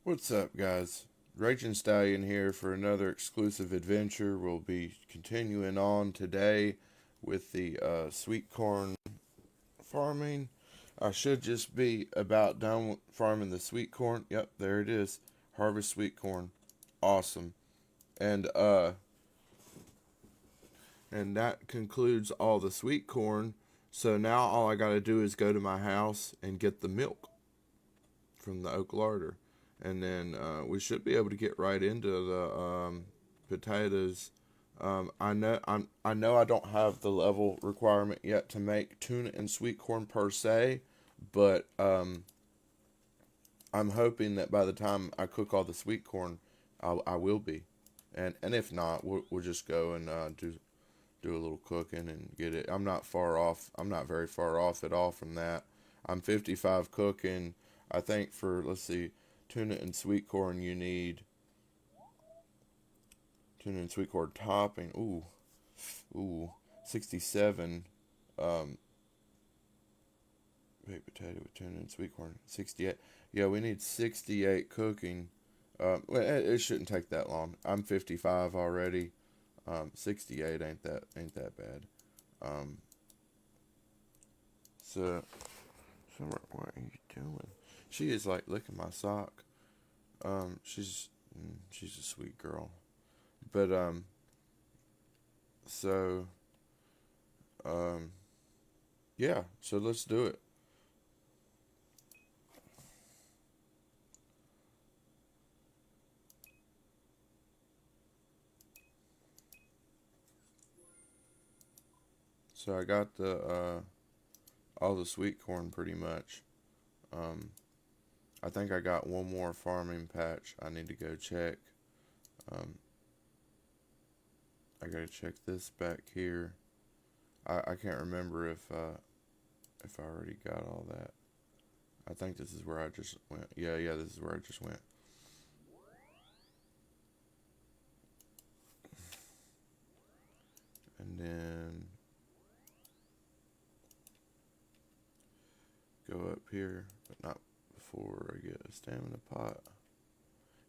What's up, guys? RaginStalion here for another exclusive adventure. We'll be continuing on today with the sweet corn farming. I should just be about done farming the sweet corn. Yep, there it is. Harvest sweet corn. Awesome. And and that concludes all the sweet corn. So now all I got to do is go to my house and get the milk from the Oak Larder, and then we should be able to get right into the potatoes. I know I don't have the level requirement yet to make tuna and sweet corn per se, but I'm hoping that by the time I cook all the sweet corn, I will be, and if not, we'll just go and do a little cooking and get it. I'm not far off. I'm not very far off at all from that. I'm 55 cooking. I think for, let's see, tuna and sweet corn, you need tuna and sweet corn topping. Ooh, 67. Um, baked potato with tuna and sweet corn, 68. Yeah, we need 68 cooking. Well, it shouldn't take that long. I'm 55 already. 68 ain't that bad. Um, so, Summer, what are you doing? She is like licking my sock. She's a sweet girl. But so um, yeah. So let's do it. So I got the all the sweet corn pretty much. Um, I think I got one more farming patch I need to go check. Um, I gotta check this back here. I can't remember if I already got all that. I think this is where I just went. Yeah, this is where I just went. And then go up here, but not before I get a stamina pot.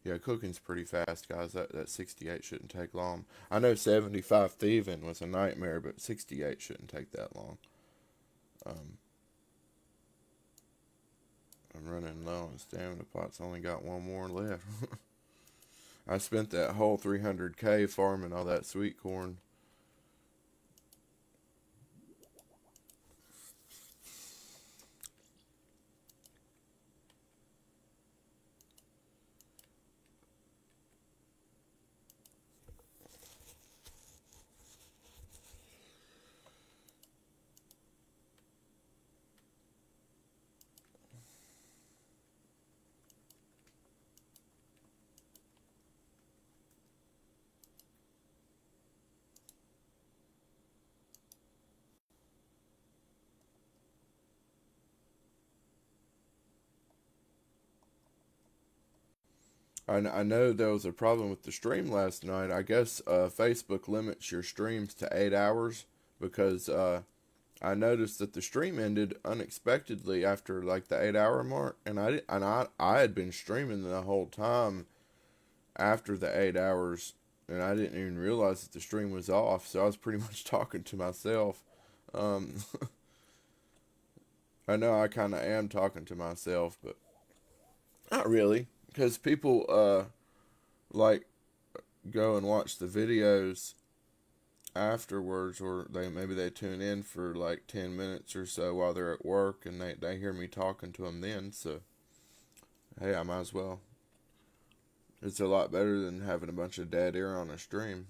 Yeah, cooking's pretty fast, guys. That 68 shouldn't take long. I know 75 thieving was a nightmare, but 68 shouldn't take that long. Um, I'm running low on stamina pots. Only got one more left. I spent that whole 300K farming all that sweet corn. I know there was a problem with the stream last night. I guess Facebook limits your streams to 8 hours because I noticed that the stream ended unexpectedly after like the 8 hour mark, and I had been streaming the whole time after the 8 hours, and I didn't even realize that the stream was off. So I was pretty much talking to myself. Um, I know I kind of am talking to myself, but not really, because people like go and watch the videos afterwards, or they tune in for like 10 minutes or so while they're at work, and they hear me talking to them then. So hey, I might as well. It's a lot better than having a bunch of dead air on a stream.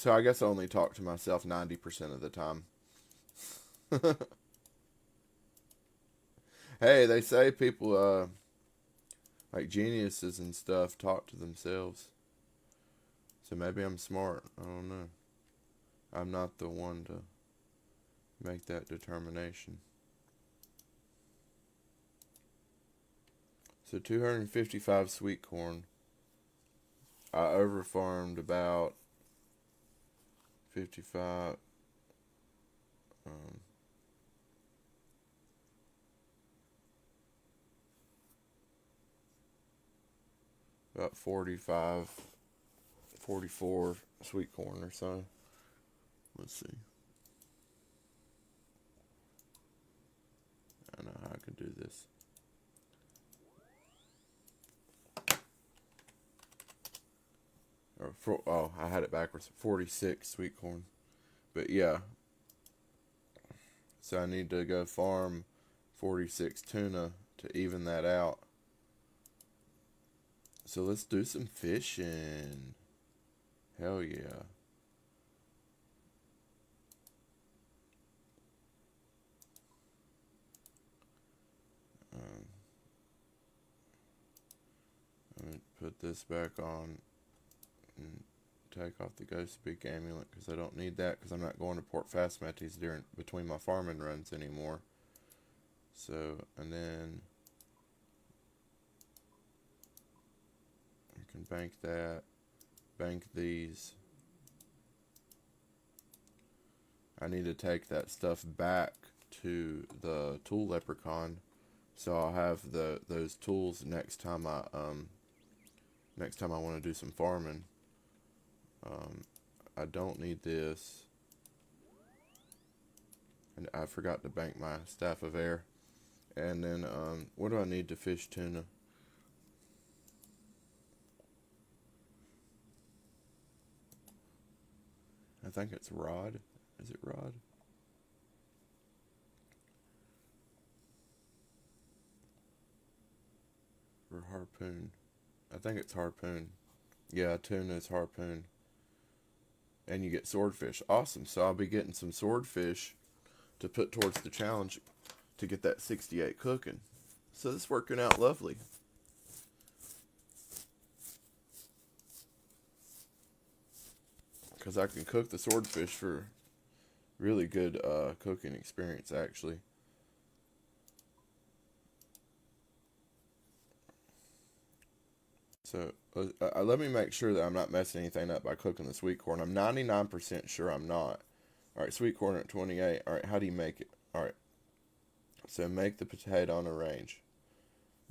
So I guess I only talk to myself 90% of the time. Hey, they say people, like geniuses and stuff, talk to themselves. So maybe I'm smart. I don't know. I'm not the one to make that determination. So 255 sweet corn. I overfarmed about 55. Um, about 45, 44 sweet corn or so. Let's see. I know how I can do this. Oh, I had it backwards. 46 sweet corn. But yeah, so I need to go farm 46 tuna to even that out. So let's do some fishing. Hell yeah. Um, I'm going to put this back on and take off the Ghost Speak amulet because I don't need that because I'm not going to Port Fastmatis during between my farming runs anymore. So, and then I can bank that, bank these. I need to take that stuff back to the tool leprechaun, so I'll have those tools next time I want to do some farming. I don't need this, and I forgot to bank my staff of air. And then what do I need to fish tuna? I think it's rod. Is it rod? Or harpoon? I think it's harpoon. Yeah, tuna is harpoon. And you get swordfish. Awesome. So I'll be getting some swordfish to put towards the challenge to get that 68 cooking. So this is working out lovely. Because I can cook the swordfish for really good cooking experience, actually. So let me make sure that I'm not messing anything up by cooking the sweet corn. I'm 99% sure I'm not. All right, sweet corn at 28. All right, how do you make it? All right, so make the potato on a range.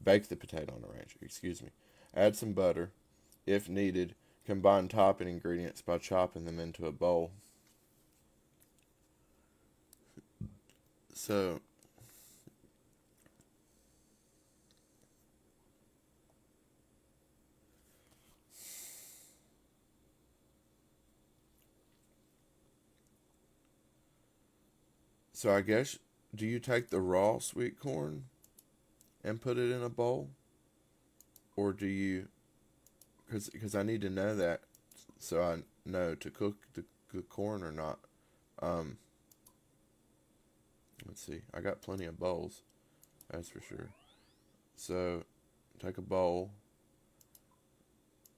Bake the potato on a range, excuse me. Add some butter. If needed, combine topping ingredients by chopping them into a bowl. So, so I guess, do you take the raw sweet corn and put it in a bowl? Or do you, because I need to know that so I know to cook the corn or not. Um, let's see. I got plenty of bowls, that's for sure. So, take a bowl.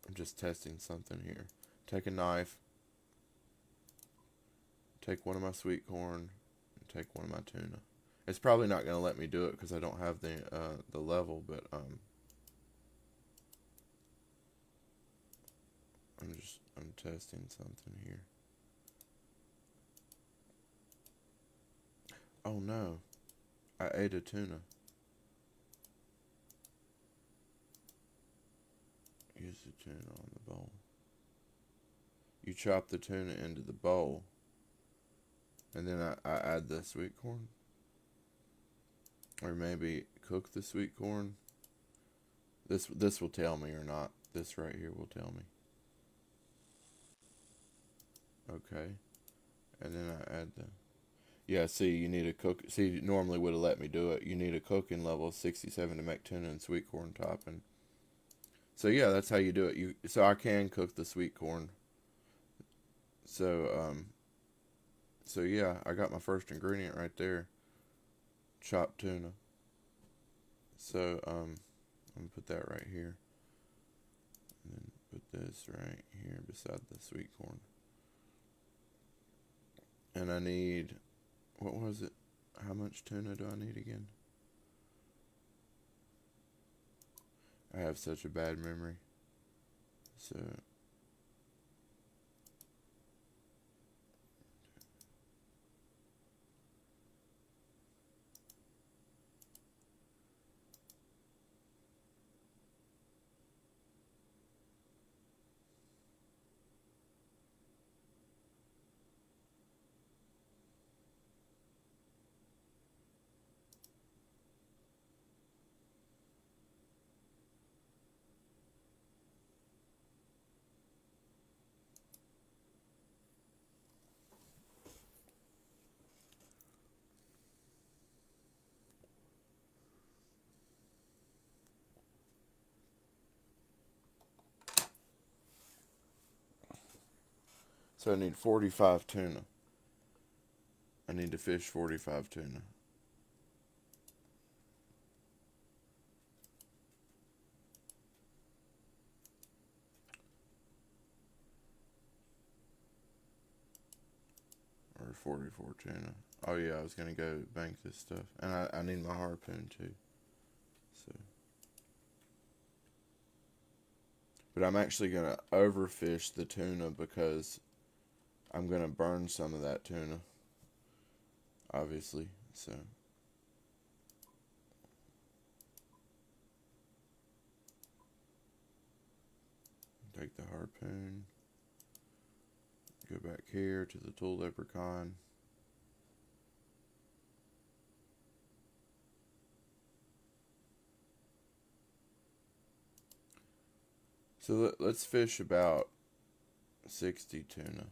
I'm just testing something here. Take a knife. Take one of my sweet corn. And take one of my tuna. It's probably not going to let me do it because I don't have the level, but I'm testing something here. Oh no, I ate a tuna. Use the tuna on the bowl. You chop the tuna into the bowl, and then I add the sweet corn, or maybe cook the sweet corn. This will tell me or not. This right here will tell me. Okay, and then I add the. Yeah, see, you need a cook. See, normally would have let me do it. You need a cooking level of 67 to make tuna and sweet corn topping. So yeah, that's how you do it. So I can cook the sweet corn. So So yeah, I got my first ingredient right there. Chopped tuna. So I'm gonna put that right here. And then put this right here beside the sweet corn. And I need, what was it? How much tuna do I need again? I have such a bad memory. So I need 45 tuna. I need to fish 45 tuna. Or 44 tuna. Oh yeah, I was gonna go bank this stuff. And I need my harpoon too. So, but I'm actually gonna overfish the tuna because I'm gonna burn some of that tuna. Obviously. So take the harpoon. Go back here to the tool leprechaun. So let's fish about 60 tuna.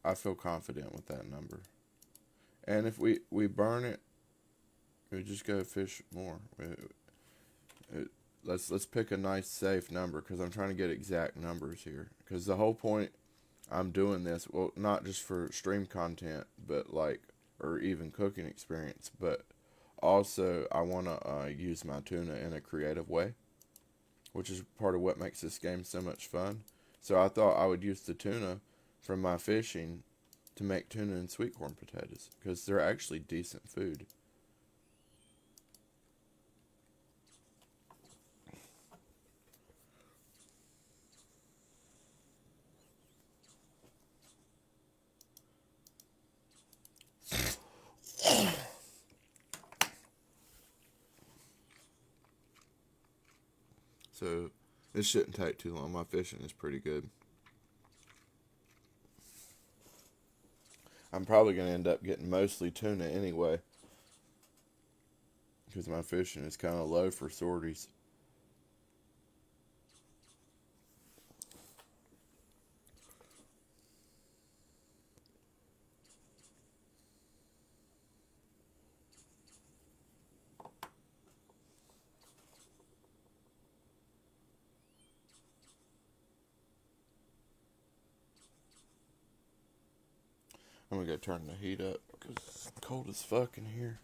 I feel confident with that number. And if we burn it, we just go fish more. Let's pick a nice safe number because I'm trying to get exact numbers here. Because the whole point I'm doing this, well, not just for stream content, but like, or even cooking experience, but also I want to use my tuna in a creative way, which is part of what makes this game so much fun. So I thought I would use the tuna from my fishing to make tuna and sweet corn potatoes because they're actually decent food. So this shouldn't take too long. My fishing is pretty good. I'm probably going to end up getting mostly tuna anyway because my fishing is kind of low for sorties. I'm going to go turn the heat up because it's cold as fuck in here.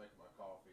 making my coffee.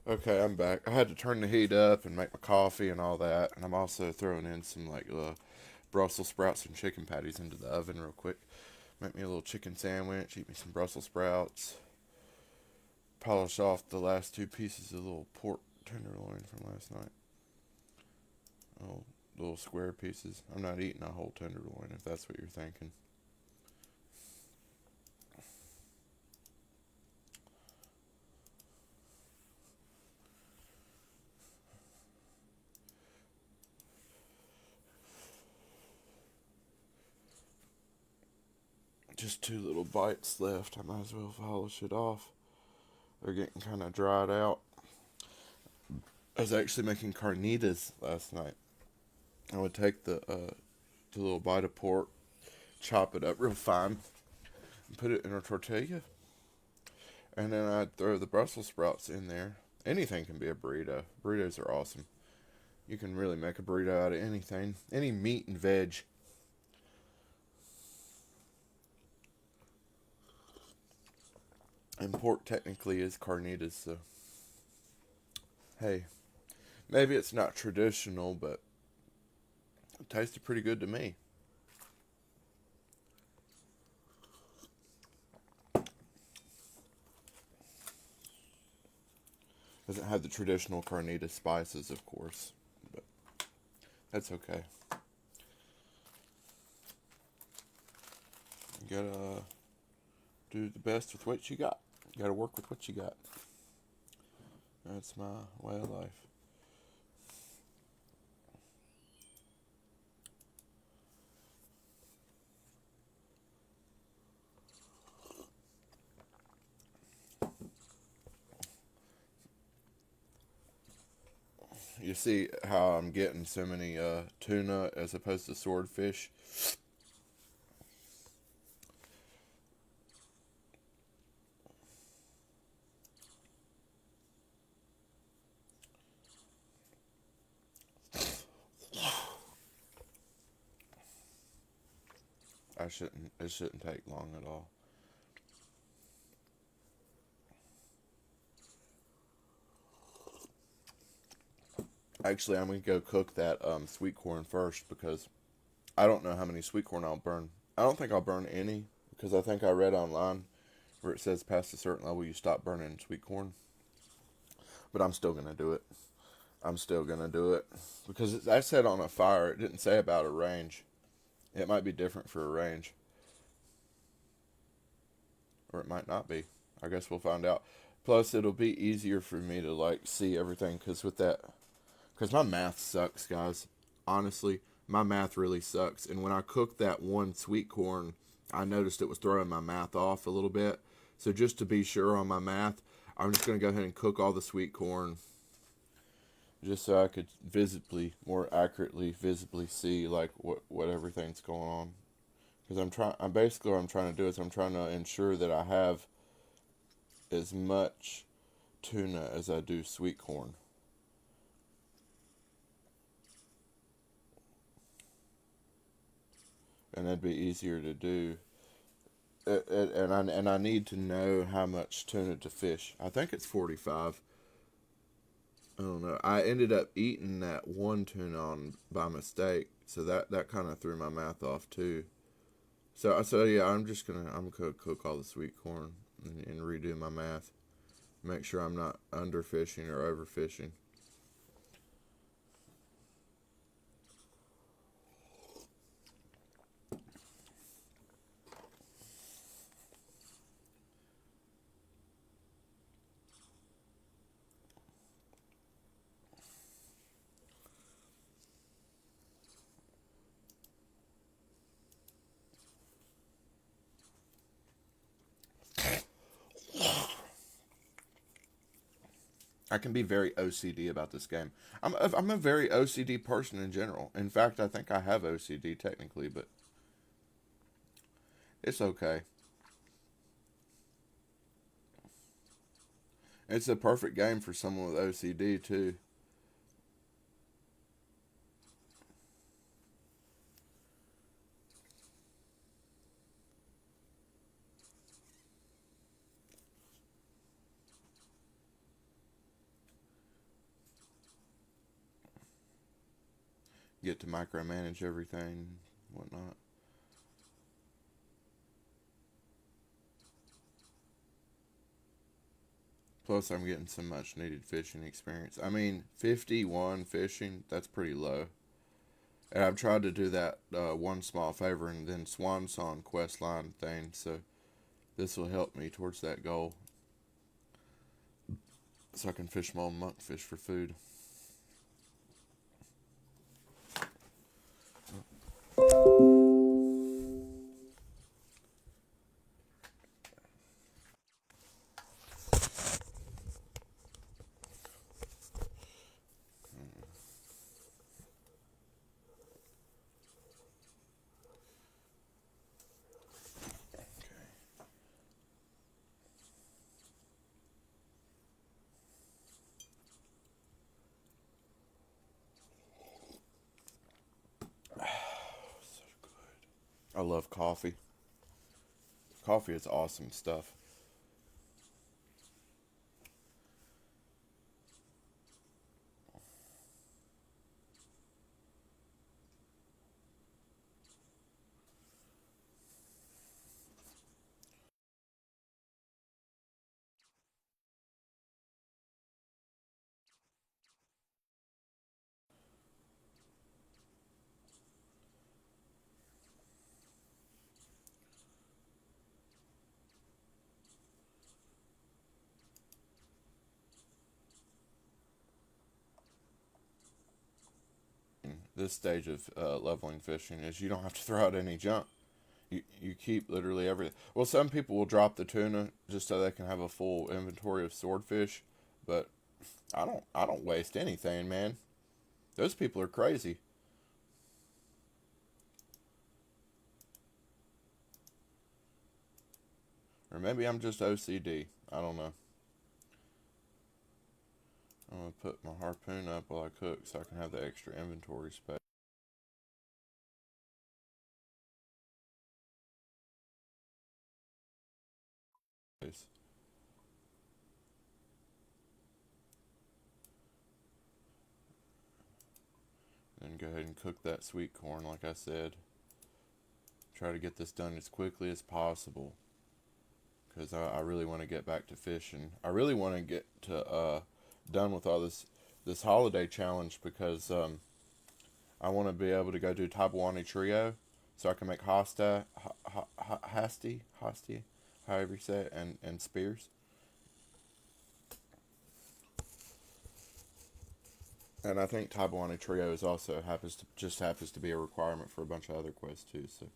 Okay, I'm back. I had to turn the heat up and make my coffee and all that, and I'm also throwing in some like Brussels sprouts and chicken patties into the oven real quick. Make me a little chicken sandwich, eat me some Brussels sprouts, polish off the last two pieces of little pork tenderloin from last night. Oh, little square pieces. I'm not eating a whole tenderloin if that's what you're thinking. Just 2 little bites left. I might as well polish it off. They're getting kind of dried out. I was actually making carnitas last night. I would take the little bite of pork, chop it up real fine, and put it in a tortilla, and then I'd throw the Brussels sprouts in there. Anything can be a burrito. Burritos are awesome. You can really make a burrito out of anything, any meat and veg. And pork technically is carnitas, so hey, maybe it's not traditional, but it tasted pretty good to me. Doesn't have the traditional carnita spices, of course, but that's okay. You gotta do the best with what you got. You gotta work with what you got. That's my way of life. You see how I'm getting so many tuna as opposed to swordfish? It shouldn't take long at all. Actually, I'm gonna go cook that sweet corn first because I don't know how many sweet corn I'll burn. I don't think I'll burn any because I think I read online where it says past a certain level you stop burning sweet corn. But I'm still gonna do it. I'm still gonna do it because I said on a fire. It didn't say about a range. It might be different for a range, or it might not be. I guess we'll find out. Plus, it'll be easier for me to like see everything because my math sucks, guys. Honestly, my math really sucks. And when I cooked that one sweet corn, I noticed it was throwing my math off a little bit. So just to be sure on my math, I'm just gonna go ahead and cook all the sweet corn just so I could more accurately, visibly see like what everything's going on. Because I'm basically what I'm trying to do is I'm trying to ensure that I have as much tuna as I do sweet corn. And that'd be easier to do. And I need to know how much tuna to fish. I think it's 45. I don't know. I ended up eating that one tuna on by mistake, so that kind of threw my math off too. So yeah, I'm gonna cook all the sweet corn and redo my math. Make sure I'm not underfishing or overfishing. I can be very OCD about this game. I'm a very OCD person in general. In fact, I think I have OCD technically, but it's okay. It's a perfect game for someone with OCD too. Get to micromanage everything, whatnot. Plus, I'm getting some much needed fishing experience. I mean, 51 fishing, that's pretty low. And I've tried to do that one small favor and then swan song quest line thing, so this will help me towards that goal. So I can fish my own monkfish for food. I love coffee. Coffee is awesome stuff. This stage of leveling fishing is you don't have to throw out any junk. You keep literally everything. Well, some people will drop the tuna just so they can have a full inventory of swordfish, but I don't waste anything, man. Those people are crazy. Or maybe I'm just OCD. I don't know. I'm gonna put my harpoon up while I cook so I can have the extra inventory space. Then go ahead and cook that sweet corn like I said. Try to get this done as quickly as possible because I really want to get back to fishing. I really want to get to done with all this holiday challenge because I want to be able to go do Tabuani Trio so I can make Hasti, however you say it, and spears. And I think Tabuani Trio is also happens to be a requirement for a bunch of other quests too. So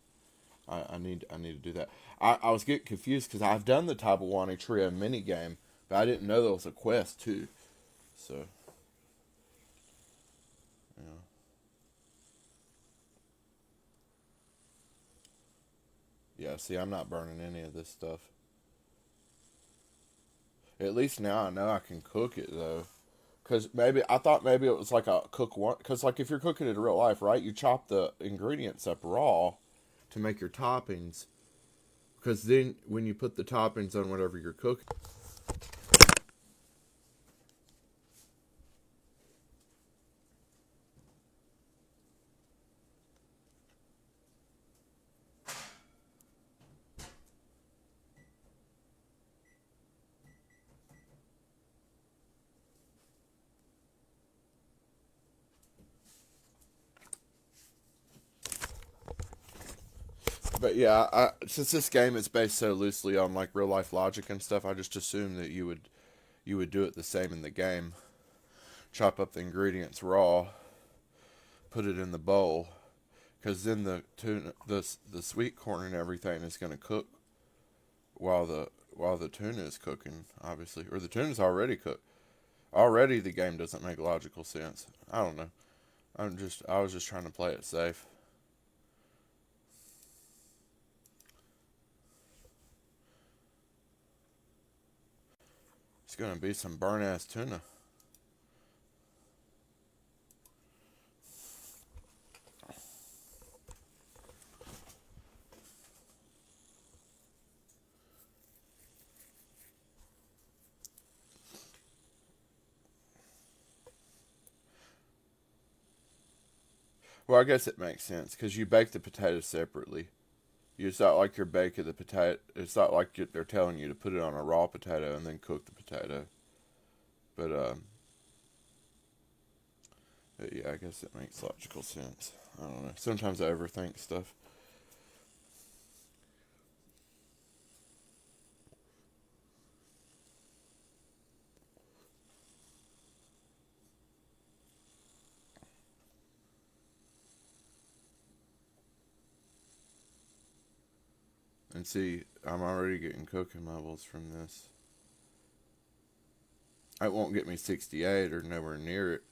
I need to do that. I was getting confused because I've done the Tabuani Trio mini game, but I didn't know there was a quest too. So yeah, yeah. See, I'm not burning any of this stuff. At least now I know I can cook it though. Cause maybe I thought maybe it was like a cook one. Cause like if you're cooking it in real life, right? You chop the ingredients up raw to make your toppings. Because then when you put the toppings on whatever you're cooking, but yeah, since this game is based so loosely on like real life logic and stuff, I just assumed that you would do it the same in the game. Chop up the ingredients raw, put it in the bowl, because then the tuna, the sweet corn and everything is going to cook while the tuna is cooking, obviously, or the tuna's already cooked. Already, the game doesn't make logical sense. I don't know. I was just trying to play it safe. It's going to be some burn ass tuna. Well, I guess it makes sense because you bake the potatoes separately. It's not like you're baking the potato. It's not like they're telling you to put it on a raw potato and then cook the potato. But yeah, I guess it makes logical sense. I don't know. Sometimes I overthink stuff. And see, I'm already getting cooking levels from this. It won't get me 68 or nowhere near it.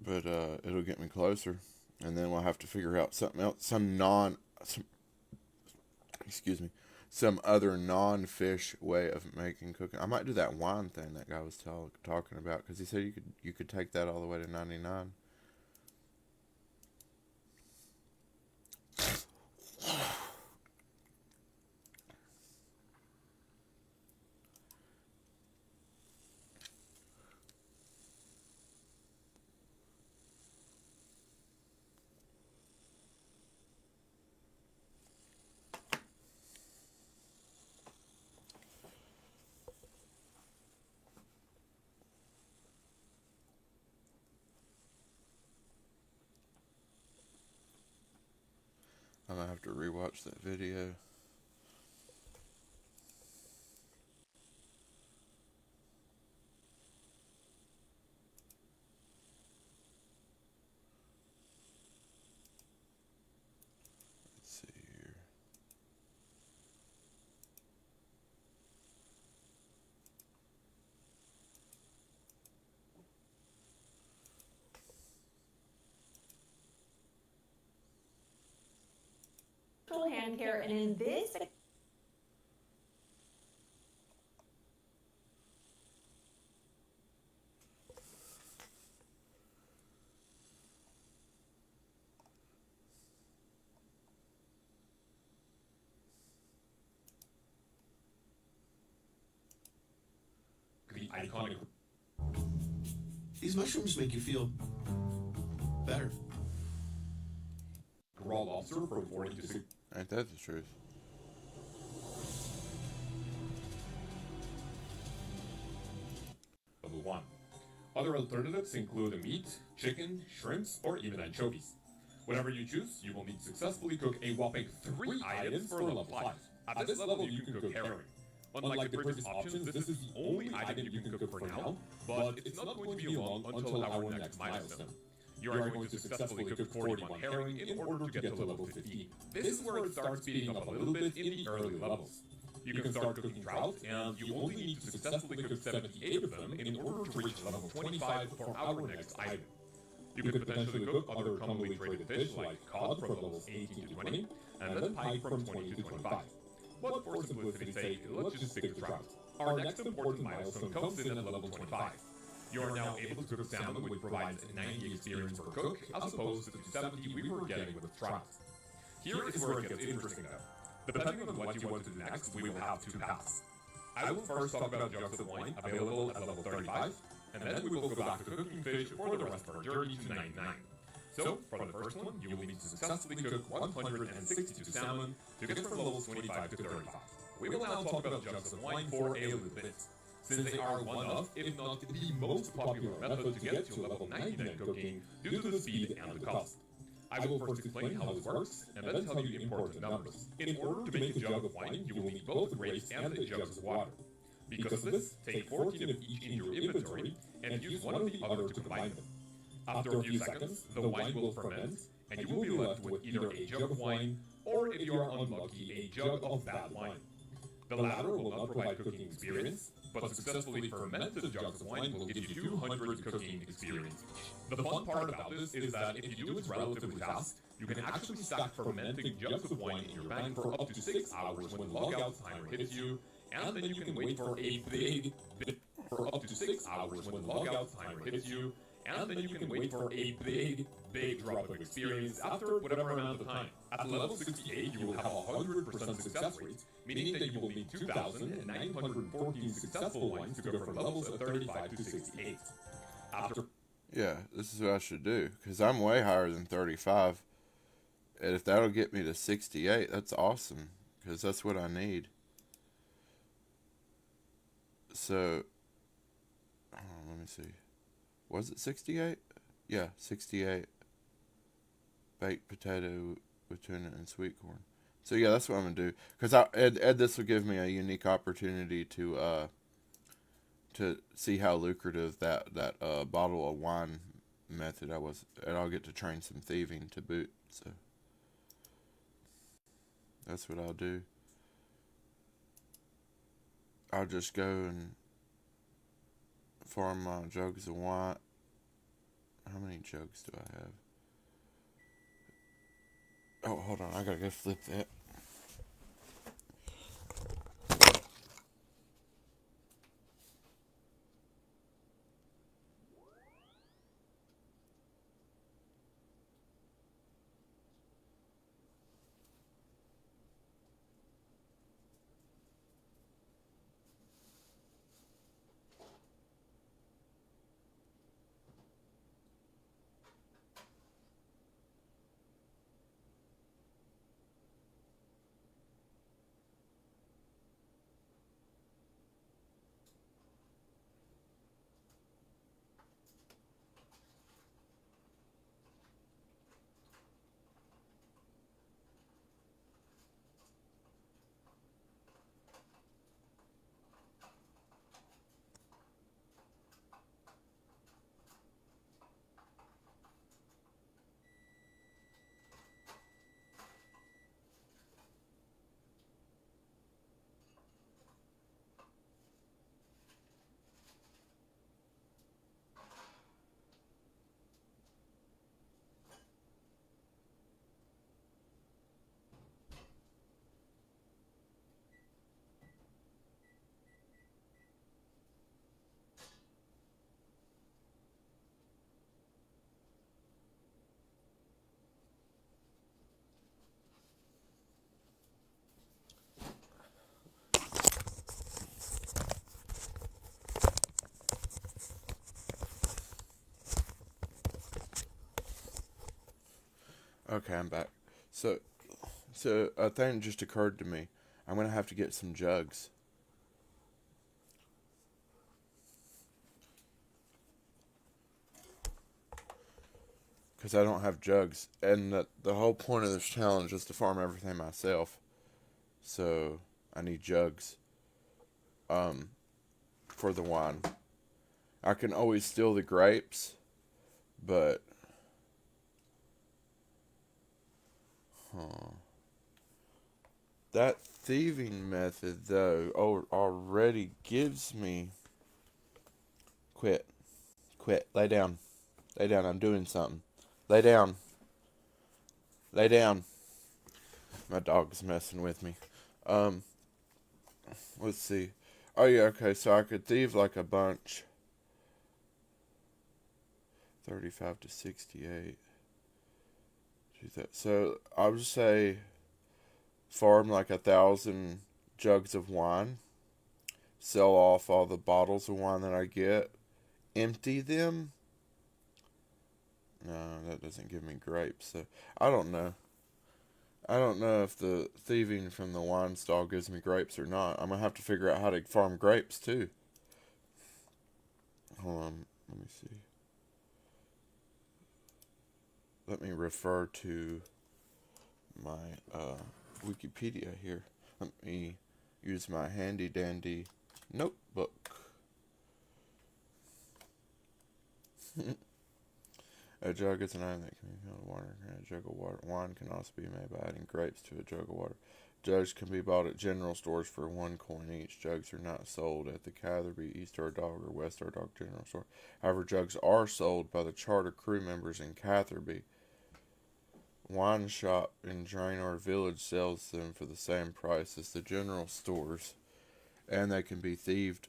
But it'll get me closer. And then we'll have to figure out something else. Excuse me. Some other non-fish way of making cooking. I might do that wine thing that guy was talking about, because he said you could take that all the way to 99. I'm gonna have to rewatch that video. Let's see here. Hand care, and in this the iconic. These mushrooms make you feel better. Raw lobster from 40 to 60. Ain't that the truth? Level 1. Other alternatives include meat, chicken, shrimps, or even anchovies. Whatever you choose, you will need to successfully cook a whopping 3 items for level 5. At this level, you can cook herring. Unlike the previous options, this is the only item you can cook for now, but it's not going to be long until our next milestone. You are going to successfully cook 41 herring in order to get to level 15. This is where it starts speeding up a little bit in the early levels. You can start cooking trout, and you only need to successfully cook 78 of them in order to reach level 25 for our next item. You could potentially cook other commonly traded fish like cod from levels 18 to 20, and then pike from 20 to 25. But for simplicity's sake, let's just stick to trout. Our next important milestone comes in at level 25. You are now able to cook salmon, which provides a 90 experience per cook, as opposed to the 70 we were getting with trout. Here is where it gets interesting though. Depending on what you want to do next, we will have 2 paths. I will first talk about jugs of wine available at level 35, and then we will go back to cooking fish for the rest of our journey to 99. So, for the first one, you will need to successfully cook 162 salmon to get from levels 25 to 35. We will now talk about jugs of wine for a little bit, since they are one of, if not the most popular method to get to level 99 cooking due to the speed and the cost. I will first explain how this works, and then tell you important numbers. In order to make a jug of wine, you will need both grapes and a jug of water. Because of this, take 14 of each in your inventory, and use one of the other to combine them. After a few seconds, the wine will ferment, and you will be left with either a jug of wine, or if you are unlucky, a jug of bad wine. The latter will not provide cooking experience, but successfully fermented jugs of wine will give you 200 cooking experience each. The fun part about this is that if you do it relatively fast, you can actually stack fermenting jugs of wine in your bank for up to 6 hours when logout timer hits you, and then you can wait for up to 6 hours when logout timer hits you, and then you can wait for a big drop of experience after whatever amount of time. At level 68, you will have a 100% success rate, meaning that you will need 2,914 successful wines to go from levels of 35 to 68. Yeah, this is what I should do, because I'm way higher than 35. And if that'll get me to 68, that's awesome, because that's what I need. So, let me see. Was it 68? Yeah, 68 baked potato with tuna and sweet corn. So yeah, that's what I'm gonna do. Cause this will give me a unique opportunity to see how lucrative that bottle of wine method I was, and I'll get to train some thieving to boot. So that's what I'll do. I'll just go and farm my jugs of wine. How many jugs do I have? Oh, hold on. I gotta go flip that. Okay, I'm back. So a thing just occurred to me. I'm gonna have to get some jugs. Because I don't have jugs. And the whole point of this challenge is to farm everything myself. So I need jugs for the wine. I can always steal the grapes, but that thieving method though already gives me. Quit. Lay down. I'm doing something. Lay down. My dog's messing with me. Let's see. Oh yeah, okay, so I could thieve like a bunch. 35 to 68. So I would say farm like 1,000 jugs of wine. Sell off all the bottles of wine that I get. Empty them. No, that doesn't give me grapes. So I don't know. I don't know if the thieving from the wine stall gives me grapes or not. I'm gonna have to figure out how to farm grapes too. Hold on, let me see. Let me refer to my Wikipedia here. Let me use my handy dandy notebook. A jug is an item that can be filled with water. A jug of wine can also be made by adding grapes to a jug of water. Jugs can be bought at general stores for 1 coin each. Jugs are not sold at the Catherby, East Star Dog, or West Star Dog General Store. However, jugs are sold by the charter crew members in Catherby. Wine shop in Draenor Village sells them for the same price as the general stores, and they can be thieved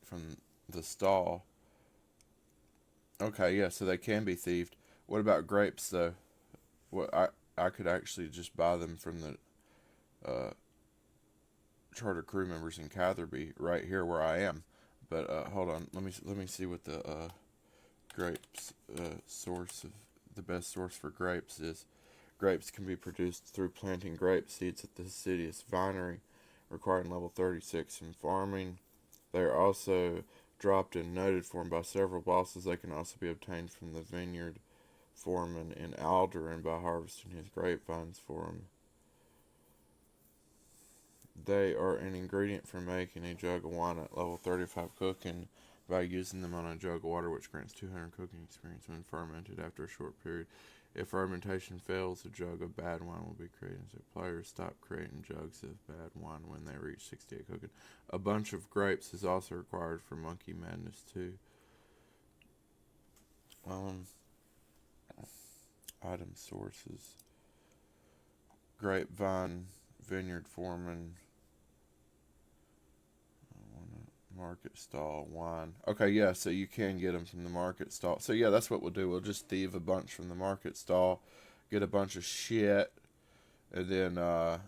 from the stall. Okay, yeah, so they can be thieved. What about grapes, though? What I could actually just buy them from the charter crew members in Catherby right here where I am. But hold on, let me see what the grapes source of the best source for grapes is. Grapes can be produced through planting grape seeds at the Cidius Vinery, requiring level 36 in farming. They are also dropped in noted form by several bosses. They can also be obtained from the vineyard foreman in Alder by harvesting his grapevines for him. They are an ingredient for making a jug of wine at level 35 cooking by using them on a jug of water, which grants 200 cooking experience when fermented after a short period. If fermentation fails, a jug of bad wine will be created. So players stop creating jugs of bad wine when they reach 68 cooking. A bunch of grapes is also required for Monkey Madness 2. Item sources. Grapevine, vineyard foreman, market stall, wine. Okay, yeah, so you can get them from the market stall. So yeah, that's what we'll do. We'll just thieve a bunch from the market stall, get a bunch of shit, and then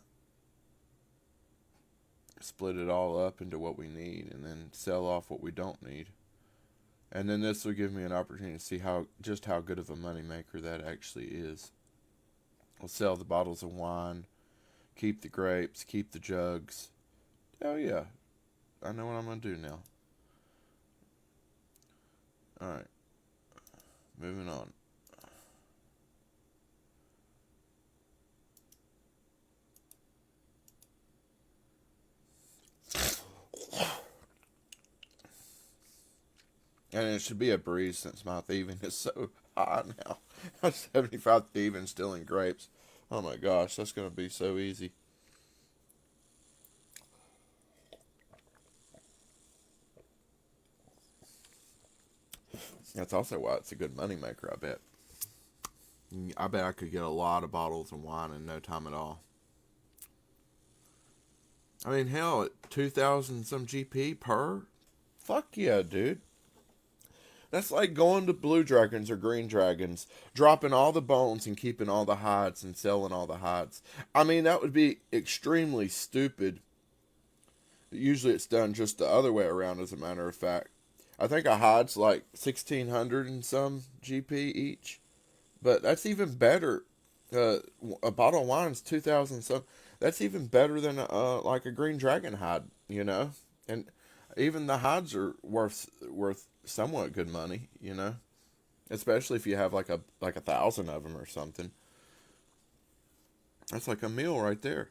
split it all up into what we need, and then sell off what we don't need. And then this will give me an opportunity to see just how good of a money maker that actually is. We'll sell the bottles of wine, keep the grapes, keep the jugs. Oh yeah, I know what I'm going to do now. Alright, moving on. And it should be a breeze since my thieving is so high now. 75 thieving still in grapes. Oh my gosh, that's going to be so easy. That's also why it's a good money maker, I bet. I bet I could get a lot of bottles of wine in no time at all. I mean, hell, at 2,000 some GP per? Fuck yeah, dude. That's like going to Blue Dragons or Green Dragons, dropping all the bones and keeping all the hides and selling all the hides. I mean, that would be extremely stupid. Usually it's done just the other way around, as a matter of fact. I think a hide's like 1,600 and some GP each. But that's even better. A bottle of wine is 2,000 some. That's even better than like a Green Dragon hide, you know? And even the hides are worth somewhat good money, you know, especially if you have like 1,000 of them or something. That's like a meal right there.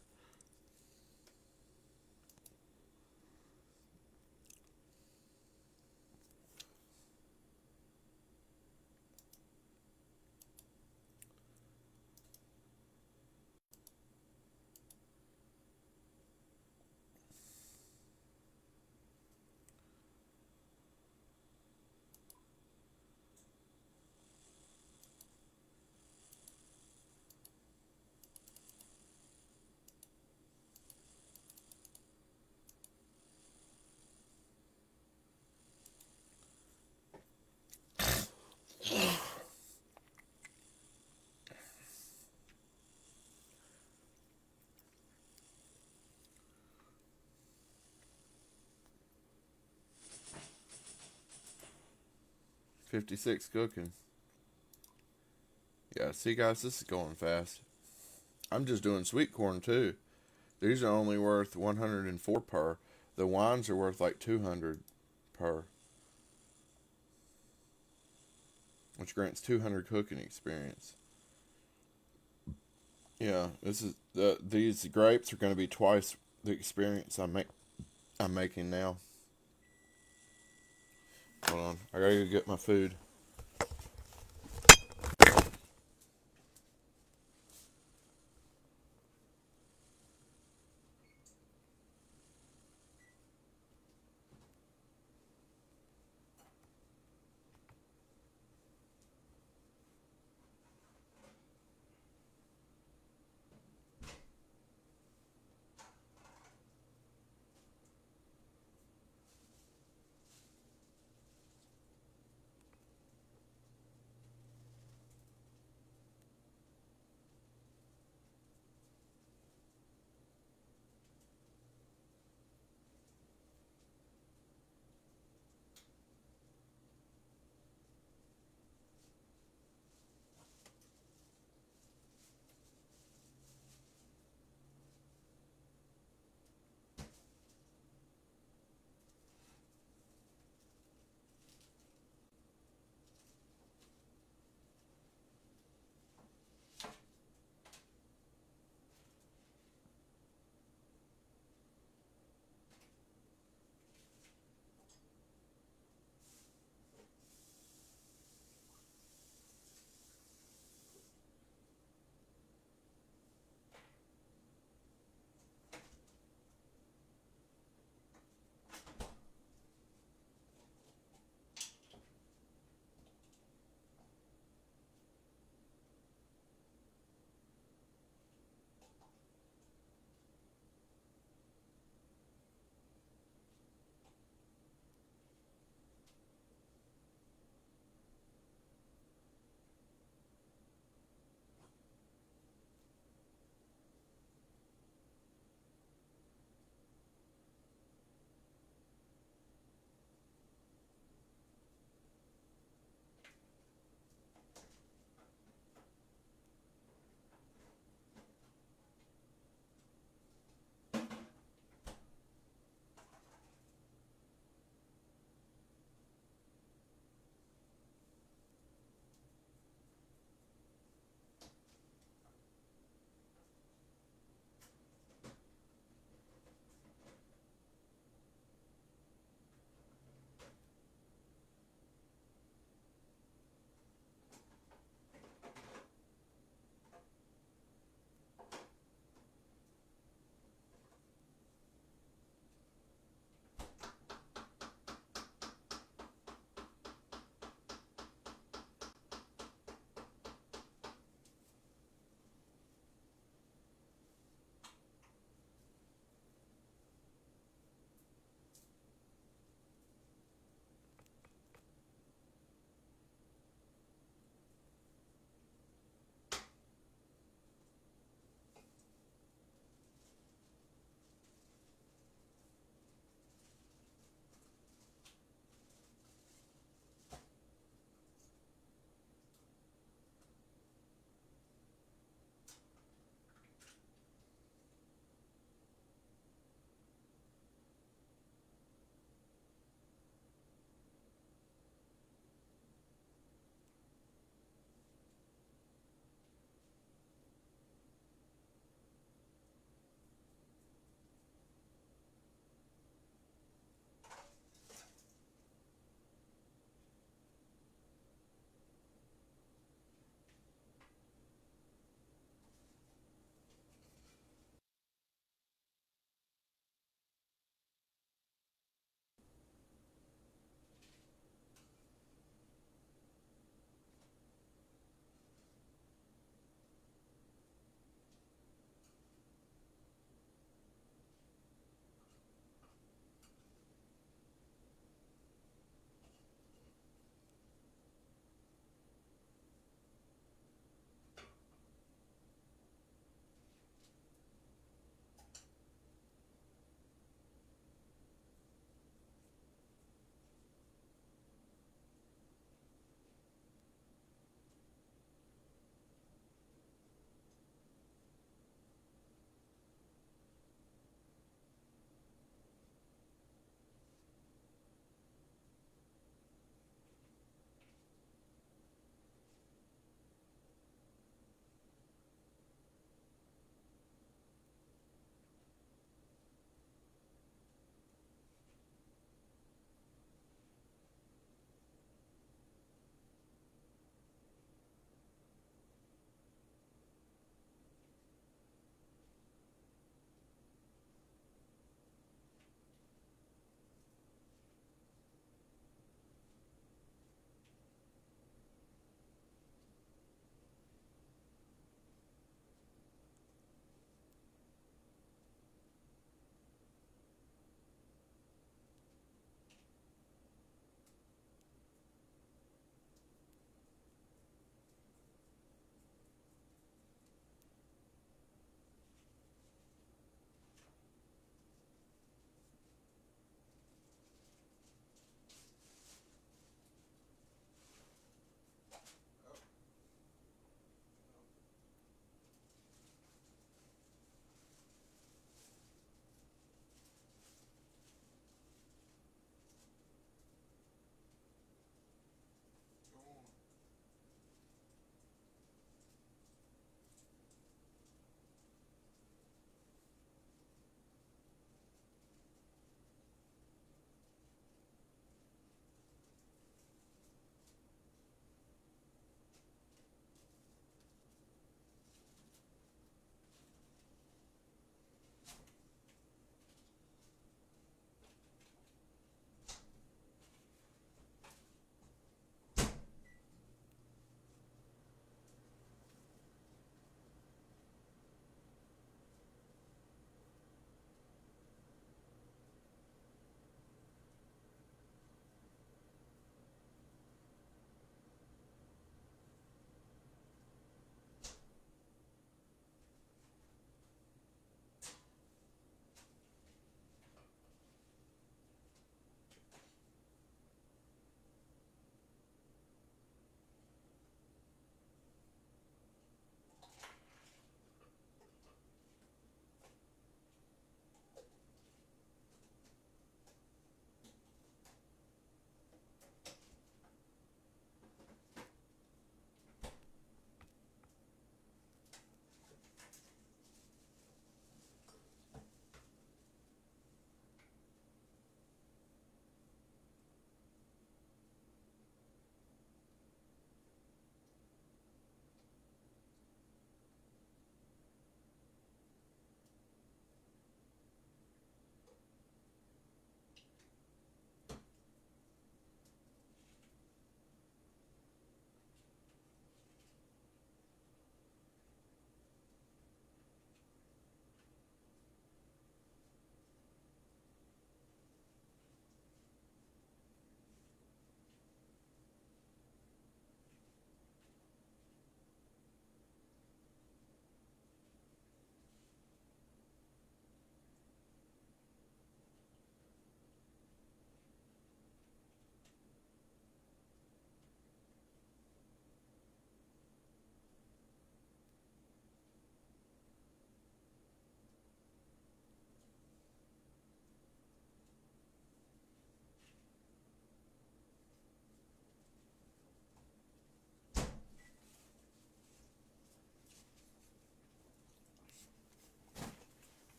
$56 cooking. Yeah, see guys, this is going fast. I'm just doing sweet corn too. These are only worth 104 per. The wines are worth like 200 per, which grants 200 cooking experience. Yeah, these grapes are going to be twice the experience I'm making now. Hold on, I gotta go get my food.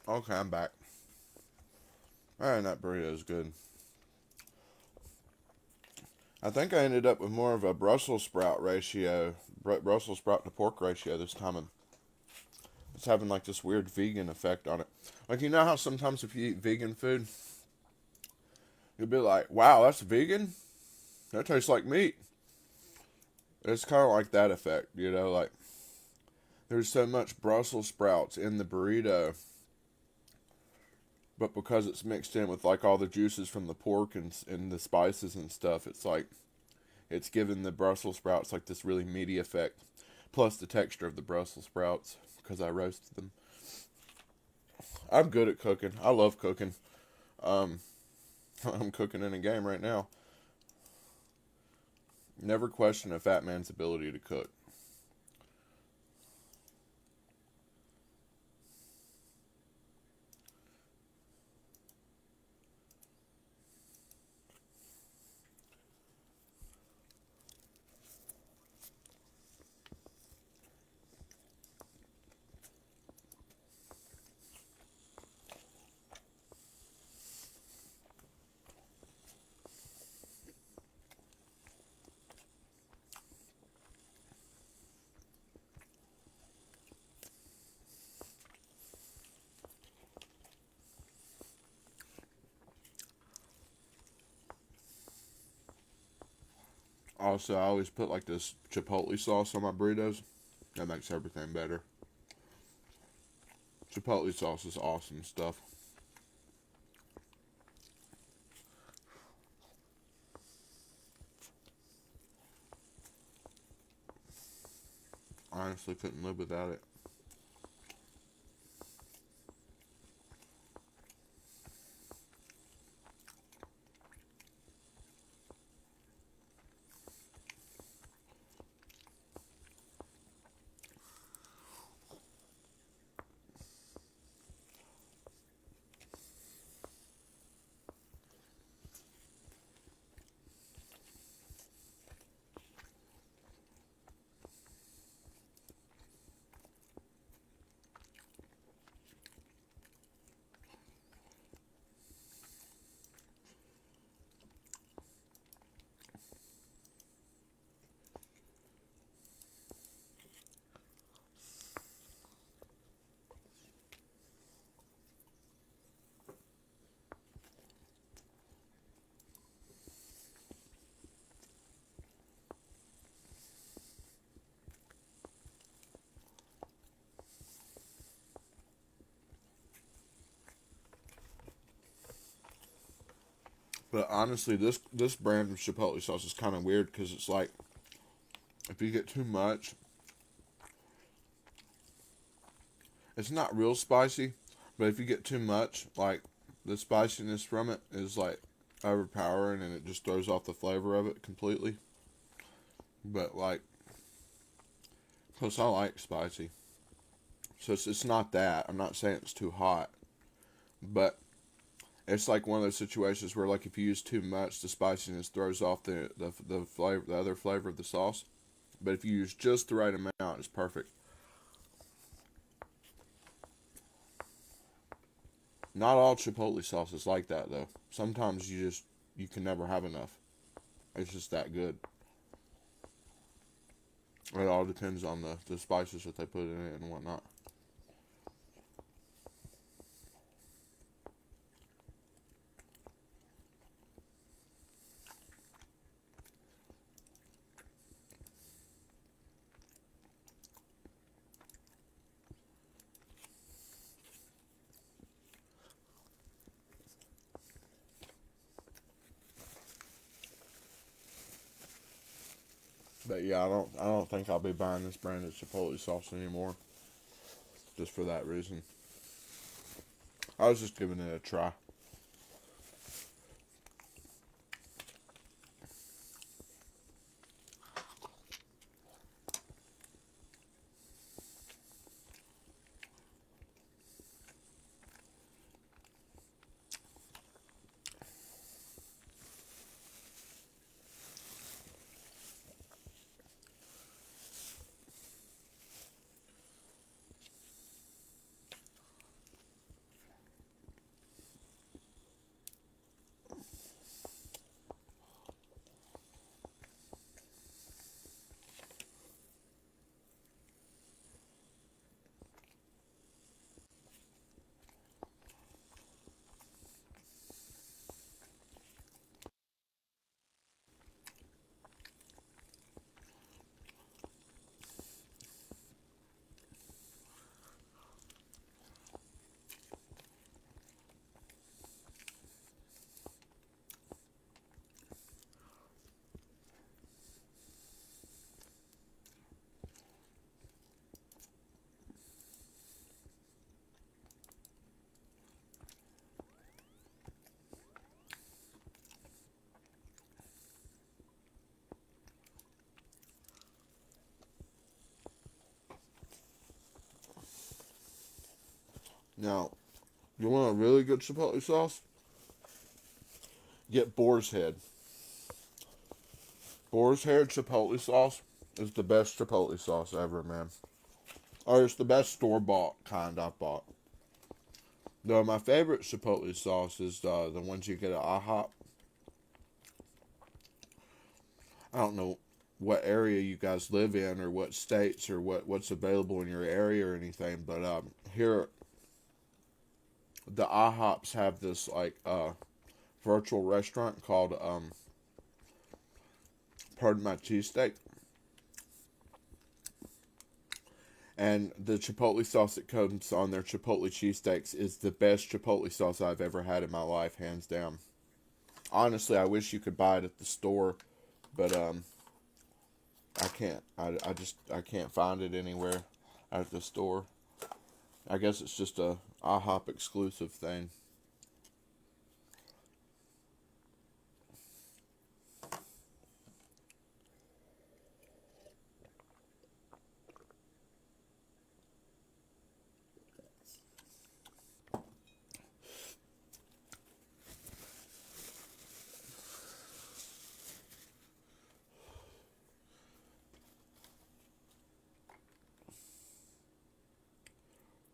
Okay, I'm back. Man, that burrito is good. I think I ended up with more of a Brussels sprout ratio, Brussels sprout to pork ratio this time. And it's having like this weird vegan effect on it. Like, you know how sometimes if you eat vegan food, you'll be like, wow, that's vegan? That tastes like meat. It's kind of like that effect, you know, like there's so much Brussels sprouts in the burrito, but because it's mixed in with like all the juices from the pork and the spices and stuff, it's like it's giving the Brussels sprouts like this really meaty effect. Plus the texture of the Brussels sprouts because I roasted them. I'm good at cooking. I love cooking. I'm cooking in a game right now. Never question a fat man's ability to cook. Also, I always put like this chipotle sauce on my burritos. That makes everything better. Chipotle sauce is awesome stuff. I honestly couldn't live without it. But honestly, this brand of chipotle sauce is kind of weird because it's like if you get too much, it's not real spicy. But if you get too much, like the spiciness from it is like overpowering and it just throws off the flavor of it completely. But like, plus I like spicy, so it's not that. I'm not saying it's too hot, but it's like one of those situations where like if you use too much, the spiciness throws off the flavor, the other flavor of the sauce. But if you use just the right amount, it's perfect. Not all chipotle sauce is like that though. Sometimes you can never have enough. It's just that good. It all depends on the spices that they put in it and whatnot. But yeah, I don't think I'll be buying this brand of chipotle sauce anymore. Just for that reason. I was just giving it a try. Now, you want a really good chipotle sauce? Get Boar's Head. Boar's Head chipotle sauce is the best chipotle sauce ever, man. Or it's the best store-bought kind I've bought. Though my favorite chipotle sauce is the ones you get at IHOP. I don't know what area you guys live in or what states or what's available in your area or anything, but here the IHOPs have this like virtual restaurant called Pardon My Cheesesteak. And the chipotle sauce that comes on their chipotle cheesesteaks is the best chipotle sauce I've ever had in my life, hands down. Honestly, I wish you could buy it at the store, but I can't. I can't find it anywhere at the store. I guess it's just a IHOP exclusive thing.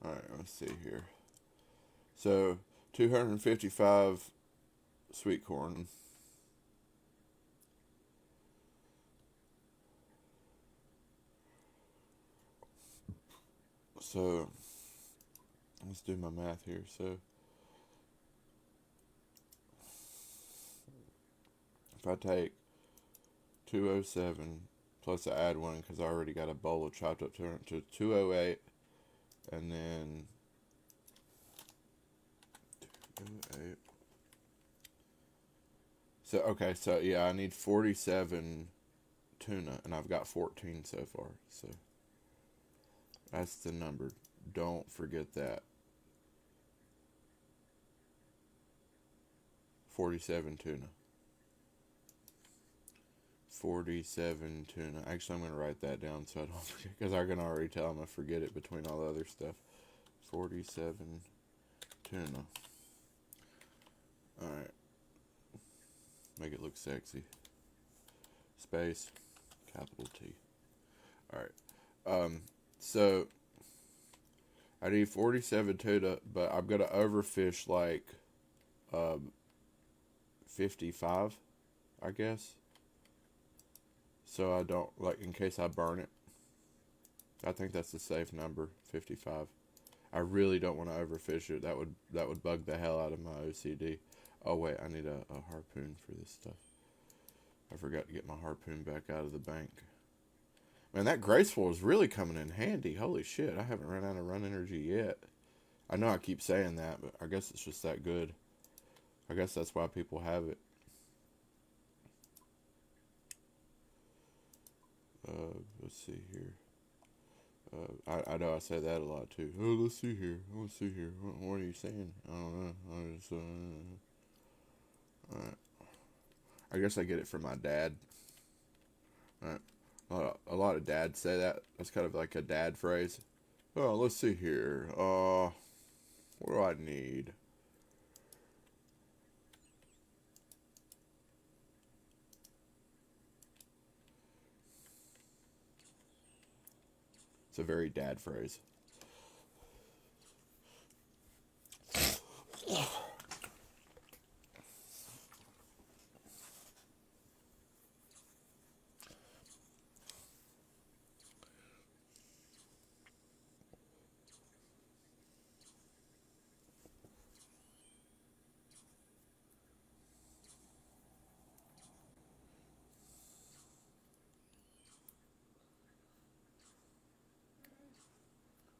Alright, let's see here. So, 255 sweet corn. So, let's do my math here. So, if I take 207 plus I add one because I already got a bowl of chopped up tuna to 208, and then 208. So okay, so yeah, I need 47 tuna, and I've got 14 so far. So that's the number. Don't forget that. 47 tuna. 47 tuna. Actually, I'm going to write that down so I don't forget, because I can already tell I'm going to forget it between all the other stuff. 47 tuna. Alright. Make it look sexy. Space. Capital T. Alright. So, I need 47 tuna, but I'm going to overfish like 55, I guess. So I don't, like, in case I burn it. I think that's a safe number, 55. I really don't want to overfish it. That would bug the hell out of my OCD. Oh wait, I need a harpoon for this stuff. I forgot to get my harpoon back out of the bank. Man, that graceful is really coming in handy. Holy shit, I haven't run out of run energy yet. I know I keep saying that, but I guess it's just that good. I guess that's why people have it. Let's see here. I know I say that a lot too. Oh, let's see here. Let's see here. What are you saying? I don't know. Alright. I guess I get it from my dad. Alright. A lot of dads say that. That's kind of like a dad phrase. Oh, let's see here. What do I need? It's a very dad phrase.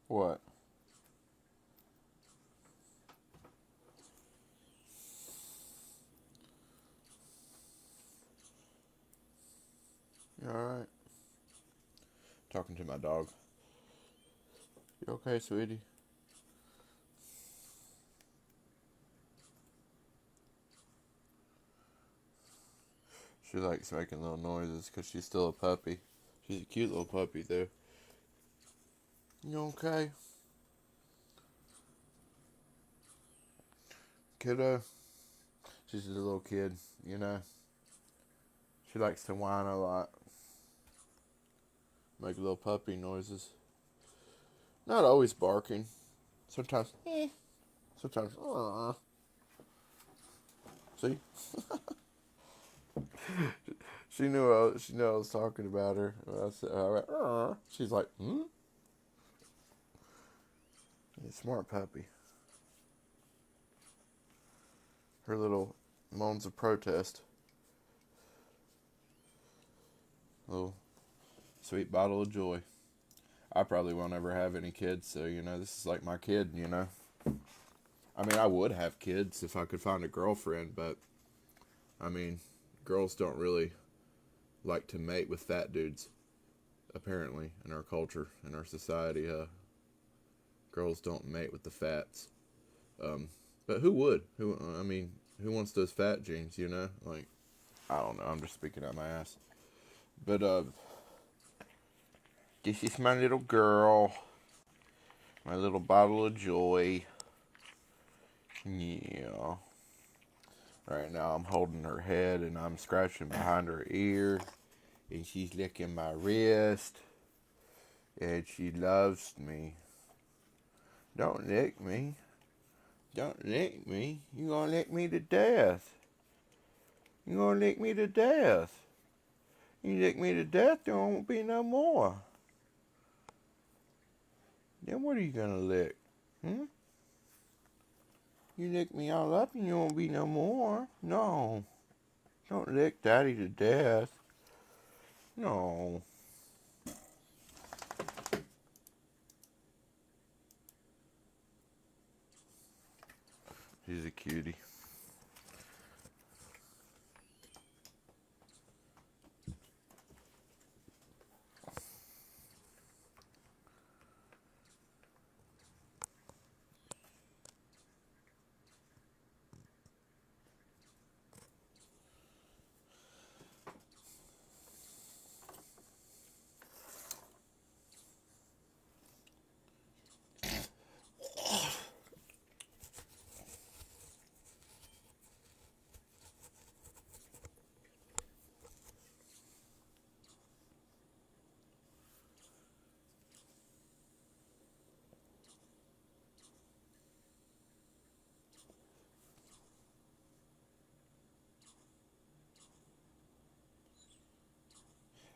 What? You alright? Talking to my dog. You okay, sweetie? She likes making little noises because she's still a puppy. She's a cute little puppy, though. You okay? kiddo. She's a little kid, you know. She likes to whine a lot. Make little puppy noises. Not always barking. Sometimes, Sometimes, See? She knew I was talking about her. I said, she's like, hmm? Smart puppy. Her little moans of protest. Little sweet bottle of joy. I probably won't ever have any kids, so, this is like my kid, I mean, I would have kids if I could find a girlfriend, but, I mean, girls don't really like to mate with fat dudes, apparently, in our culture, in our society. Girls don't mate with the fats. But who would? Who wants those fat genes, Like, I don't know, I'm just speaking out my ass. But, this is my little girl. My little bottle of joy. Yeah. Right now I'm holding her head and I'm scratching behind her ear. And she's licking my wrist. And she loves me. Don't lick me. Don't lick me. You're gonna lick me to death. You're gonna lick me to death. You lick me to death, there won't be no more. Then what are you gonna lick? Hmm? You lick me all up and you won't be no more. No. Don't lick Daddy to death. No. She's a cutie.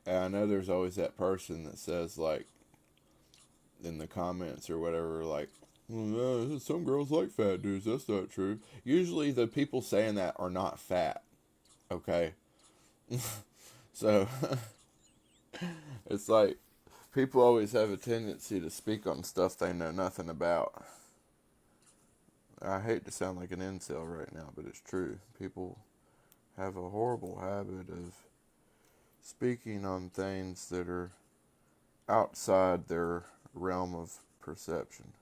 And I know there's always that person that says, like, in the comments or whatever, like, well, no, some girls like fat dudes. That's not true. Usually the people saying that are not fat. Okay? So, it's like, people always have a tendency to speak on stuff they know nothing about. I hate to sound like an incel right now, but it's true. People have a horrible habit of speaking on things that are outside their realm of perception.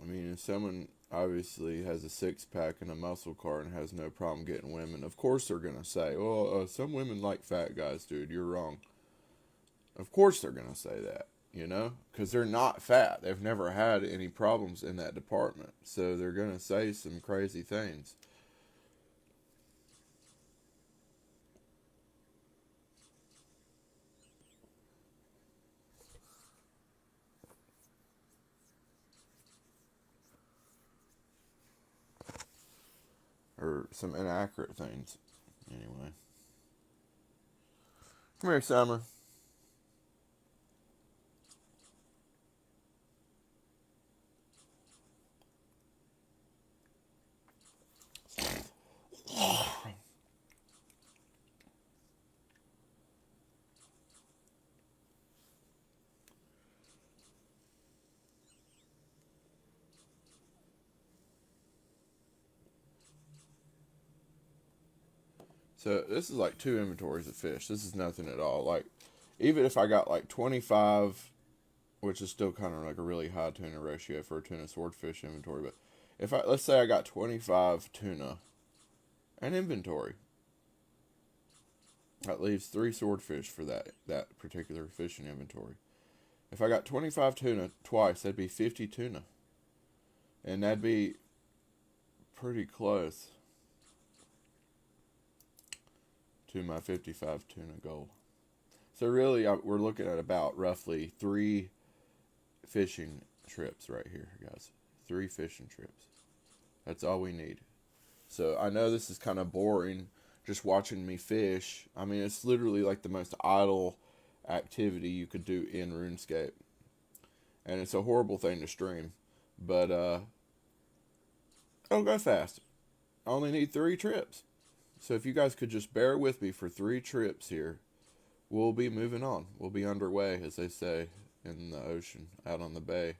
I mean, if someone obviously has a six-pack and a muscle car and has no problem getting women, of course they're going to say, well, some women like fat guys, dude, you're wrong. Of course they're going to say that, because they're not fat. They've never had any problems in that department. So they're going to say some crazy things. Or some inaccurate things. Anyway. Come here, Summer. So this is like 2 inventories of fish. This is nothing at all. Like, even if I got like 25, which is still kind of like a really high tuna ratio for a tuna swordfish inventory, but let's say I got 25 tuna, an inventory. That leaves 3 swordfish for that particular fishing inventory. If I got 25 tuna twice, that'd be 50 tuna. And that'd be pretty close to my 55 tuna goal. So really, we're looking at about roughly 3 fishing trips right here, guys. 3 fishing trips. That's all we need. So I know this is kind of boring, just watching me fish. I mean, it's literally like the most idle activity you could do in RuneScape. And it's a horrible thing to stream. But, it'll go fast. I only need 3 trips. So if you guys could just bear with me for 3 trips here, we'll be moving on. We'll be underway, as they say in the ocean, out on the bay.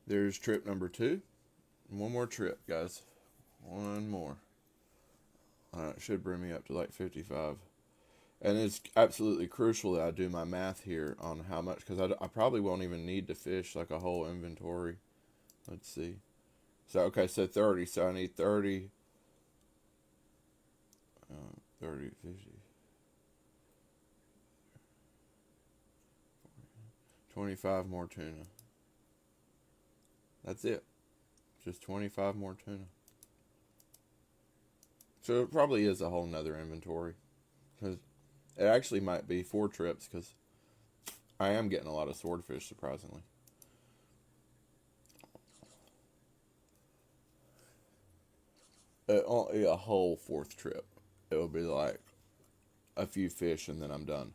There's trip number 2. One more trip, guys. One more. It should bring me up to like 55. And it's absolutely crucial that I do my math here on how much, because I probably won't even need to fish like a whole inventory. Let's see. So, okay, so 30. So I need 30, 30, 50, 25 more tuna. That's it. Just 25 more tuna. So it probably is a whole nother inventory. Because it actually might be 4 trips, because I am getting a lot of swordfish, surprisingly. It won't be a whole 4th trip. It will be like a few fish and then I'm done.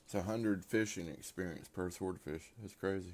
It's 100 fishing experience per swordfish. That's crazy.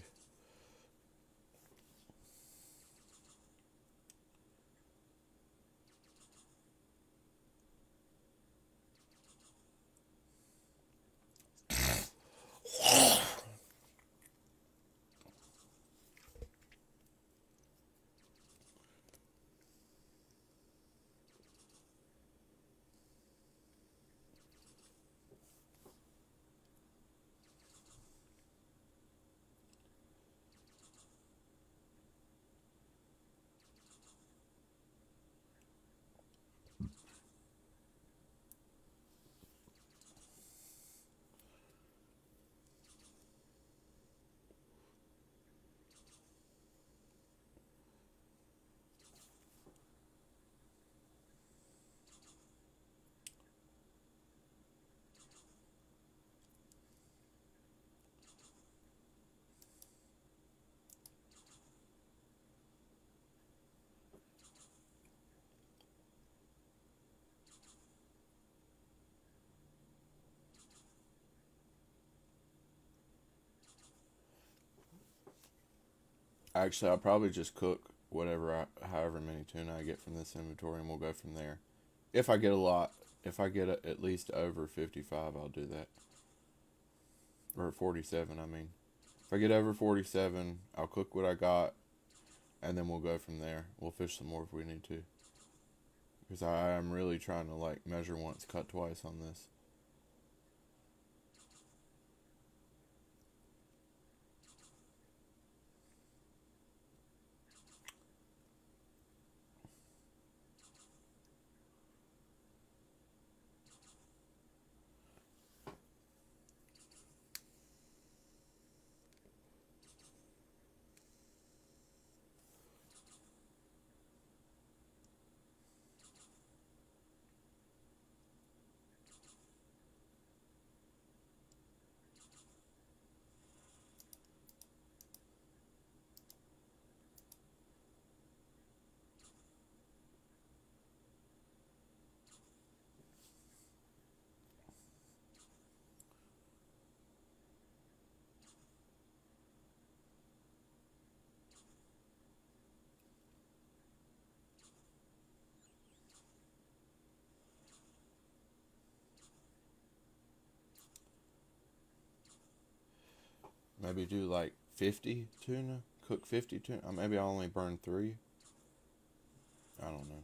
Actually, I'll probably just cook however many tuna I get from this inventory, and we'll go from there. If I get a lot, if I get at least over 55, I'll do that. Or 47, I mean. If I get over 47, I'll cook what I got, and then we'll go from there. We'll fish some more if we need to. Because I am really trying to, like, measure once, cut twice on this. Maybe do like 50 tuna. Cook 50 tuna. Maybe I'll only burn 3. I don't know.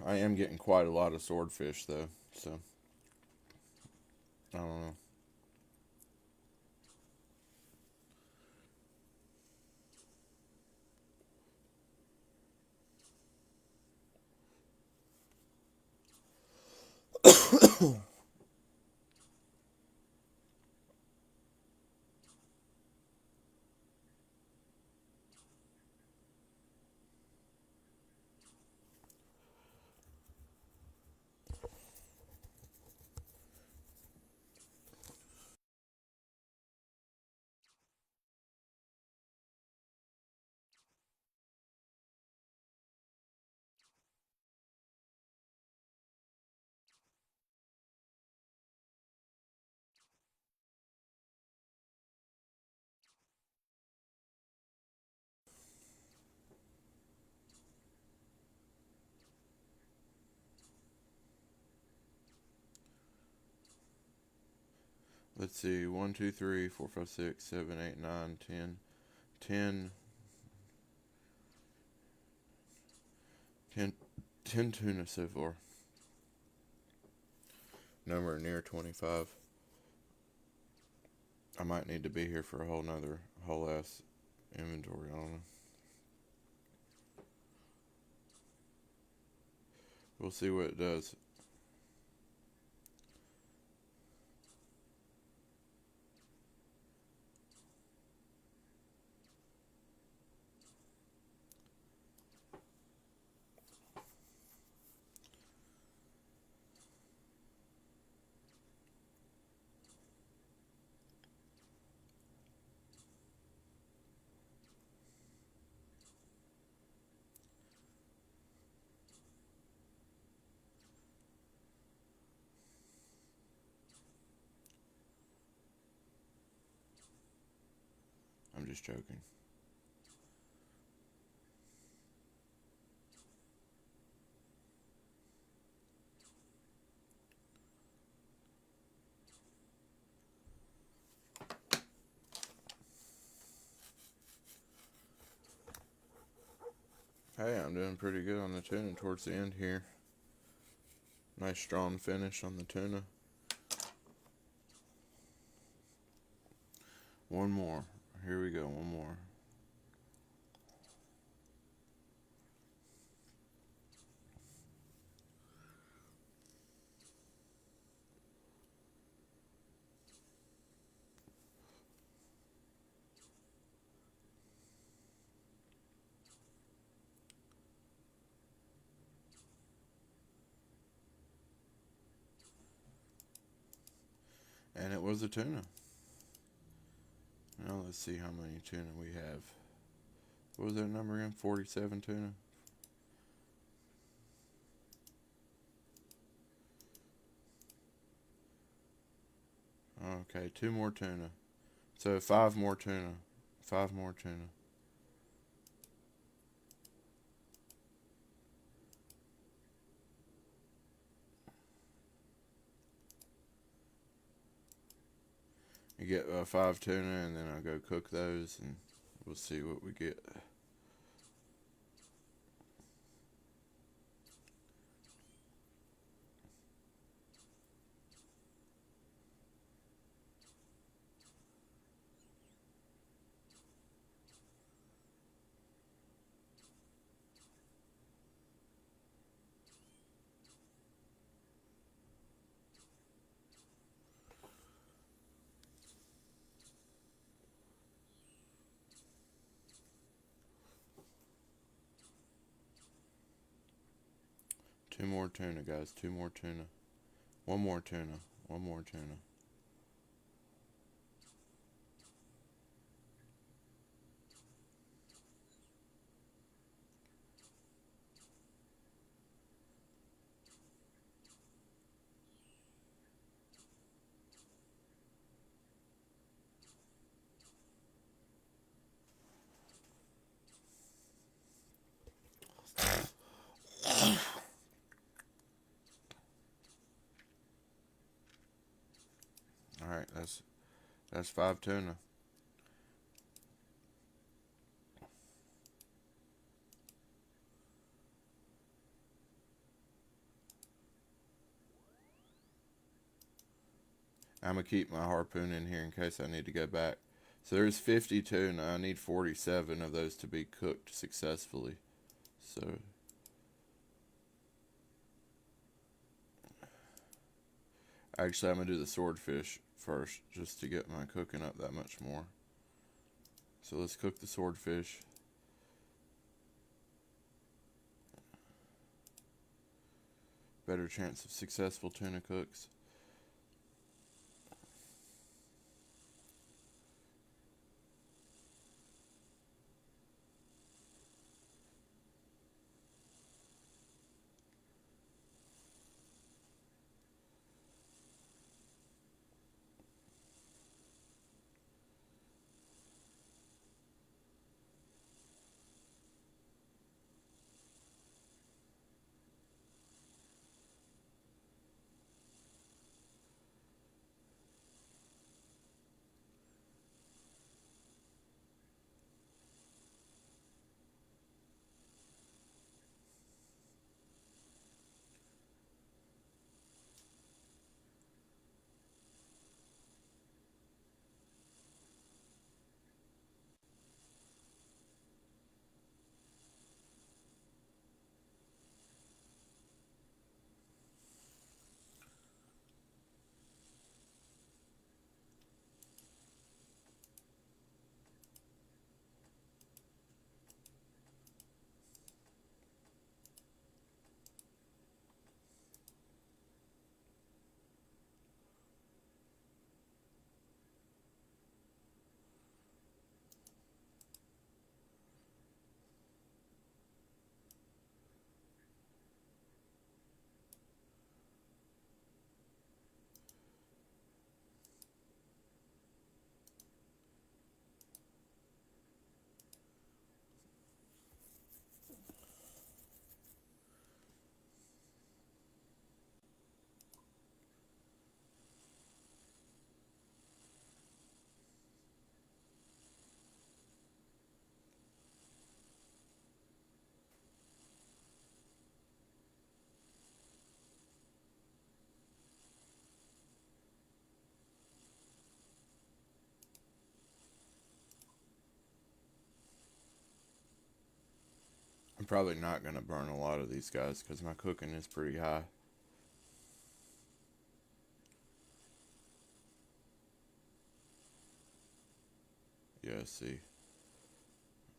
I am getting quite a lot of swordfish though, so I don't know. Let's see, 1, 2, 3, 4, 5, 6, 7, 8, 9, 10, 10, 10, 10 tuna so far. Nowhere near 25. I might need to be here for a whole ass inventory. I don't know. We'll see what it does. I'm just joking. Hey, I'm doing pretty good on the tuna towards the end here. Nice strong finish on the tuna. One more. Here we go, one more. It was a tuna. Now let's see how many tuna we have. What was that number again? 47 tuna? Okay, 2 more tuna. So 5 more tuna. 5 more tuna. You get 5 tuna, and then I'll go cook those, and we'll see what we get. Two more tuna, guys. 2 more tuna. 1 more tuna. 1 more tuna. Alright, that's 5 tuna. I'm going to keep my harpoon in here in case I need to go back. So there's 50 tuna. I need 47 of those to be cooked successfully. So actually, I'm going to do the swordfish first, just to get my cooking up that much more. So let's cook the swordfish. Better chance of successful tuna cooks. I'm probably not going to burn a lot of these guys because my cooking is pretty high. Yeah, see,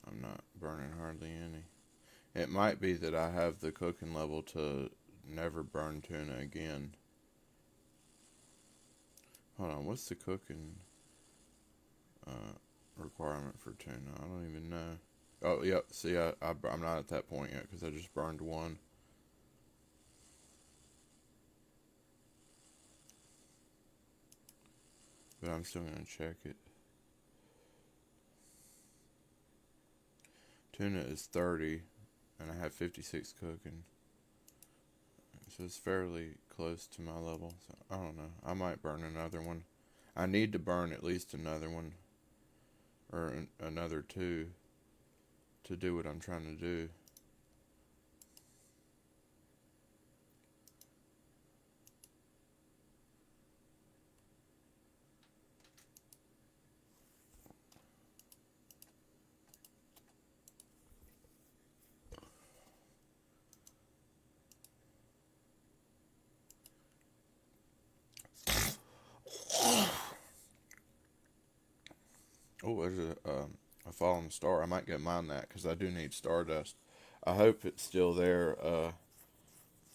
I'm not burning hardly any. It might be that I have the cooking level to never burn tuna again. Hold on, what's the cooking requirement for tuna? I don't even know. Oh, yep. See, I'm not at that point yet because I just burned one. But I'm still going to check it. Tuna is 30, and I have 56 cooking. So it's fairly close to my level. So I don't know. I might burn another one. I need to burn at least another one or another two to do what I'm trying to do. Oh, there's a fallen star. I might go mine that because I do need stardust. I hope it's still there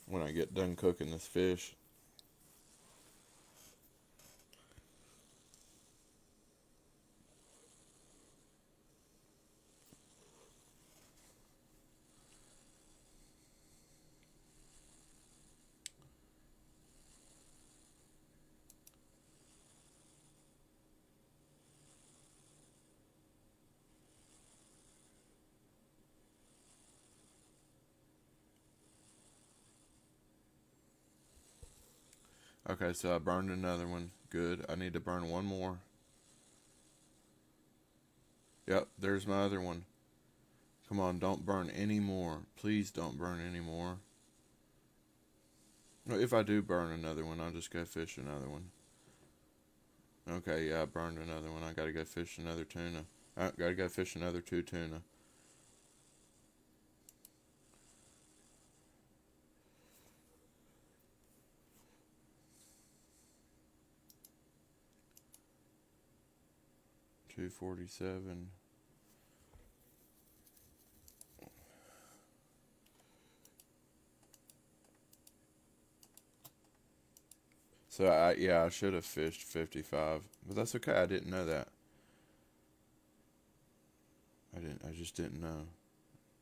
when I get done cooking this fish. Okay, so I burned another one. Good. I need to burn one more. Yep, there's my other one. Come on, don't burn any more. Please don't burn any more. If I do burn another one, I'll just go fish another one. Okay, yeah, I burned another one. I gotta go fish another tuna. I gotta go fish another 2 tuna. $2.47. So I should have fished 55, but that's okay. I didn't know that. I just didn't know.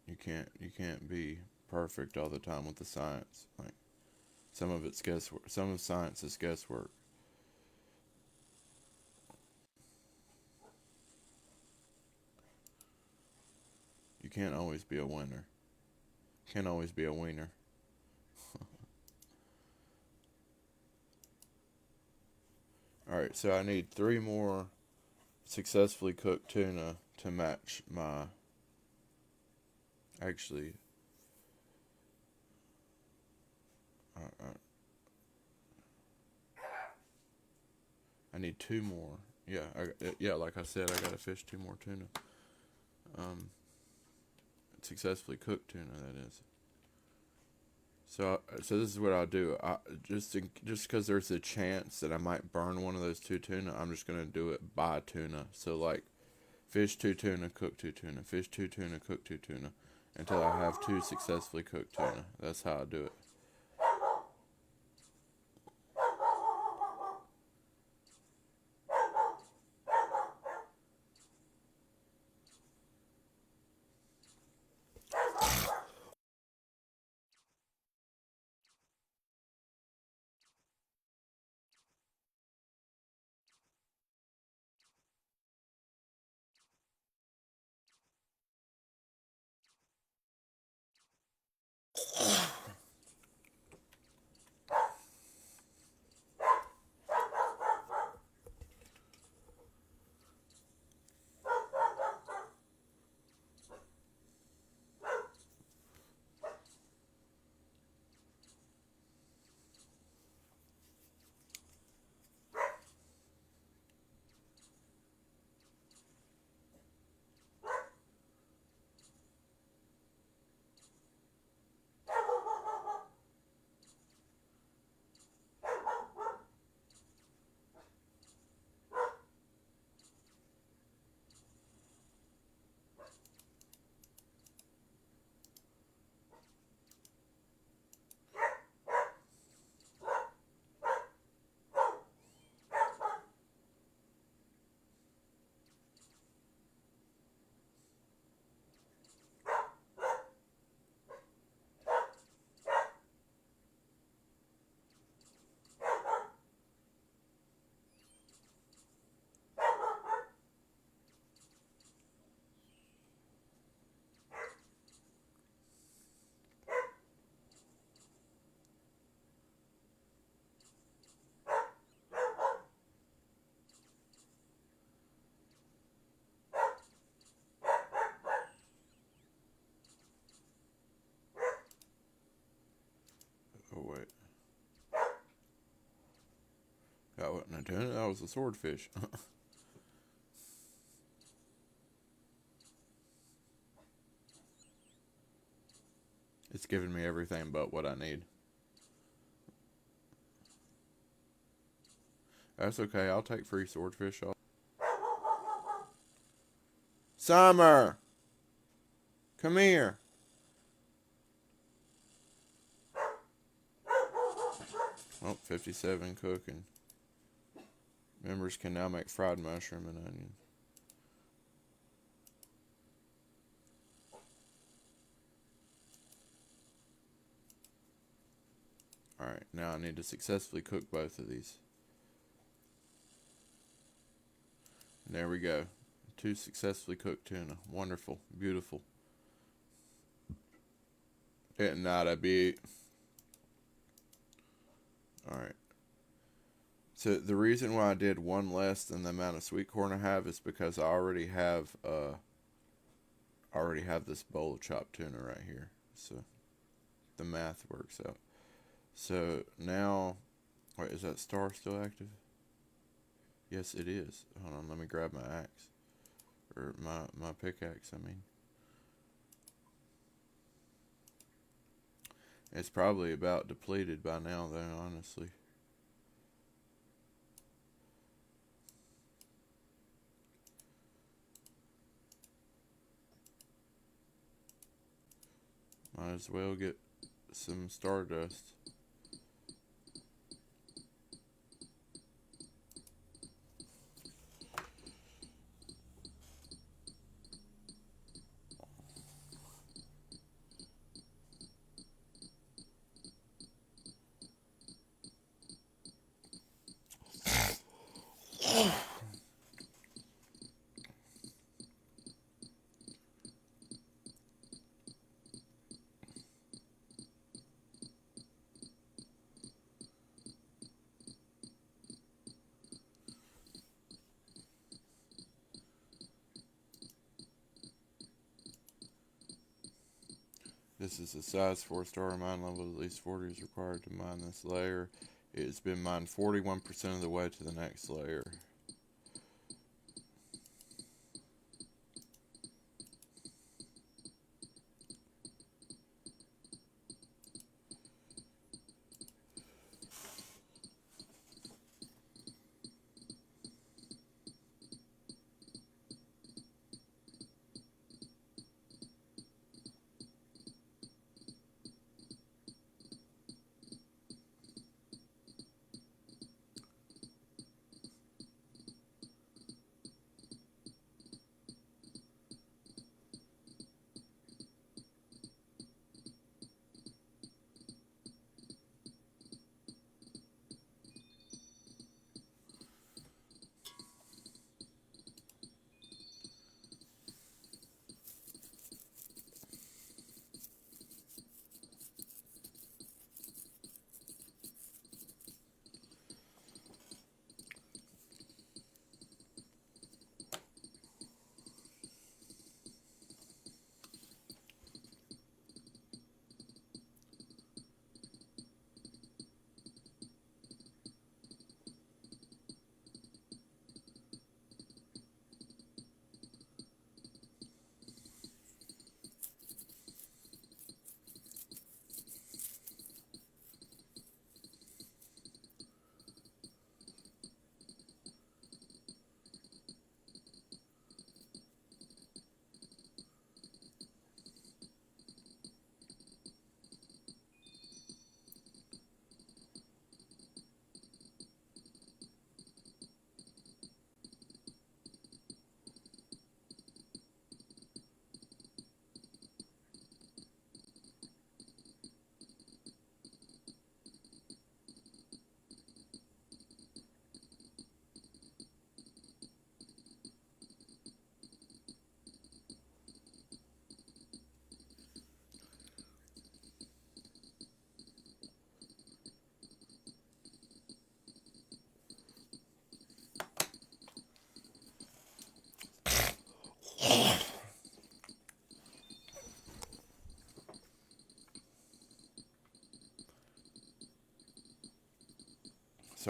You can't be perfect all the time with the science. Like some of it's guesswork. Some of science is guesswork. You can't always be a winner. Can't always be a wiener. Alright, so I need 3 more successfully cooked tuna to match my. Actually, I, I need 2 more. Yeah, like I said, I gotta fish 2 more tuna. Successfully cooked tuna, that is. So this is what I'll do. Just because there's a chance that I might burn one of those 2 tuna, I'm just gonna do it by tuna. So like, fish 2 tuna, cook 2 tuna, fish 2 tuna, cook 2 tuna, until I have 2 successfully cooked tuna. That's how I do it. That wasn't a tuna, that was a swordfish. It's giving me everything but what I need. That's okay, I'll take free swordfish off. Summer! Come here. Oh, 57 cooking. Members can now make fried mushroom and onion. Alright, now I need to successfully cook both of these. And there we go. 2 successfully cooked tuna. Wonderful. Beautiful. Isn't that a beat? Alright. So the reason why I did one less than the amount of sweet corn I have is because I already have this bowl of chopped tuna right here. So the math works out. So now, wait, is that star still active? Yes, it is. Hold on, let me grab my axe. Or my pickaxe, I mean. It's probably about depleted by now, though, honestly. Might as well get some stardust. This is a size 4-star mine level. At least 40 is required to mine this layer. It's been mined 41% of the way to the next layer.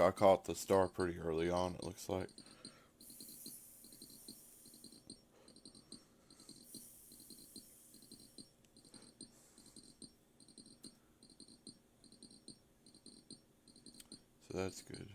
So I caught the star pretty early on, it looks like. So that's good.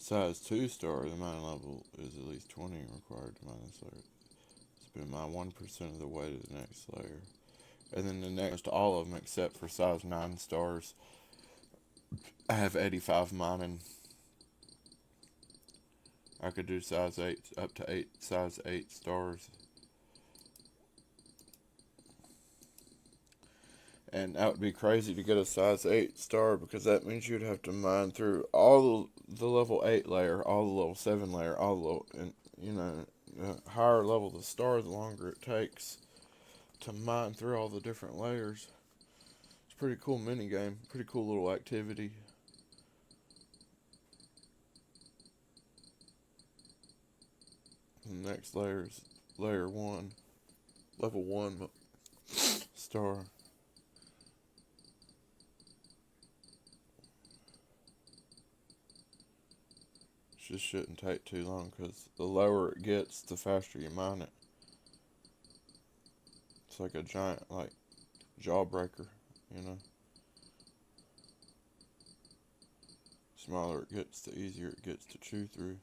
size 2 star, the mining level is at least 20 required to mine this layer. Spend my 1% of the way to the next layer. And then the next to all of them except for size 9 stars, I have 85 mining. I could do size 8 up to 8 size 8 stars. And that would be crazy to get a size 8 star, because that means you'd have to mine through all the level 8 layer, all the level 7 layer, all the level, and you know, the higher level the star, the longer it takes to mine through all the different layers. It's a pretty cool mini game, pretty cool little activity. The next layer is layer 1, level 1 star. Just shouldn't take too long, because the lower it gets, the faster you mine it. It's like a giant, like, jawbreaker, you know. The smaller it gets, the easier it gets to chew through.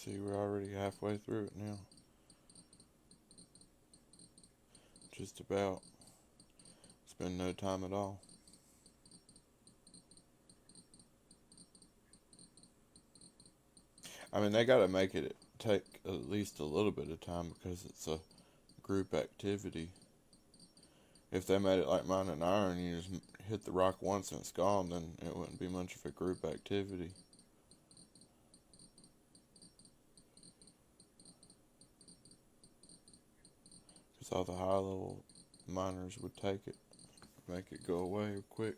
See, we're already halfway through it now. Just about. It's been no time at all. I mean, they gotta make it take at least a little bit of time, because it's a group activity. If they made it like mine and iron, you just hit the rock once and it's gone, then it wouldn't be much of a group activity. Because all the high level miners would take it, make it go away quick.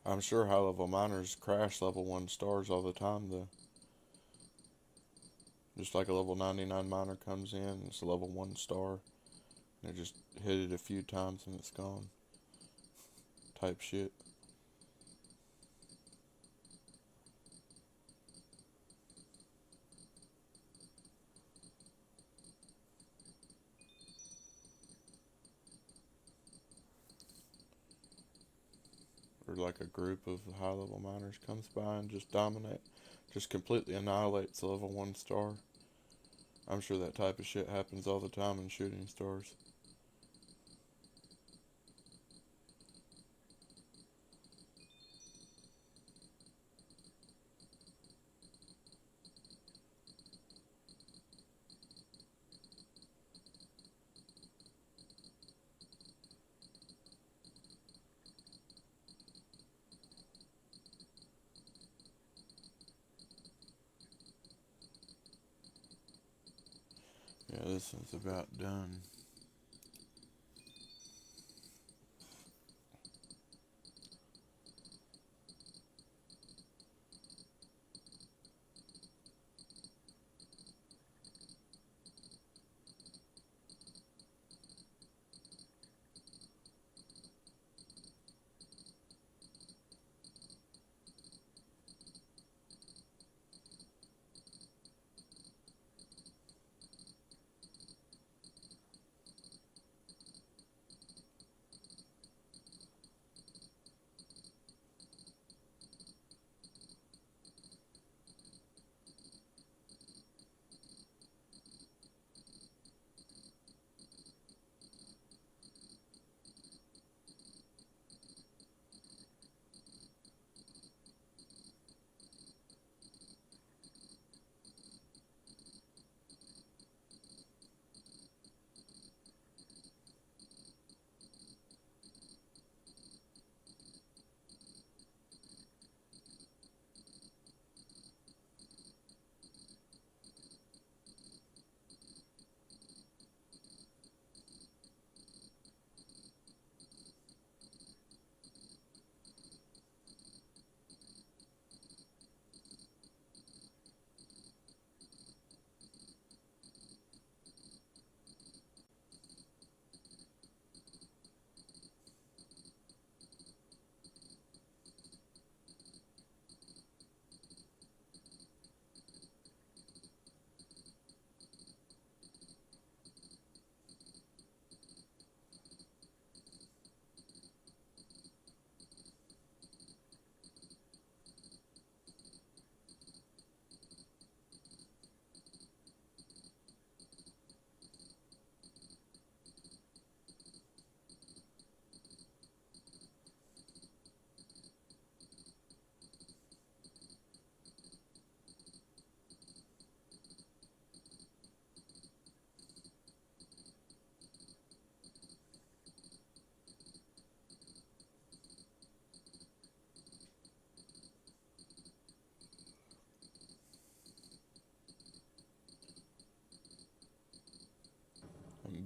I'm sure high level miners crash level 1 stars all the time though. Just like a level 99 miner comes in, it's a level 1 star. They just hit it a few times and it's gone. Type shit. Or like a group of high level miners comes by and just just completely annihilates a level 1 star. I'm sure that type of shit happens all the time in shooting stars. Yeah, this one's about done.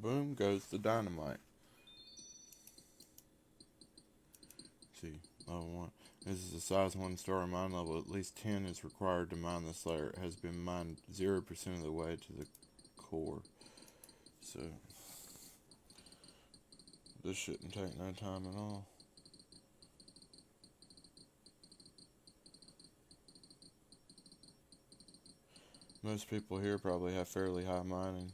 Boom goes the dynamite. Let's see, level 1. This is a size 1 star mine level. At least 10 is required to mine this layer. It has been mined 0% of the way to the core. So, this shouldn't take no time at all. Most people here probably have fairly high mining.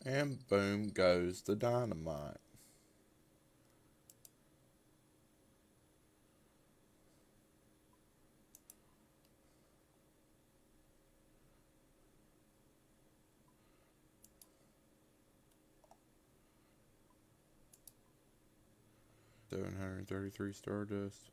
And boom goes the dynamite. $733 Stardust.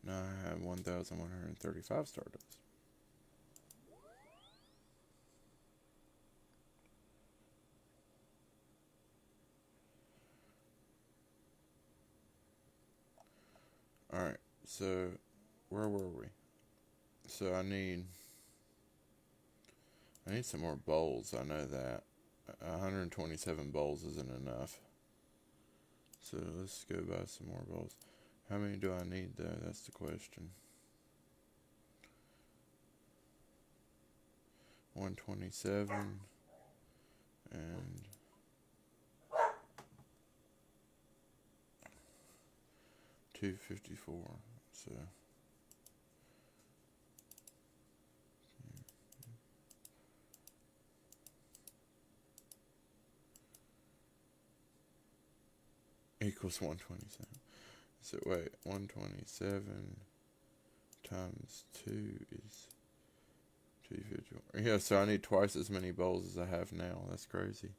Now I have 1,135 Stardust. Alright, so where were we? So I need some more bowls, I know that. 127 bowls isn't enough. So let's go buy some more bowls. How many do I need though? That's the question. 127 and 254. So equals 127. So wait, 127 times 2 is 254. Yeah, so I need twice as many bowls as I have now. That's crazy.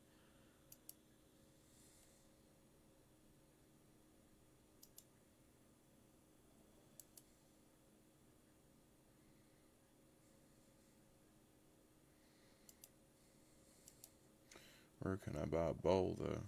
Where can I buy a bowl though?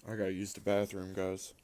I gotta use the bathroom, guys.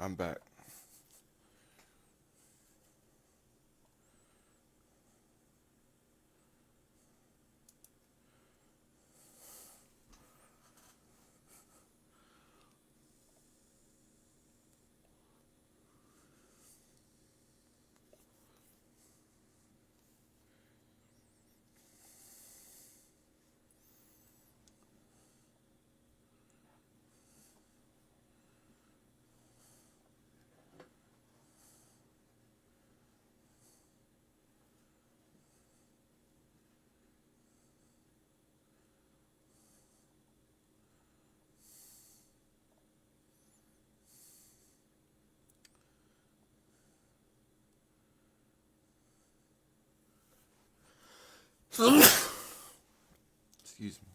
I'm back. Excuse me.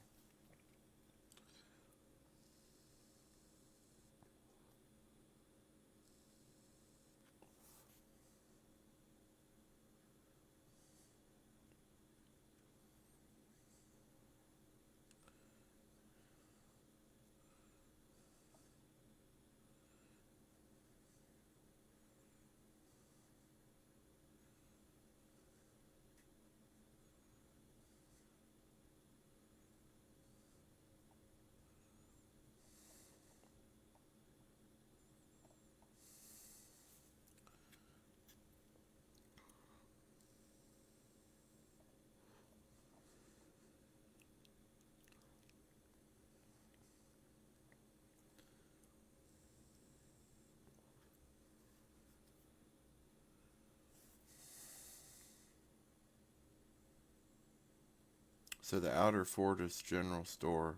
So the Outer Fortress General Store,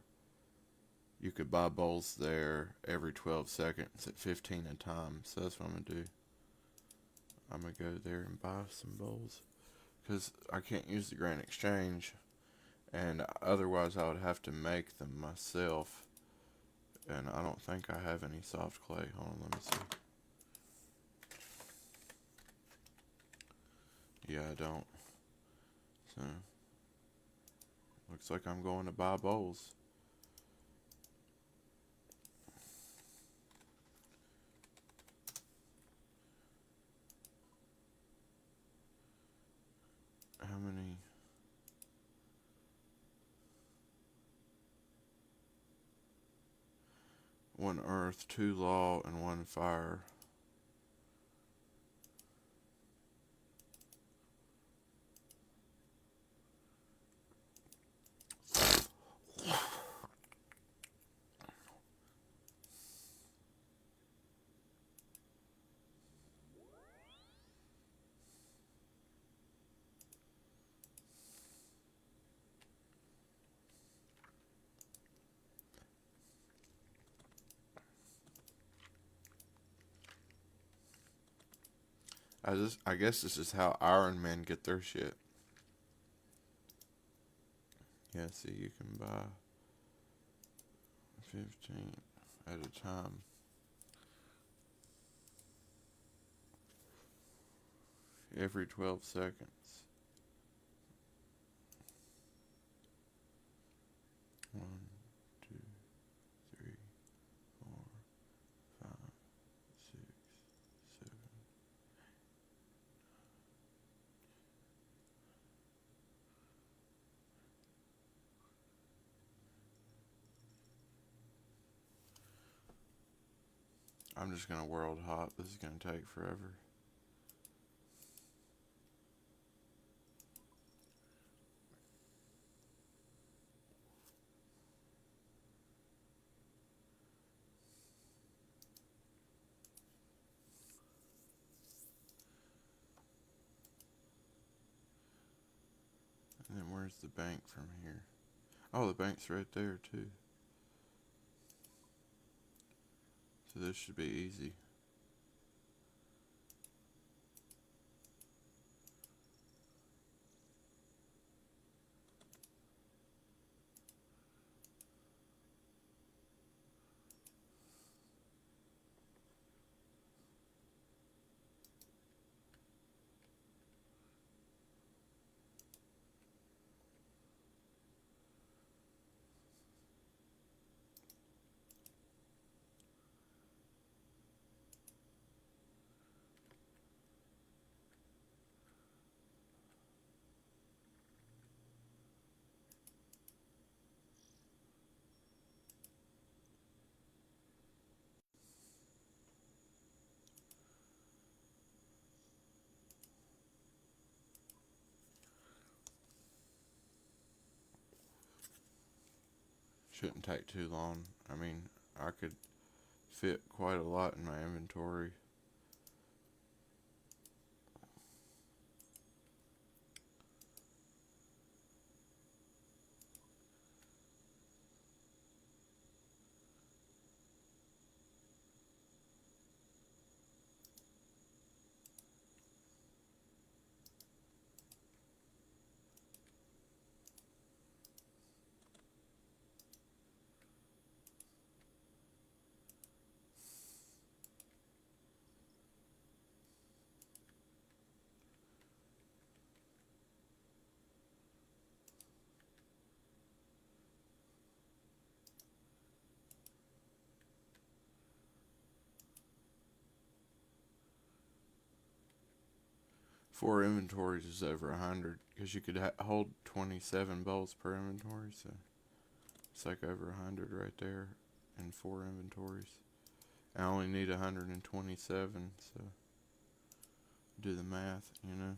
you could buy bowls there every 12 seconds at 15 a time. So that's what I'm going to do. I'm going to go there and buy some bowls. Because I can't use the Grand Exchange. And otherwise I would have to make them myself. And I don't think I have any soft clay. Hold on, let me see. Yeah, I don't. So, looks like I'm going to buy bowls. How many? One earth, 2 law, and 1 fire. I guess this is how Iron Men get their shit. Yeah, see, you can buy 15 at a time. Every 12 seconds. 1, 2, 3, 4, 5, 6, 7. I'm just gonna world hop. This is gonna take forever. And then where's the bank from here? Oh, the bank's right there too. So this should be easy. Shouldn't take too long. I mean, I could fit quite a lot in my inventory. Four inventories is over 100 because you could hold 27 bowls per inventory, so it's like over 100 right there in four inventories. I only need 127, so do the math, you know.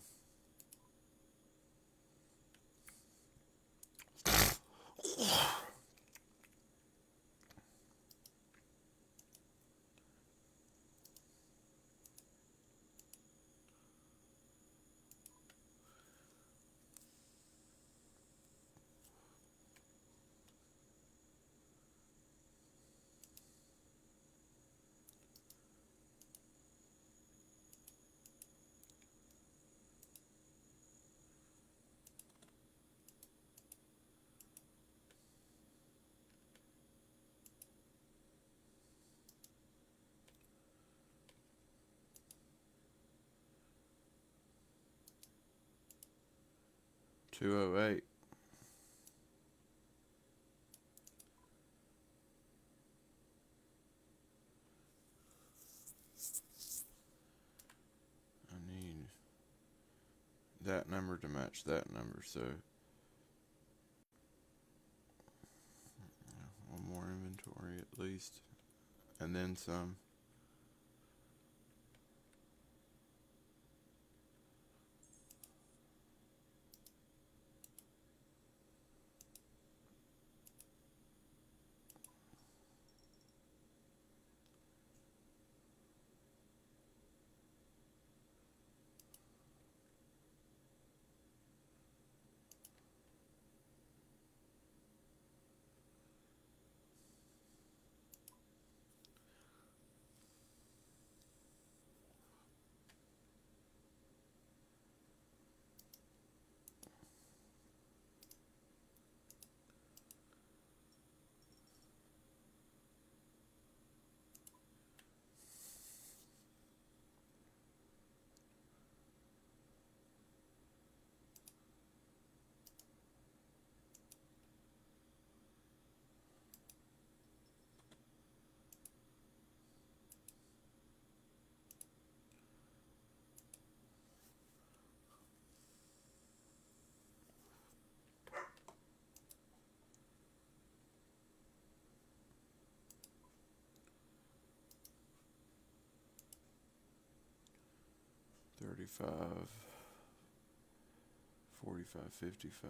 $208. I need that number to match that number, so one more inventory at least, and then some. $35, $45, $55.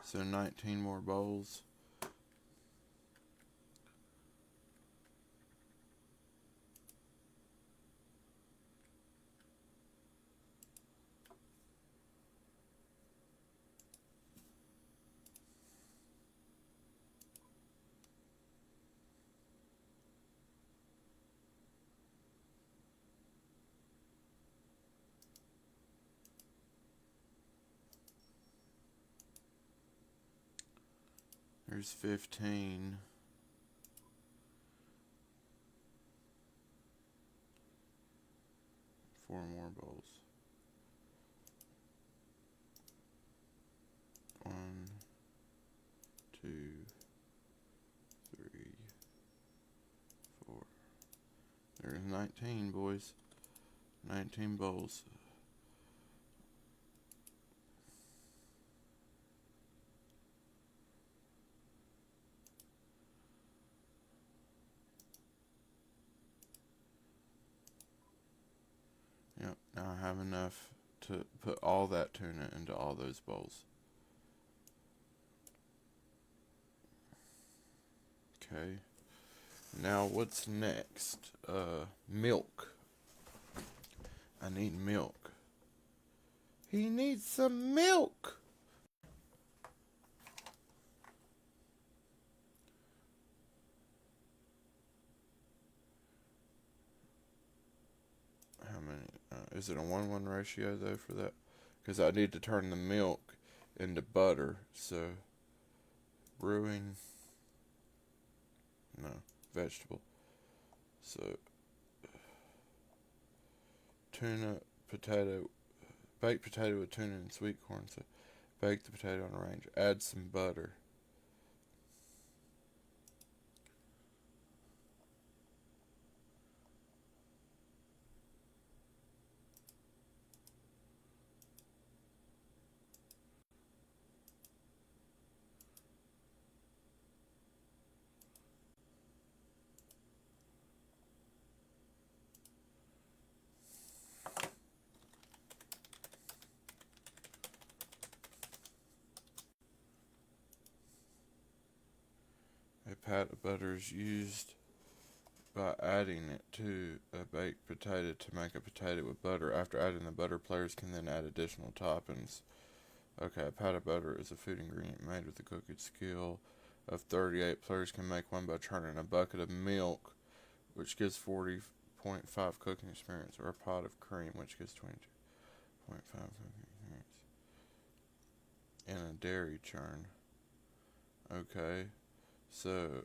So 19 more bowls. There's 15. Four more bowls. 1, 2, 3, 4. There's 19, boys. 19 bowls. Yep, now I have enough to put all that tuna into all those bowls. Okay. Now what's next? Milk. I need milk. He needs some milk. How many? Is it a 1-1 ratio though for that? Because I need to turn the milk into butter. So brewing. No, vegetable. So tuna, potato, baked potato with tuna and sweet corn. So bake the potato on a range. Add some butter. A pat of butter is used by adding it to a baked potato to make a potato with butter. After adding the butter, players can then add additional toppings. Okay, a pat of butter is a food ingredient made with the cooking skill of 38. Players can make one by churning a bucket of milk, which gives 40.5 cooking experience, or a pot of cream, which gives 22.5 cooking experience. In a dairy churn. Okay, so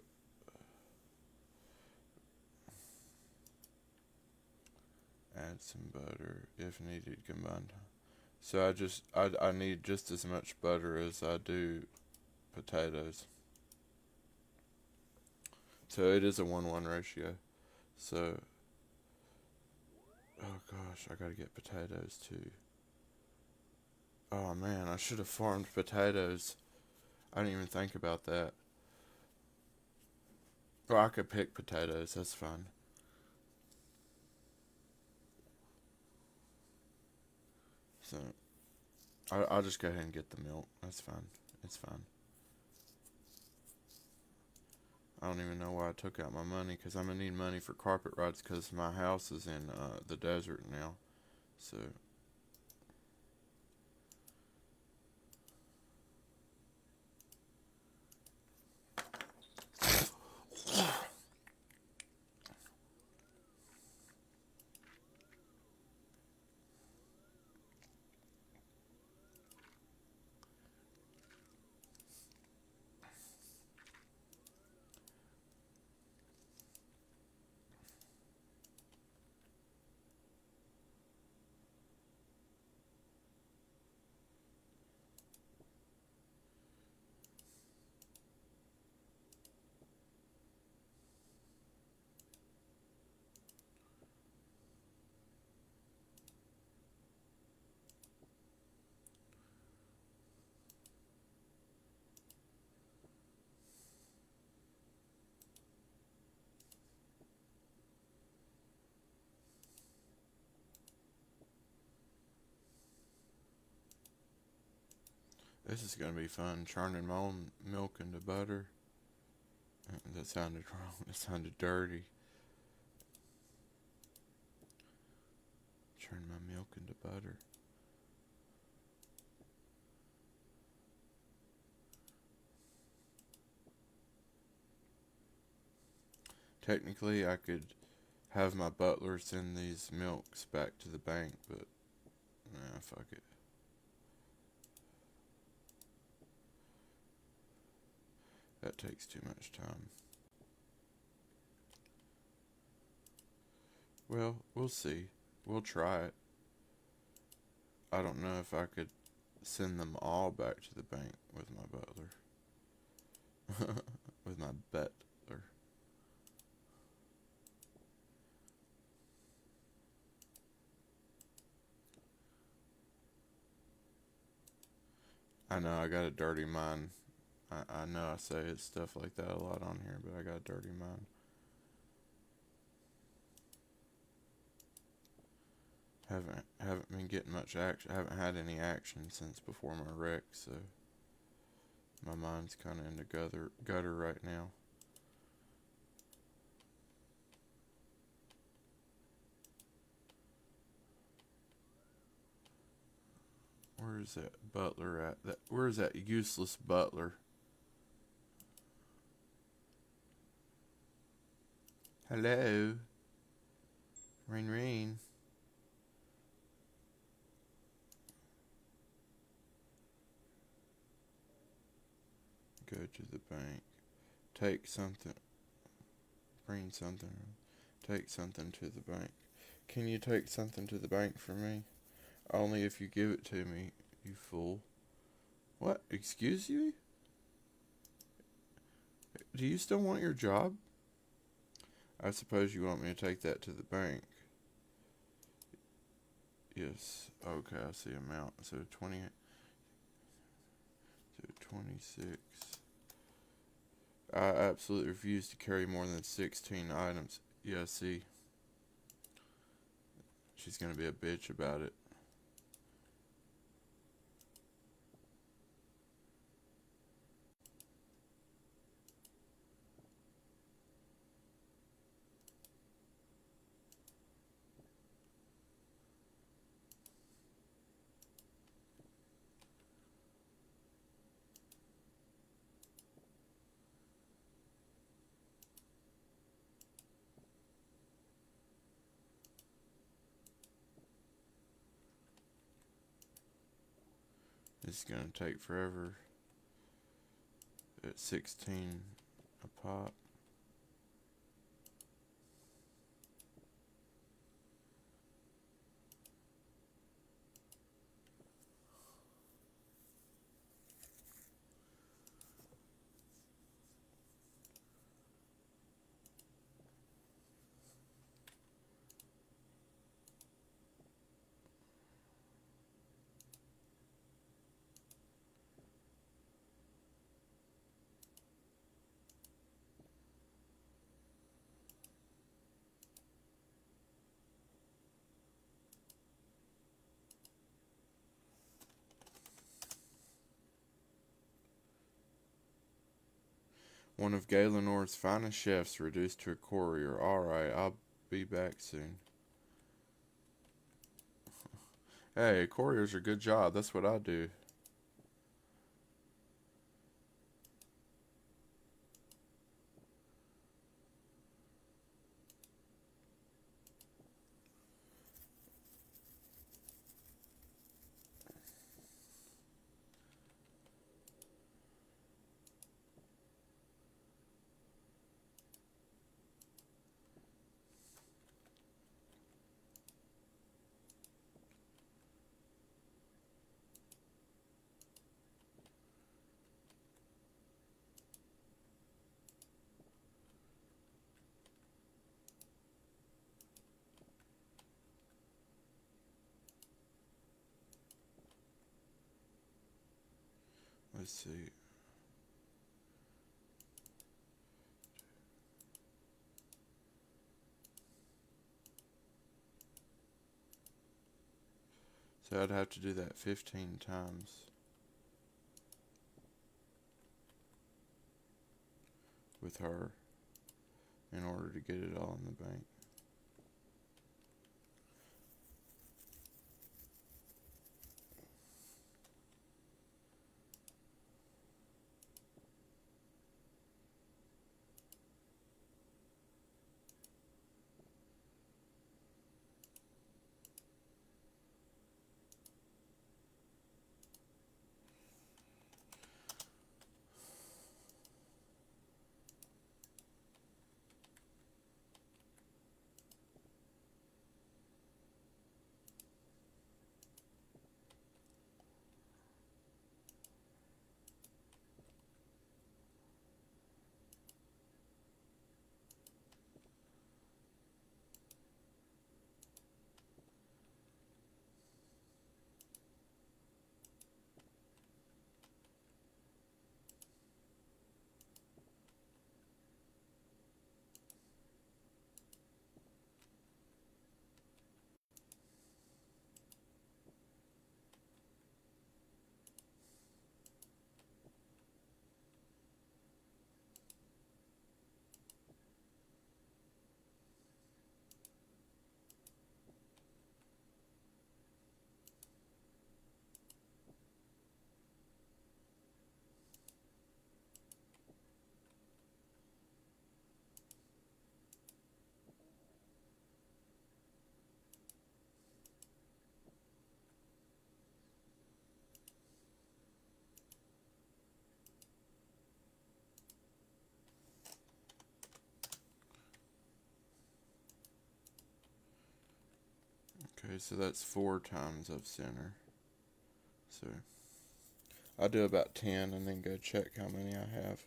add some butter if needed combined. So I need just as much butter as I do potatoes. So it is a 1-1 ratio. So, oh gosh, I gotta get potatoes too. Oh man, I should have farmed potatoes. I didn't even think about that. Well, I could pick potatoes, that's fine. So, I'll just go ahead and get the milk. That's fine. It's fine. I don't even know why I took out my money, because I'm going to need money for carpet rides, because my house is in the desert now. So, this is going to be fun, churning my own milk into butter. That sounded wrong. That sounded dirty. Churn my milk into butter. Technically, I could have my butler send these milks back to the bank, but nah, fuck it. That takes too much time. Well, we'll see. We'll try it. I don't know if I could send them all back to the bank with my butler. With my butler. I know I got a dirty mind. I know I say stuff like that a lot on here, but I got a dirty mind. Haven't been getting much action. I haven't had any action since before my wreck, so my mind's kind of in the gutter right now. Where's that butler at? Where's that useless butler? Hello? Ring ring. Go to the bank. Take something. Bring something. Take something to the bank. Can you take something to the bank for me? Only if you give it to me, you fool. What? Excuse you? Do you still want your job? I suppose you want me to take that to the bank. Yes. Okay, I see amount. So 20. So 26. I absolutely refuse to carry more than 16 items. Yeah, see. She's gonna be a bitch about it. It's gonna take forever. At 16 a pop. One of Galenor's finest chefs reduced to a courier. Alright, I'll be back soon. Hey, couriers are a good job. That's what I do. Let's see. So I'd have to do that 15 times with her in order to get it all in the bank. Okay, so that's 4 times of center. So I'll do about 10 and then go check how many I have.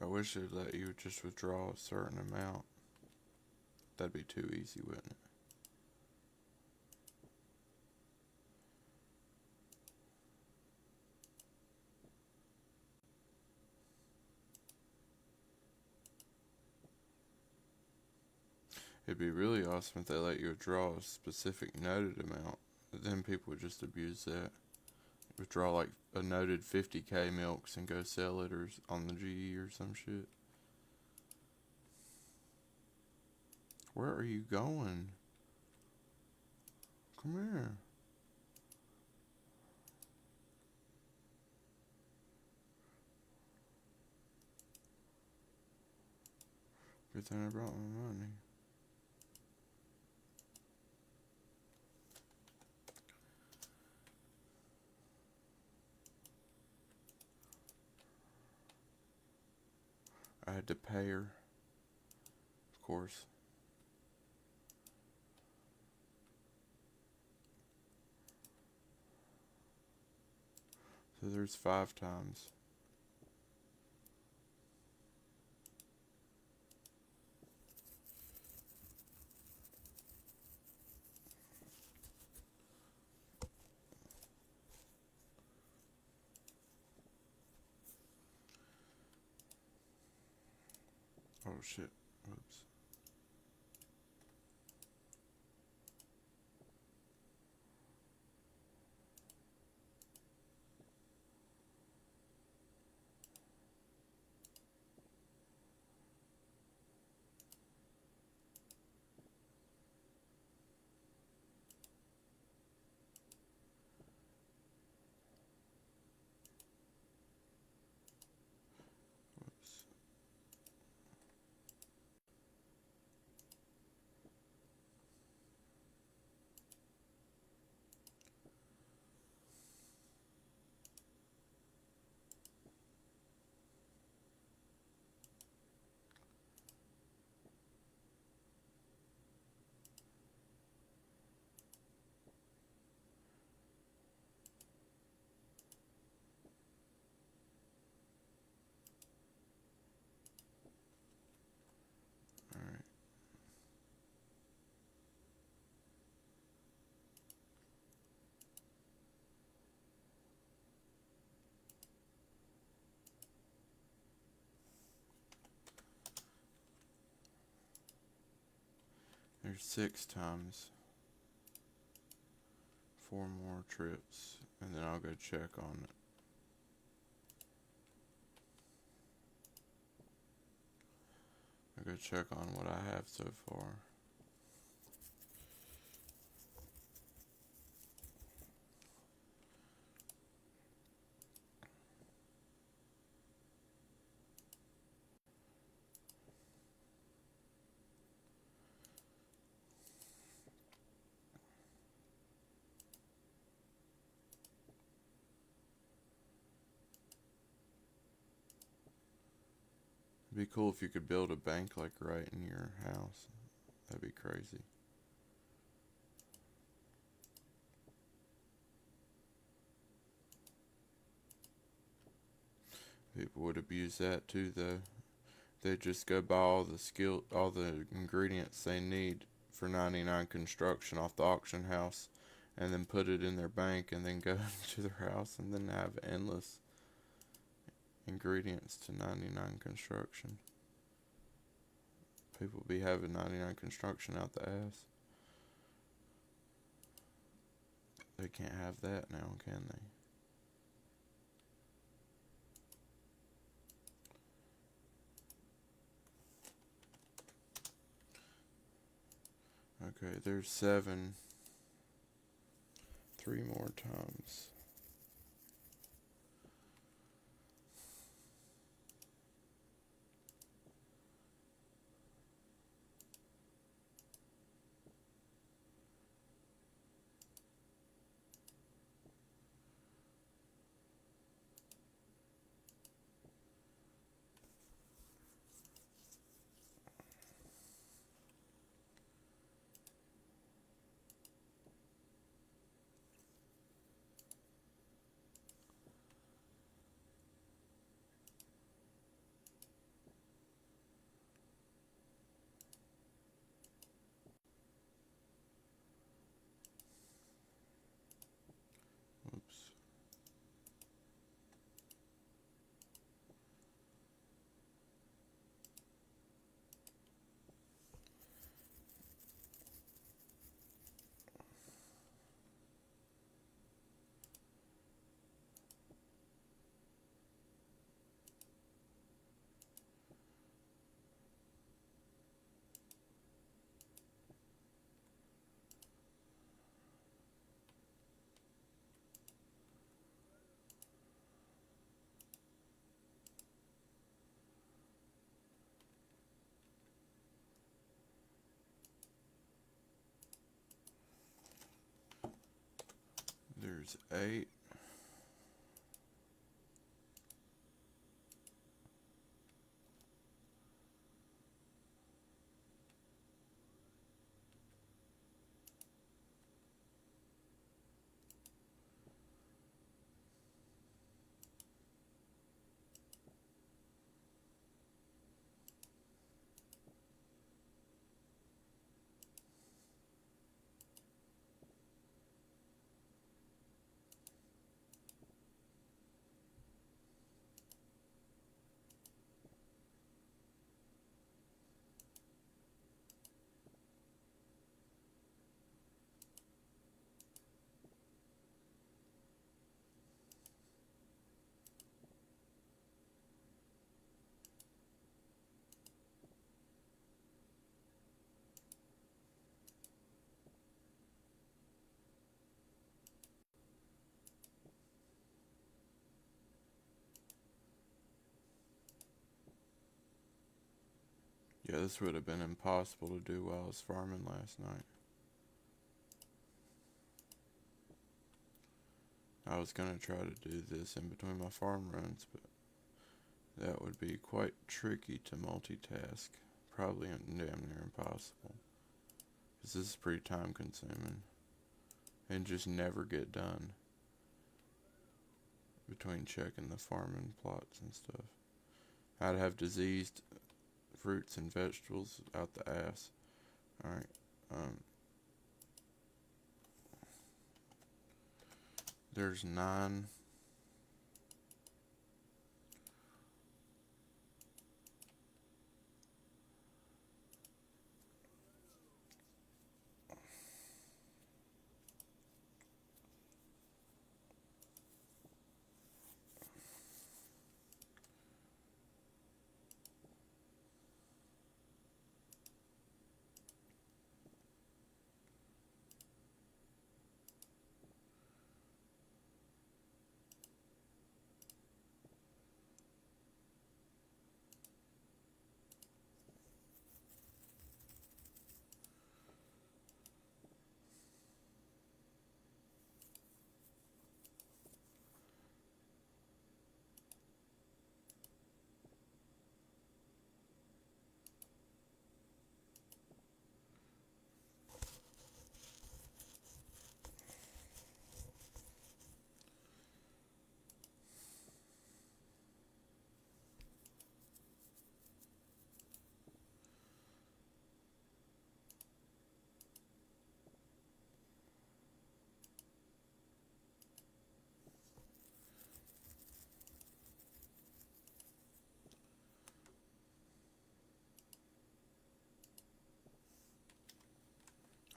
I wish it'd let you just withdraw a certain amount. That'd be too easy, wouldn't it? It'd be really awesome if they let you withdraw a specific noted amount. But then people would just abuse that. Withdraw like a noted 50K milks and go sell it or on the GE or some shit. Where are you going? Come here. Good thing I brought my money. I had to pay her, of course. So there's 5 times. Oh shit. Oops. Whoops. Alright. There's 6 times. 4 more trips. And then I'll go check on it. I'll go check on what I have so far. It'd be cool if you could build a bank like right in your house. That'd be crazy. People would abuse that too, though. They'd just go buy all the ingredients they need for 99 construction off the auction house, and then put it in their bank, and then go to their house, and then have endless ingredients to 99 construction. People be having 99 construction out the ass. They can't have that now, can they? Okay, there's 7. 3 more times. Oops. There's 8. Yeah, this would have been impossible to do while I was farming last night. I was going to try to do this in between my farm runs, but that would be quite tricky to multitask. Probably damn near impossible. Because this is pretty time consuming. And just never get done. Between checking the farming plots and stuff. I'd have diseased fruits and vegetables out the ass. Alright. There's 9.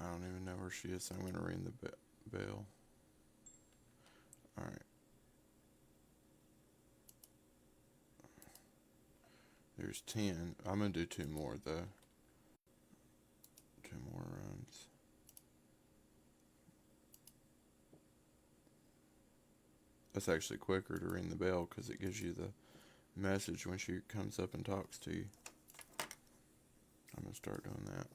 I don't even know where she is, so I'm going to ring the bell. Alright. There's 10. I'm going to do 2 more, though. 2 more runs. That's actually quicker to ring the bell because it gives you the message when she comes up and talks to you. I'm going to start doing that.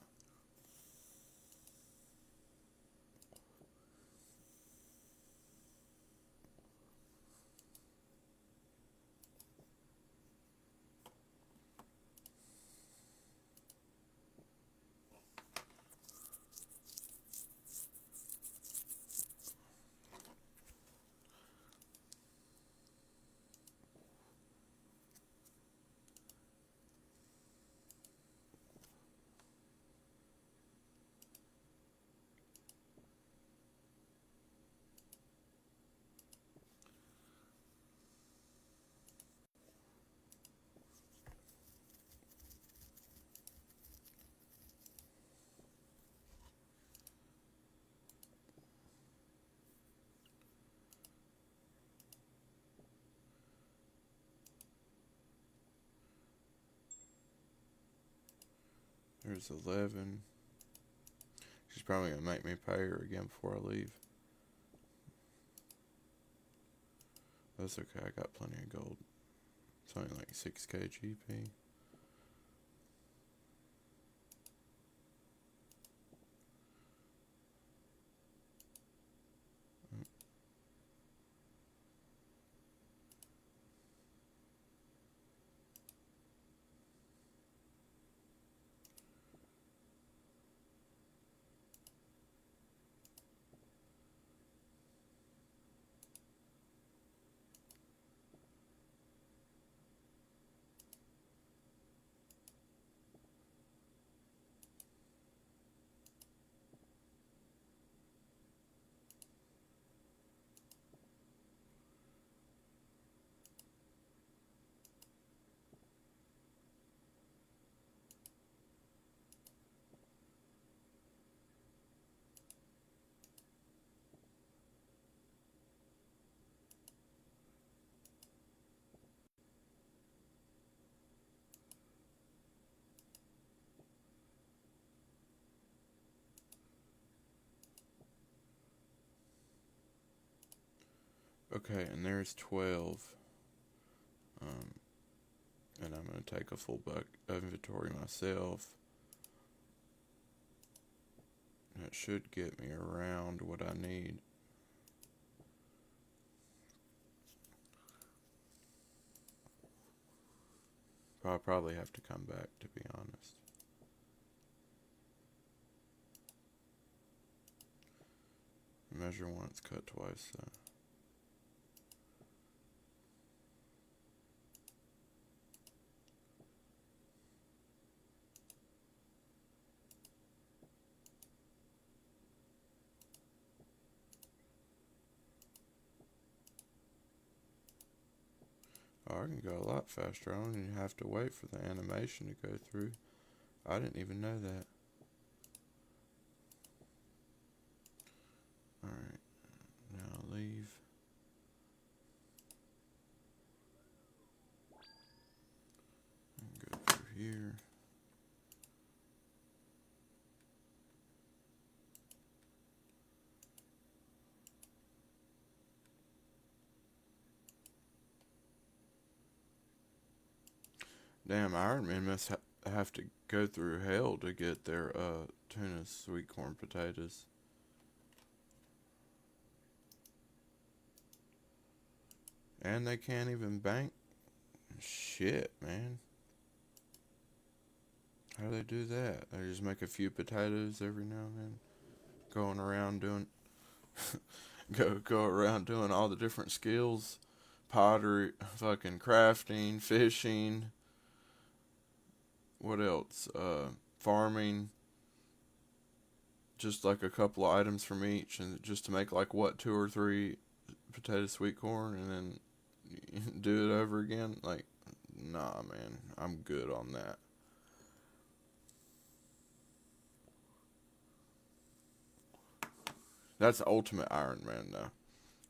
There's 11. She's probably going to make me pay her again before I leave. That's okay, I got plenty of gold. It's only like 6k GP. Okay, and there's 12. And I'm going to take a full buck of inventory myself. That should get me around what I need. I'll probably have to come back, to be honest. Measure once, cut twice, so. Oh, I can go a lot faster. I don't even have to wait for the animation to go through. I didn't even know that. Alright, now leave. And go through here. Damn, Ironman must have to go through hell to get their Tuna Sweetcorn Potatoes. And they can't even bank? Shit, man. How do they do that? They just make a few potatoes every now and then? Going around doing... go around doing all the different skills. Pottery, fucking crafting, fishing... What else? Farming. Just like a couple of items from each, and just to make like what, 2 or 3 potato sweet corn, and then do it over again. Like, nah, man, I'm good on that. That's ultimate Iron Man, though.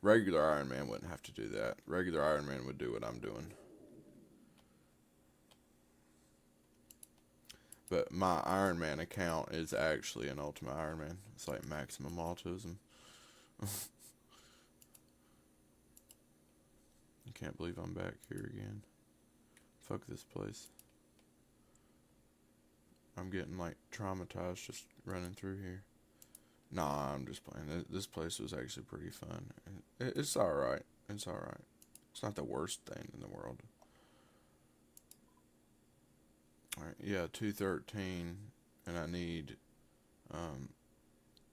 Regular Ironman wouldn't have to do that. Regular Ironman would do what I'm doing. But my Ironman account is actually an Ultimate Ironman. It's like maximum autism. I can't believe I'm back here again. Fuck this place. I'm getting like traumatized just running through here. Nah, I'm just playing. This place was actually pretty fun. It's alright. It's alright. It's not the worst thing in the world. Alright, yeah, 213. And I need,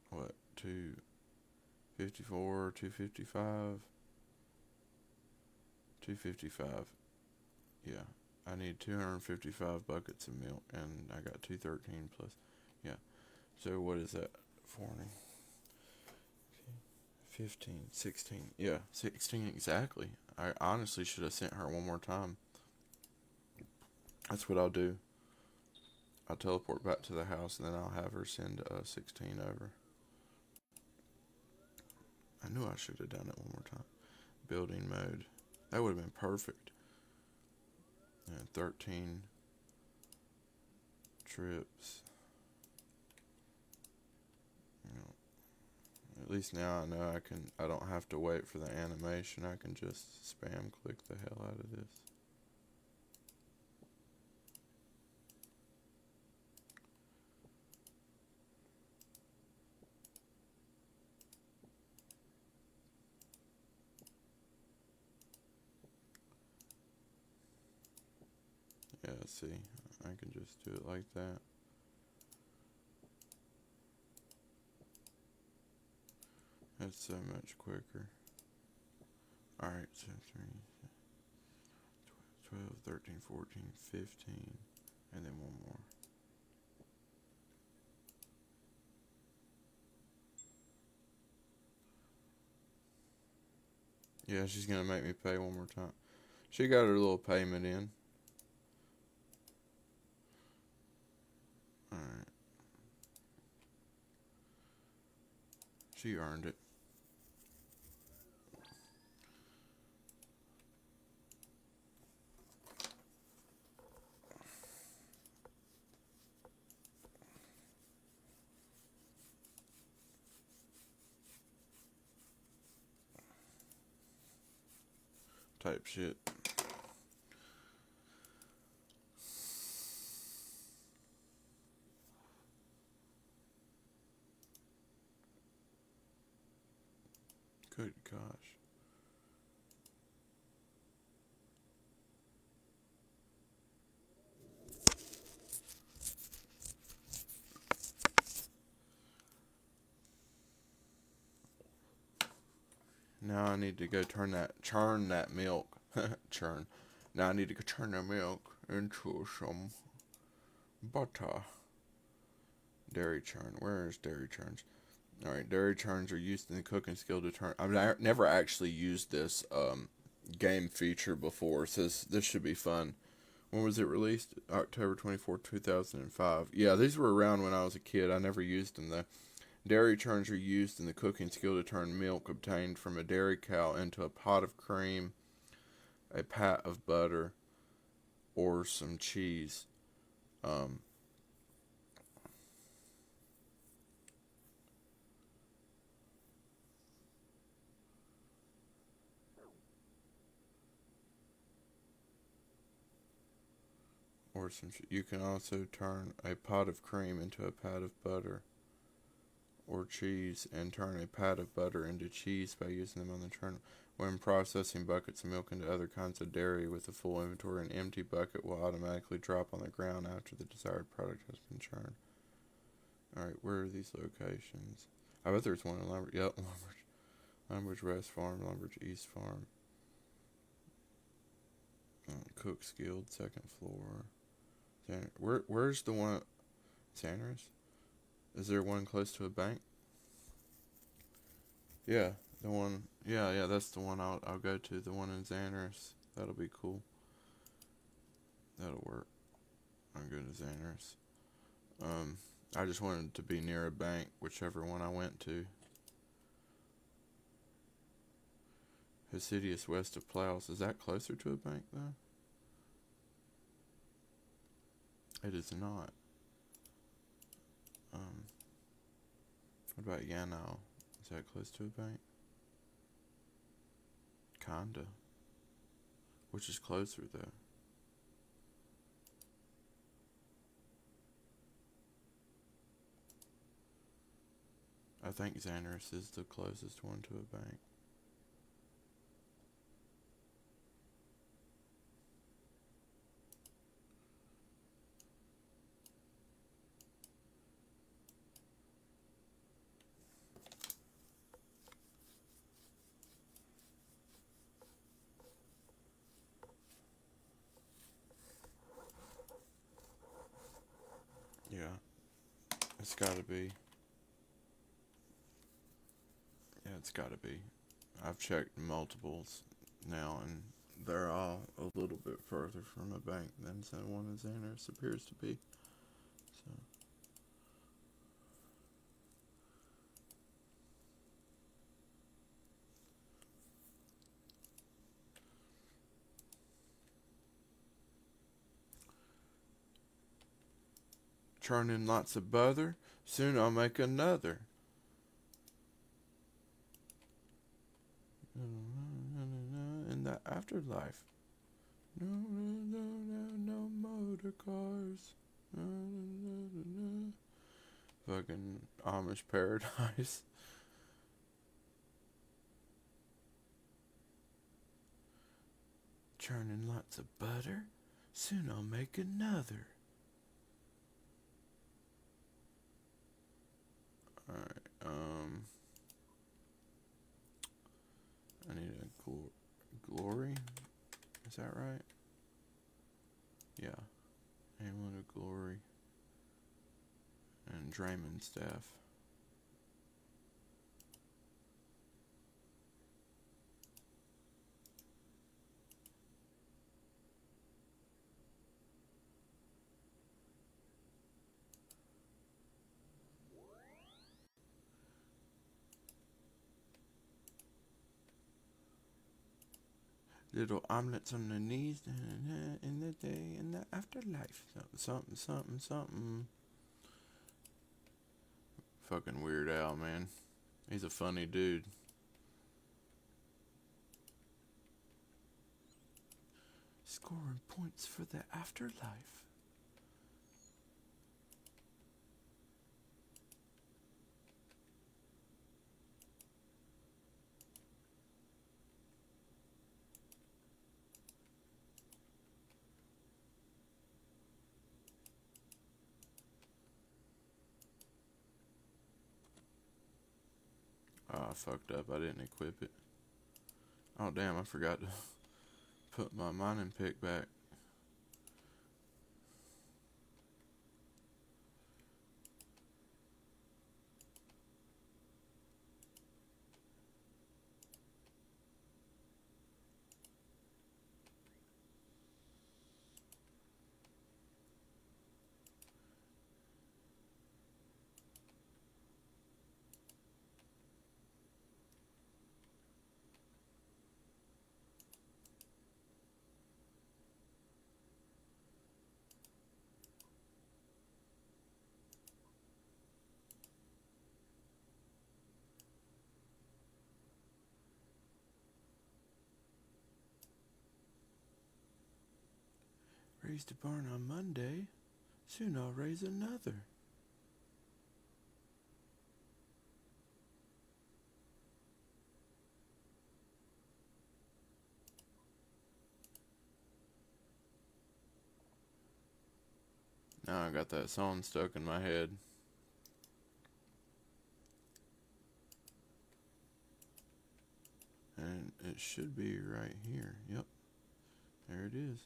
what, 254, 255? 255. Yeah. I need 255 buckets of milk, and I got 213 plus. Yeah. So what is that? 40, 15, 16. Yeah, 16 exactly. I honestly should have sent her one more time. That's what I'll do. I'll teleport back to the house, and then I'll have her send 16 over. I knew I should have done it one more time. Building mode. That would have been perfect. And 13 trips. At least now I know I don't have to wait for the animation. I can just spam click the hell out of this. Yeah, see, I can just do it like that. That's so much quicker. Alright, so 3, 12, 13, 14, 15, and then one more. Yeah, she's gonna make me pay one more time. She got her little payment in. Alright. She earned it. Type shit. Good gosh. Now I need to go churn that milk. Churn. Now I need to go turn that milk into some butter. Dairy churn. Where is dairy churns? Alright, dairy churns are used in the cooking skill to turn. I've never actually used this game feature before, so this should be fun. When was it released? October 24th, 2005. Yeah, these were around when I was a kid. I never used them though. Dairy churns are used in the cooking skill to turn milk obtained from a dairy cow into a pot of cream, a pat of butter, or some cheese. You can also turn a pot of cream into a pat of butter or cheese, and turn a pat of butter into cheese by using them on the churn. When processing buckets of milk into other kinds of dairy with a full inventory, an empty bucket will automatically drop on the ground after the desired product has been churned. Alright, where are these locations? I bet there's one in Lumbridge. Yep, Lumbridge West Farm, Lumbridge East Farm. Cook's Guild, second floor. Where's the one? Xanarus? Is there one close to a bank? Yeah, the one. Yeah, that's the one I'll go to. The one in Xanarus. That'll be cool. That'll work. I'll go to Xanarus. I just wanted to be near a bank, whichever one I went to. Hasidius west of Plows. Is that closer to a bank, though? It is not. What about Yanao? Is that close to a bank? Kinda. Which is closer, though? I think Xanarus is the closest one to a bank. Yeah, it's gotta be. Yeah, it's gotta be. I've checked multiples now, and they're all a little bit further from a bank than one in Xanarus appears to be. So. Churning lots of butter, soon I'll make another. In the afterlife. No motor cars. Fucking Amish paradise. Churning lots of butter, soon I'll make another. Alright, I need a glory. Is that right? Yeah. Amulet of glory. And Draymond staff. Little omelets on the knees in the day in the afterlife. Something. Fucking Weird Al, man. He's a funny dude. Scoring points for the afterlife. Oh, I fucked up. I didn't equip it. Oh, damn, I forgot to put my mining pick back. Raised a barn on Monday. Soon I'll raise another. Now I got that song stuck in my head. And it should be right here. Yep. There it is.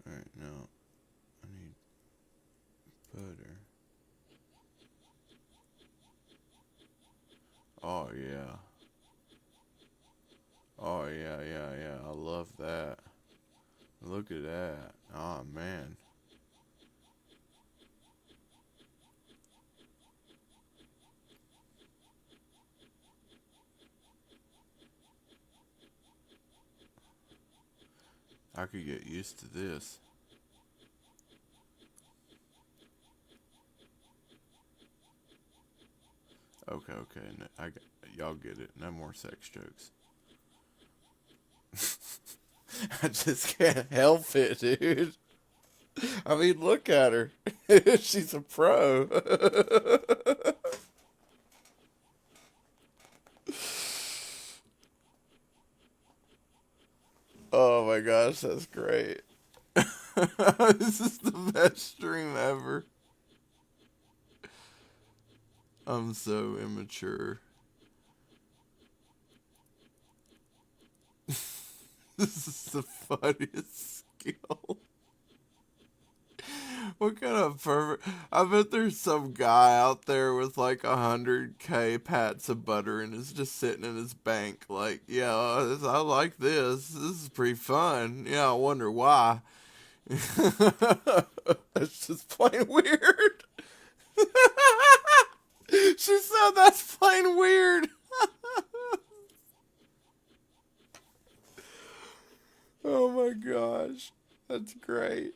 Alright, now I need butter. Oh, yeah. Oh, yeah. I love that. Look at that. Oh, man. I could get used to this. Okay. No, y'all get it. No more sex jokes. I just can't help it, dude. I mean, look at her. She's a pro. Oh my gosh, that's great. This is the best stream ever. I'm so immature. This is the funniest skill. What kind of pervert? I bet there's some guy out there with like 100K pats of butter and is just sitting in his bank like, yeah, I like this. This is pretty fun. Yeah, I wonder why. That's just plain weird. She said that's plain weird. Oh my gosh. That's great.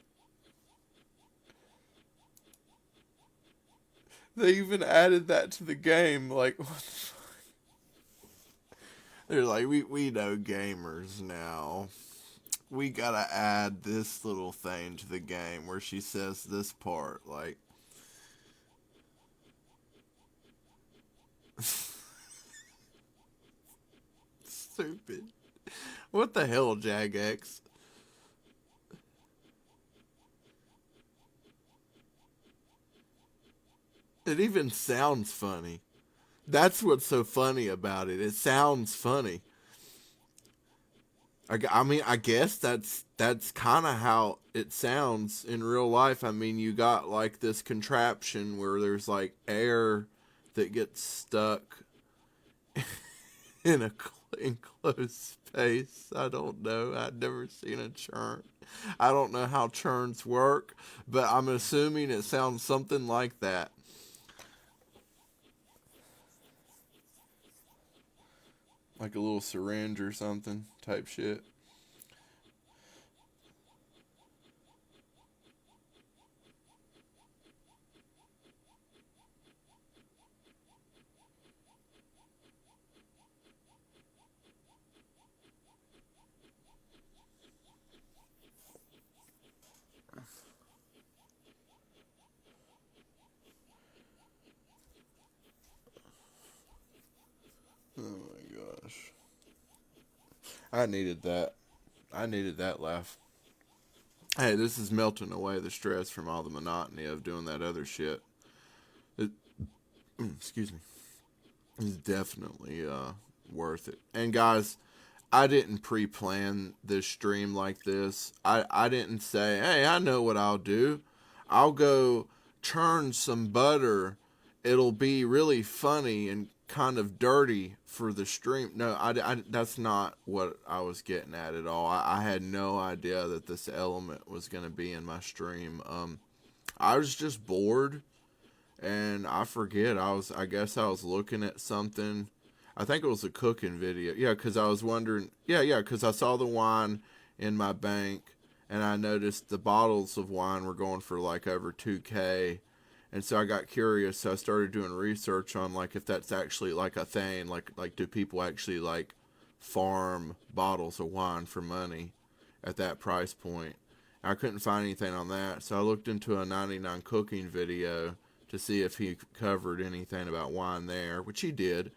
They even added that to the game. Like, what the fuck? They're like, we know gamers now. We gotta add this little thing to the game where she says this part. Like, stupid. What the hell, Jagex? It even sounds funny. That's what's so funny about it. It sounds funny. I mean, I guess that's kind of how it sounds in real life. I mean, you got like this contraption where there's like air that gets stuck in a enclosed space. I don't know. I've never seen a churn. I don't know how churns work, but I'm assuming it sounds something like that. Like a little syringe or something type shit. Oh my gosh. I needed that. I needed that laugh. Hey, this is melting away the stress from all the monotony of doing that other shit. It, excuse me. It's definitely worth it. And guys, I didn't pre-plan this stream like this. I didn't say, hey, I know what I'll do. I'll go churn some butter. It'll be really funny and kind of dirty for the stream. No, that's not what I was getting at all. I had no idea that this element was going to be in my stream. I was just bored, and I forget. I guess I was looking at something. I think it was a cooking video. Yeah, because I was wondering. Yeah, because I saw the wine in my bank, and I noticed the bottles of wine were going for like over 2K. And so I got curious, so I started doing research on like if that's actually like a thing, like do people actually like farm bottles of wine for money at that price point? I couldn't find anything on that, so I looked into a 99 cooking video to see if he covered anything about wine there, which he did.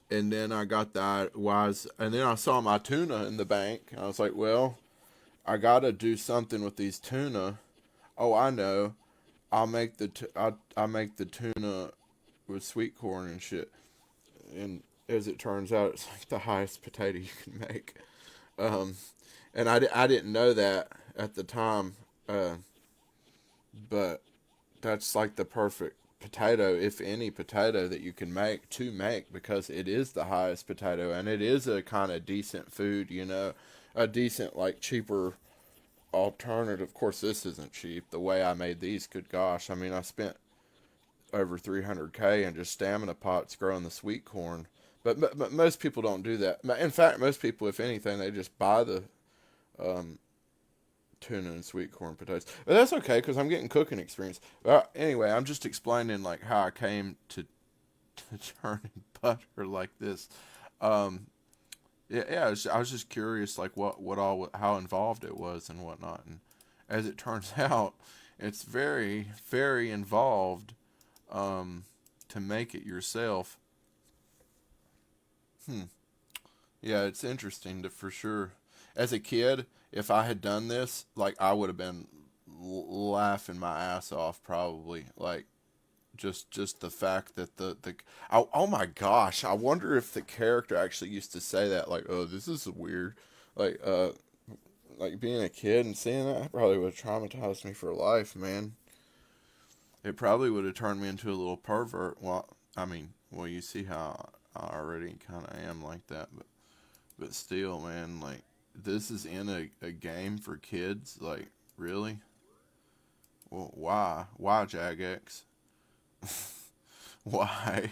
And then I got that and then I saw my tuna in the bank. I was like, well, I gotta do something with these tuna. Oh, I know. I'll make the tuna with sweet corn and shit. And as it turns out, it's like the highest potato you can make. And I didn't know that at the time. But that's like the perfect potato, if any potato that you can make because it is the highest potato and it is a kind of decent food, a decent like cheaper alternative. Of course, this isn't cheap. The way I made these, good gosh, I mean, I spent over 300K in just stamina pots growing the sweet corn. But most people don't do that. In fact, most people, if anything, they just buy the tuna and sweet corn potatoes. But that's okay because I'm getting cooking experience. Anyway, I'm just explaining like how I came to turning butter like this. Um, yeah, I was just curious, like what all, how involved it was and whatnot. And as it turns out, it's very, very involved to make it yourself. Yeah, it's interesting to for sure. As a kid, if I had done this, like I would have been laughing my ass off probably. Like just the fact that oh my gosh, I wonder if the character actually used to say that, like, oh, this is weird. Like like being a kid and seeing that probably would have traumatized me for life, man. It probably would have turned me into a little pervert. Well, I mean, well, you see how I already kind of am like that, but still, man, like this is in a game for kids. Like, really? Well, why Jagex? Why?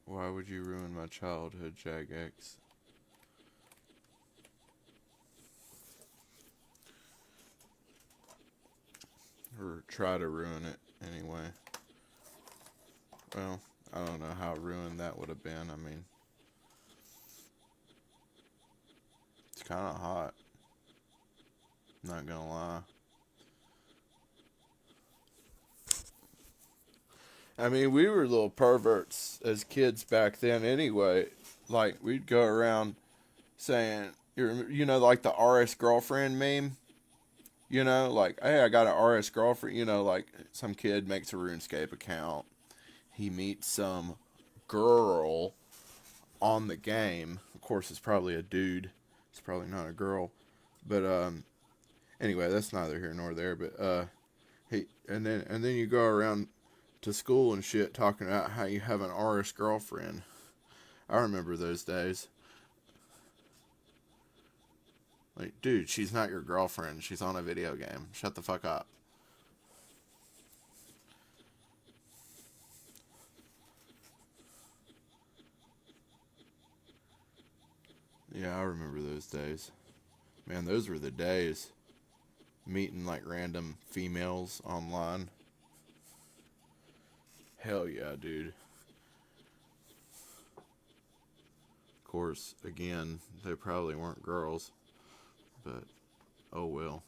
Why would you ruin my childhood, Jagex? Or try to ruin it anyway. Well, I don't know how ruined that would have been. I mean, it's kind of hot. Not gonna lie. I mean, we were little perverts as kids back then anyway. Like, we'd go around saying, you know, like the RS girlfriend meme. You know, like, hey, I got an RS girlfriend. You know, like some kid makes a RuneScape account. He meets some girl on the game. Of course, it's probably a dude. It's probably not a girl. But anyway, that's neither here nor there. But and then you go around to school and shit talking about how you have an RS girlfriend. I remember those days. Like, dude, she's not your girlfriend. She's on a video game. Shut the fuck up. Yeah, I remember those days. Man, those were the days. Meeting like random females online. Hell yeah, dude. Of course, again, they probably weren't girls, but oh well.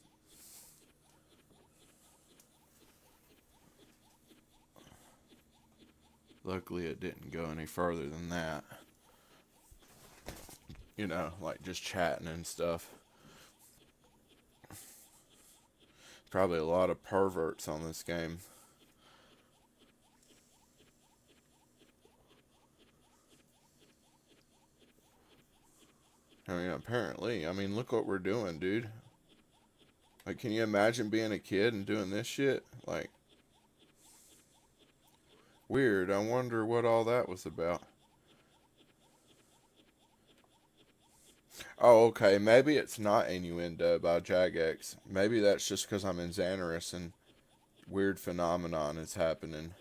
Luckily, it didn't go any further than that. You know, like just chatting and stuff. Probably a lot of perverts on this game. I mean, apparently. I mean, look what we're doing, dude. Like, can you imagine being a kid and doing this shit? Like, weird. I wonder what all that was about. Oh, okay. Maybe it's not innuendo by Jagex. Maybe that's just because I'm in Xanaris and weird phenomenon is happening.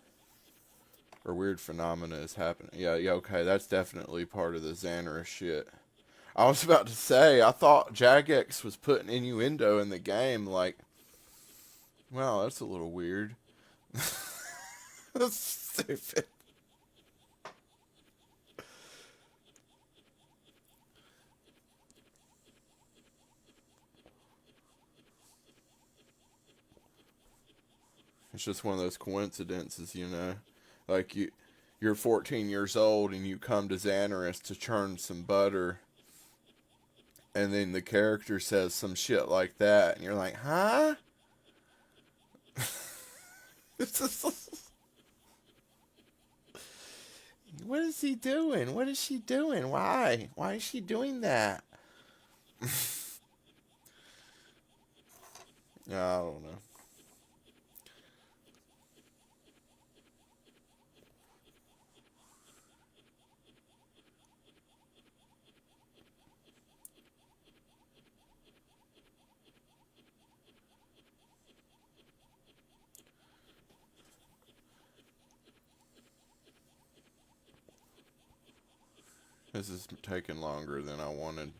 Or weird phenomena is happening. Yeah, okay. That's definitely part of the Xanaris shit. I was about to say, I thought Jagex was putting innuendo in the game. Like, wow, that's a little weird. That's stupid. It's just one of those coincidences, you know. Like you're 14 years old and you come to Xanaris to churn some butter, and then the character says some shit like that, and you're like, huh? What is he doing? What is she doing? Why? Why is she doing that? Yeah, I don't know. This is taking longer than I wanted.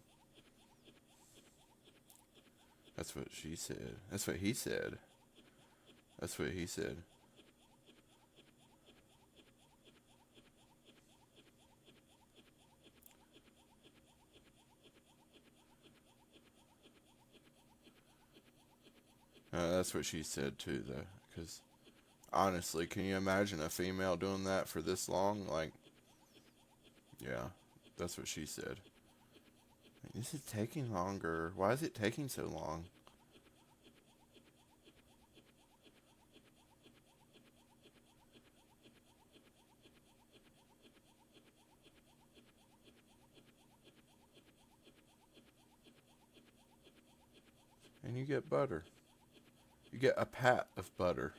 That's what she said. That's what he said. That's what he said. That's what she said too, though. Because honestly, can you imagine a female doing that for this long? Like, yeah, that's what she said. This is taking longer. Why is it taking so long? And you get butter. You get a pat of butter.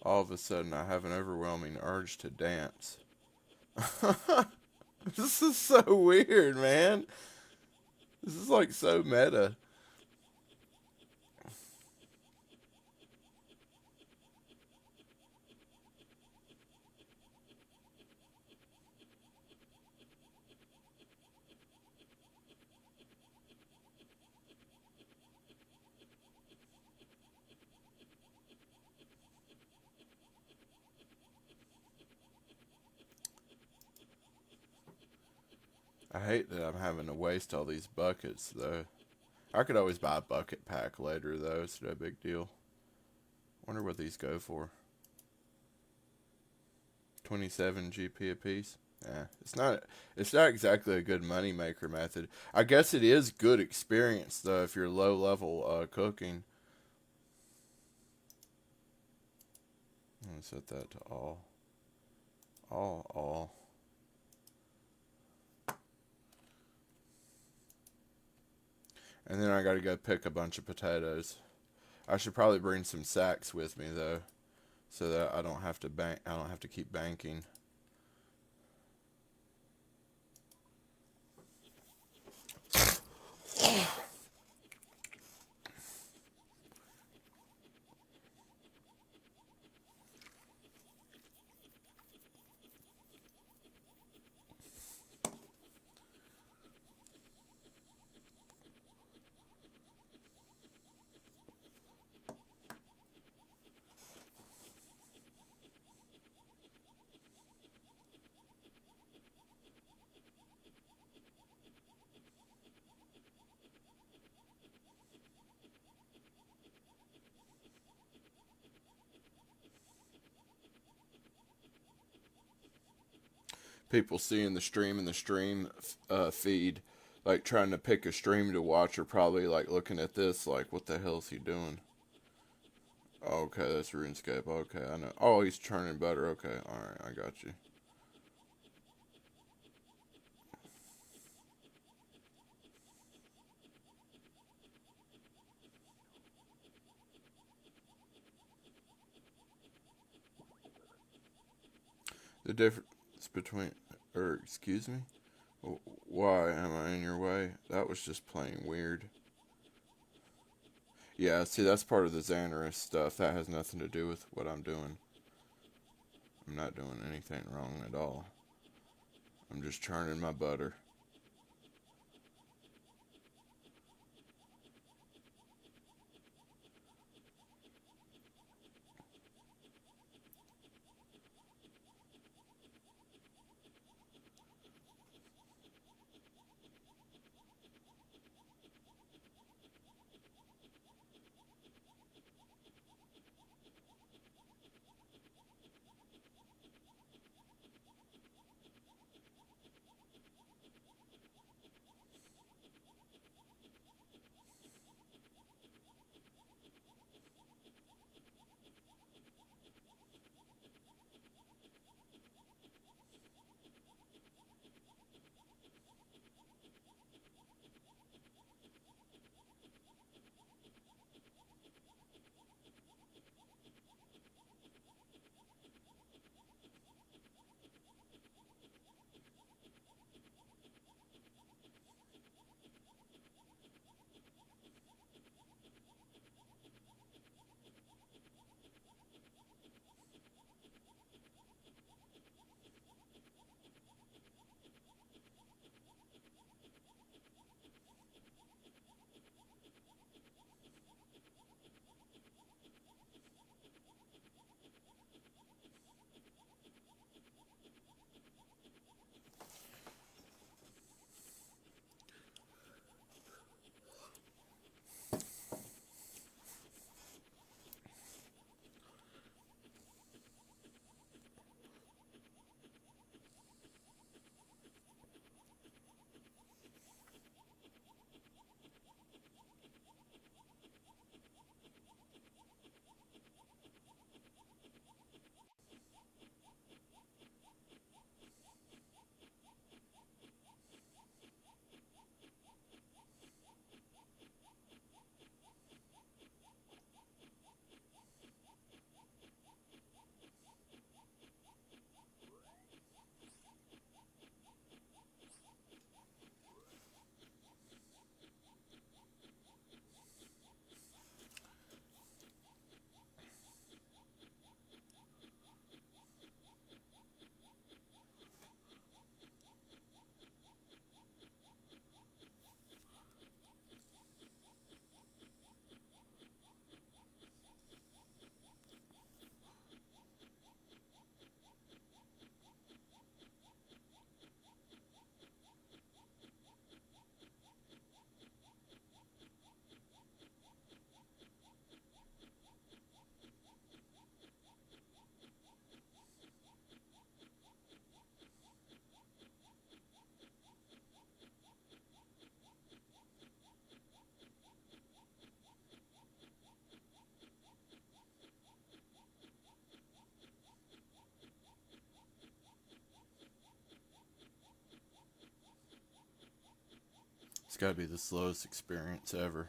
All of a sudden, I have an overwhelming urge to dance. This is so weird, man. This is like so meta. I hate that I'm having to waste all these buckets, though. I could always buy a bucket pack later, though. It's no big deal. Wonder what these go for. 27 GP a piece. Yeah, it's not exactly a good money maker method. I guess it is good experience though if you're low level cooking. I'm gonna set that to all. All. And then I gotta go pick a bunch of potatoes. I should probably bring some sacks with me though, so that I don't have to bank. I don't have to keep banking. People seeing the stream feed, like trying to pick a stream to watch, are probably like looking at this like, what the hell is he doing? Okay, that's RuneScape. Okay, I know. Oh, he's churning butter. Okay, alright, I got you. The difference between, excuse me? Why am I in your way? That was just plain weird. Yeah, see, that's part of the Xanarus stuff. That has nothing to do with what I'm doing. I'm not doing anything wrong at all. I'm just churning my butter. got to be the slowest experience ever.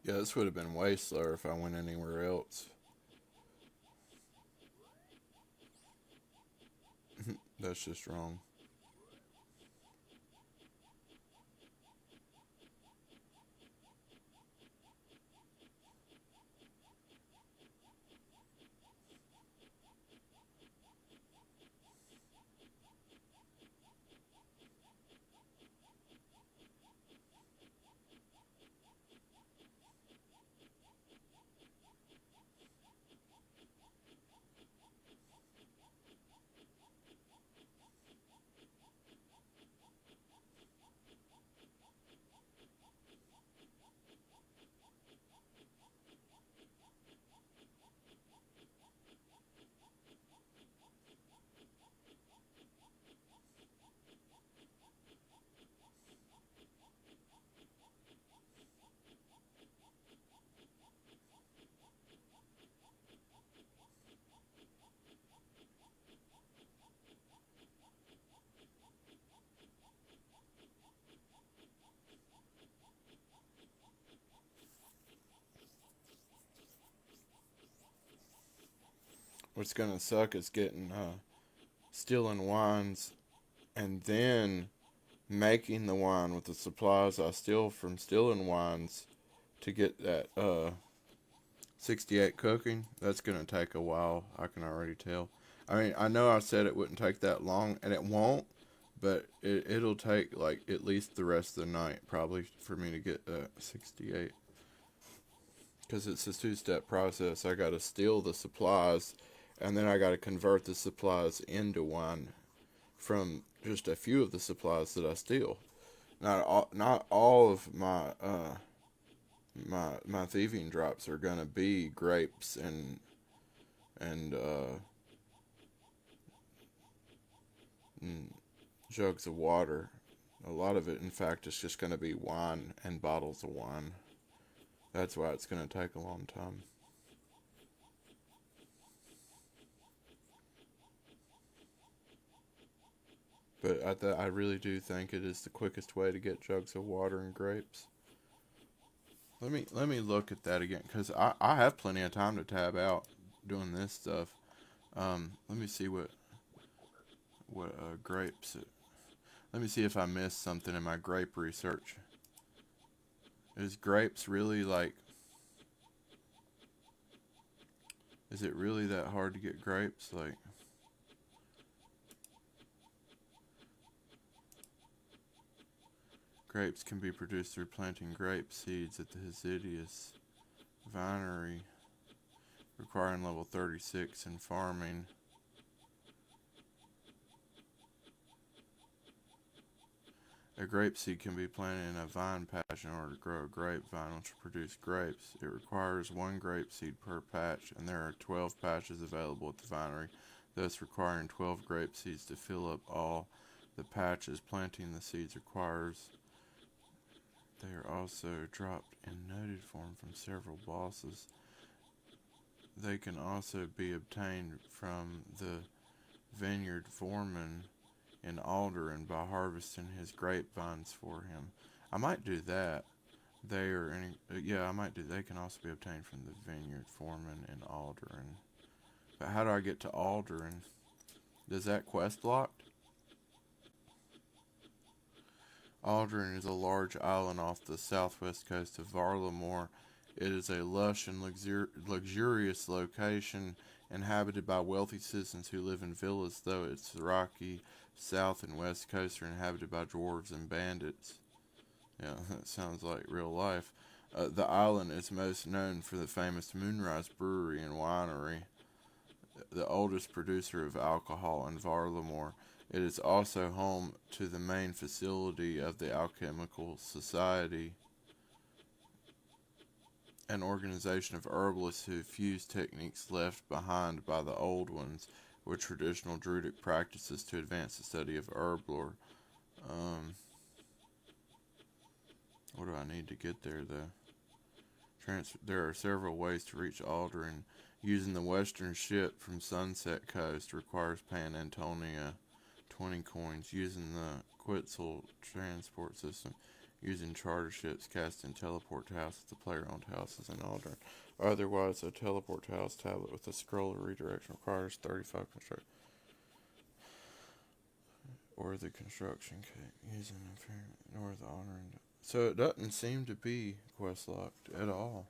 Yeah, this would have been way slower if I went anywhere else. That's just wrong. What's gonna suck is getting stealing wines and then making the wine with the supplies I steal from stealing wines to get that 68 cooking. That's gonna take a while. I can already tell. I mean, I know I said it wouldn't take that long, and it won't, but it'll take like at least the rest of the night probably for me to get 68. Because it's a two-step process. I got to steal the supplies, and then I got to convert the supplies into wine from just a few of the supplies that I steal. Not all of my thieving drops are gonna be grapes and jugs of water. A lot of it, in fact, is just gonna be wine and bottles of wine. That's why it's gonna take a long time. But I really do think it is the quickest way to get jugs of water and grapes. Let me look at that again, because I have plenty of time to tab out doing this stuff. Let me see what grapes. Let me see if I missed something in my grape research. Is grapes really like? Is it really that hard to get grapes? Like, grapes can be produced through planting grape seeds at the Hesidius vinery, requiring level 36 in farming. A grape seed can be planted in a vine patch in order to grow a grapevine which will produce grapes. It requires one grape seed per patch, and there are 12 patches available at the vinery, thus requiring 12 grape seeds to fill up all the patches. Planting the seeds requires. They are also dropped in noted form from several bosses. They can also be obtained from the vineyard foreman in Aldrin by harvesting his grapevines for him. I might do that. I might do. They can also be obtained from the vineyard foreman in Aldrin. But how do I get to Aldrin? Does that quest locked? Aldrin is a large island off the southwest coast of Varlamore. It is a lush and luxurious location inhabited by wealthy citizens who live in villas, though its rocky south and west coasts are inhabited by dwarves and bandits. Yeah, that sounds like real life. The island is most known for the famous Moonrise Brewery and Winery, the oldest producer of alcohol in Varlamore. It is also home to the main facility of the Alchemical Society, an organization of herbalists who fuse techniques left behind by the old ones with traditional druidic practices to advance the study of herb lore. What do I need to get there, though? There are several ways to reach Aldrin. Using the western ship from Sunset Coast requires paying Antonia 20 coins. Using the Quetzal transport system, using charter ships cast in teleport to houses, the player-owned houses in Aldrin. Otherwise, a teleport to house tablet with a scroll of redirection requires 35 construction. Or the construction kit. Using or the honor. So it doesn't seem to be quest locked at all.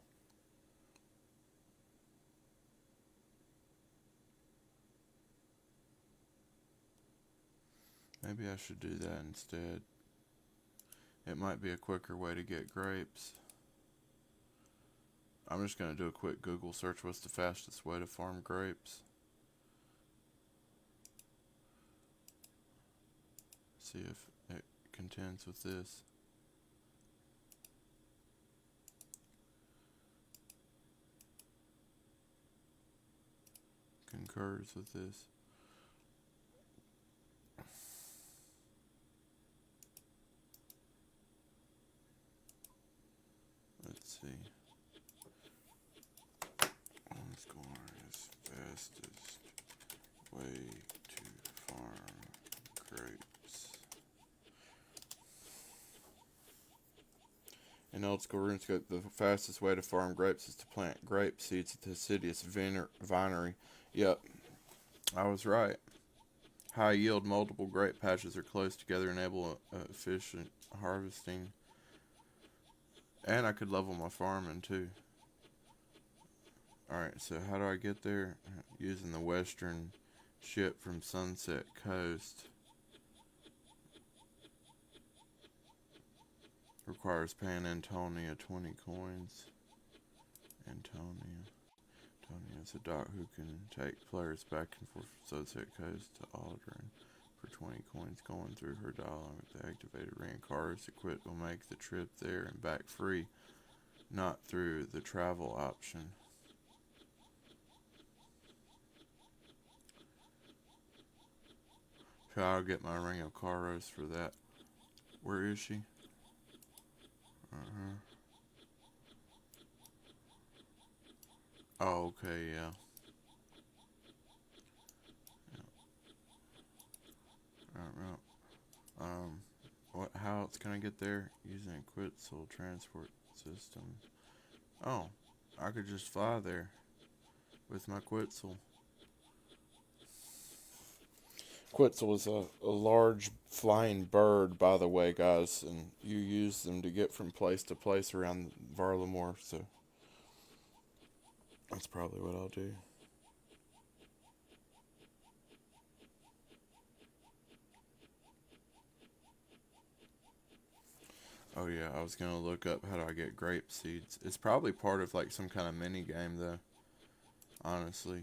Maybe I should do that instead. It might be a quicker way to get grapes. I'm just going to do a quick Google search. What's the fastest way to farm grapes? See if it contends with this. Concurs with this. Let's see. Let's go on as fastest way to farm grapes. In old school RuneScape, the fastest way to farm grapes is to plant grape seeds at the Deciduous Vinery. Yep, I was right. High yield multiple grape patches are close together, enable efficient harvesting. And I could level my farming too. Alright, so how do I get there? Using the western ship from Sunset Coast. Requires paying Antonia 20 coins. Antonia is a dock who can take players back and forth from Sunset Coast to Aldrin for 20 coins. Going through her dialogue with the activated ring cars equipped will make the trip there and back free, not through the travel option. So I'll get my ring of Caros for that. Where is she? Oh, okay, yeah. How else can I get there? Using a Quetzal transport system. Oh, I could just fly there with my Quetzal. Quetzal is a large flying bird, by the way, guys, and you use them to get from place to place around Varlamore, so that's probably what I'll do. Oh yeah, I was going to look up how do I get grape seeds. It's probably part of like some kind of mini game though. Honestly.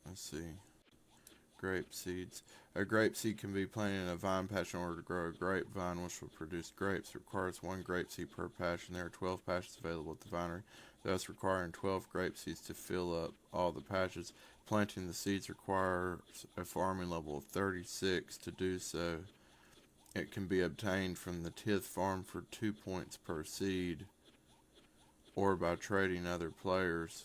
Let's see. Grape seeds. A grape seed can be planted in a vine patch in order to grow a grapevine which will produce grapes. It requires 1 grape seed per patch, and there are 12 patches available at the vinery, thus requiring 12 grape seeds to fill up all the patches. Planting the seeds requires a farming level of 36 to do so. It can be obtained from the Tithe Farm for 2 points per seed, or by trading other players.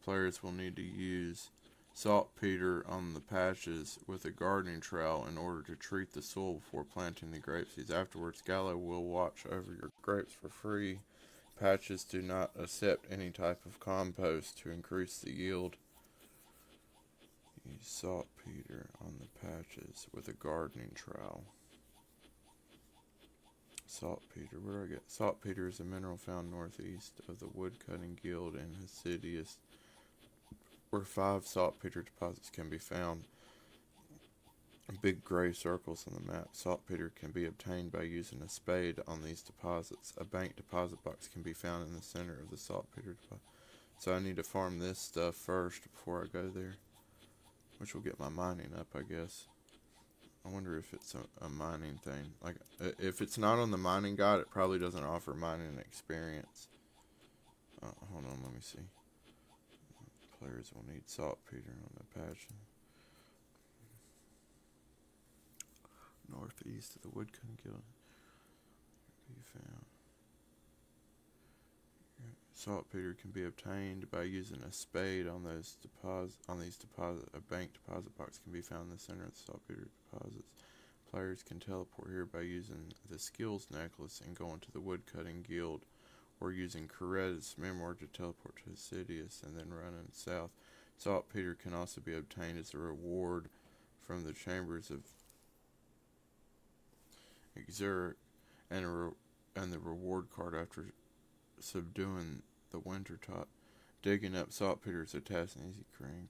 Players will need to use saltpeter on the patches with a gardening trowel in order to treat the soil before planting the grape seeds. Afterwards, Gallo will watch over your grapes for free. Patches do not accept any type of compost to increase the yield. Use saltpeter on the patches with a gardening trowel. Saltpeter, where do I get? Saltpeter is a mineral found northeast of the woodcutting guild in Hasidius, where 5 saltpeter deposits can be found. Big gray circles on the map. Saltpeter can be obtained by using a spade on these deposits. A bank deposit box can be found in the center of the saltpeter deposit. So I need to farm this stuff first before I go there, which will get my mining up, I guess. I wonder if it's a mining thing. Like, if it's not on the mining guide, it probably doesn't offer mining experience. Hold on, let me see. Players will need saltpeter on the patch. Northeast of the woodcutting guild be found. Saltpeter can be obtained by using a spade on these deposits. A bank deposit box can be found in the center of the saltpeter deposits. Players can teleport here by using the skills necklace and going to the woodcutting guild, or using Corette's memoir to teleport to Hasidius and then running south. Saltpeter can also be obtained as a reward from the chambers of Exurk and the reward card after subduing the winter top. Digging up saltpeter is a task and easy crane.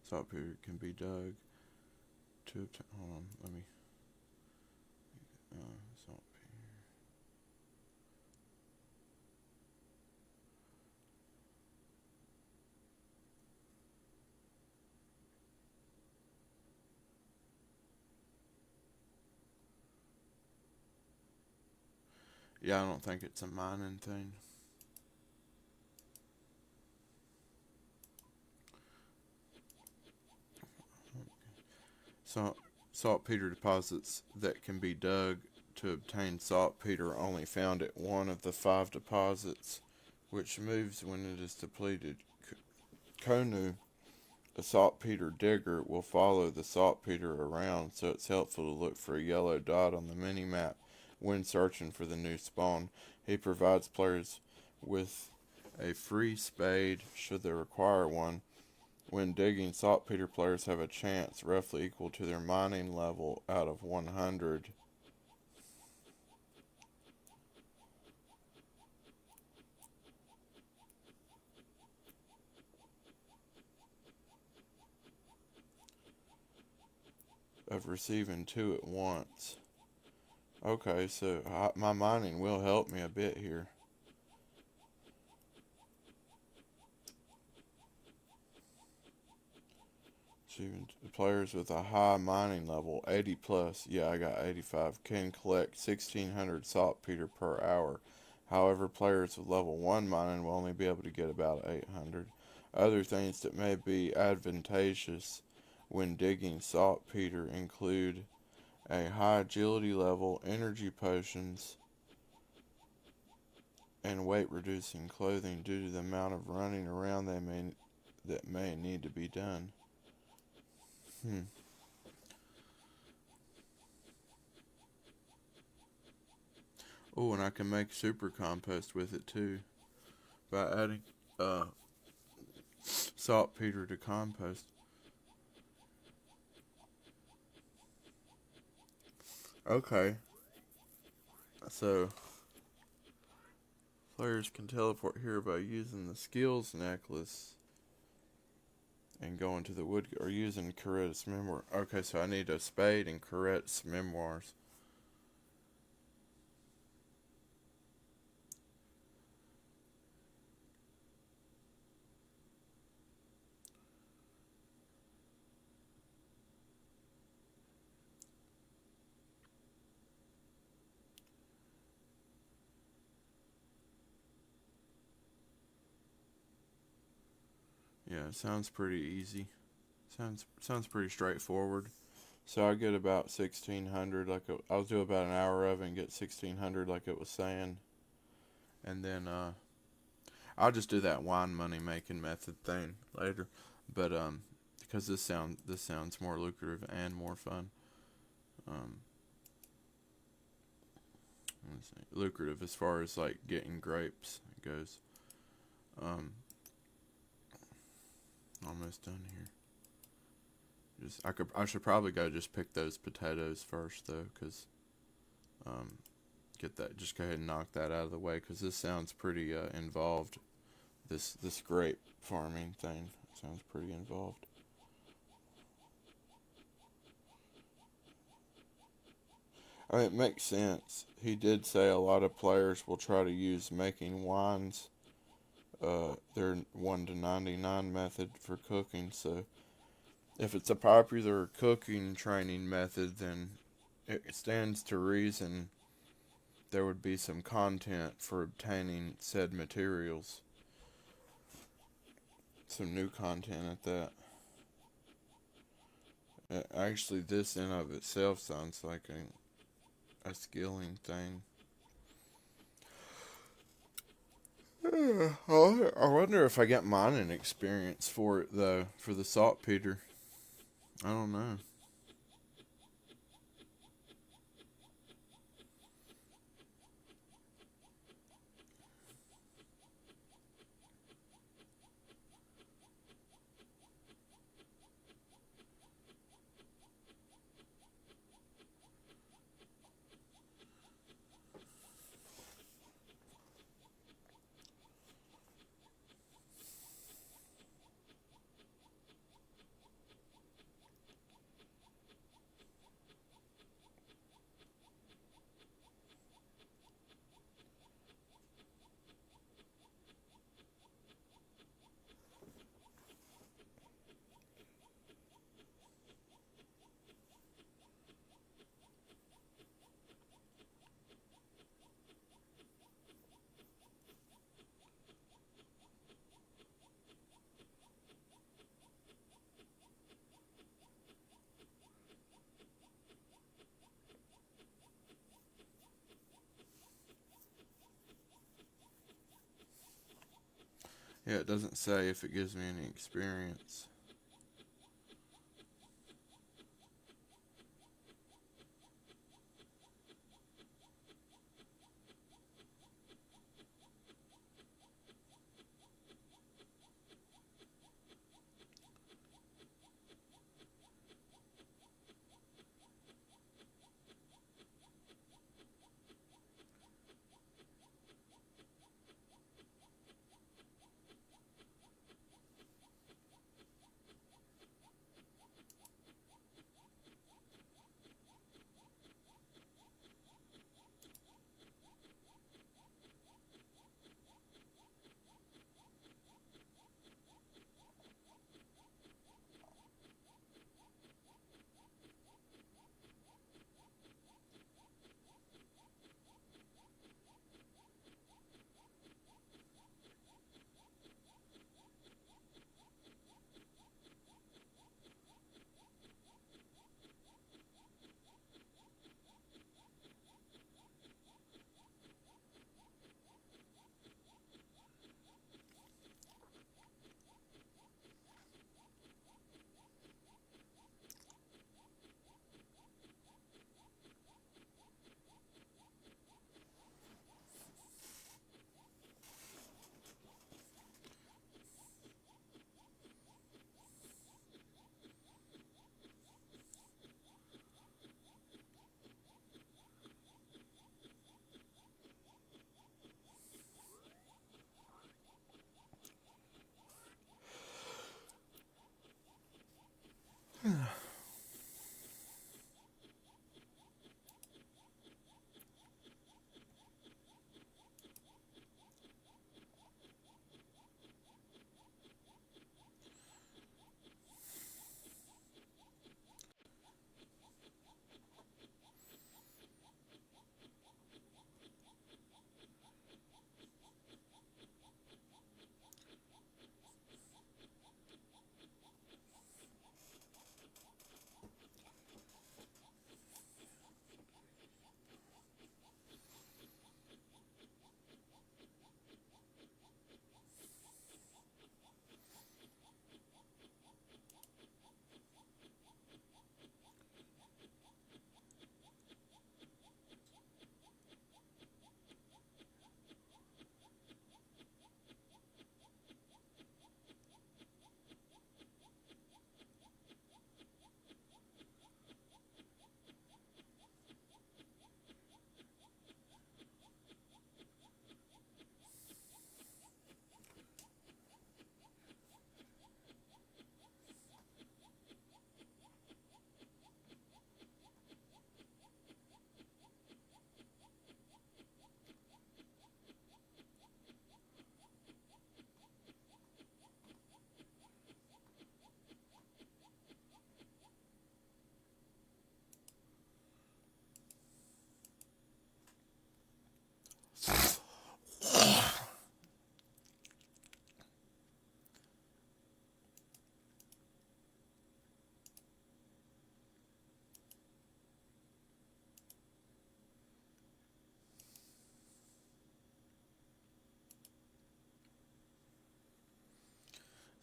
Saltpeter can be dug to obtain. Hold on, let me. Saltpeter. Yeah, I don't think it's a mining thing. Saltpeter deposits that can be dug to obtain saltpeter are only found at one of the 5 deposits, which moves when it is depleted. Konu, a saltpeter digger, will follow the saltpeter around, so it's helpful to look for a yellow dot on the mini-map when searching for the new spawn. He provides players with a free spade should they require one. When digging, saltpeter players have a chance roughly equal to their mining level out of 100. Of receiving 2 at once. Okay, so my mining will help me a bit here. Even players with a high mining level, 80 plus, yeah, I got 85, can collect 1,600 saltpeter per hour. However, players with level 1 mining will only be able to get about 800. Other things that may be advantageous when digging saltpeter include a high agility level, energy potions, and weight reducing clothing due to the amount of running around that may need to be done. Oh, and I can make super compost with it too by adding saltpeter to compost. Okay, so players can teleport here by using the skills necklace and going to the wood, or using Corette's memoir. Okay, so I need a spade and Corette's memoirs. Yeah, it sounds pretty easy. Sounds pretty straightforward. So I get about 1,600. I'll do about an hour of it and get 1,600, like it was saying. And then I'll just do that wine money making method thing later, but because this sounds more lucrative and more fun. Um, let's see, lucrative as far as like getting grapes goes. Um, almost done here. I should probably go just pick those potatoes first though, because just go ahead and knock that out of the way, because this sounds pretty involved. This grape farming thing sounds pretty involved. I mean, it makes sense. He did say a lot of players will try to use making wines, their 1 to 99 method for cooking. So if it's a popular cooking training method, then it stands to reason there would be some content for obtaining said materials. Some new content at that. Actually, this in of itself sounds like a skilling thing. I wonder if I get mining experience for it though, for the saltpeter. I don't know. Yeah, it doesn't say if it gives me any experience.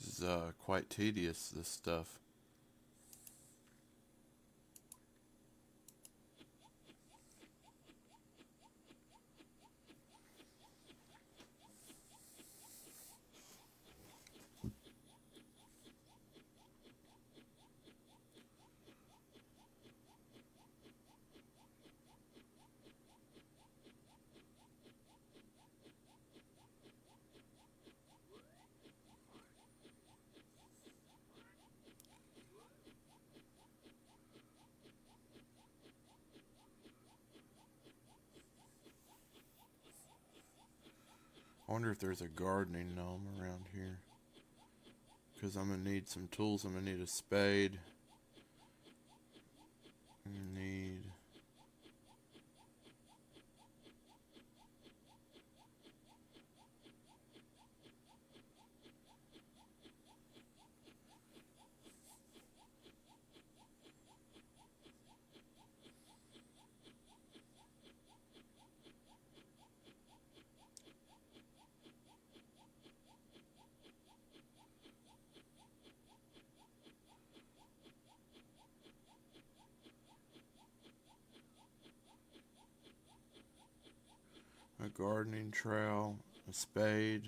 This is quite tedious, this stuff. I wonder if there's a gardening gnome around here. Because I'm going to need some tools. I'm going to need a spade. I'm going to need... a gardening trowel, a spade.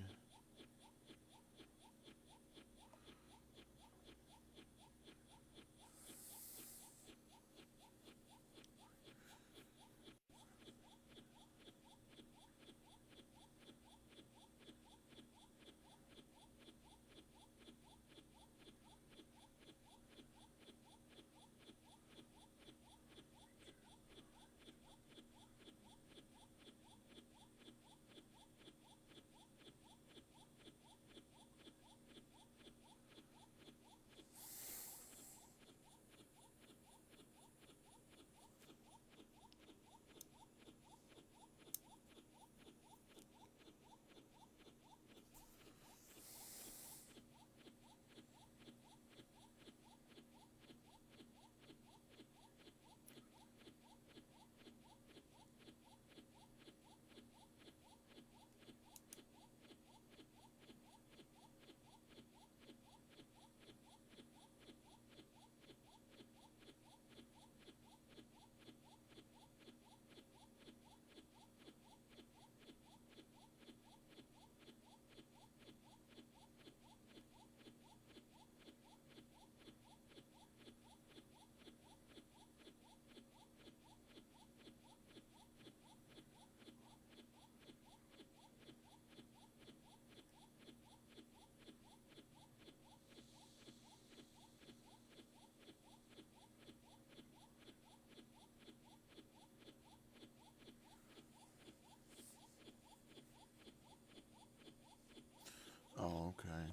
Oh, okay.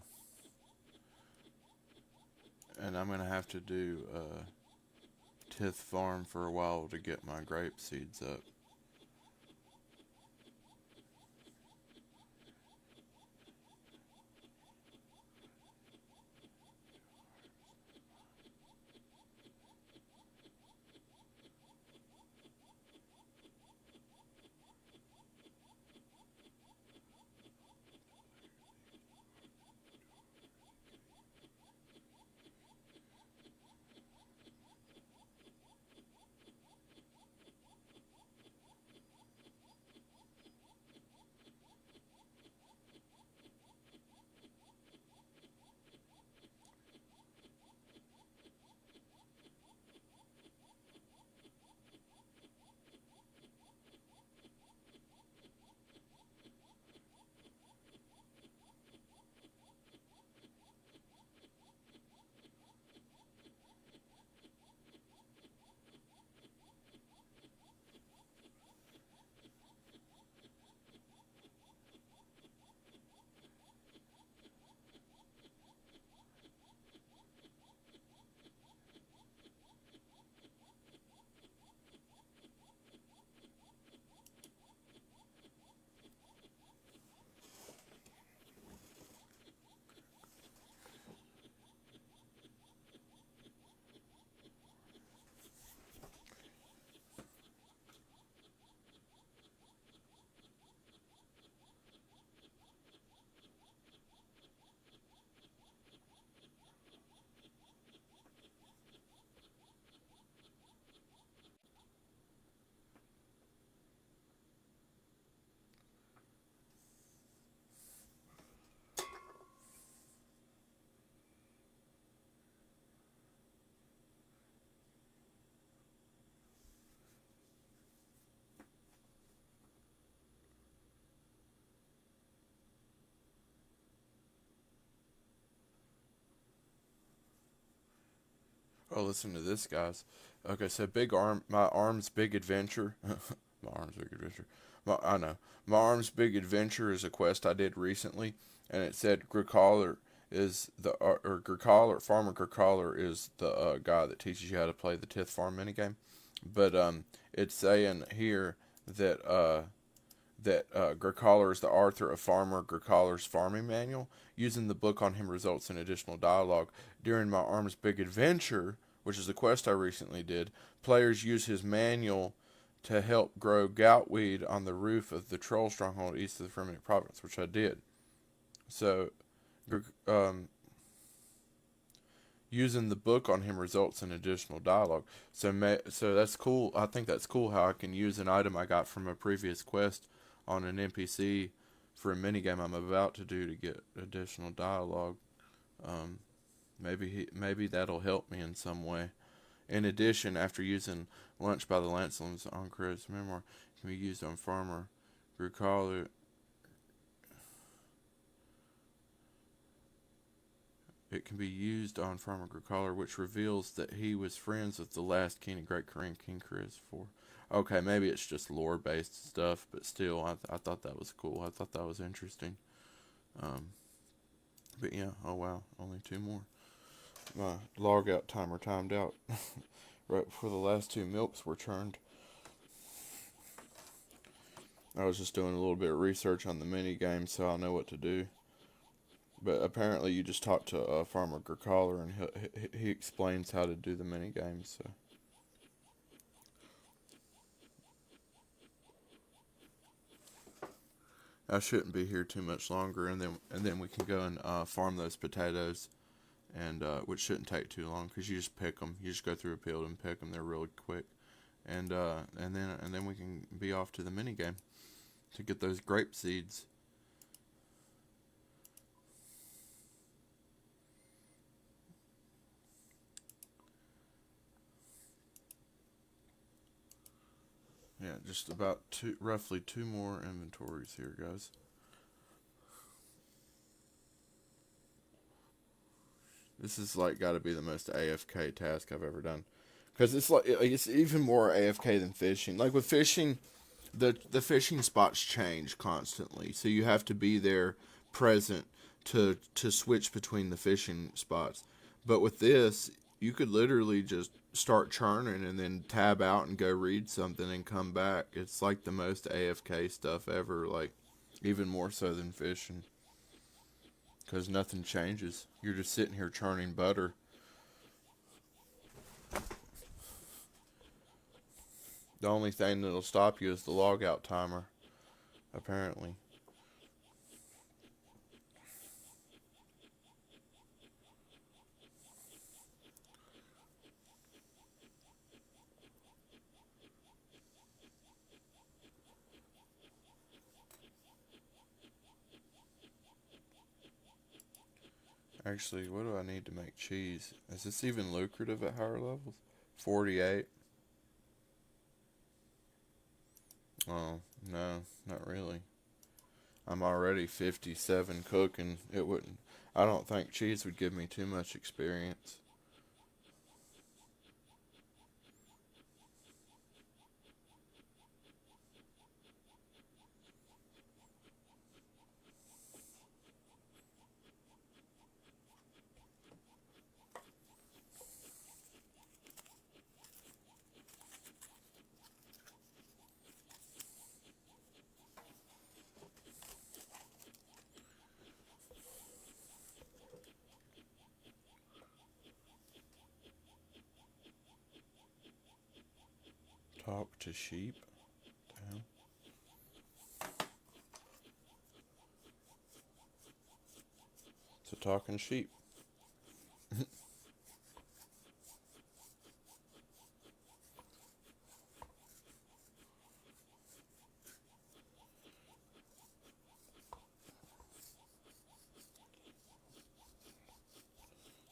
And I'm going to have to do Tithe Farm for a while to get my grape seeds up. Oh, listen to this, guys. Okay, so my arm's big adventure. My arm's big adventure. I know. My arm's big adventure is a quest I did recently, and it said Gricaller is Farmer Gricaller is the guy that teaches you how to play the Tithe Farming Minigame. But it's saying here that Gricaller is the author of Farmer Gricaller's Farming Manual. Using the book on him results in additional dialogue. During my arm's big adventure, which is a quest I recently did, players use his manual to help grow goutweed on the roof of the troll stronghold east of the Fermented Province, which I did. So, using the book on him results in additional dialogue. So that's cool. I think that's cool how I can use an item I got from a previous quest on an NPC for a minigame I'm about to do to get additional dialogue. Maybe that'll help me in some way. In addition, after using Lunch by the Lancelins on Chris' memoir, it can be used on Farmer Gricaller. It can be used on Farmer Gricaller, which reveals that he was friends with the last king of Great Korean King Chris IV. Okay, maybe it's just lore-based stuff, but still, I thought that was cool. I thought that was interesting. But yeah, oh wow, only 2 more. My log out timer timed out right before the last 2 milks were churned. I was just doing a little bit of research on the mini game, so I'll know what to do. But apparently, you just talk to Farmer Gricaller, and he explains how to do the mini game. So I shouldn't be here too much longer, and then we can go and farm those potatoes, and which shouldn't take too long because you just pick them. You just go through a field and pick them. They're really quick, and then we can be off to the mini game to get those grape seeds. Yeah, just about roughly 2 more inventories here, guys. This is like got to be the most AFK task I've ever done, because it's even more AFK than fishing. Like with fishing, the fishing spots change constantly, so you have to be there present to switch between the fishing spots. But with this, you could literally just start churning and then tab out and go read something and come back. It's like the most AFK stuff ever, like even more so than fishing, because nothing changes. You're just sitting here churning butter. The only thing that'll stop you is the log out timer, apparently. Actually, what do I need to make cheese? Is this even lucrative at higher levels? 48. Oh, no, not really. I'm already 57 cooking. It wouldn't. I don't think cheese would give me too much experience. Talk to sheep. Damn. It's a talking sheep.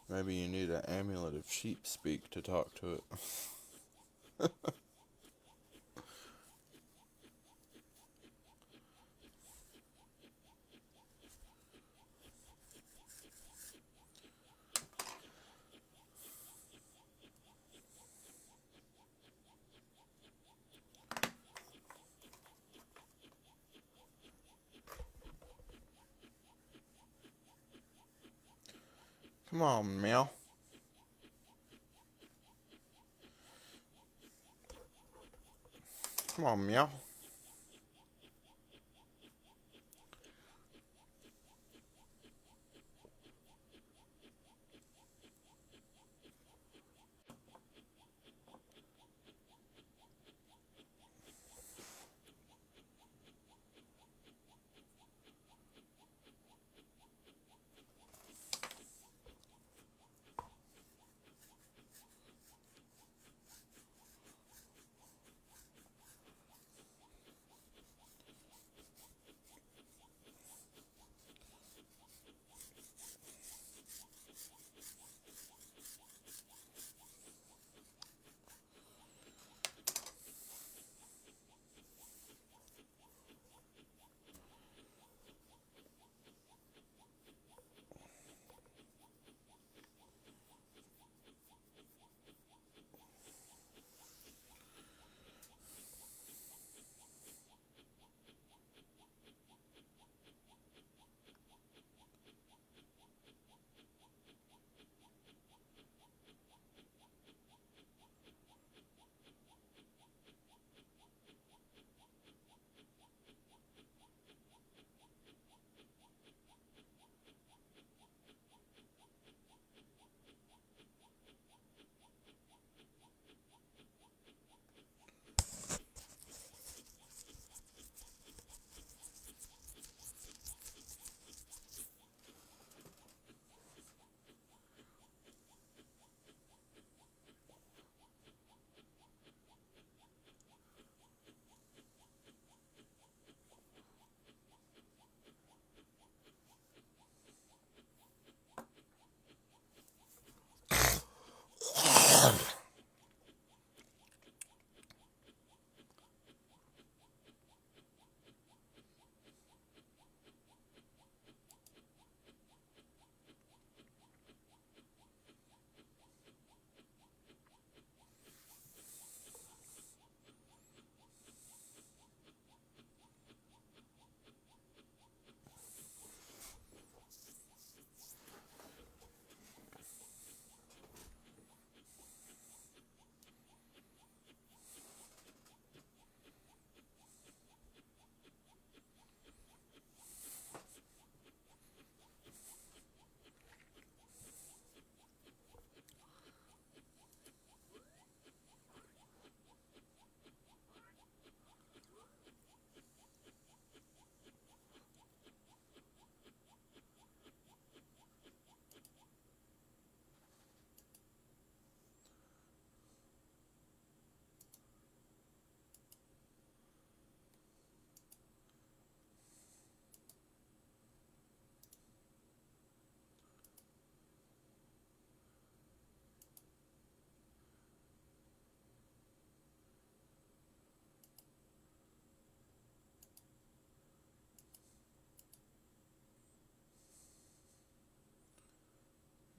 Maybe you need an amulet of sheep speak to talk to it. Come on, meow. Come on, meow.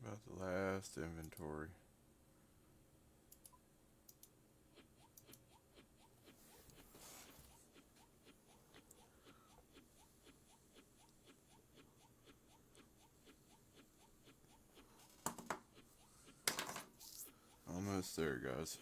About the last inventory. Almost there, guys.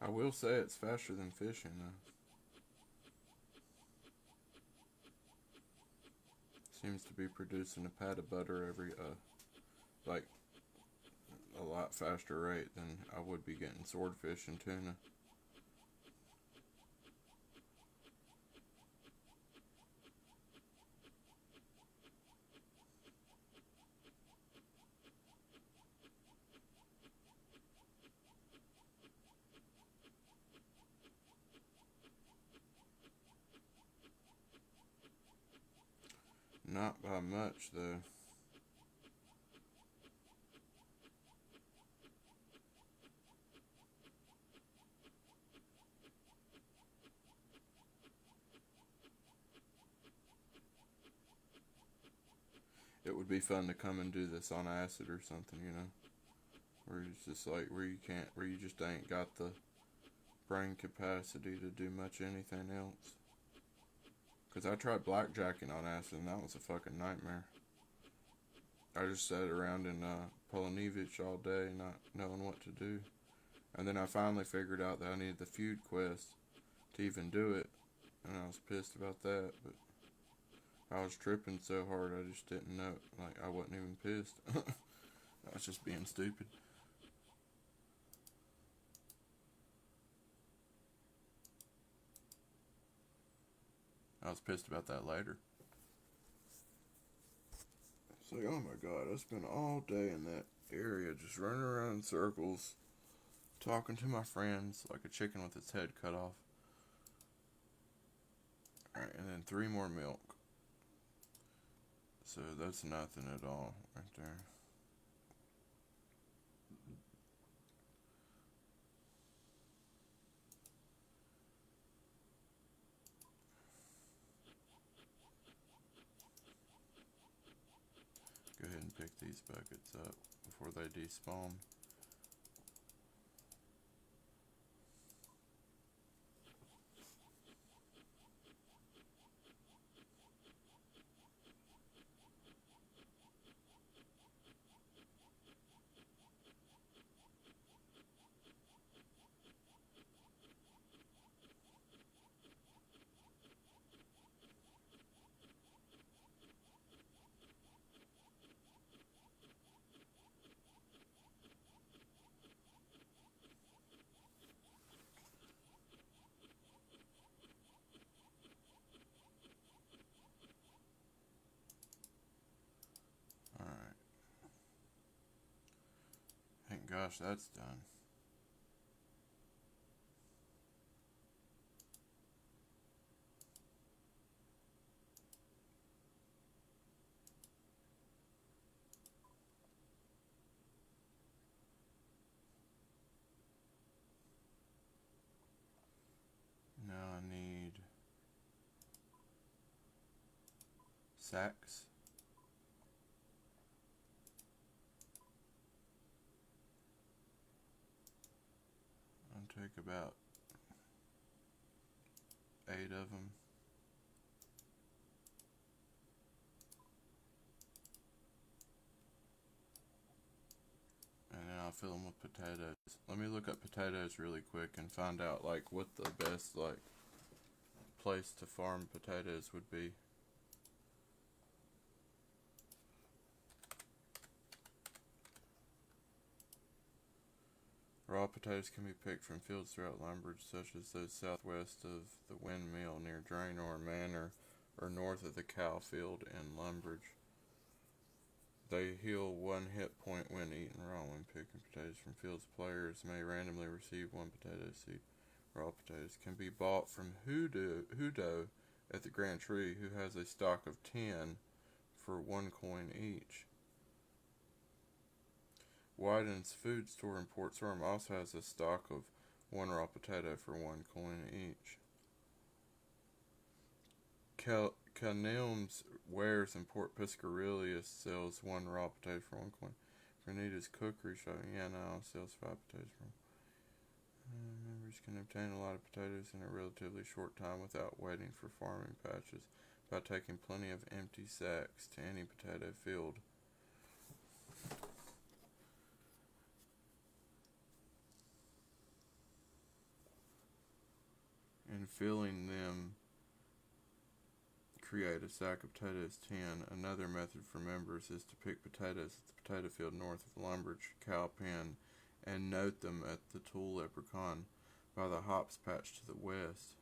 I will say it's faster than fishing, though. Seems to be producing a pat of butter every, like, a lot faster rate than I would be getting swordfish and tuna. Not by much, though. It would be fun to come and do this on acid or something, you know, where it's just like where you just ain't got the brain capacity to do much anything else. Because I tried blackjacking on acid and that was a fucking nightmare. I just sat around in Polonevich all day not knowing what to do. And then I finally figured out that I needed the feud quest to even do it. And I was pissed about that, but I was tripping so hard I just didn't know. Like, I wasn't even pissed. I was just being stupid. I was pissed about that later. It's like, oh my god, I spent all day in that area just running around in circles, talking to my friends like a chicken with its head cut off. Alright, and then 3 more milk. So that's nothing at all right there. Go ahead and pick these buckets up before they despawn. Alright. Thank gosh that's done. Now I need sacks. I'll take about 8 of them. And then I'll fill them with potatoes. Let me look up potatoes really quick and find out like what the best like place to farm potatoes would be. Raw potatoes can be picked from fields throughout Lumbridge, such as those southwest of the windmill near Draenor Manor or north of the cow field in Lumbridge. They heal 1 hit point when eaten raw. When picking potatoes from fields, players may randomly receive 1 potato seed. Raw potatoes can be bought from Hudo at the Grand Tree, who has a stock of 10 for 1 coin each. Wyden's food store in Port Sorum also has a stock of 1 raw potato for 1 coin each. Canilm's Wares in Port Piscarius sells 1 raw potato for 1 coin. Grenada's Cookery Shop in Yanao sells 5 potatoes for 1 coin. Members can obtain a lot of potatoes in a relatively short time without waiting for farming patches by taking plenty of empty sacks to any potato field. and filling them create a sack of potatoes 10. Another method for members is to pick potatoes at the potato field north of Lumbridge cow pen and note them at the tool leprechaun by the hops patch to the west.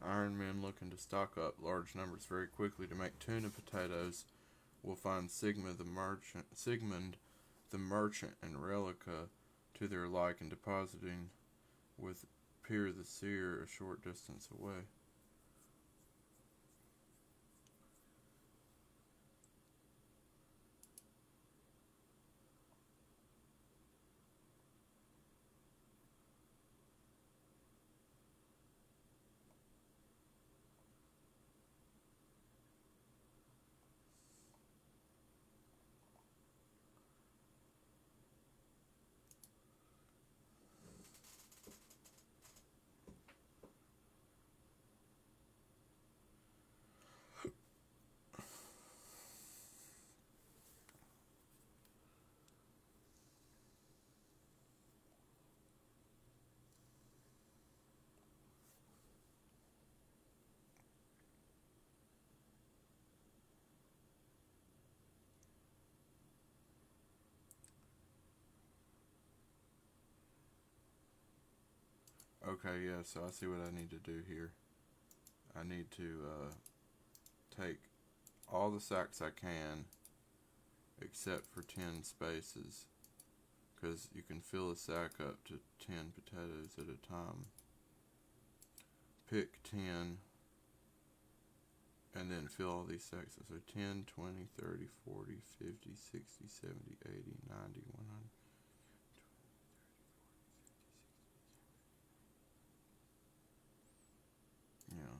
Ironmen looking to stock up large numbers very quickly to make tuna potatoes will find Sigmund the merchant and Relica to their liking, depositing with Pier the Seer a short distance away. Okay, yeah, so I see what I need to do here. I need to take all the sacks I can except for 10 spaces, because you can fill a sack up to 10 potatoes at a time. Pick 10 and then fill all these sacks. So 10, 20, 30, 40, 50, 60, 70, 80, 90, 100. Yeah.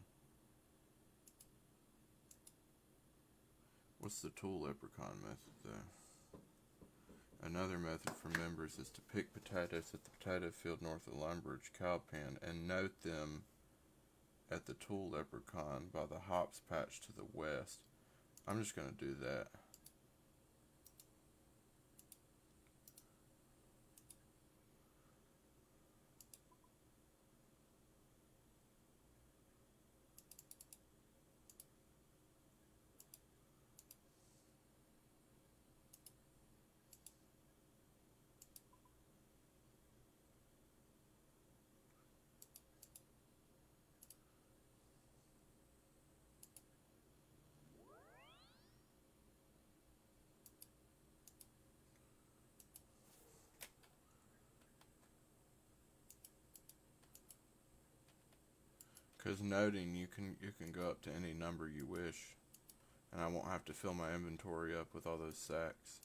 What's the tool leprechaun method, though? Another method for members is to pick potatoes at the potato field north of Lumbridge cow pen and note them at the tool leprechaun by the hops patch to the west. I'm just going to do that. Because noting, you can go up to any number you wish, and I won't have to fill my inventory up with all those sacks.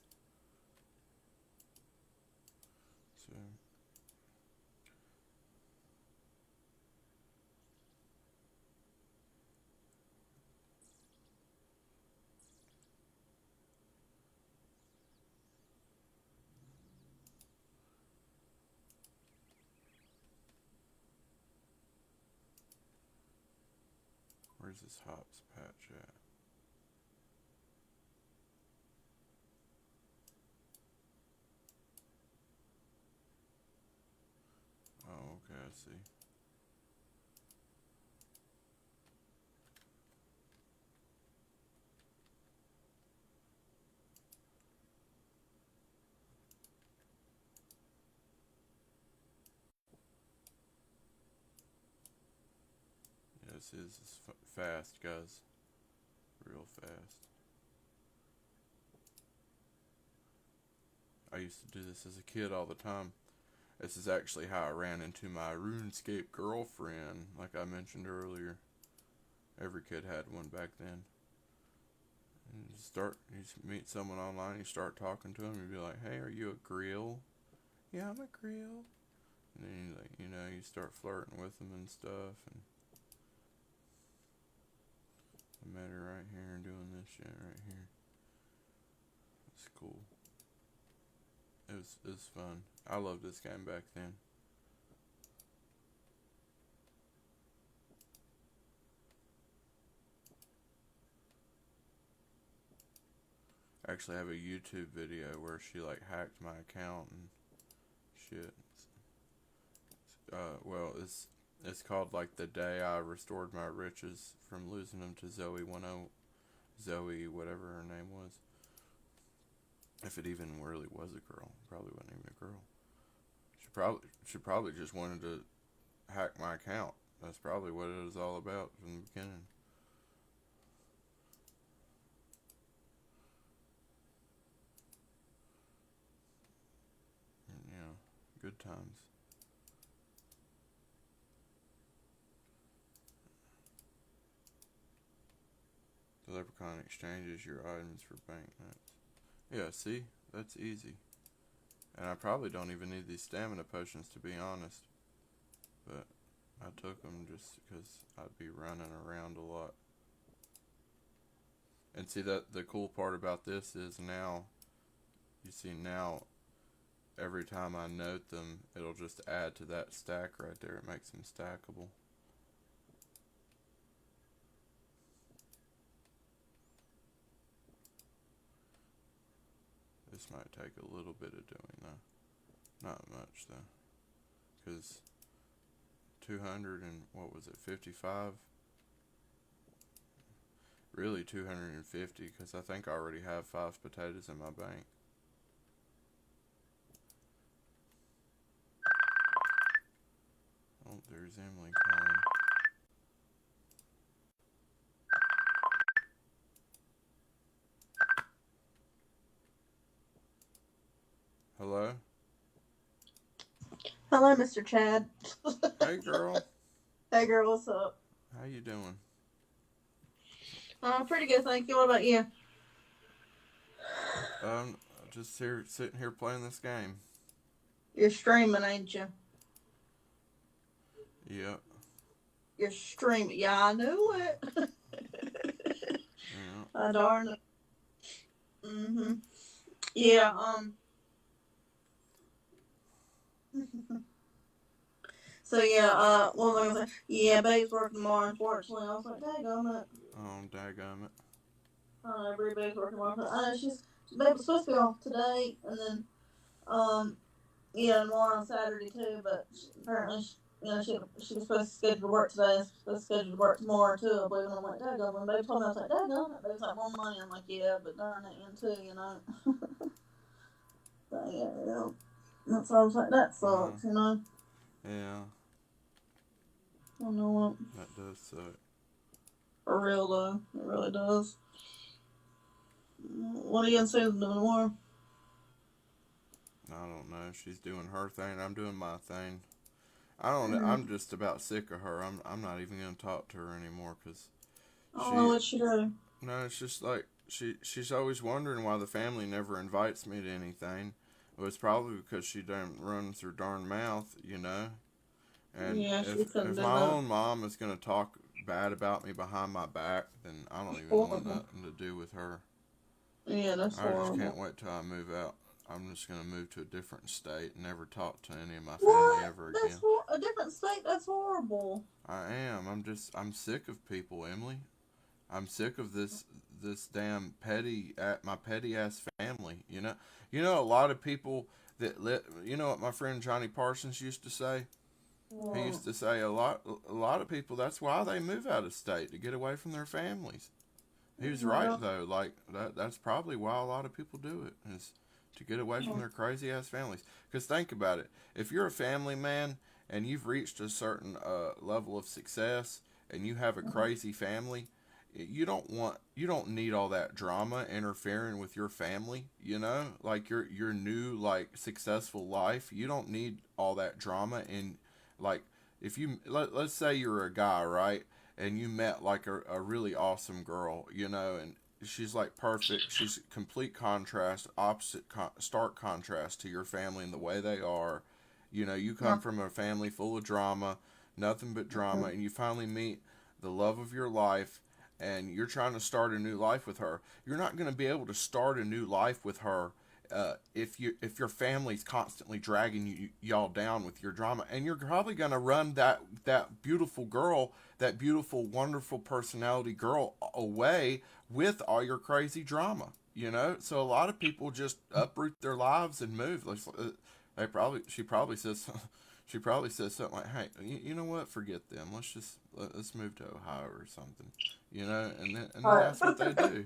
So where's this hops patch at? Oh, okay, I see. Yeah, this is fast, guys. Real fast. I used to do this as a kid all the time. This is actually how I ran into my RuneScape girlfriend, like I mentioned earlier. Every kid had one back then. And you meet someone online, you start talking to them, you be like, hey, are you a grill? Yeah, I'm a grill. And then you start flirting with them and stuff, and I met her right here and doing this shit right here. It's cool. It was fun. I loved this game back then. actually have a YouTube video where she like hacked my account and shit. Well, it's called like the day I restored my riches from losing them to Zoe, whatever her name was. If it even really was a girl, probably wasn't even a girl. She probably just wanted to hack my account. That's probably what it was all about from the beginning. And, yeah, good times. The leprechaun exchanges your items for banknotes. Yeah, see? That's easy. And I probably don't even need these stamina potions, to be honest. But I took them just because I'd be running around a lot. And see, that the cool part about this is now, you see now, every time I note them, it'll just add to that stack right there. It makes them stackable. This might take a little bit of doing though. Not much though. Because 200 and what was it, 55? Really 250, because I think I already have 5 potatoes in my bank. Oh, there's Emily calling. Hello? Hello, Mr. Chad. Hey, girl. Hey, girl, what's up? How you doing? Pretty good, thank you. What about you? Just here, sitting here playing this game. You're streaming, ain't you? Yep. You're streaming. Yeah, I knew it. Yeah. Darn it. Yeah, So, yeah, what was I gonna say? Yeah, Babe's working tomorrow, unfortunately. I was like, daggum it. Oh, daggum it. Everybody's working tomorrow. Babe was supposed to be off today, and then, more on Saturday too, but apparently, she was supposed to schedule to work today, supposed to schedule to work tomorrow too, I believe, and I'm like, daggum, when Babe told me, I was like, daggum it, Babe's like, more money, I'm like, yeah, but darn it, too, But yeah, that's why I was like, that sucks, Yeah. I don't know what. That does suck. For real though, it really does. What are you and Susan doing tomorrow? I don't know. She's doing her thing. I'm doing my thing. I don't know. I'm just about sick of her. I'm not even gonna talk to her anymore because I don't know what she do. No, it's just like she's always wondering why the family never invites me to anything. Well, it's probably because she don't runs her darn mouth, And Yeah, if my own mom is gonna talk bad about me behind my back, then I don't even want nothing to do with her. Yeah, that's horrible. I just can't wait till I move out. I'm just going to move to a different state and never talk to any of my family ever again. That's a different state? That's horrible. I am. I'm sick of people, Emily. I'm sick of this damn my petty ass family, a lot of people you know what my friend Johnny Parsons used to say? Yeah. He used to say a lot of people, that's why they move out of state, to get away from their families. He was right though. Like that's probably why a lot of people do it, is to get away from their crazy ass families. Because think about it, if you're a family man and you've reached a certain level of success and you have a crazy family, you don't need all that drama interfering with your family. Like your new like successful life. You don't need all that drama. And like if you let's say you're a guy, right? And you met like a really awesome girl, and she's like perfect. She's complete contrast, stark contrast to your family and the way they are. You come from a family full of drama, nothing but drama, and you finally meet the love of your life, and you're trying to start a new life with her. You're not going to be able to start a new life with her if your family's constantly dragging y'all down with your drama, and you're probably going to run that beautiful girl, that beautiful, wonderful personality girl away with all your crazy drama. You know, so a lot of people just uproot their lives and move. Like, she probably says, she probably says something like, "Hey, you know what? Forget them. Let's move to Ohio or something." You know, and then Right. that's what they do.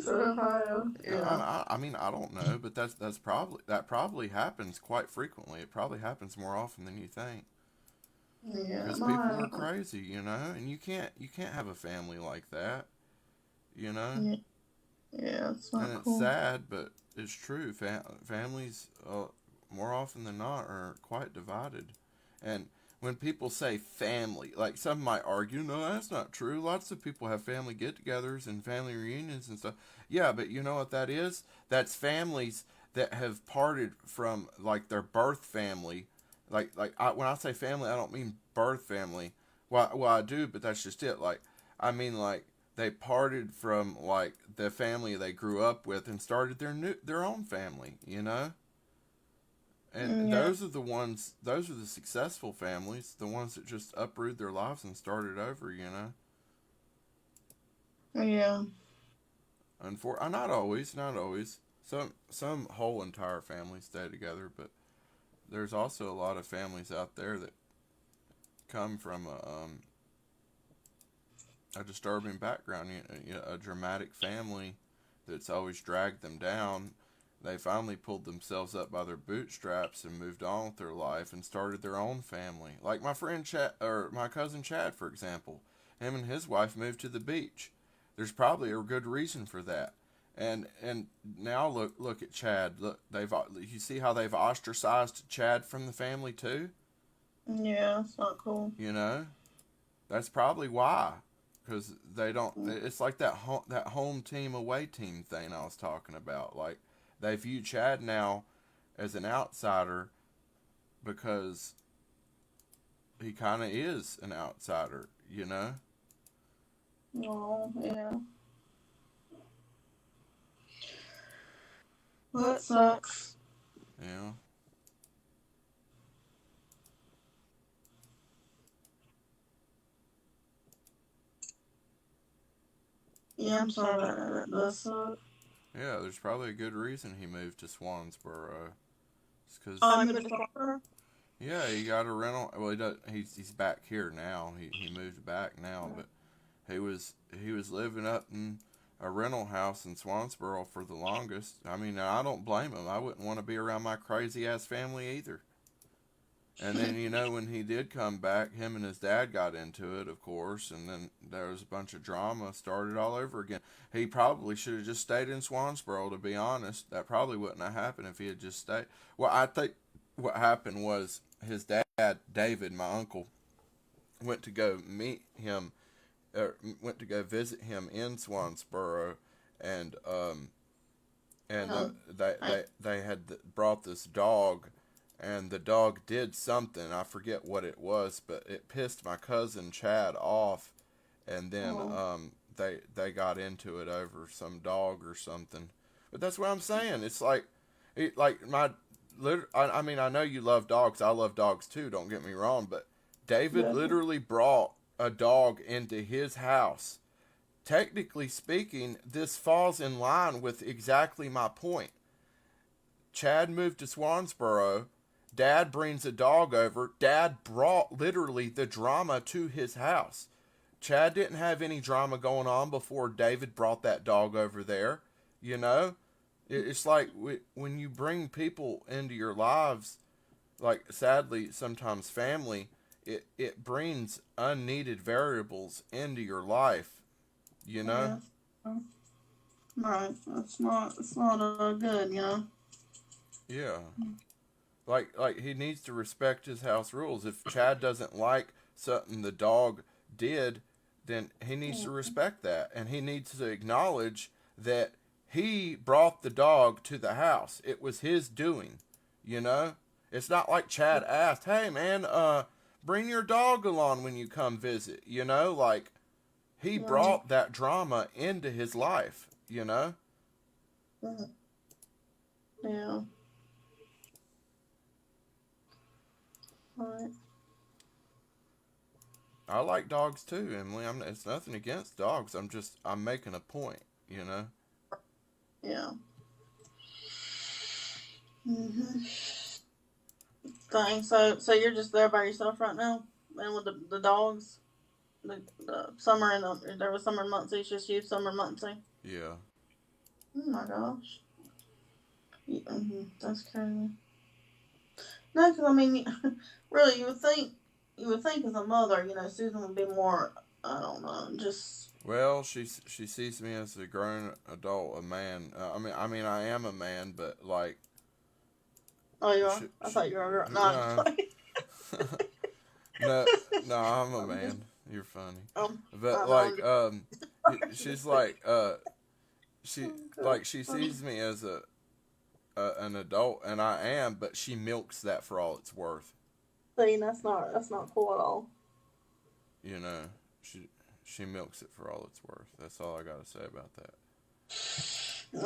Ohio. Yeah. I mean, I don't know, but that probably happens quite frequently. It probably happens more often than you think. Yeah. Because people are crazy, you know, and you can't have a family like that, you know. Yeah. Yeah. It's not And it's cool. sad, but it's true. Families, more often than not, are quite divided. And when people say family, like some might argue, no, that's not true. Lots of people have family get-togethers and family reunions and stuff. Yeah, but you know what that is? That's families that have parted from like their birth family. When I say family, I don't mean birth family. Well, I do, but that's just it. Like, I mean like they parted from like the family they grew up with and started their own family, you know? And Yeah. those are the successful families, the ones that just uprooted their lives and started over, you know? Yeah. Not always, not always. Some whole entire families stay together, but there's also a lot of families out there that come from a disturbing background, a dramatic family that's always dragged them down. They finally pulled themselves up by their bootstraps and moved on with their life and started their own family. Like my friend Chad, or my cousin Chad, for example. Him and his wife moved to the beach. There's probably a good reason for that. And now look at Chad. Look, you see how they've ostracized Chad from the family too? Yeah. It's not cool. You know? That's probably why. Because they don't. It's like that home team away team thing I was talking about. Like they view Chad now as an outsider because he kind of is an outsider. You know. Oh, yeah. Well, that sucks. Yeah. Yeah, I'm sorry about that. That does suck. Yeah. There's probably a good reason he moved to Swansboro. It's because I moved to Florida. yeah, he got a rental. Well, he does, he's back here now. He moved back now, but he was living up in a rental house in Swansboro for the longest. I mean, I don't blame him. I wouldn't want to be around my crazy ass family either. And then when he did come back, him and his dad got into it, of course, and then there was a bunch of drama started all over again. He probably should have just stayed in Swansboro, to be honest. That probably wouldn't have happened if he had just stayed. Well, I think what happened was his dad, David, my uncle, went to go meet him, went to go visit him in Swansboro, and they had brought this dog, and the dog did something. I forget what it was, but it pissed my cousin Chad off, and then they got into it over some dog or something. But that's what I'm saying. It's like I mean, I know you love dogs. I love dogs too. Don't get me wrong, but David literally brought a dog into his house. Technically speaking, this falls in line with exactly my point. Chad moved to Swansboro. Dad brings a dog over. Dad brought literally the drama to his house. Chad didn't have any drama going on before David brought that dog over there. You know? It's like when you bring people into your lives, like sadly sometimes family, it brings unneeded variables into your life. You know? Yeah. Right. It's not good, you know? Yeah. Like he needs to respect his house rules. If Chad doesn't like something the dog did, then he needs to respect that, and he needs to acknowledge that he brought the dog to the house. It was his doing, you know? It's not like Chad asked, "Hey man, bring your dog along when you come visit," you know? Like he brought that drama into his life, you know? Yeah. Right. I like dogs too, Emily. It's nothing against dogs. I'm making a point, you know? Yeah. Dang. So you're just there by yourself right now, and with the dogs. The summer and there was summer months. It's just you, summer months. Yeah. Oh my gosh. That's crazy. No, because I mean, really, you would think as a mother, Susan would be more. I don't know, just. Well, she sees me as a grown adult, a man. I am a man, but like. Oh, you are. I thought you were a girl. No, I'm No, no, I'm a man. You're funny, but like, she's like, she sees me as an adult, and I am, but she milks that for all it's worth. See, that's not cool at all. You know, she milks it for all it's worth. That's all I gotta say about that.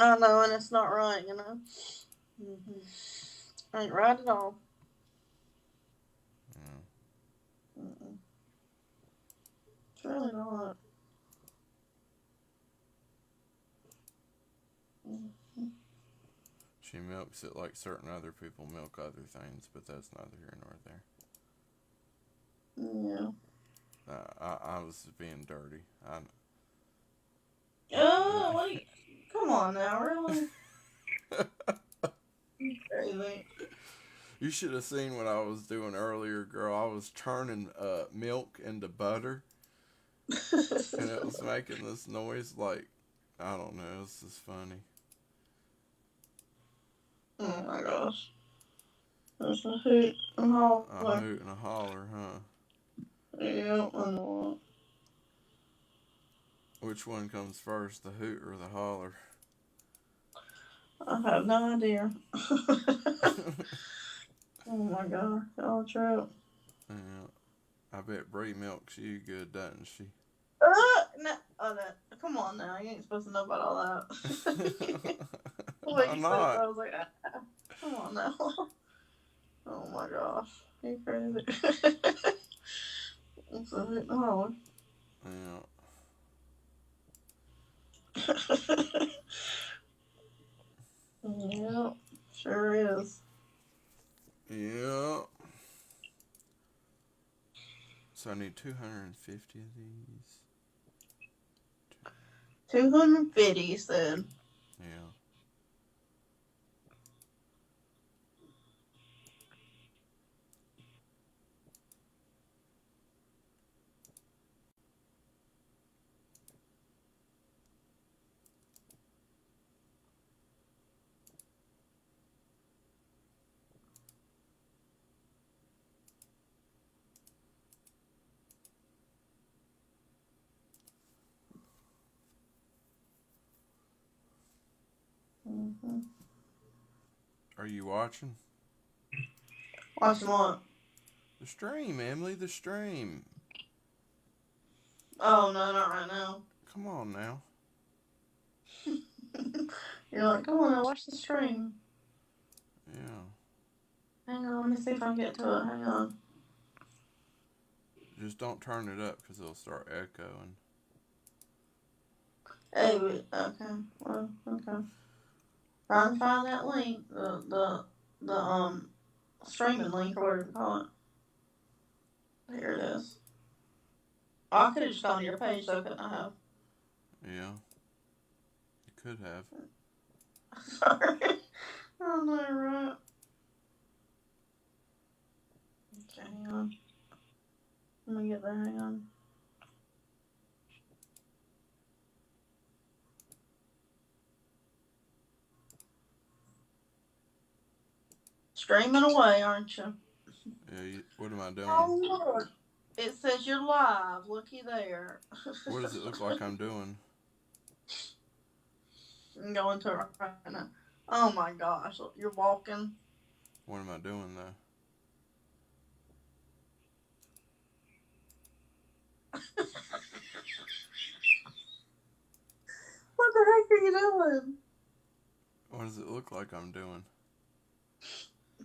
I know, and it's not right. Ain't right at all. It's really not. She milks it like certain other people milk other things, but that's neither here nor there. Yeah. I was being dirty. Oh, wait. Come on now, really? Crazy. You should have seen what I was doing earlier, girl. I was turning milk into butter, and it was making this noise like, I don't know, this is funny. Oh my gosh. That's a hoot and holler. A hoot and a holler, huh? Yeah, I know. Which one comes first, the hoot or the holler? I have no idea. Oh my gosh, all true. Yeah, I bet Brie milks you good, doesn't she? No, come on now, you ain't supposed to know about all that. Why not? I was like, come on now. Oh my gosh, you crazy. It's a hoot and holler. Yeah. Yeah, sure is. Yeah. So I need 250 of these. 250, you said. Yeah. Mm-hmm. Are you watching? Watching what? The stream, Emily, the stream. Oh, no, not right now. Come on now. You're like, come on now, watch the stream. Yeah. Hang on, let me see if I can get to it. Hang on. Just don't turn it up because it'll start echoing. Hey, okay. Well, okay. Trying to find that link, the streaming link, or whatever you call it. Here it is. I could have just gone to your page, though, couldn't I have? Yeah. You could have. Sorry. Oh, no, right. Okay, hang on. Let me get there, hang on. Streaming away, aren't you? Yeah, what am I doing? Oh, look. It says you're live. Looky there. What does it look like I'm doing? I'm going to it right now. Oh my gosh. You're walking. What am I doing, though? What the heck are you doing? What does it look like I'm doing?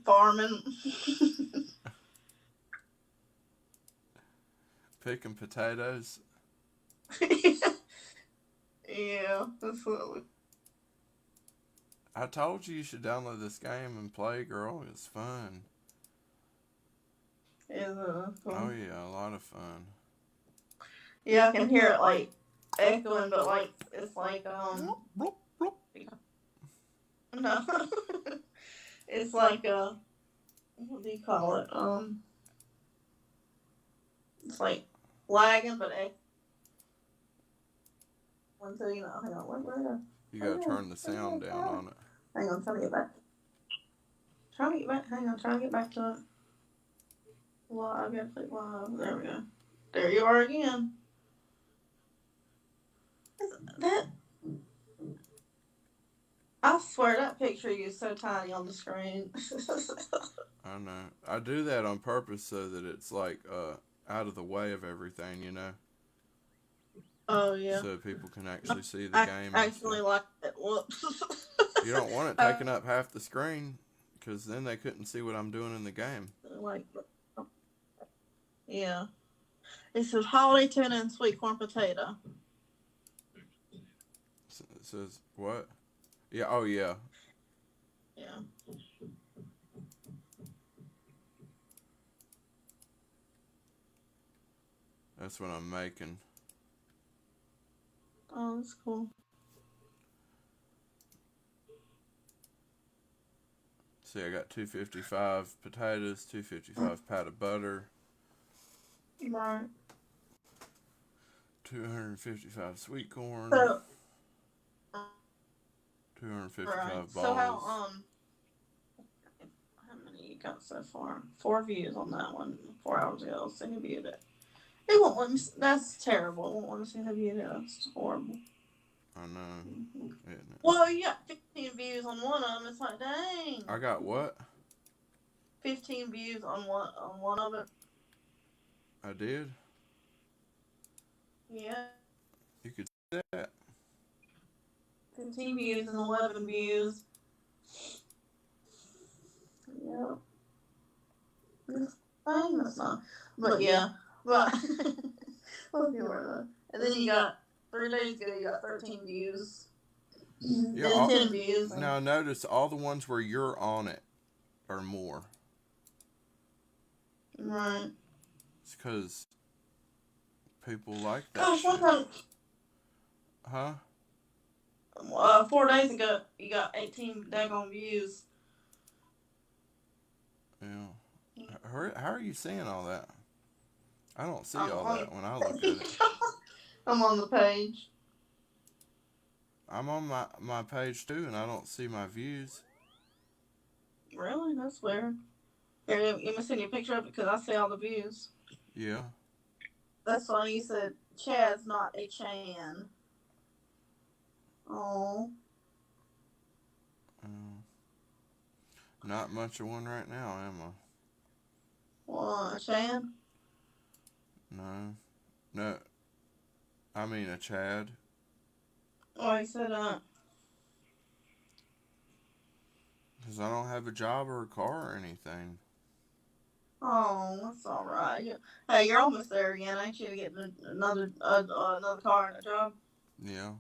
Farming. Picking potatoes? Yeah, that's what I told you should download this game and play, girl. It's fun. Is cool. Oh yeah, a lot of fun. Yeah, I can hear it like echoing, but like it's like Bloop, bloop. no, it's like what do you call it? It's like lagging, but until you know, hang on, where You gotta turn the sound down on it. hang on, trying to get back. Trying to get back. Hang on, trying to get back to it. Live, I gotta click live. There we go. There you are again. That I swear that picture of you is so tiny on the screen. I know. I do that on purpose so that it's like out of the way of everything, you know. Oh yeah. So people can actually see the game. I actually like it. Whoops. You don't want it taking up half the screen, because then they couldn't see what I'm doing in the game. Like, yeah. It says holiday tuna and sweet corn potato. It says what? Yeah. Oh yeah. Yeah. That's what I'm making. Oh, that's cool. See, I got 255 potatoes, 255 pat of butter, Right. 255 sweet corn, So, 255 right. balls. So how many you got so far? 4 views on that one. 4 hours ago. So who viewed it? It won't let me. That's terrible. It won't let me see who viewed it. That's horrible. I know. Isn't it? Well, you got 15 views on one of them. It's like, dang. I got what? 15 views on one of it. I did? Yeah. You could see that. 15 views and 11 views. Yeah. It's famous now. But yeah. But let's see where the. And then you got 3 days ago you got 13 views. Yeah, Then 10 views. Now notice all the ones where you're on it are more. Right. It's because people like that. Gosh, one time. Huh? 4 days ago you got 18 daggone views. Yeah. How are you seeing all that? I don't see all that when I look at it. I'm on the page. I'm on my page too, and I don't see my views. Really? That's weird. Here, let me send you a picture of it because I see all the views. Yeah. That's funny. You said Chad's not a Chan. Oh. Not much of one right now, am I? What, a Chan? No. I mean a Chad. Oh, he said Because I don't have a job or a car or anything. oh, that's all right. Hey, you're almost there again. Ain't you getting another car and a job? Yeah.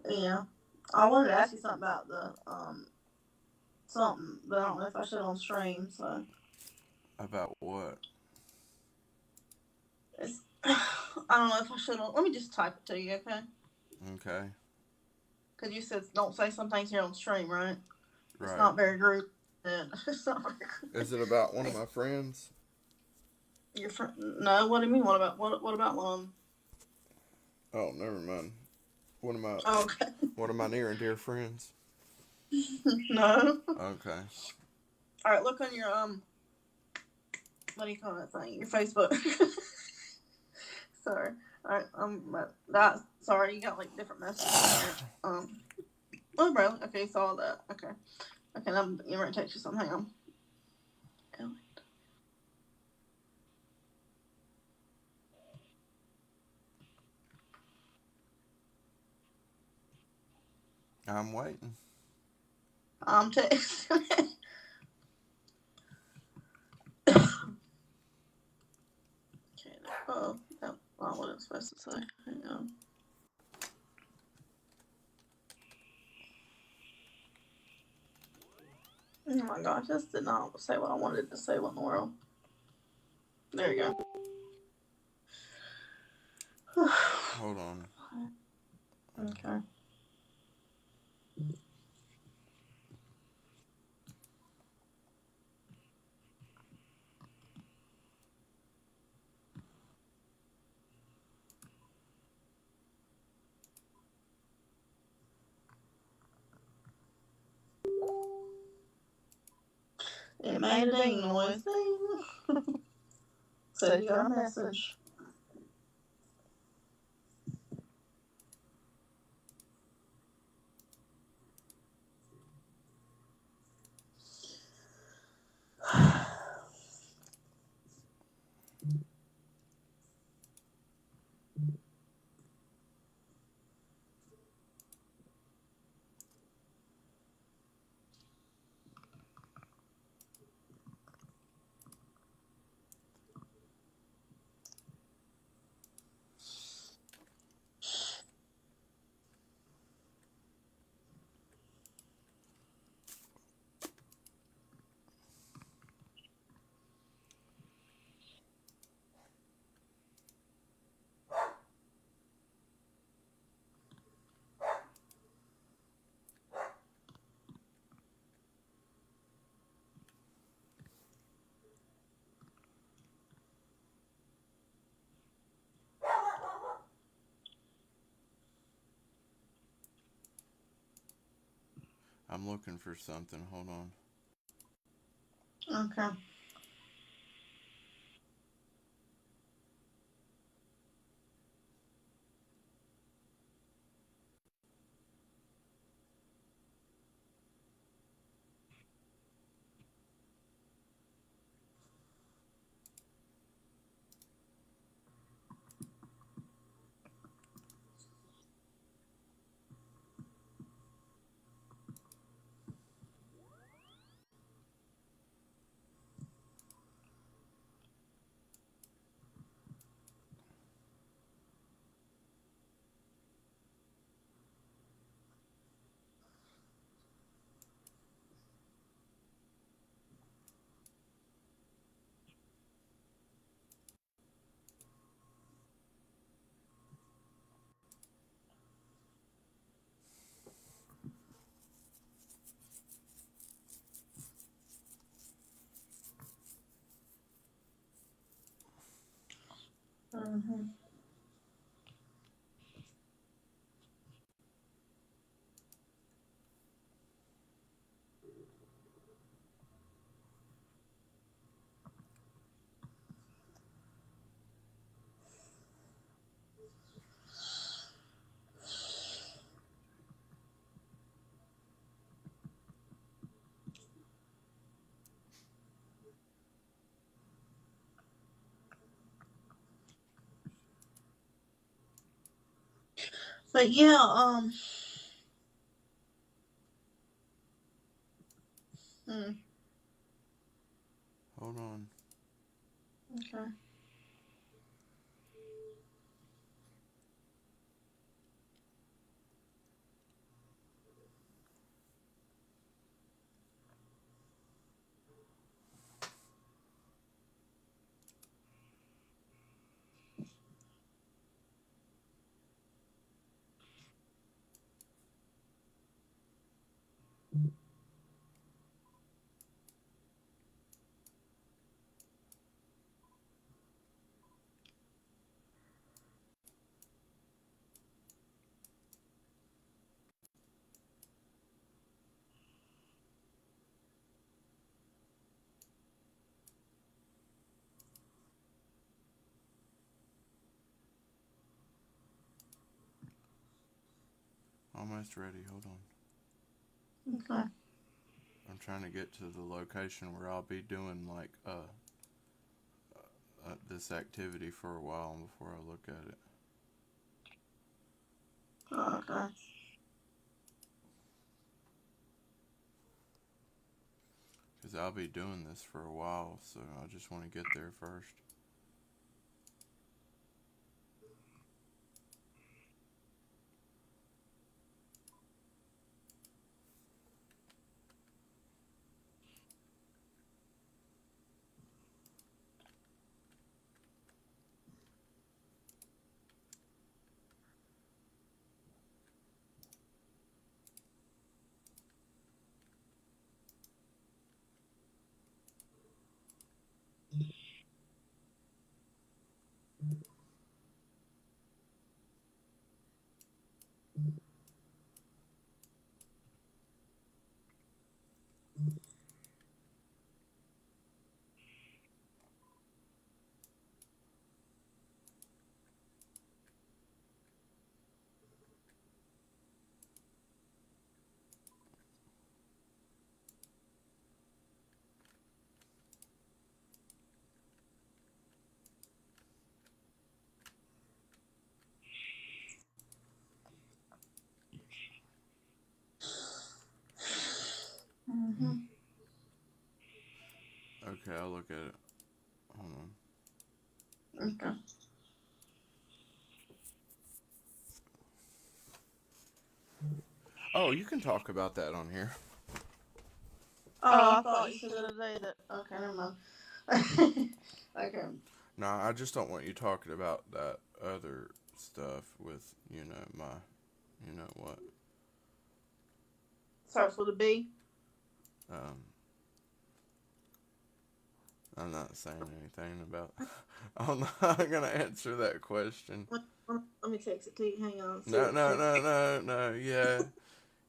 Yeah. I wanted to ask you something about the something, but I don't know if I should on stream. So. About what? It's, I don't know if I should. Let me just type it to you, okay? Okay. Because you said don't say some things here on stream, right? Right. It's not very group. It's not very group. Is it about one of my friends? Your friend? No. What do you mean? What about one of them? Oh, never mind. One of my Okay. one of my near and dear friends. No. Okay. All right. Look on your what do you call that thing? Your Facebook. Sorry. All right. Sorry. You got like different messages. Oh, bro. Okay. Saw that. Okay. Okay. I'm going to text you something. Hang on. I'm waiting. I'm texting. Okay. Oh, that's not what it's supposed to say. Hang on. my gosh, this did not say what I wanted to say. What in the world? There you go. Hold on. Okay. It made a ding noise. Ding. Said you got a message. I'm looking for something. Hold on. Okay. Mm-hmm. But yeah, Hold on. okay. Almost ready. Hold on. Okay. I'm trying to get to the location where I'll be doing like this activity for a while before I look at it. Okay. Because I'll be doing this for a while, so I just want to get there first. Mm-hmm. Okay, I'll look at it. Hold on. Okay. Oh, you can talk about that on here. Oh, I thought you said the other day that. Okay, never mind. Okay. No, I just don't want you talking about that other stuff with, my, you know what. Starts with a B. I'm not saying anything about. I'm not gonna answer that question. Let me text it to you. Hang on. No. Yeah,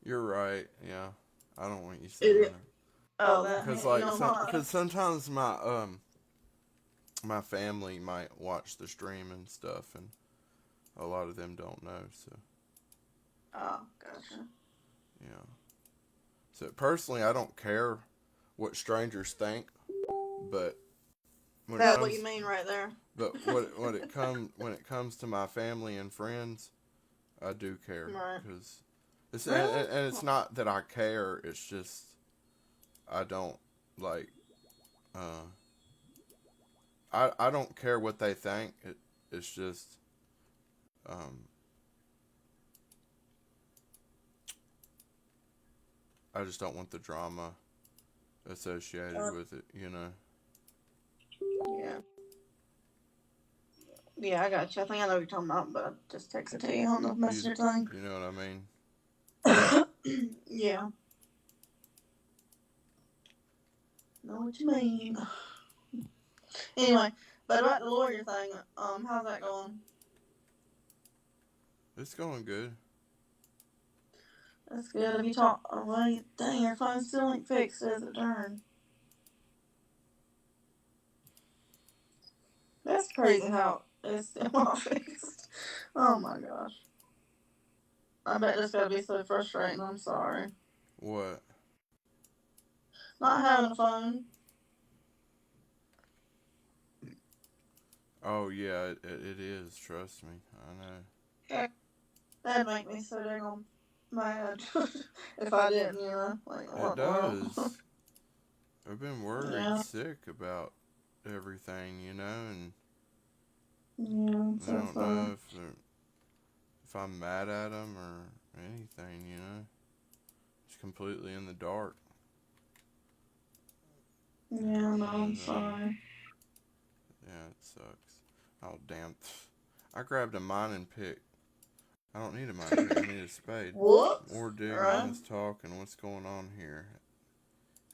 you're right. Yeah, I don't want you saying that. Oh, that. Because sometimes my family might watch the stream and stuff, and a lot of them don't know. So. Oh, gotcha. Yeah. So personally, I don't care what strangers think, but That's what you mean right there. But when it comes to my family and friends, I do care, because and it's not that I care. It's just I don't like. I don't care what they think. It's just I just don't want the drama associated with it. Yeah. Yeah, I got you. I think I know what you're talking about, but I just texted to you on the messenger thing. You know what I mean? Yeah. Know what you mean. Anyway, but about the lawyer thing, how's that going? It's going good. That's good. Have you talked? Oh, well, dang, your phone still ain't fixed as it turned. That's crazy how it's still not fixed. Oh my gosh. I bet that's gotta be so frustrating. I'm sorry. What? Not having a phone. Oh yeah, it is. Trust me, I know. That'd make me so dang mad if I didn't, Like, it does. I've been worried sick about everything, and I don't know if I'm mad at them or anything, It's completely in the dark. Yeah, no, I'm sorry. Yeah, it sucks. Oh, damn. I grabbed a mining pick. I don't need a mining pick. I need a spade. What? More digging, less talking. What's going on here?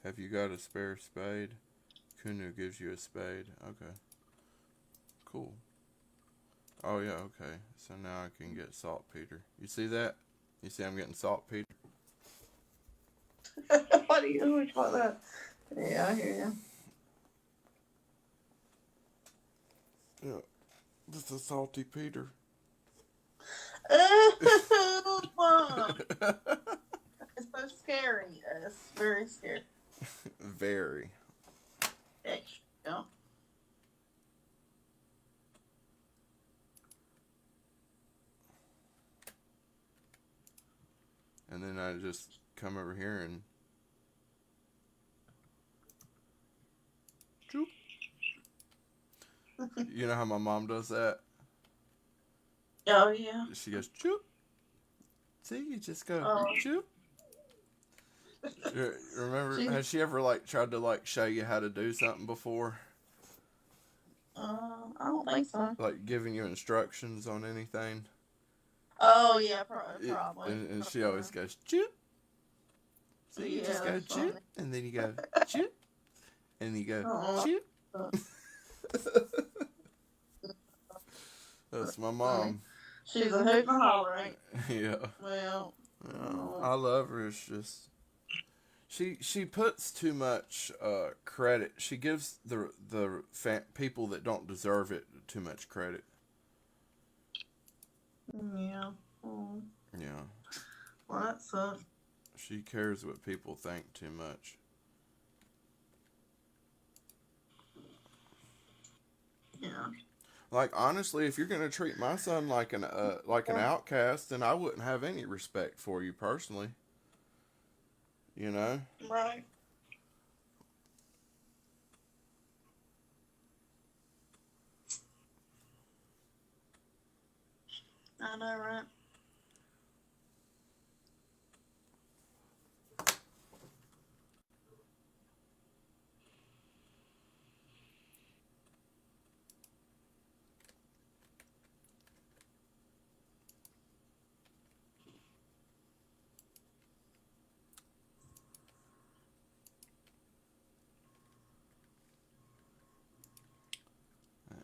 Have you got a spare spade? Kunu gives you a spade. Okay. Cool. Oh, yeah, okay. So now I can get saltpeter. You see that? You see I'm getting saltpeter? What do you call that? Yeah, I hear you. Yeah. This is salty Peter. It's so scary. It's very scary. Very. Yeah. And then I just come over here and choop. You know how my mom does that? Oh, yeah. She goes, choop. See, you just go, choop. Remember, has she ever, tried to, show you how to do something before? I don't think so. Like, giving you instructions on anything? Oh, yeah, probably. And she always goes, choop. So you just go, choop. And then you go, choop. And you go, choop. That's my mom. She's a hoot and a holler, ain't? Yeah. Well, I love her. It's just she puts too much credit. She gives the people that don't deserve it too much credit. yeah. Oh, Yeah. well, that sucks. She cares what people think too much. Yeah. Like honestly, if you're gonna treat my son like an outcast, then I wouldn't have any respect for you personally. You know. Right. I know, right?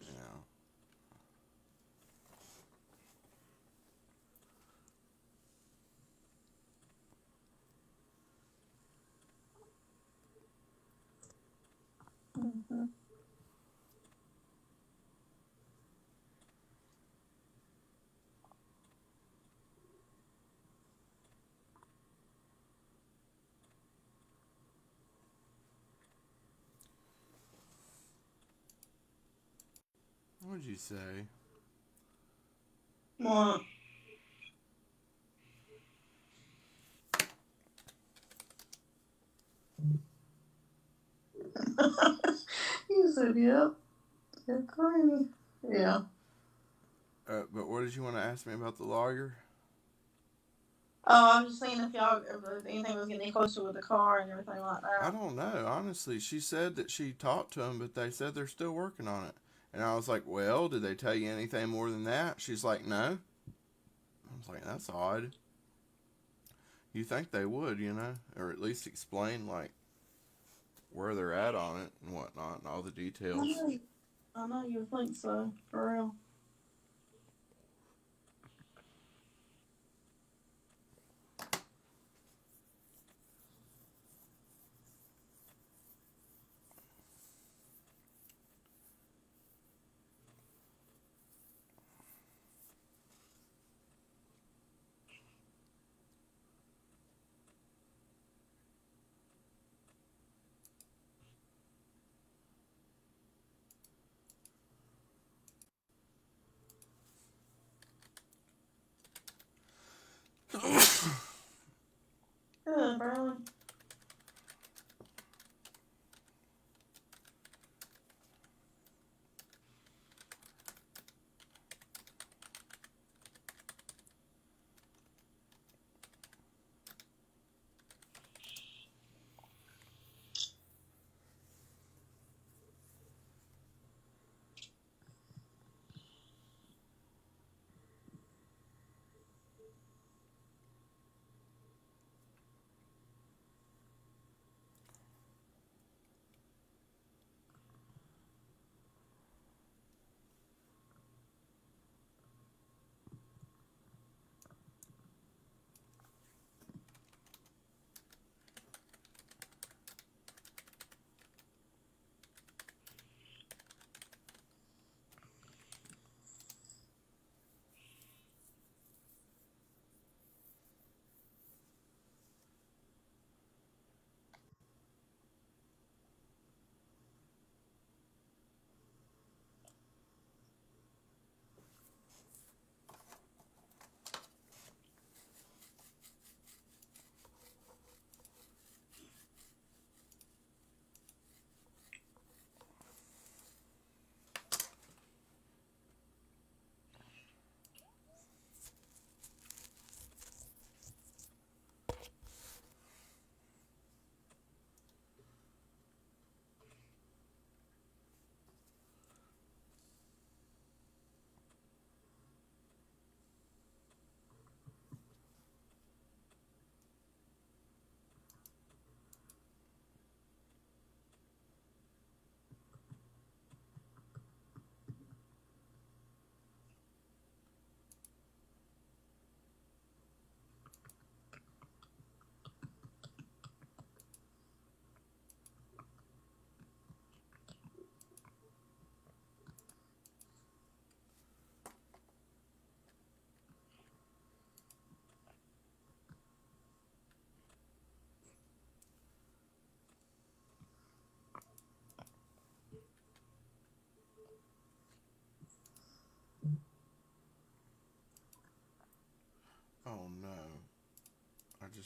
Yeah. Mm-hmm. What'd you say? What? You said, yep. You're crazy. Yeah. But what did you want to ask me about the lawyer? Oh, I'm just saying if anything was getting closer with the car and everything like I that. don't know, honestly. She said that she talked to him, but they said they're still working on it. And I was like, well, did they tell you anything more than that? She's like, no. I was like, that's odd. You think they would, or at least explain, like, where they're at on it and whatnot and all the details. I know you think so, for real.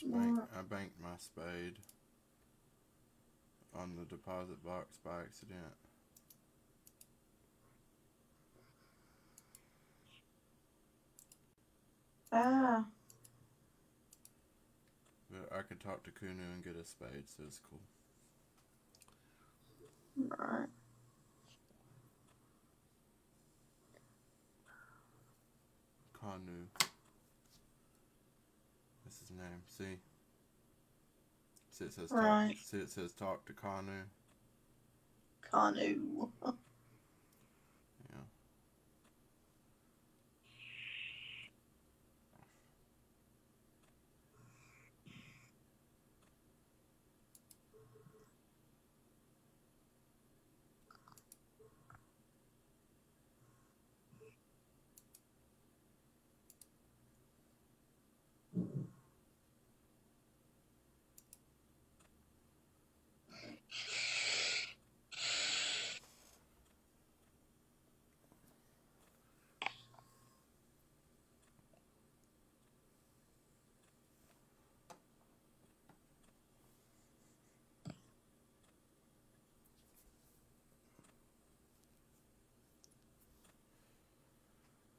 I banked my spade on the deposit box by accident. Ah. But I could talk to Kunu and get a spade, so it's cool. Right. Kanu. That's his name. See? See it says talk to Kanu. Kanu. Yeah.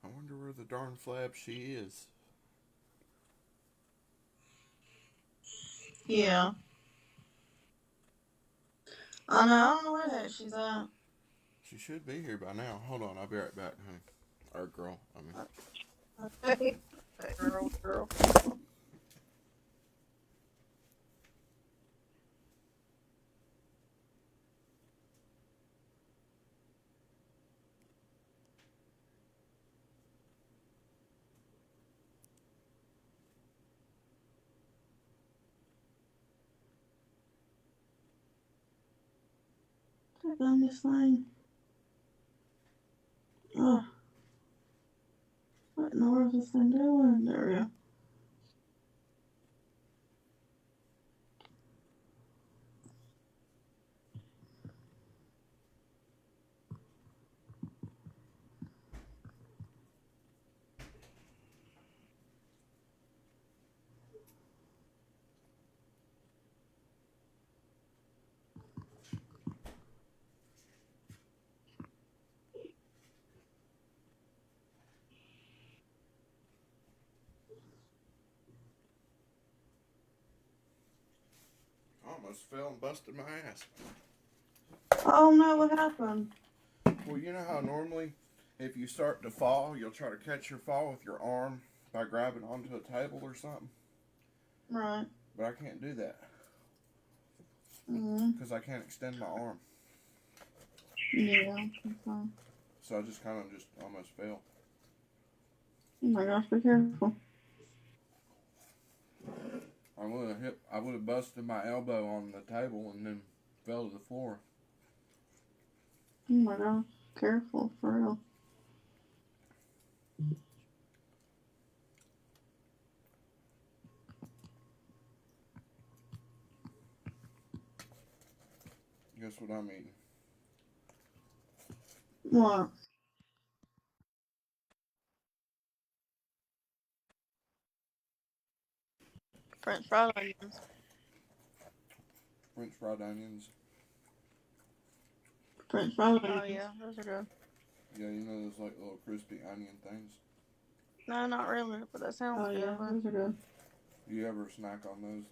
I wonder where the darn flab she is. Yeah. I don't know where the heck she's at. She should be here by now. Hold on, I'll be right back, honey. Or girl, I mean. Okay. Girl. Click on this thing. Oh. What in the world is this thing doing? There we go. I almost fell and busted my ass. Oh no, what happened? Well, you know how normally if you start to fall, you'll try to catch your fall with your arm by grabbing onto a table or something? Right. But I can't do that. Because I can't extend my arm. Yeah. Okay. So I just kind of almost fell. Oh my gosh, be careful. I would have busted my elbow on the table and then fell to the floor. Oh my gosh, careful, for real. Guess what I'm eating? What? French fried onions. French fried onions. French fried onions. Oh yeah, those are good. Yeah, you know those like little crispy onion things? No, not really, but that sounds good. Yeah, those are good. Do you ever snack on those?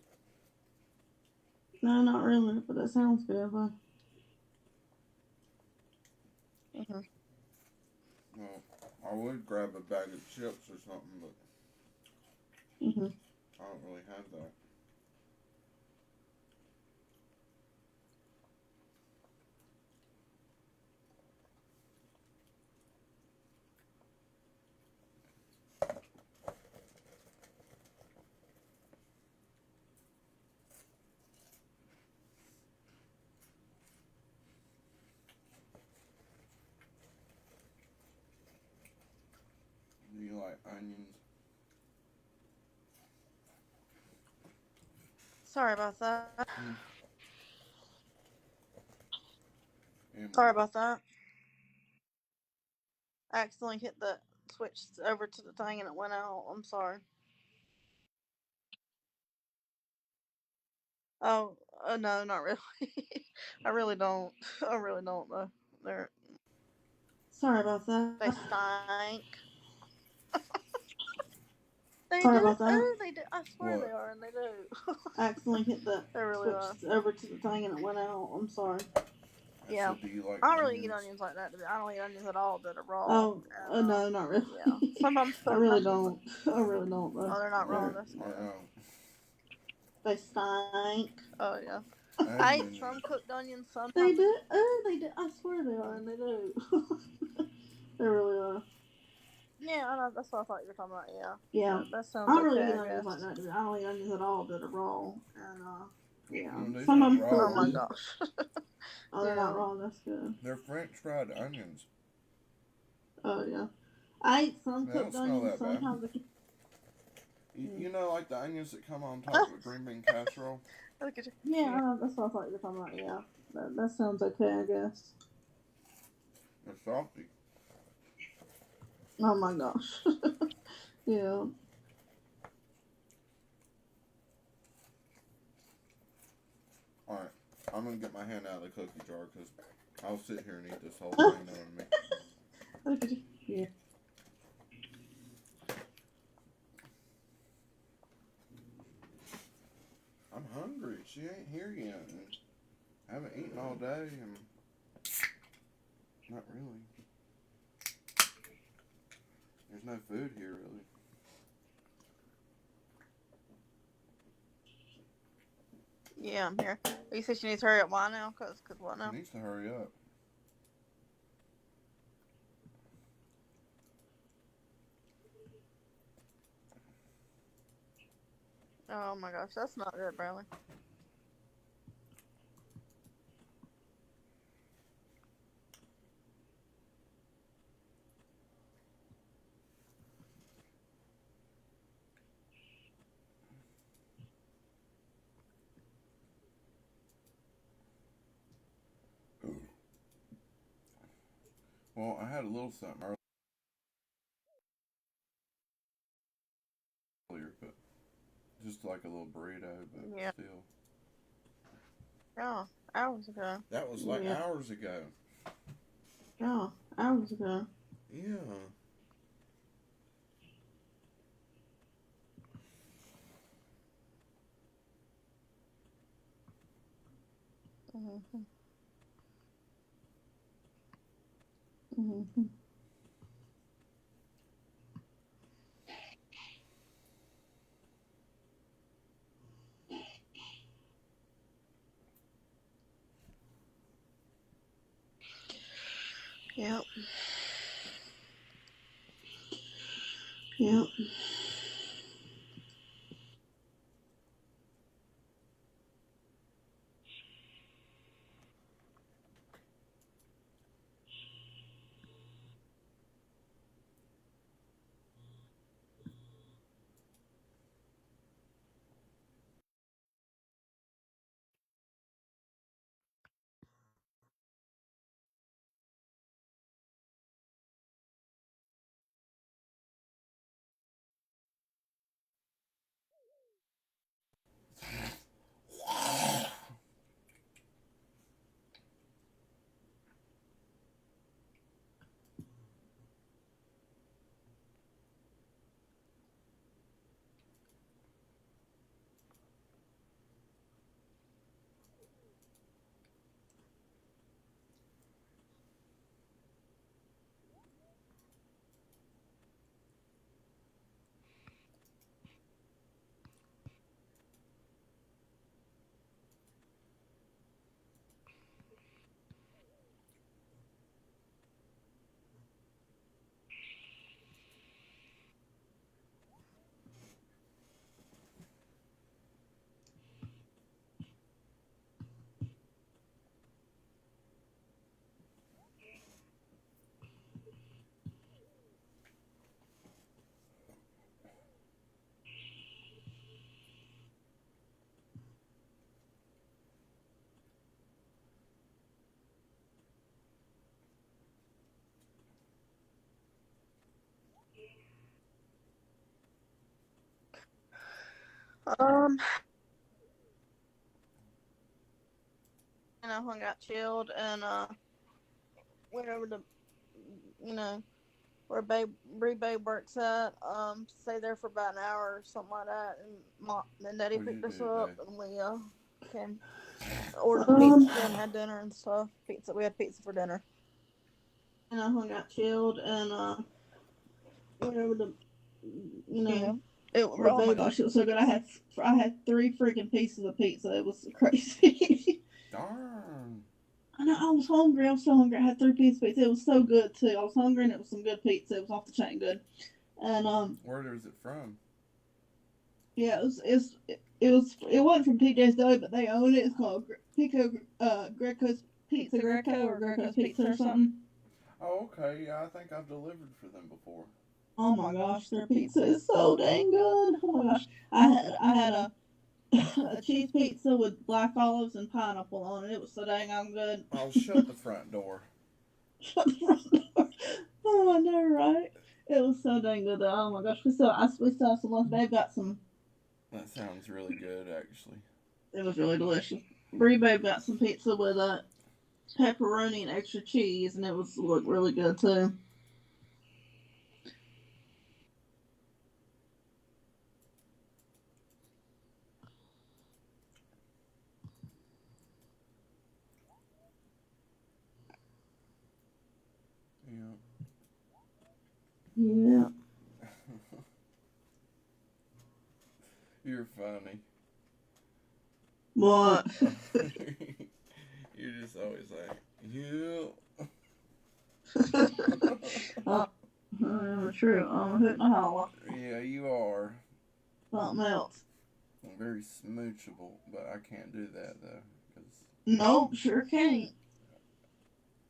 No, not really, but that sounds good. But... Well, I would grab a bag of chips or something, but I don't really have that. Do you like onions? Sorry about that. Sorry about that. I accidentally hit the switch over to the thing and it went out. I'm sorry. Oh, no, not really. I really don't. I really don't though. They're sorry about that. They stink. They Sorry do. about that. Oh, they do. I swear What? they are, and they do. I accidentally hit the They really are. switch over to the thing and it went out. I'm sorry. Yeah. So do you like I don't really eat onions? onions like that. I don't eat onions at all that are raw. Oh, And, no, not really. yeah. Sometimes I put really onions. don't. I really don't. Though. Oh, they're not raw. They're, That's I good. know. They stink. Oh yeah. I I didn't eat even. some cooked onions. They Sometimes. do. Oh, they do. I swear they are, and they do. They really are. Yeah, I know. That's what I thought you were talking about. Yeah. Yeah. That I sounds don't okay. really eat I onions guess. like that. I don't eat onions at all that are raw. And yeah. No, they're Some not of them raw. Oh my cooked. gosh. Oh, they're not Yeah. raw. That's good. They're French fried onions. Oh yeah. I eat some They don't cooked smell onions. that bad. Sometimes. You know, like the onions that come on top of a green bean casserole? Look at you. Yeah, that's what I thought you were talking about. Yeah, that sounds okay, I guess. They're salty. Oh my gosh. Yeah. Alright, I'm gonna get my hand out of the cookie jar because I'll sit here and eat this whole thing knowing me. Look at you. Yeah. I'm hungry. She ain't here yet. And I haven't eaten all day and not really. There's no food here really. Yeah, I'm here. You said you need to hurry up. Why now? Cause what She now? needs to hurry up. Oh my gosh, that's not good, Bradley. Well, I had a little something earlier, but just like a little burrito, but Yeah. still. Yeah, hours ago. That was like Yeah. hours ago. Yeah, hours ago. Yeah. Mm-hmm. Mm-hmm. Yep. Yep. Um. hung out, chilled, and went over to, where Bree Babe works at. Stayed there for about an hour or something like that, and Daddy What'd you picked us do up, today? and we came ordered pizza and had dinner and stuff. We had pizza for dinner. And I hung out, chilled, and went over to, oh my gosh, it was so good. I had 3 freaking pieces of pizza. It was crazy. Darn. I know, I was hungry. I was so hungry. I had 3 pieces of pizza. It was so good too. I was hungry, and it was some good pizza. It was off the chain good. And Where is it from? yeah, it wasn't from TJ's Deli, but they own it. It's called Greco's Pizza, Greco or Greco's Pizza or something. Oh, okay. Yeah, I think I've delivered for them before. Oh my gosh, their pizza is so dang good. Oh my gosh, I had a cheese pizza with black olives and pineapple on it. It was so dang good. I'll shut the front door. Shut the front door. Oh, I know, right? It was so dang good though. Oh my gosh, we still have some left. They've got some. That sounds really good, actually. It was really delicious. Bree Babe got some pizza with pepperoni and extra cheese, and it looked really good too. Yeah. You're funny. What? You're just always like, yeah. True. I'm hooting a holler. Yeah, you are. Something else. I'm very smoochable, but I can't do that though. Nope, sure can't.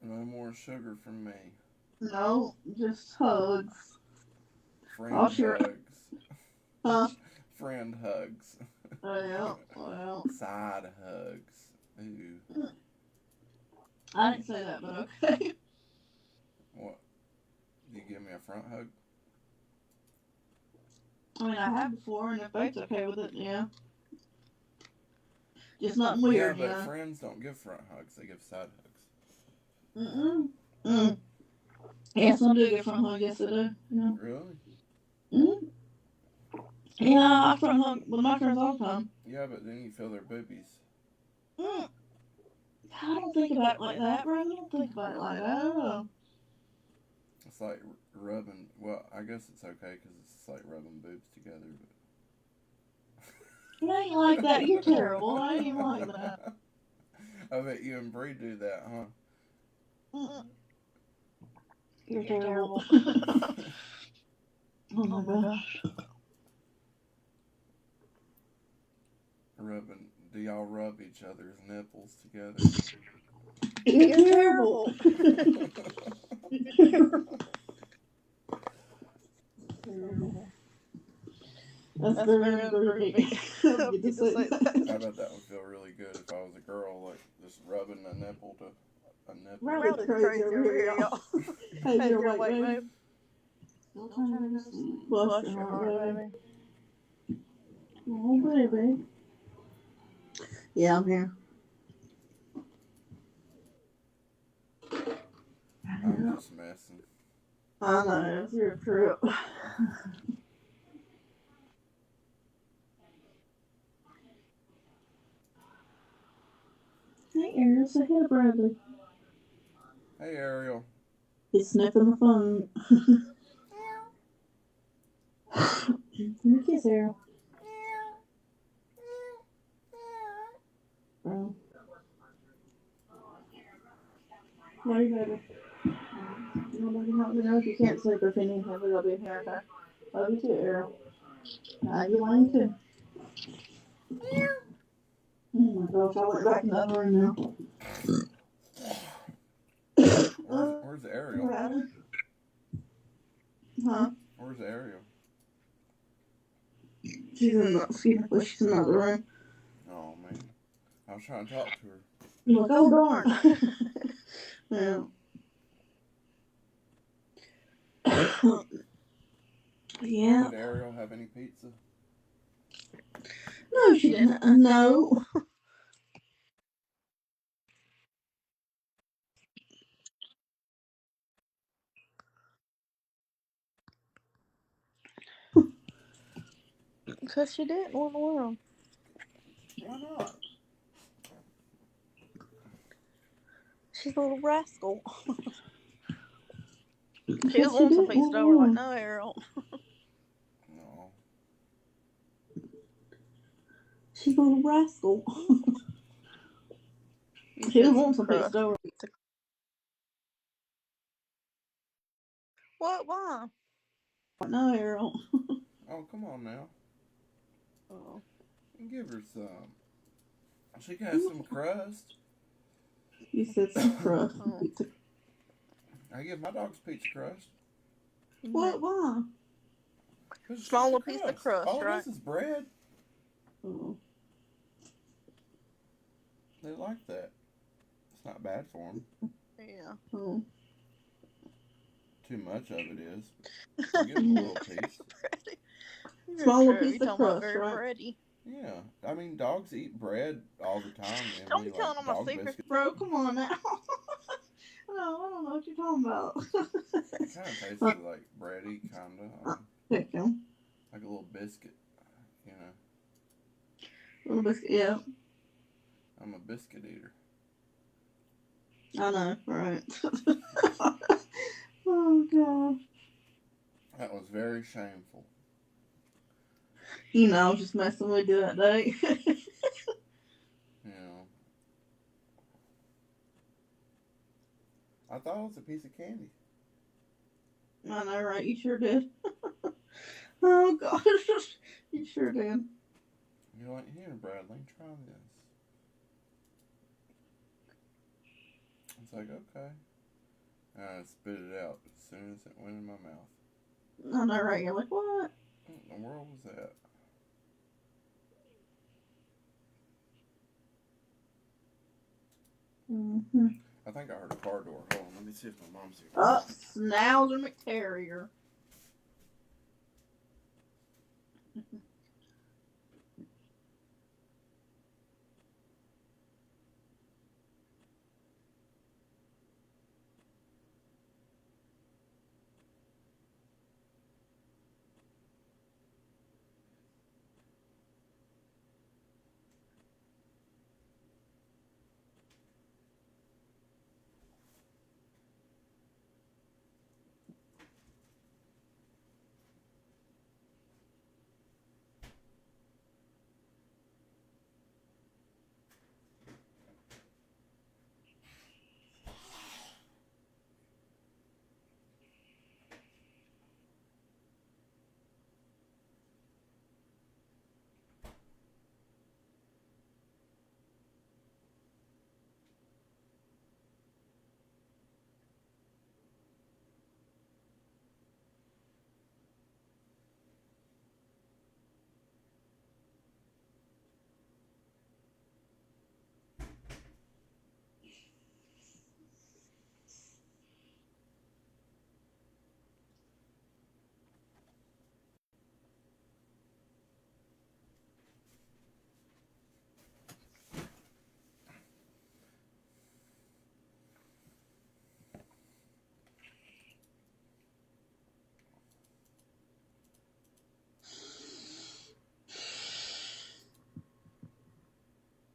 No more sugar from me. No, just hugs. Friend hugs. Huh? Friend hugs. Well. Side hugs. Ooh. I didn't say that, but okay. What? You give me a front hug? I mean, I have before, and if Babe's okay with it, yeah. Just nothing weird, yeah. But friends don't give front hugs; they give side hugs. Yeah, some do give front hugs. Yes, they do. Yeah. Really? Yeah, I front hug with my friends all the time. Yeah, but then you feel their boobies. I don't think about it like that, bro. I don't think about it like that. It's like rubbing. Well, I guess it's okay because it's like rubbing boobs together. But it ain't like that. You're terrible. I ain't even like that. I bet you and Bree do that, huh? You're terrible. Oh my gosh. Rubbing. Do y'all rub each other's nipples together? You're terrible. That's very creepy. I bet that would feel really good if I was a girl, like just rubbing a nipple to a nipple. Really crazy over here, y'all. Hey, you're white, babe. Bless your heart, baby. Oh, baby. Yeah, I'm here. I'm just messing. I know, it's your trip. Hey, Ariel, say hey to Bradley. Hey, Ariel. He's sniffing the phone. Give me a kiss, Ariel. Love you, baby. Nobody help me know if you can't sleep or if you need help. I'll be in here, okay? Love you too, Ariel. You want too. Oh my gosh, I went back in the other room now. Where's Ariel? Huh? Where's Ariel? She's in the other room. Oh, man. I was trying to talk to her. You're like, oh, darn. Yeah. Yeah. Did Ariel have any pizza? No, she didn't. No. Because she didn't want to world. Why not? She's a little rascal. She was wanting some piece of dough. Like, no, Errol. No. She's a little rascal. She was wanting some piece of dough. What? Why? No, Errol. Oh, come on now. Oh. Give her some. She can have some crust. You said some crust. Oh. I give my dogs pizza crust. What? Why? Smaller piece of crust, all right? This is bread. Oh. They like that. It's not bad for them. Yeah. Oh. Too much of it is. Give them a little piece. Smaller piece of crust, right? Bready. Yeah. I mean, dogs eat bread all the time. Don't be telling them my secrets, bro. Come on now. No, I don't know what you're talking about. It kind of tastes like bready, kind of. Like a little biscuit, you know. A little biscuit, yeah. I'm a biscuit eater. I know, right. Oh, God. That was very shameful. You know, I was just messing with you that day. You know. I thought it was a piece of candy. I know, right? You sure did. Oh, gosh. You sure did. You're like, here, Bradley, try this. It's like, okay. And I spit it out as soon as it went in my mouth. I know, right? You're like, what? What in the world was that? Mm-hmm. I think I heard a car door. Hold on, let me see if my mom's here. Schnauzer McTerrier.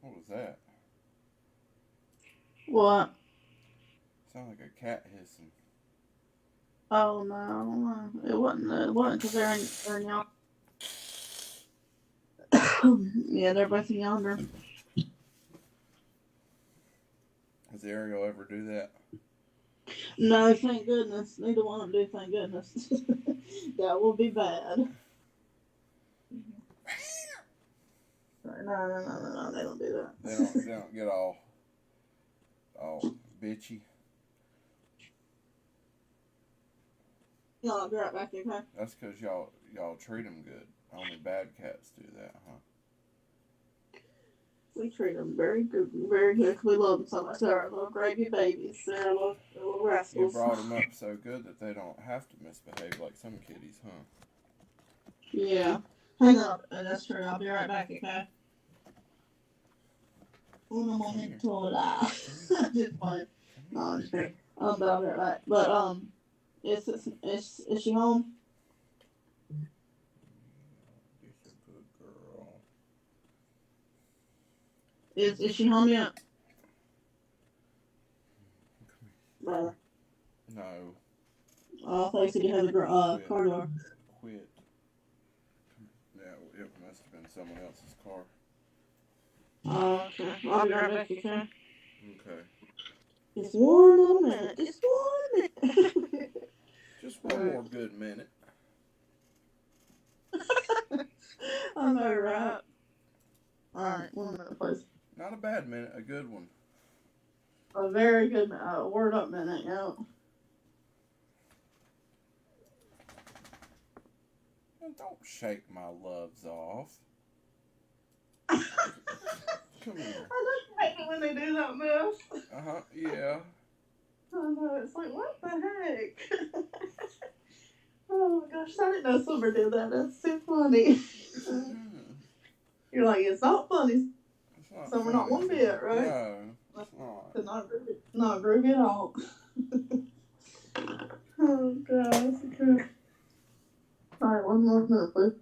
What was that? What? Sounded like a cat hissing. Oh, no. It wasn't because they're in yonder. Yeah, they're both in yonder. Does Ariel ever do that? No, thank goodness. Neither one of them do, thank goodness. That will be bad. No, they don't do that. They don't get all bitchy. I'll be right back, okay? That's because y'all treat them good. Only bad cats do that, huh? We treat them very good, very good. We love them so much. They're our little gravy babies. They're little rascals. You brought them up so good that they don't have to misbehave like some kitties, huh? Yeah. Hang on. That's true. I'll be right back, okay? Una momento. Just fine. No, I'm just kidding. I'll be right back. But, is she home? Is she home yet? Brother. No. Oh, I thought you said you had the car door. Quit. Yeah, it must have been someone else's car. Oh, okay. I'll be right back, okay? Okay. Just one little minute. Just 1 minute. Just one more good minute. I know, right? Alright, 1 minute, please. Not a bad minute, a good one. A very good word up minute, yeah. Don't shake my loves off. Come here. I don't hate it when they do that mess. Yeah. I know, it's like, what the heck? Oh my gosh, I didn't know Silver did that. That's so funny. You're like, it's not funny. It's not So we're funny. not one bit, right? No, it's not. Not groovy at all. Oh gosh, okay. Alright, 1 more minute, please.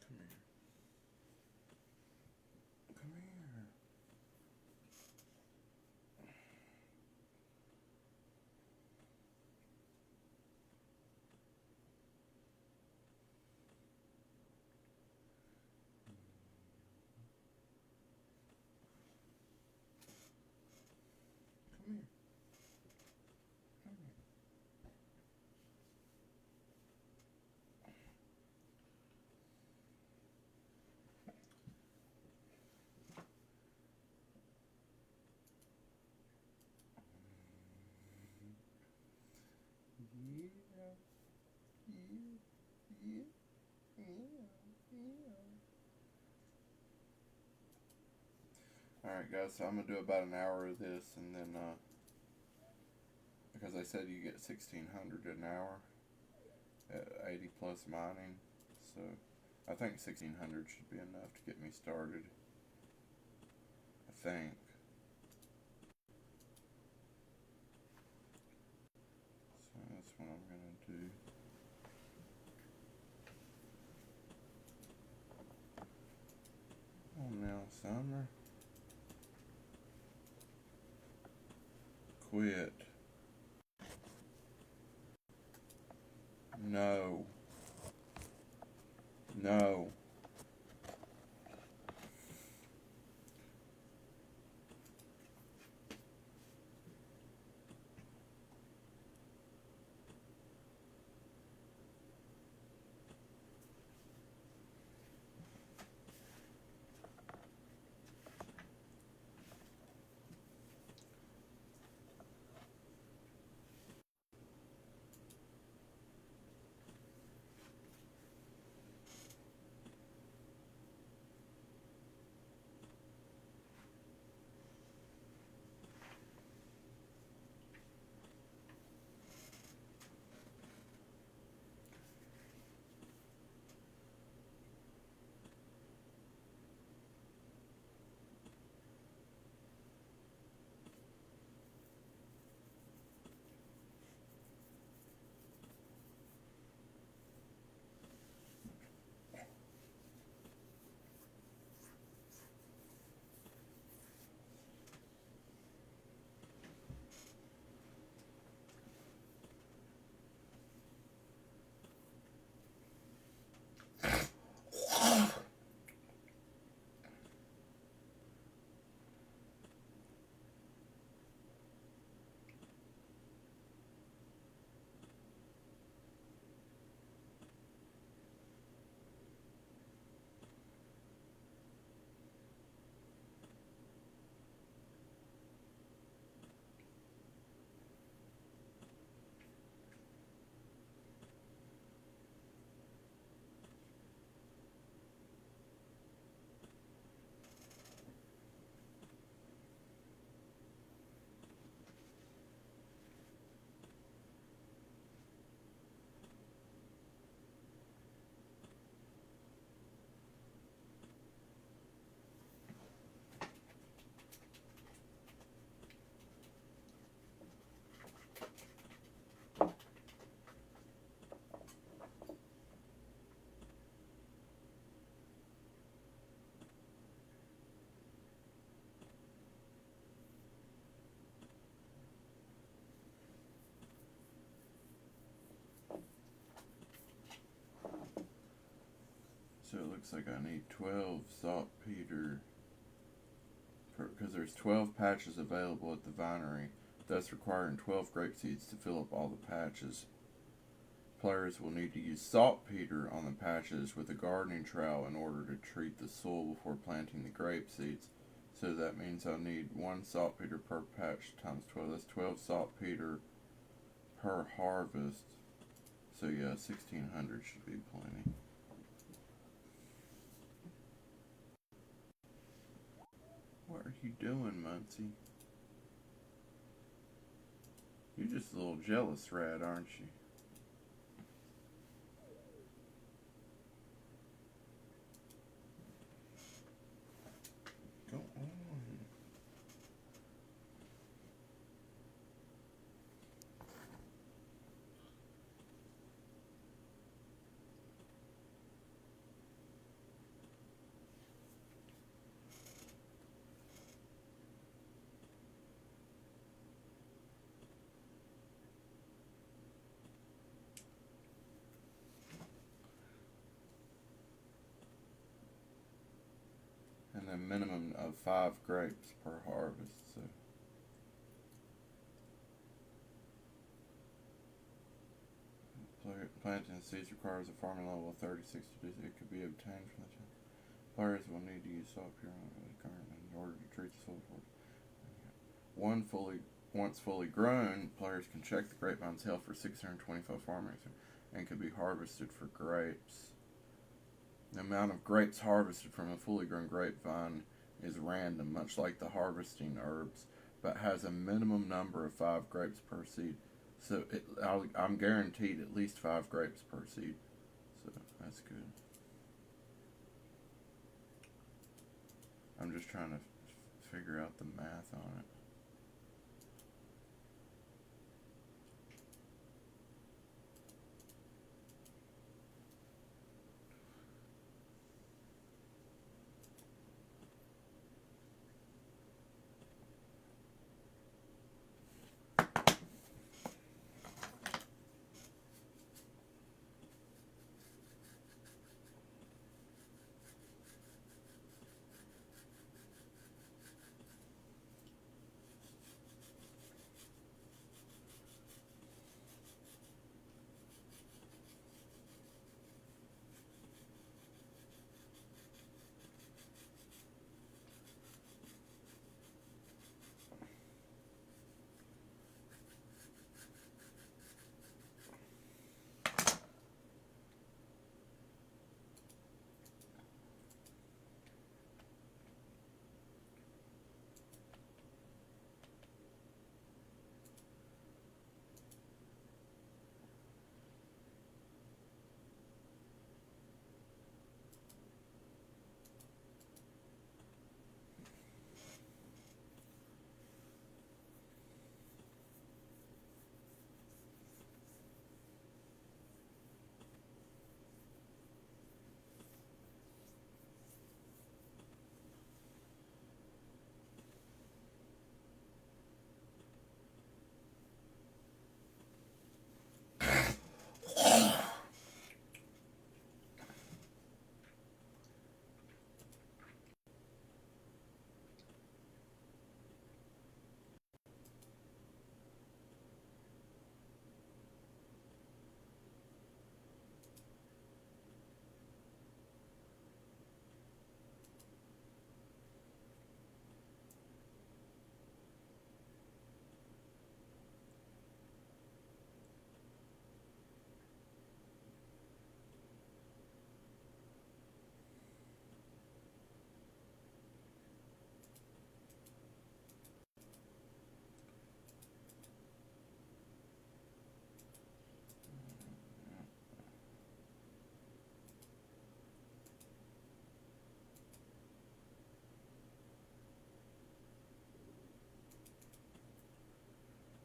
Come here. Come here. Come here. Alright guys, so I'm going to do about an hour of this, and then, because they said you get 1,600 an hour at 80 plus mining, so I think 1,600 should be enough to get me started, I think. So that's what I'm going to do. Oh, now, Summer. Quit. No. No. looks like I need 12 saltpeter, because there's 12 patches available at the vinery, thus requiring 12 grape seeds to fill up all the patches. Players will need to use saltpeter on the patches with a gardening trowel in order to treat the soil before planting the grape seeds. So that means I'll need 1 saltpeter per patch times 12. That's 12 saltpeter per harvest. So yeah, 1,600 should be plenty. What are you doing, Muncie? You're just a little jealous rat, aren't you? Go on. And a minimum of 5 grapes per harvest. So planting the seeds requires a farming level of 36 to do so. It could be obtained from the top. Players will need to use saltpeter on the garden in order to treat the soil for it. Once fully grown, players can check the grapevine's health for 625 farmers and can be harvested for grapes. The amount of grapes harvested from a fully grown grapevine is random, much like the harvesting herbs, but has a minimum number of 5 grapes per seed. So I'm guaranteed at least 5 grapes per seed. So that's good. I'm just trying to figure out the math on it.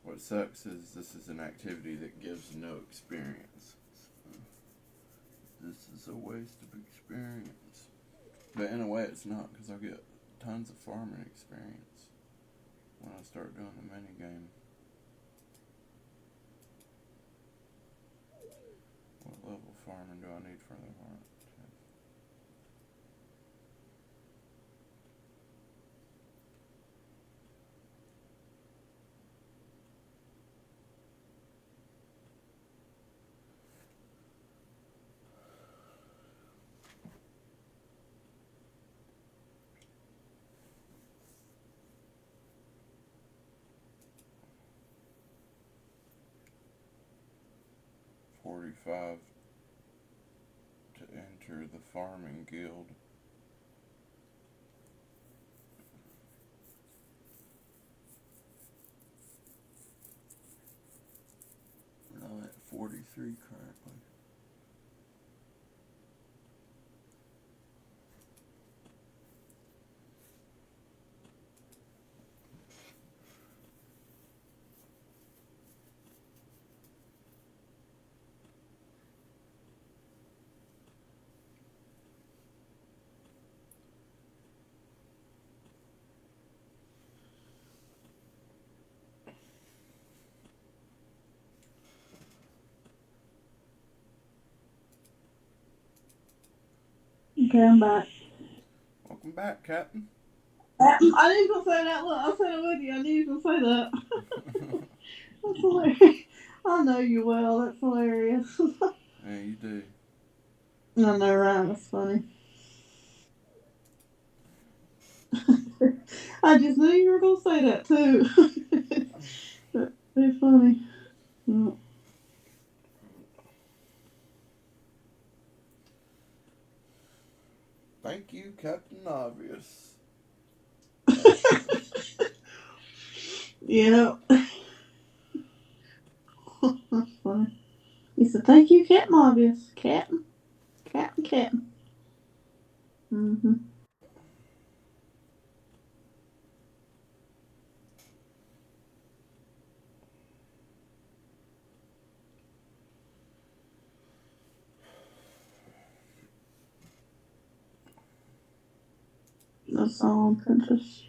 What sucks is this is an activity that gives no experience. So this is a waste of experience. But in a way it's not, because I'll get tons of farming experience when I start doing the minigame. What level farming do I need for the heart? $1.45 to enter the farming guild. I'm at 43 currently. Okay, I'm back. Welcome back, Captain. I knew you were gonna say that. Look, I said it with you. I knew you were gonna say that. That's hilarious. I know you well. That's hilarious. Yeah, you do. I know, right? That's funny. I just knew you were gonna say that too. That's funny. Yeah. Thank you, Captain Obvious. Yeah. That's funny. He said, "Thank you, Captain Obvious. Captain. Mm-hmm. That's all on Pinterest.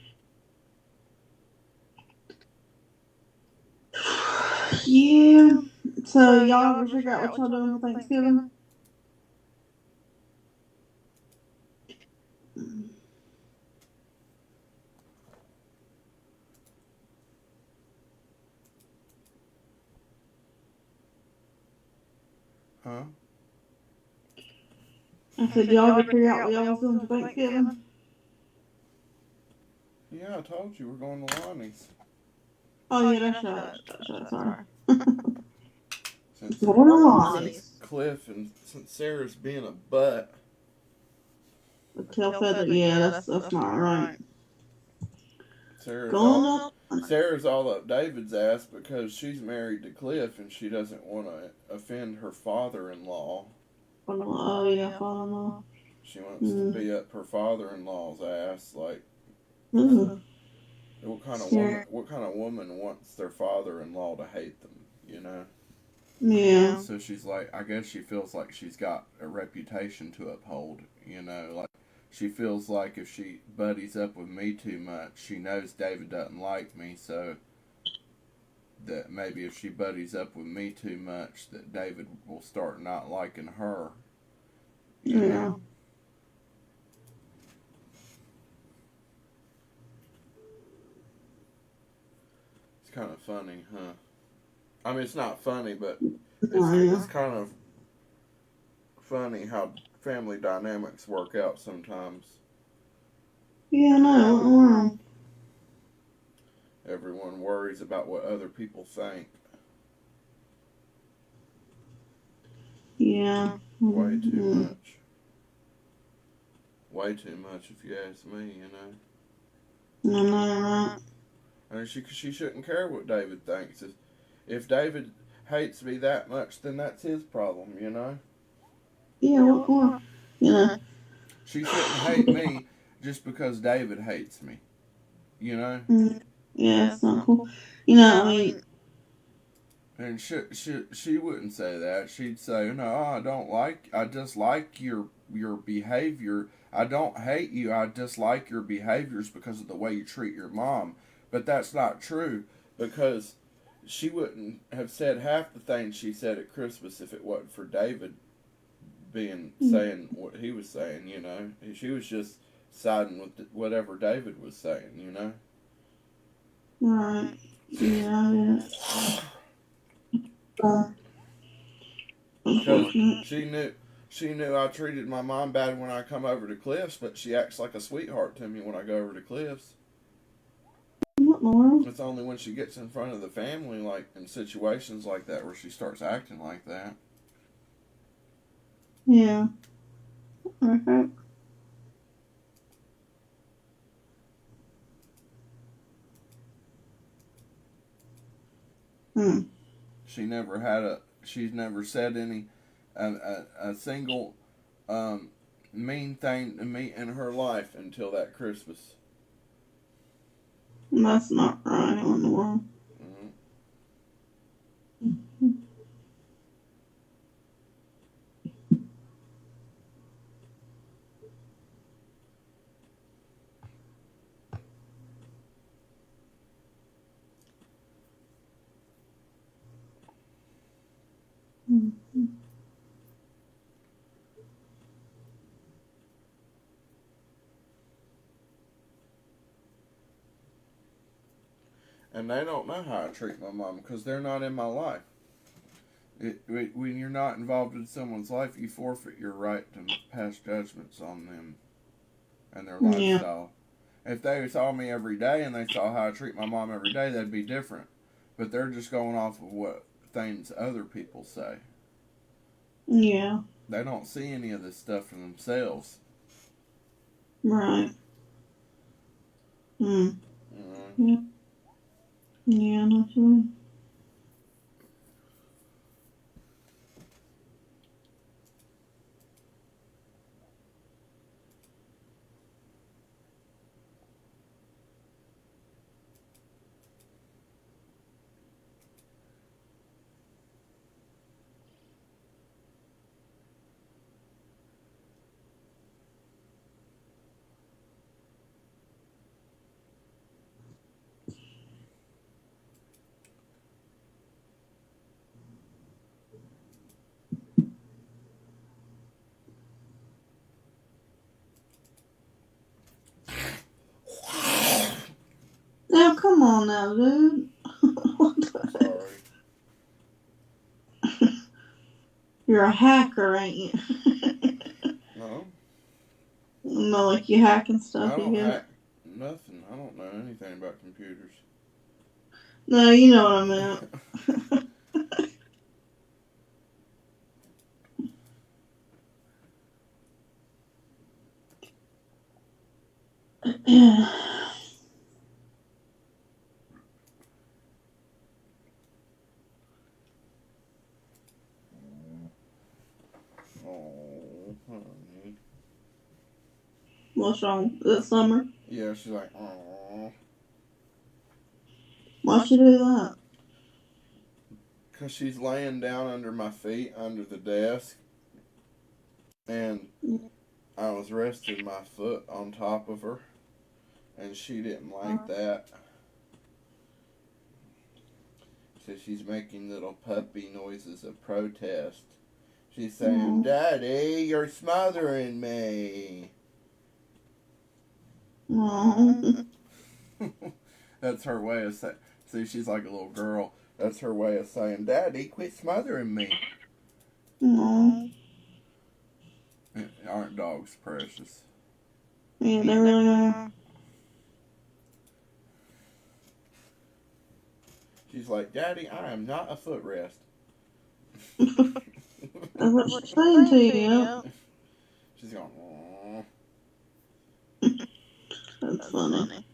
Yeah. So y'all ever figure out what y'all doing for Thanksgiving? Huh? I said, y'all ever figure out what y'all was doing for Thanksgiving? Yeah, I told you we're going to Lonnie's. Oh yeah, that's right. Sorry. Since, Going to Lonnie's. since Cliff and since Sarah's being a butt. Kel said that. Yeah, that's not right. Sarah's Going all, up. Sarah's all up David's ass because she's married to Cliff and she doesn't want to offend her father-in-law. Oh yeah, father-in-law. She wants to be up her father-in-law's ass. Like, Ooh. what kind of Sure. woman wants their father-in-law to hate them? You know. Yeah. So she's like, I guess she feels like she's got a reputation to uphold. You know, like she feels like if she buddies up with me too much, she knows David doesn't like me. So that maybe if she buddies up with me too much, that David will start not liking her. You know? It's kind of funny, huh? I mean, it's not funny, but it's kind of funny how family dynamics work out sometimes. Yeah, no. Everyone worries about what other people think. Yeah. Way too much. Way too much, if you ask me, you know. No, right. I mean, she shouldn't care what David thinks. If David hates me that much, then that's his problem, you know? Yeah, what more? You know. She shouldn't hate me just because David hates me, you know? Yeah, it's not cool. You know, I mean... And she wouldn't say that. She'd say, "No, I just like your behavior. I don't hate you. I just like your behaviors because of the way you treat your mom." But that's not true because she wouldn't have said half the things she said at Christmas if it wasn't for David saying what he was saying, you know. She was just siding with whatever David was saying, you know. Right. Yeah. Because she knew I treated my mom bad when I come over to Cliff's, but she acts like a sweetheart to me when I go over to Cliff's. What more? It's only when she gets in front of the family, like in situations like that, where she starts acting like that. Yeah. Okay. Hmm. She's never said a single mean thing to me in her life until that Christmas. That's not right in the world. Mm-hmm. And they don't know how I treat my mom because they're not in my life. When you're not involved in someone's life, you forfeit your right to pass judgments on them and their Yeah. lifestyle. If they saw me every day and they saw how I treat my mom every day, that'd be different. But they're just going off of what things other people say. Yeah. They don't see any of this stuff for themselves. Right. Hmm. Mm-hmm. Yeah. Yeah, not sure. Now, come on now, dude. What the Sorry. heck? You're a hacker, ain't you? No, No, like you hacking stuff, I you don't get it? hack nothing. I don't know anything about computers. No, you know what I meant. Yeah. Oh, honey. What's wrong? Is it summer? Yeah, she's like, oh. Why'd you do that? Because she's laying down under my feet, under the desk. And I was resting my foot on top of her. And she didn't like that. So she's making little puppy noises of protest. She's saying, Daddy, you're smothering me. Oh. That's her way of saying, see, she's like a little girl. That's her way of saying, Daddy, quit smothering me. Oh. Aren't dogs precious? Yeah, they really are. She's like, Daddy, I am not a footrest. That's what she's saying to you. She's going, aww. That's funny.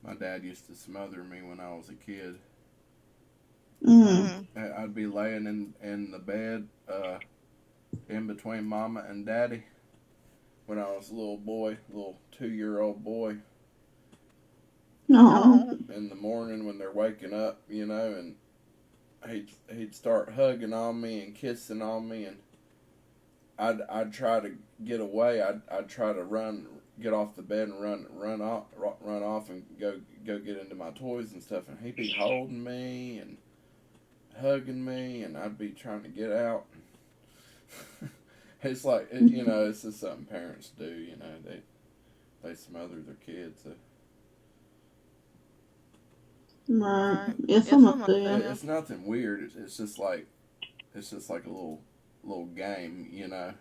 My dad used to smother me when I was a kid. Mm. I'd be laying in the bed in between Mama and Daddy when I was a little boy, little 2-year-old boy. No. In the morning when they're waking up, you know, and he'd start hugging on me and kissing on me, and I'd try to get away. I'd try to get off the bed and run off and go get into my toys and stuff, and he'd be holding me and hugging me, and I'd be trying to get out. It's like, you know, it's just something parents do. You know, they smother their kids. Right. Yeah, some of them do. It's nothing weird. It's just like a little game, you know.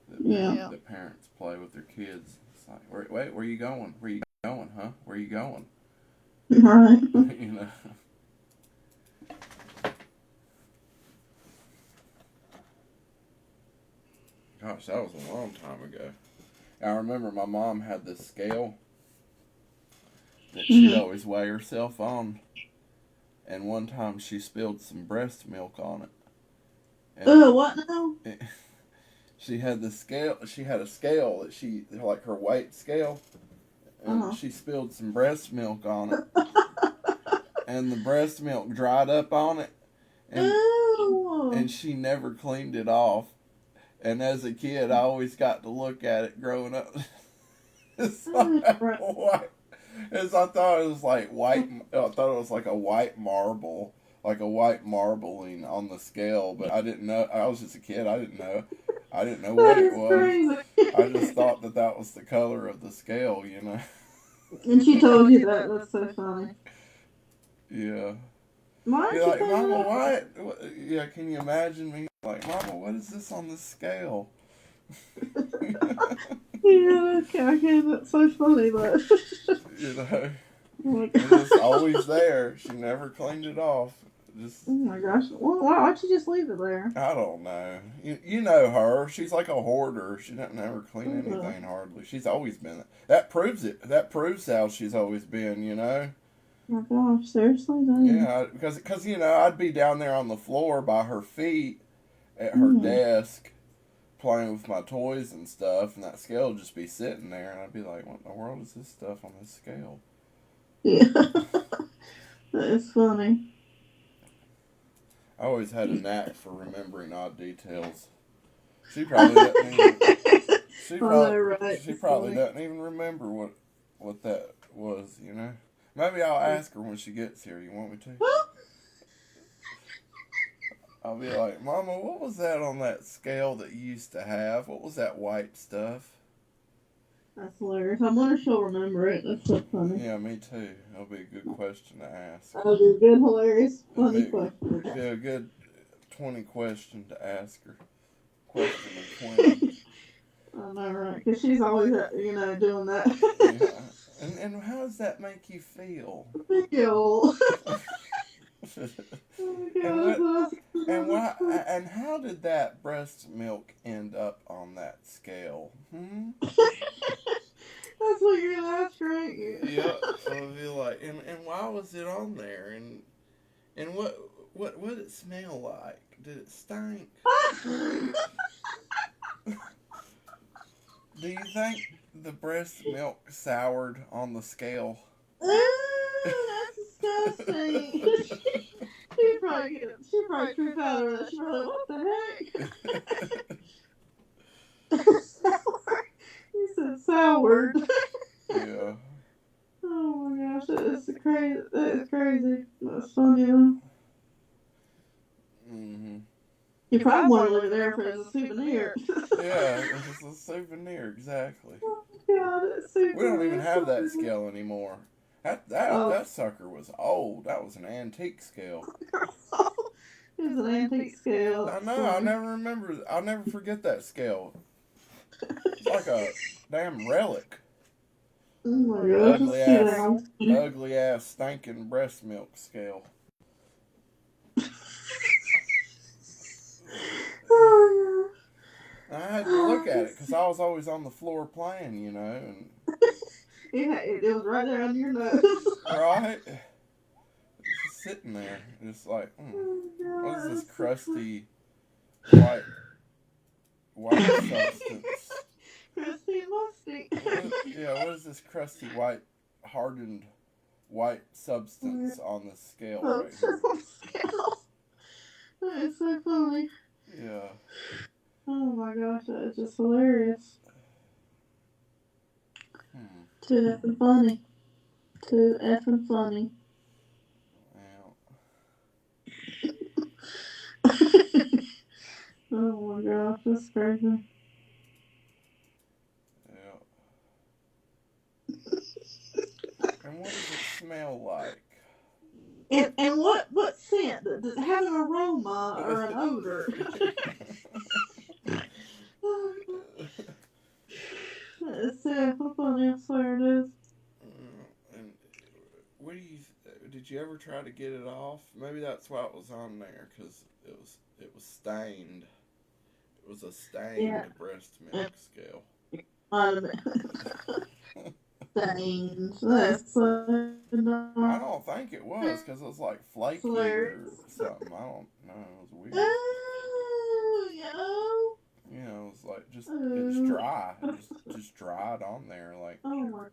That parents play with their kids. It's like, wait, where you going? Where you going, huh? Where you going? Right. You know. Gosh, that was a long time ago. I remember my mom had this scale that she'd always weigh herself on, and one time she spilled some breast milk on it. What now? She had the scale. She had a scale that like her weight scale, and she spilled some breast milk on it, and the breast milk dried up on it, and she never cleaned it off. And as a kid, I always got to look at it growing up. It's like white. I thought it was like white. I thought it was like a white marble, like a white marbling on the scale. But I didn't know. I was just a kid. I didn't know what it was. Crazy. I just thought that was the color of the scale, you know. And she told you that. That's so funny. Yeah. Why You're like, Mama, what? Yeah, can you imagine me? Like, Mama, what is this on the scale? Yeah, okay, that's so funny, but... You know? Oh my It's just always there. She never cleaned it off. Oh my gosh. Well, why'd you just leave it there? I don't know. You know her. She's like a hoarder. She doesn't ever clean anything hardly. She's always been that. Proves it. That proves how she's always been, you know? Oh my gosh, seriously? Though? Yeah, because, you know, I'd be down there on the floor by her feet at her desk playing with my toys and stuff, and that scale would just be sitting there, and I'd be like, what in the world is this stuff on this scale? Yeah. That is funny. I always had a knack for remembering odd details. She probably doesn't even, she probably doesn't even remember what that was, you know? Maybe I'll ask her when she gets here. You want me to? I'll be like, Mama, what was that on that scale that you used to have? What was that white stuff? That's hilarious. I wonder if she'll remember it. That's so funny. Yeah, me too. That'll be a good question to ask. That'll be a good, hilarious, funny question. It'll be a good 20 question to ask her. Question of 20. I know, right? Because she's always, doing that. Yeah. And how does that make you feel? And how did that breast milk end up on that scale? That's what you're gonna ask, right? Yeah, I'll be like, and why was it on there? And what did it smell like? Did it stink? Do you think the breast milk soured on the scale? That's disgusting. She probably tripped out of it. She probably, what the heck? Sour. You said soured. Yeah. Oh my gosh, that is crazy. That's funny though. You probably want to leave it there for as a souvenir. Yeah, it's a souvenir, exactly. Oh my god, it's super. We don't even have that scale anymore. That sucker was old. That was an antique scale. It was an antique scale. I know. I'll never forget that scale. It's like a damn relic. Oh my gosh. Ugly ass stinking breast milk scale. Oh I had to look at it because I was always on the floor playing, you know, and yeah, it was right there under your nose. right, just sitting there, just like, what is this crusty white substance? Crusty and musty. Yeah, what is this crusty hardened white substance on the scale right here? That is so funny. Yeah. Oh my gosh, that is just hilarious. Too effing funny. Too effing funny. Oh my gosh, that's crazy. Yeah. And what does it smell like? And what scent? Does it have an aroma or an odor? It's so funny, I swear it is. And what do you? Did you ever try to get it off? Maybe that's why it was on there, because it was stained. It was a stained breast milk scale. Stains. That's so I don't think it was, because it was like flaky or something. I don't know. It was weird. You know, it was like it's dry. It just dried on there. Like, oh my,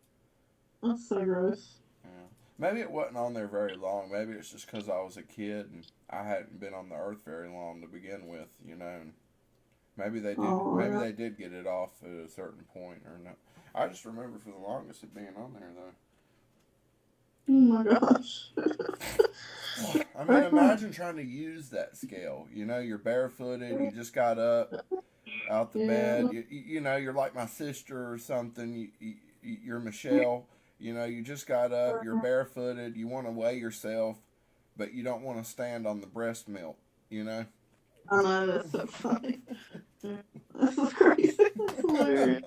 that's so gross. yeah. Maybe it wasn't on there very long. Maybe it's just because I was a kid and I hadn't been on the earth very long to begin with. You know, and maybe they did. Maybe they did get it off at a certain point or not. I just remember for the longest it being on there though. Oh my gosh. I mean, imagine trying to use that scale. You know, you're barefooted. You just got up out the bed. You know, you're like my sister or something. You're Michelle. You know, you just got up. You're barefooted. You want to weigh yourself, but you don't want to stand on the breast milk. You know. I know, that's so funny. This is crazy. That's hilarious.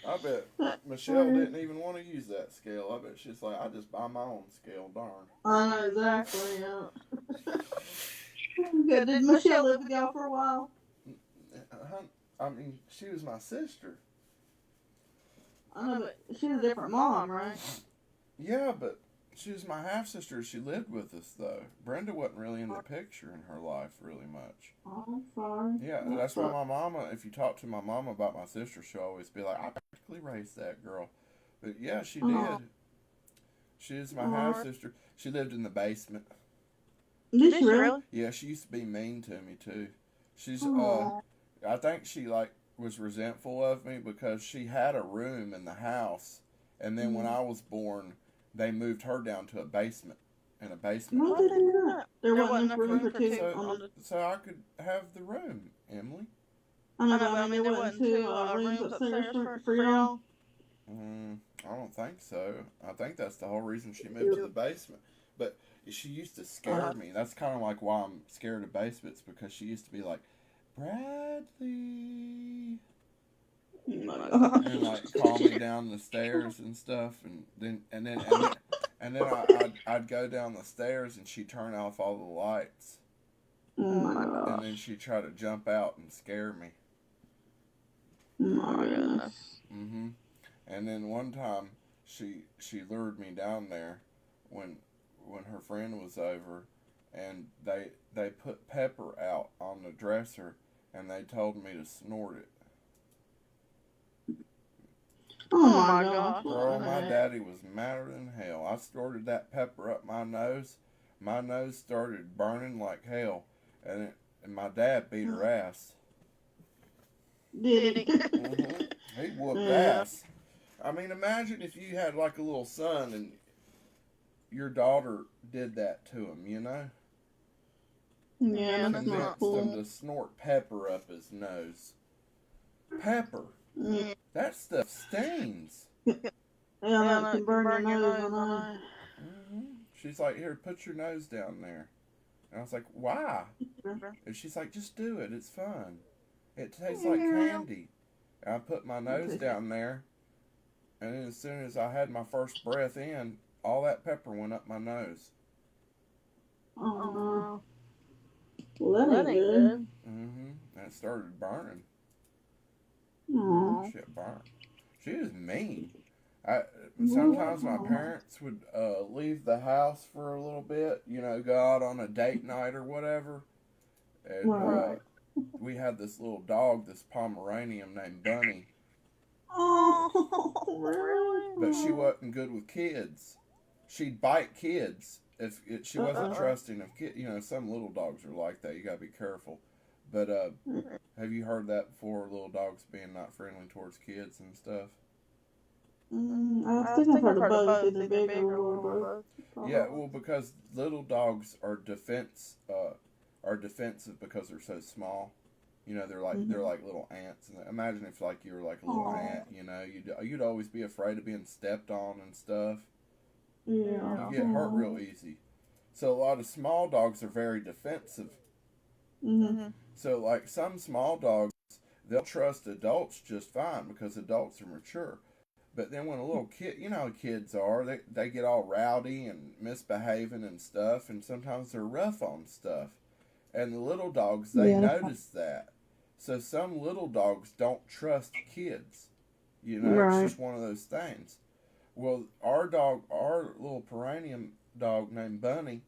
I bet Michelle didn't even want to use that scale. I bet she's like, I just buy my own scale, darn. I know, exactly, yeah. Did Michelle live with y'all for a while? I mean, she was my sister. I know, but she had a different mom, right? Yeah, but she was my half-sister. She lived with us, though. Brenda wasn't really in the picture in her life really much. Oh, I'm sorry. Yeah, that's why my mama, if you talk to my mama about my sister, she'll always be like, I practically raised that girl. But yeah, she did. She is my half-sister. She lived in the basement. Did she really? Yeah, she used to be mean to me, too. She's, I think she, like, was resentful of me because she had a room in the house. And then when I was born, they moved her down to a basement. In a basement. Why did they do that? There wasn't enough room for two. So I could have the room, Emily. I mean, there wasn't two rooms upstairs for y'all? I don't think so. I think that's the whole reason she moved to the basement. But she used to scare me. That's kind of like why I'm scared of basements, because she used to be like, Bradley. And like call me down the stairs and stuff, and then I'd go down the stairs and she'd turn off all the lights. Oh my gosh. And then she'd try to jump out and scare me. Oh my goodness. And then one time she lured me down there when her friend was over, and they put pepper out on the dresser and they told me to snort it. Oh my gosh. Girl, my daddy was madder than hell. I snorted that pepper up my nose. My nose started burning like hell. And my dad beat her ass. Did he? He whooped ass. I mean, imagine if you had like a little son and your daughter did that to him, you know? Yeah, that's not cool. Convinced him to snort pepper up his nose. Pepper. That stuff stings. Yeah, that can burn your nose, I know. She's like, here, put your nose down there. And I was like, why? And she's like, just do it. It's fun. It tastes like candy. And I put my nose down there, and then as soon as I had my first breath in, all that pepper went up my nose. Oh, no. Well, that ain't good. And it started burning. Aww. Shit burned. She was mean. Sometimes my parents would leave the house for a little bit, you know, go out on a date night or whatever. And we had this little dog, this Pomeranian named Bunny. Oh, really? But she wasn't good with kids. She'd bite kids if she wasn't trusting of kids. You know, some little dogs are like that. You gotta be careful. But have you heard that before? Little dogs being not friendly towards kids and stuff. I think I've heard of both. Either big or little. Yeah, well, because little dogs are defensive because they're so small. You know, they're like little ants. And imagine if like you were like a little ant. You know, you'd always be afraid of being stepped on and stuff. Yeah. You get hurt real easy. So a lot of small dogs are very defensive. So like some small dogs, they'll trust adults just fine because adults are mature. But then when a little kid, you know how kids are, they get all rowdy and misbehaving and stuff, and sometimes they're rough on stuff. And the little dogs, they notice that. So some little dogs don't trust kids. You know, it's just one of those things. Well, our little Pomeranian dog named Bunny,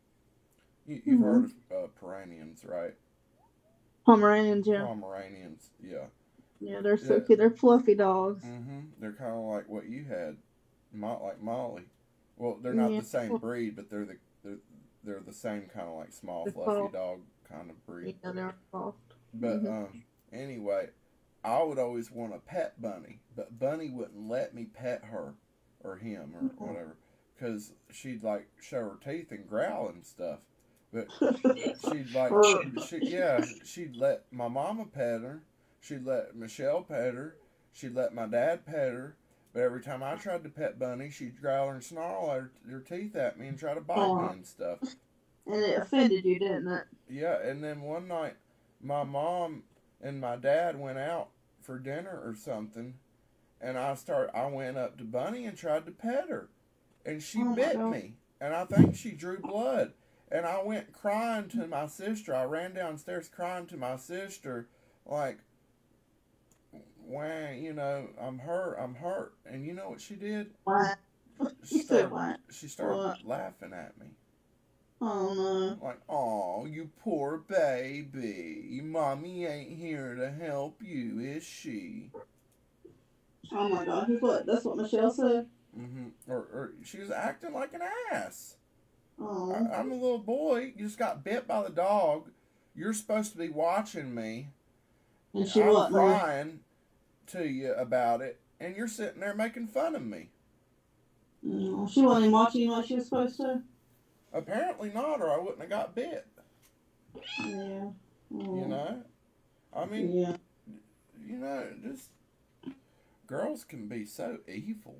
you've heard of Pomeranians, right? Pomeranians, yeah. Pomeranians, yeah. Yeah, they're so cute. They're fluffy dogs. They're kind of like what you had, like Molly. Well, they're not the same breed, but they're the same kind of like small fluffy dog kind of breed. Yeah, they're soft. But anyway, I would always want to pet Bunny, but Bunny wouldn't let me pet her or him or whatever, because she'd like show her teeth and growl and stuff. But she'd let my mama pet her. She'd let Michelle pet her. She'd let my dad pet her. But every time I tried to pet Bunny, she'd growl and snarl her teeth at me and try to bite me and stuff. And it offended you, didn't it? Yeah, and then one night, my mom and my dad went out for dinner or something, and I went up to Bunny and tried to pet her, and she bit me, and I think she drew blood, and I went crying to my sister. I ran downstairs crying to my sister, like, "Wang, you know, I'm hurt," and you know what she did? What? She started laughing at me. Oh no. Like, "Oh, you poor baby. Mommy ain't here to help you, is she?" Oh my God. That's what Michelle said? Or she was acting like an ass. Oh. I'm a little boy. You just got bit by the dog. You're supposed to be watching me. And she I'm crying to you about it, and you're sitting there making fun of me. No, she wasn't even watching you like she was supposed to? Apparently not, or I wouldn't have got bit. Yeah. Oh. You know? I mean, you know, just girls can be so evil.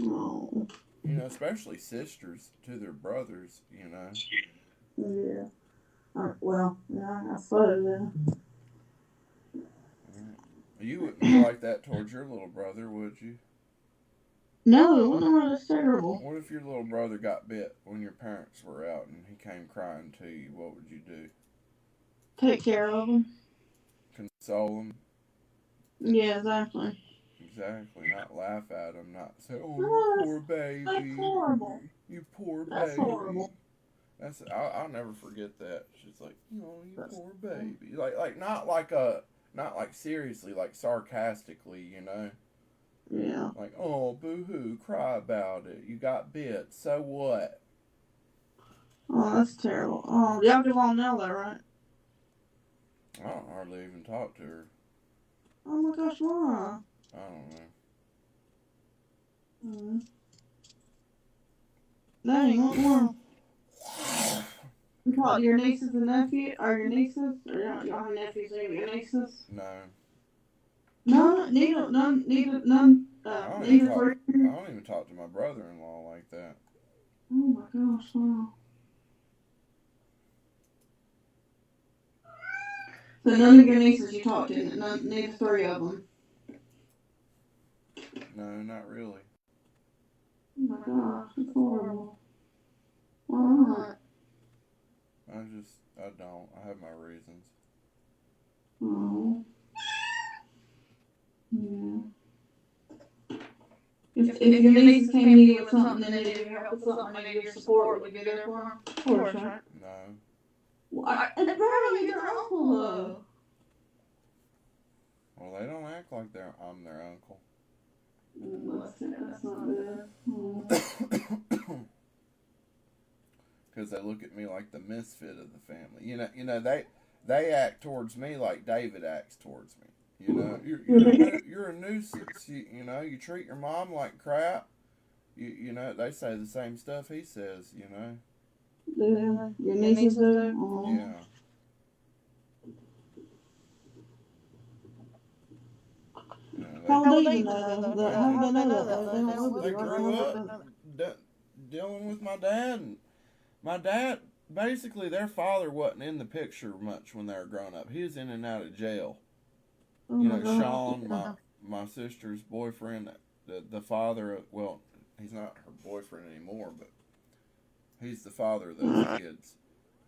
Oh. You know, especially sisters to their brothers, you know. Yeah. Well, yeah, I suppose then. You wouldn't be like that towards your little brother, would you? No, that's terrible. What if your little brother got bit when your parents were out and he came crying to you? What would you do? Take care of him. Console him? Yeah, exactly. Exactly. Not laugh at him. Not say, "Oh, you poor baby. That's horrible. You poor baby." That's horrible. I'll never forget that. She's like, "Oh, you poor baby." Like not like seriously, like sarcastically, you know. Yeah. Like, "Oh, boo-hoo, cry about it. You got bit. So what?" Oh, that's terrible. Oh, y'all get along now, though, right? I don't hardly even talk to her. Oh my gosh, why? I don't know. Dang, what more? You talk to your nieces and nephews? Or your nieces? Or y'all have nephews or your nieces? No. None. I don't even talk to my brother-in-law like that. Oh my gosh, wow. So none of your nieces you talk to, neither three of them? No, not really. Oh my gosh, that's horrible. Why not? I don't. I have my reasons. Oh. Yeah. If your nieces came to you with something and they needed your help with something, they needed your support, would you be there for them? Of course, right? No. Well, Riley, your uncle, though. Well, they don't act like I'm their uncle. That's not good. Because they look at me like the misfit of the family. You know, they act towards me like David acts towards me. You know, you're a nuisance. You know, you treat your mom like crap. You know, they say the same stuff he says. You know. Yeah, your nieces do. Yeah. Paul Deason though. How did they know that though? They don't live with They you, right? grew How up did they know that? dealing with my dad. And my dad, basically, their father wasn't in the picture much when they were growing up. He was in and out of jail. Oh You my know, God. Sean, my sister's boyfriend, the father of, well, he's not her boyfriend anymore, but he's the father of those kids.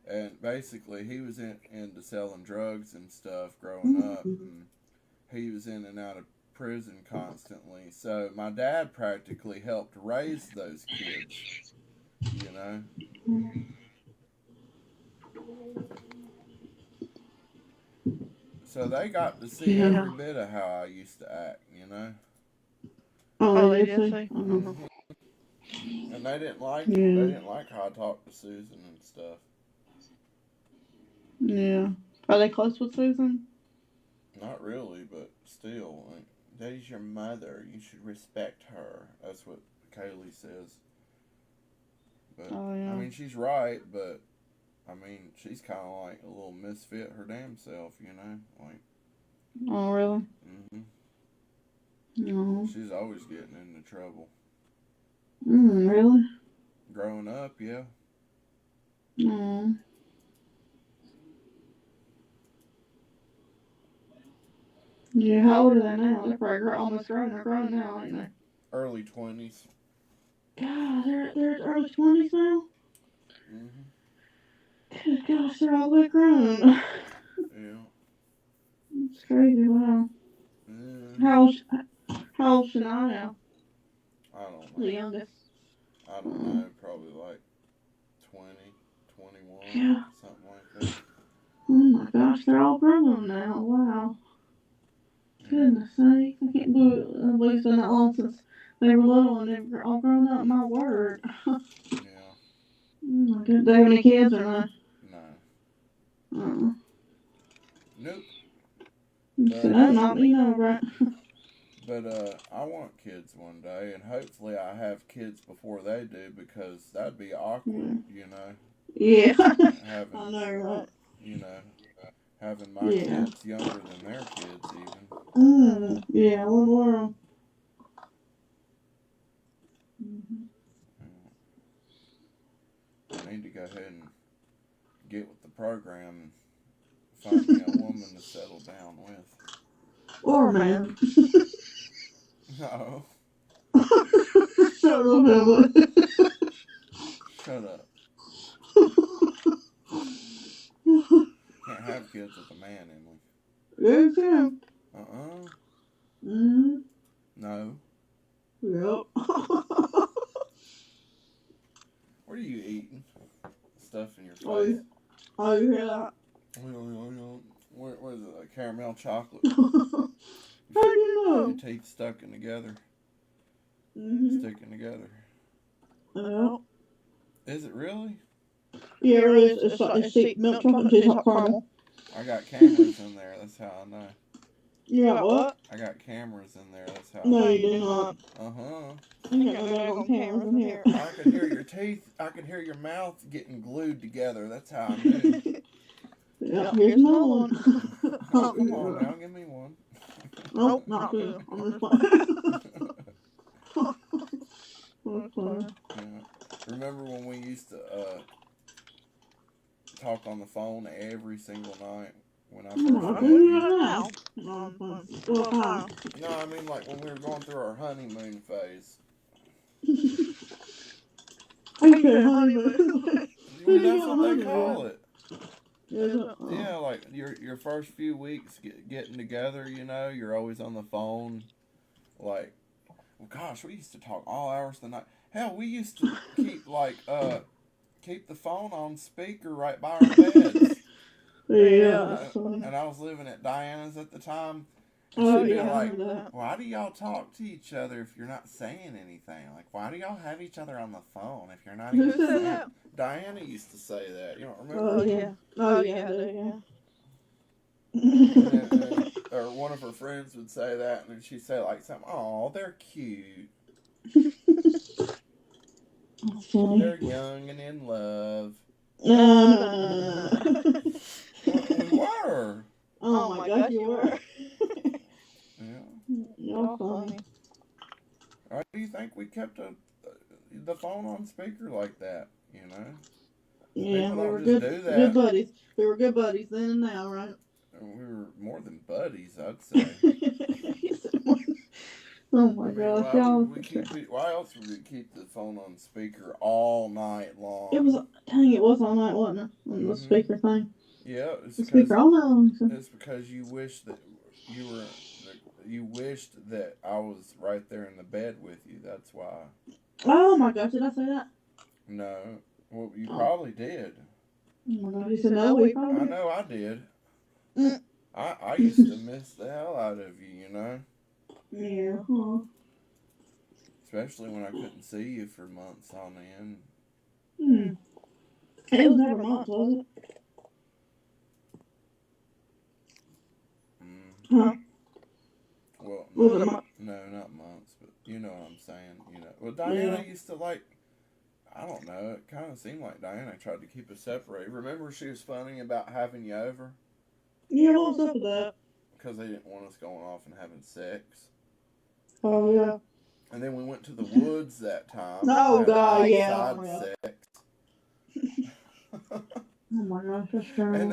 And basically, he was into selling drugs and stuff growing up. And he was in and out of prison constantly. So my dad practically helped raise those kids, you know. So they got to see every bit of how I used to act, you know. Oh, they did say. Mm-hmm. And they didn't like it. Yeah. They didn't like how I talked to Susan and stuff. Yeah. Are they close with Susan? Not really, but still, like, that is your mother. You should respect her. That's what Kaylee says. But Oh, yeah. I mean, she's right, but I mean, she's kind of like a little misfit her damn self, you know? Like. Oh, really? Mm-hmm. No. She's always getting into trouble. Really? Growing up, yeah. No. Yeah, how old are they now? They're probably almost grown. They're grown now, ain't they? Early 20s. God, they're early 20s now? Mm-hmm. Good gosh, they're all the way grown. Yeah. It's crazy, wow. Yeah. How old's Shania now? I don't know. The youngest. I don't know. Probably like 20, 21, Yeah. something like that. Oh my gosh, they're all grown now. Wow. Goodness sake. I can't believe it's been that long since they were little and they're all grown up. My word. Yeah. Oh my goodness. Do they have any kids or no? No. Nope. So that's not me, no, right? But I want kids one day, and hopefully I have kids before they do, because that'd be awkward, you know. Yeah. Having, I know, right? You know, having my kids younger than their kids even. Yeah, what world? I need to go ahead and get with the program and find me a woman to settle down with. Or man. No. Shut up, Shut up. Can't have kids with a man, Emily. Yeah, you can. No. Yep. What are you eating? Stuff in your face. Oh, you hear that? What is it? Like caramel chocolate? How do you know? Your teeth stucking together. Sticking together. Yep. Is it really? Yeah, it really is. It's milk chocolate tastes like caramel. I got cameras in there. That's how I know. You got what? I got cameras in there. That's how I No, know. you do not. You got no daggone cameras in here. I could hear your teeth. I could hear your mouth getting glued together. That's how I knew. Yeah, here's another one. Oh, come on now. Give me one. Nope, not good. I'm just playing. Yeah. Remember when we used to talk on the phone every single night when I first met you? No, I mean like when we were going through our honeymoon phase. Okay, honeymoon. That's what they call it. Yeah, Yeah, like your first few weeks getting together, you know, you're always on the phone. Like, well, gosh, we used to talk all hours of the night. Hell, we used to keep the phone on speaker right by our beds. Yeah. And I was living at Diana's at the time. Oh, She'd be yeah, like, why do y'all talk to each other if you're not saying anything? Like, why do y'all have each other on the phone if you're not even saying that? Diana used to say that. You don't remember? Oh, yeah. Oh, yeah, yeah. Or one of her friends would say that, and then she'd say like something, oh, they're cute. They're young and in love. No. We were. Oh my gosh, you were. Yeah. Y'all funny. Why do you think we kept the phone on speaker like that? You know. Yeah, People we don't were just good, do that. good buddies. We were good buddies then and now, right? We were more than buddies, I'd say. Oh my gosh, y'all. Why else would we keep the phone on speaker all night long? It was all night, wasn't it? On the speaker thing. Yeah, it's the speaker all night long. So. It's because you wished that you wished that I was right there in the bed with you. That's why. Oh my gosh, did I say that? No. Well, you probably did. Oh my gosh, you said no, we probably I know I did. I used to miss the hell out of you, you know? Yeah. Huh. Especially when I couldn't see you for months on end. It was never months, was it? Huh? Well, no, not months, but you know what I'm saying. You know, well, Diana used to like. I don't know. It kind of seemed like Diana tried to keep us separated. Remember, she was funny about having you over. Yeah, what was up with that? Because they didn't want us going off and having sex. Oh yeah. And then we went to the woods that time. Oh God, yeah. Sex. Oh my gosh, that's terrible. And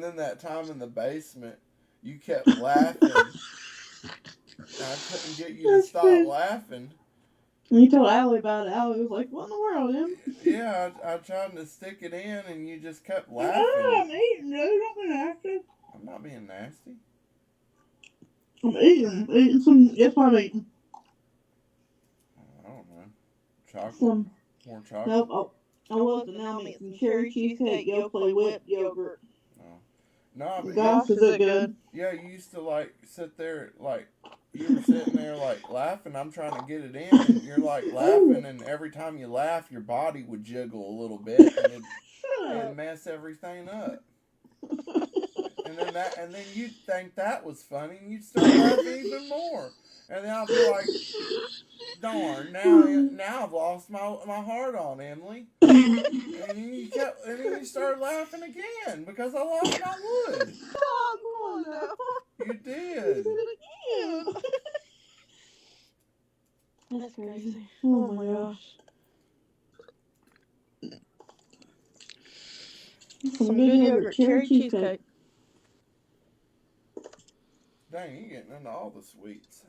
then that time in the basement, you kept laughing. I couldn't get you to stop laughing. And you told Allie about it. Allie was like, "What in the world, Em?" Yeah, I tried to stick it in, and you just kept laughing. Oh, I'm eating, dude. I'm being nasty. I'm not being nasty. I'm eating some. Guess what I'm eating? I don't know. Chocolate. More chocolate. Nope. I was, but now I'm eating some cherry cheesecake, Yoplait whipped yogurt. No, but gosh, is it good? Yeah, you used to like sit there like you were sitting there like laughing. I'm trying to get it in, and you're like laughing, and every time you laugh, your body would jiggle a little bit, and it'd mess everything up. And then you'd think that was funny, and you'd start laughing even more. And then I'd be like, darn, now I've lost my heart on Emily. And then you started laughing again because I lost my wood. Oh, come on now. You did. Again. That's crazy. Oh my gosh. Some good yogurt, cherry cheesecake. Dang, you getting into all the sweets.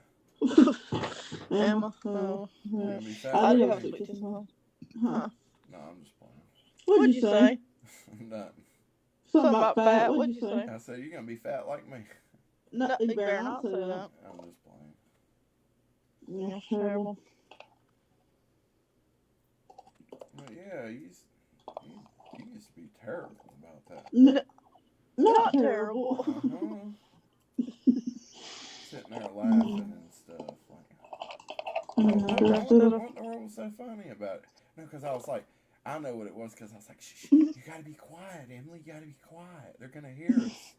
Emma, I do have sweet tooth. Huh? No, I'm just playing. What'd you say? Nothing. Something about fat. What'd you say? I said you're gonna be fat like me. No, you better not say that. I'm just playing. Yeah, terrible. Well, yeah, you used to be terrible about that. Not terrible. Sitting there laughing and stuff. Like, what the world was so funny about it? No, because I was like, I know what it was, because I was like, shh, you gotta be quiet, Emily, you gotta be quiet. They're gonna hear us.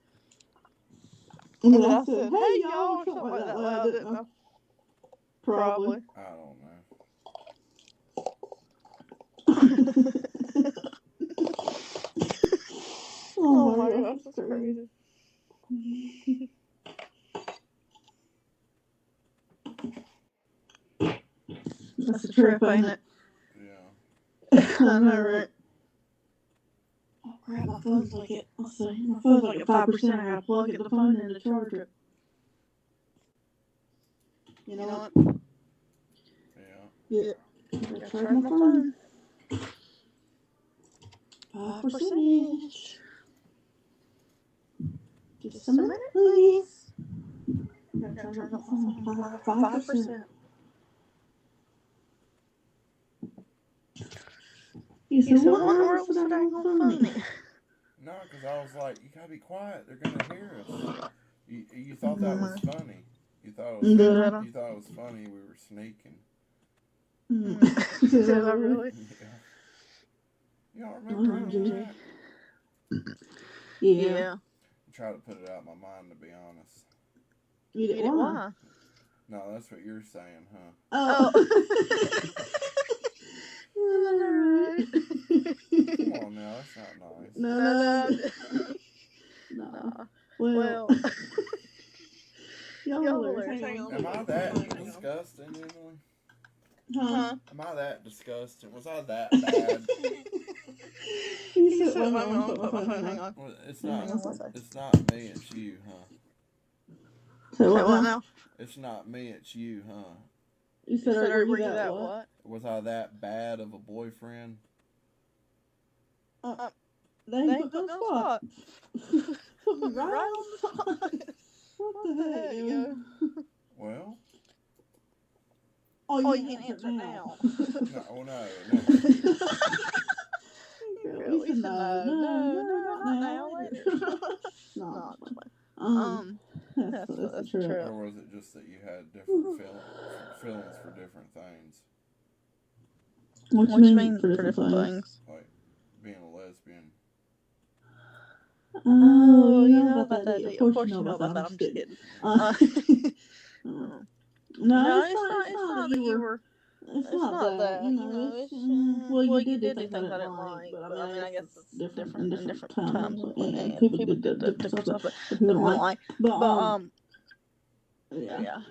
And then I said, hey, y'all, something like that loud, didn't I? Probably. I don't know. Oh my gosh, that's crazy. That's a trip, ain't it? Yeah. I know, right? Oh crap, my phone's like it. Let's see. My phone's like at 5%. I gotta plug the phone in to charge it. You know what? Yeah. Gotta charge my phone. 5%. Just a minute, please. Gotta charge my phone. 5%. You said, what in the world was that funny? No, because I was like, you gotta be quiet. They're gonna hear us. You thought that was funny. You thought it was funny. We were sneaking. Is that really? Yeah. Y'all remember that? Yeah. I tried to put it out of my mind, to be honest. You did why? No, that's what you're saying, huh? Oh. Come on now, that's not nice. No. Well. Y'all hang on. Am I that disgusting, Emily? Huh? Am I that disgusting? Was I that bad? You said, wait a minute, put my phone, hang on. Well, it's Hang not. on, It's not me. It's you, huh? Say what now? It's not me. It's you, huh? You said, were you that what? Was I that bad of a boyfriend? They ain't put no spot. Put me right on the spot. What the heck, yo? Well. Oh, you can't answer now. No. You said no, not now, later. No, that's true. Or was it just that you had different feelings for different things? What you mean for different things? Like being a lesbian. Oh, you know about that. Of course you know about that. I'm just kidding. No, it's not that you were. It's not that. You know, it's well, you did do things I didn't like, but I mean, I guess it's different in different times. And people did different stuff that people didn't like. But yeah.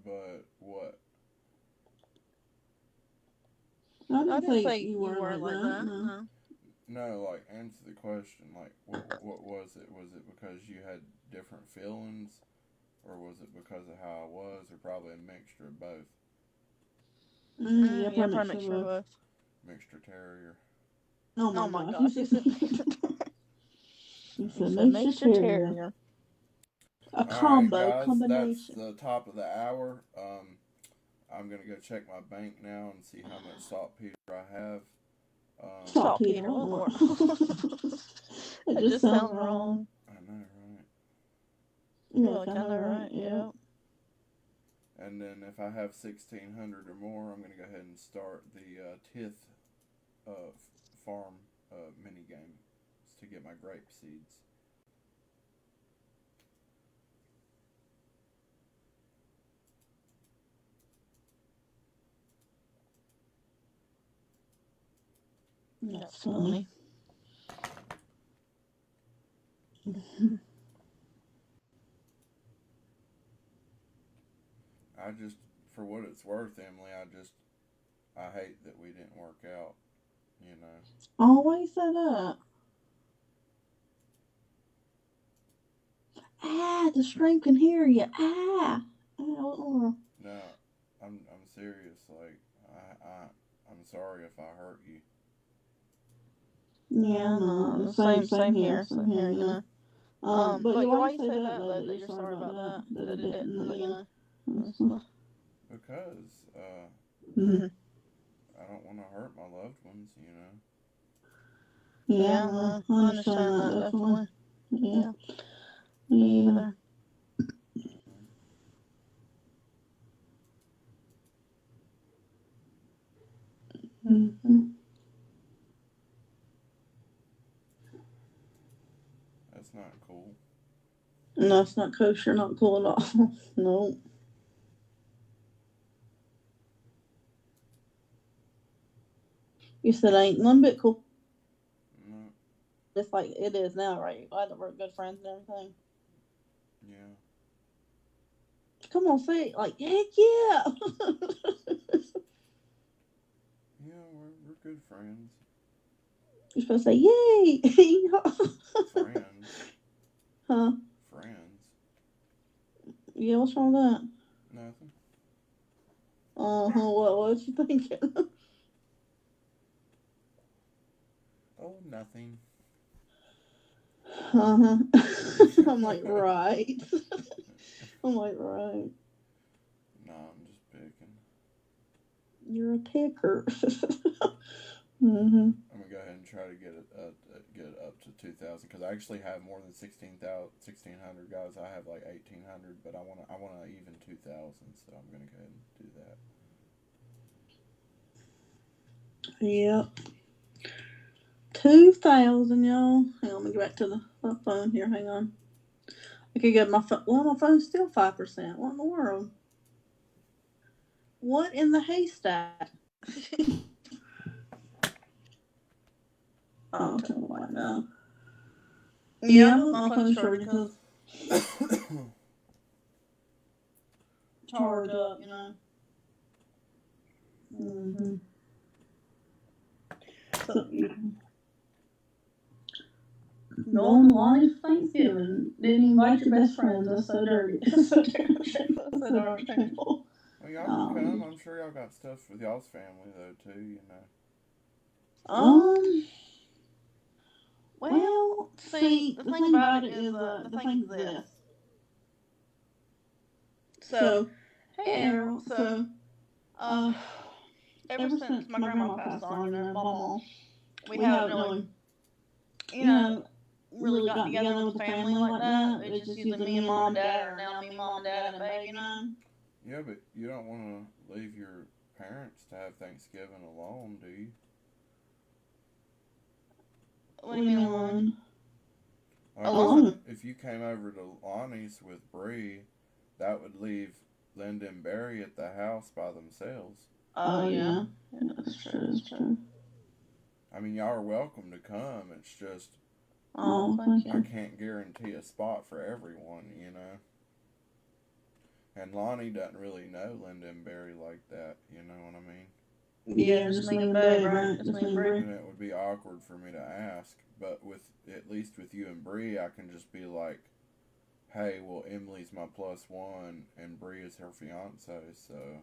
But what? I didn't say you weren't like that. No. No, like answer the question. Like, what was it? Was it because you had different feelings, or was it because of how I was, or probably a mixture of both? Yeah, probably mixture of both. Mixture terrier. Oh my gosh! You said mixture terrier. A combo combination. That's the top of the hour. I'm gonna go check my bank now and see how much saltpeter I have. Saltpeter, what more? It just sounds wrong. I know, right? Yeah, kind of right. Yeah. And then if I have 1,600 or more, I'm gonna go ahead and start the Tithe Farm Minigame to get my grape seeds. That's funny. I just, for what it's worth, Emily, I hate that we didn't work out, you know. Always say that. The stream can hear you. No, I'm serious. Like, I'm sorry if I hurt you. Yeah, no, same here, you know. But why you say that you're sorry about that, that it didn't, you know. Because, I don't want to hurt my loved ones, you know. Yeah, I understand that, definitely. Yeah. Me either. That's not cool. No, it's not kosher, not cool at all. No. You said I ain't one bit cool. No. Just like it is now, right? You glad that we're good friends and everything. Yeah. Come on, say it like heck yeah. Yeah, we're good friends. You're supposed to say yay. Friends. Huh? Friends. Yeah, what's wrong with that? Nothing. What was you thinking? Oh, nothing. I'm like, right. I'm like, right. No, I'm just picking. You're a picker. I'm gonna go ahead and try to get it up to 2,000 because I actually have more than 1,600 guys. I have like 1,800, but I want to even 2,000, so I'm gonna go ahead and do that. Yep. 2,000, y'all. Hang on, let me get back to the phone here. Hang on. I could get my phone. Well, my phone's still 5%. What in the world? What in the haystack? I'll tell you right now. Yeah, my phone's charging because charge up, you know. Mm-hmm. So, going to Lonnie's Thanksgiving. Didn't invite your best friends. That's so dirty. That's so darn shameful. Well, y'all can come. I'm sure y'all got stuff with y'all's family, though, too, you know. Well, see, the thing about it is, the thing's this. So, hey, Errol. So, ever since my grandma passed on, you know, Mama, we haven't really, really gotten together with the family like that. It's just usually me and Mom and Dad, or now me, Mom, Dad, and Babe, you know. Yeah, but you don't want to leave your parents to have Thanksgiving alone, do you? What do you mean alone? Alone? If you came over to Lonnie's with Bree, that would leave Linda and Barry at the house by themselves. Oh, yeah. That's true. I mean, y'all are welcome to come. It's just, thank you. I can't guarantee a spot for everyone, you know. And Lonnie doesn't really know Linda and Barry like that, you know what I mean? Yeah, just me and Babe, right? Just me and Bree. And it would be awkward for me to ask, but at least with you and Bree, I can just be like, hey, well, Emily's my +1, and Bree is her fiance, so.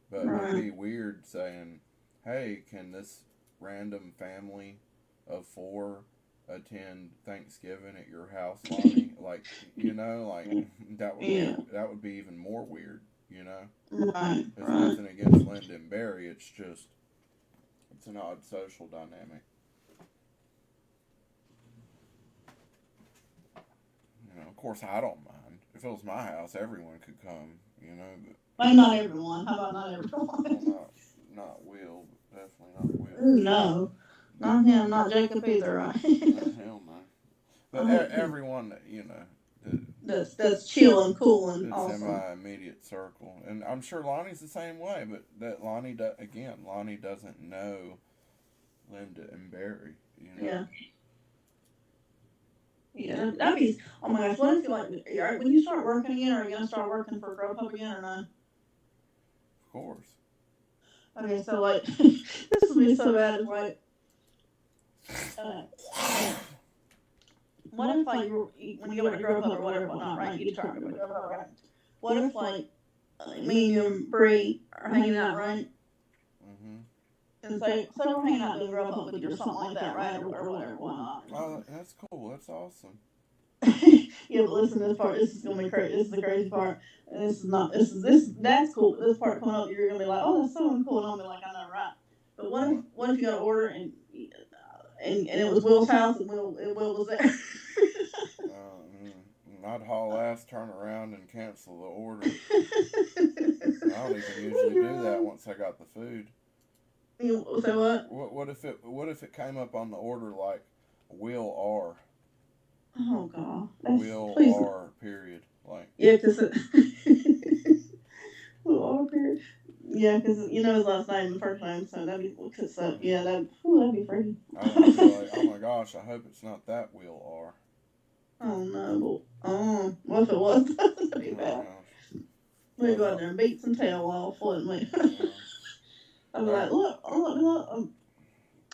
But it would be weird saying, hey, can this random family of 4 attend Thanksgiving at your house, Lonnie? Like, you know, like, that would be even more weird, you know? Right. It's nothing against Linda and Barry, it's an odd social dynamic. You know, of course, I don't mind. If it was my house, everyone could come, you know, but... Well, not everyone. How about not everyone? Well, not Will, but definitely not Will. No. Not him, not Jacob either, right? Hell no. But everyone that, you know, that's chill and cool and awesome. It's in my immediate circle. And I'm sure Lonnie's the same way, but that Lonnie doesn't know Linda and Barry, you know. Yeah, that'd be, oh my gosh, what if you, like, when you start working again, are you going to start working for GrowPup again or not? Of course. Okay, so, like, this would be so bad, it's like, what if, like, when you go to GrowPup or whatnot, right, you try to go to GrowPup, right? What if, like, me and you and Bree are hanging out, right? Mm-hmm. And so we're hanging out doing GrowPup with you or something like that, right, or whatever, whatnot. Oh, that's cool, that's awesome. Yeah, but listen to this part. This is gonna be crazy. This is the crazy part. And this is not. That's cool. But this part coming up, you're gonna be like, oh, that's so cool. And I'll be like, I know, right? But what if you got an order and it was Will's house and Will was there? I'd haul ass, turn around, and cancel the order. I don't even usually do that once I got the food. So what? What if it came up on the order like Will R? Oh God. Will R. Period. Like. Yeah, because Will R. Period. Yeah, because you know his last name and first name, so that'd be that'd be freaky. I would be like, oh my gosh, I hope it's not that Will R. Oh no. What if it was? That'd be bad. We'd go out there and beat some tail off, wouldn't we? I'd be like, look.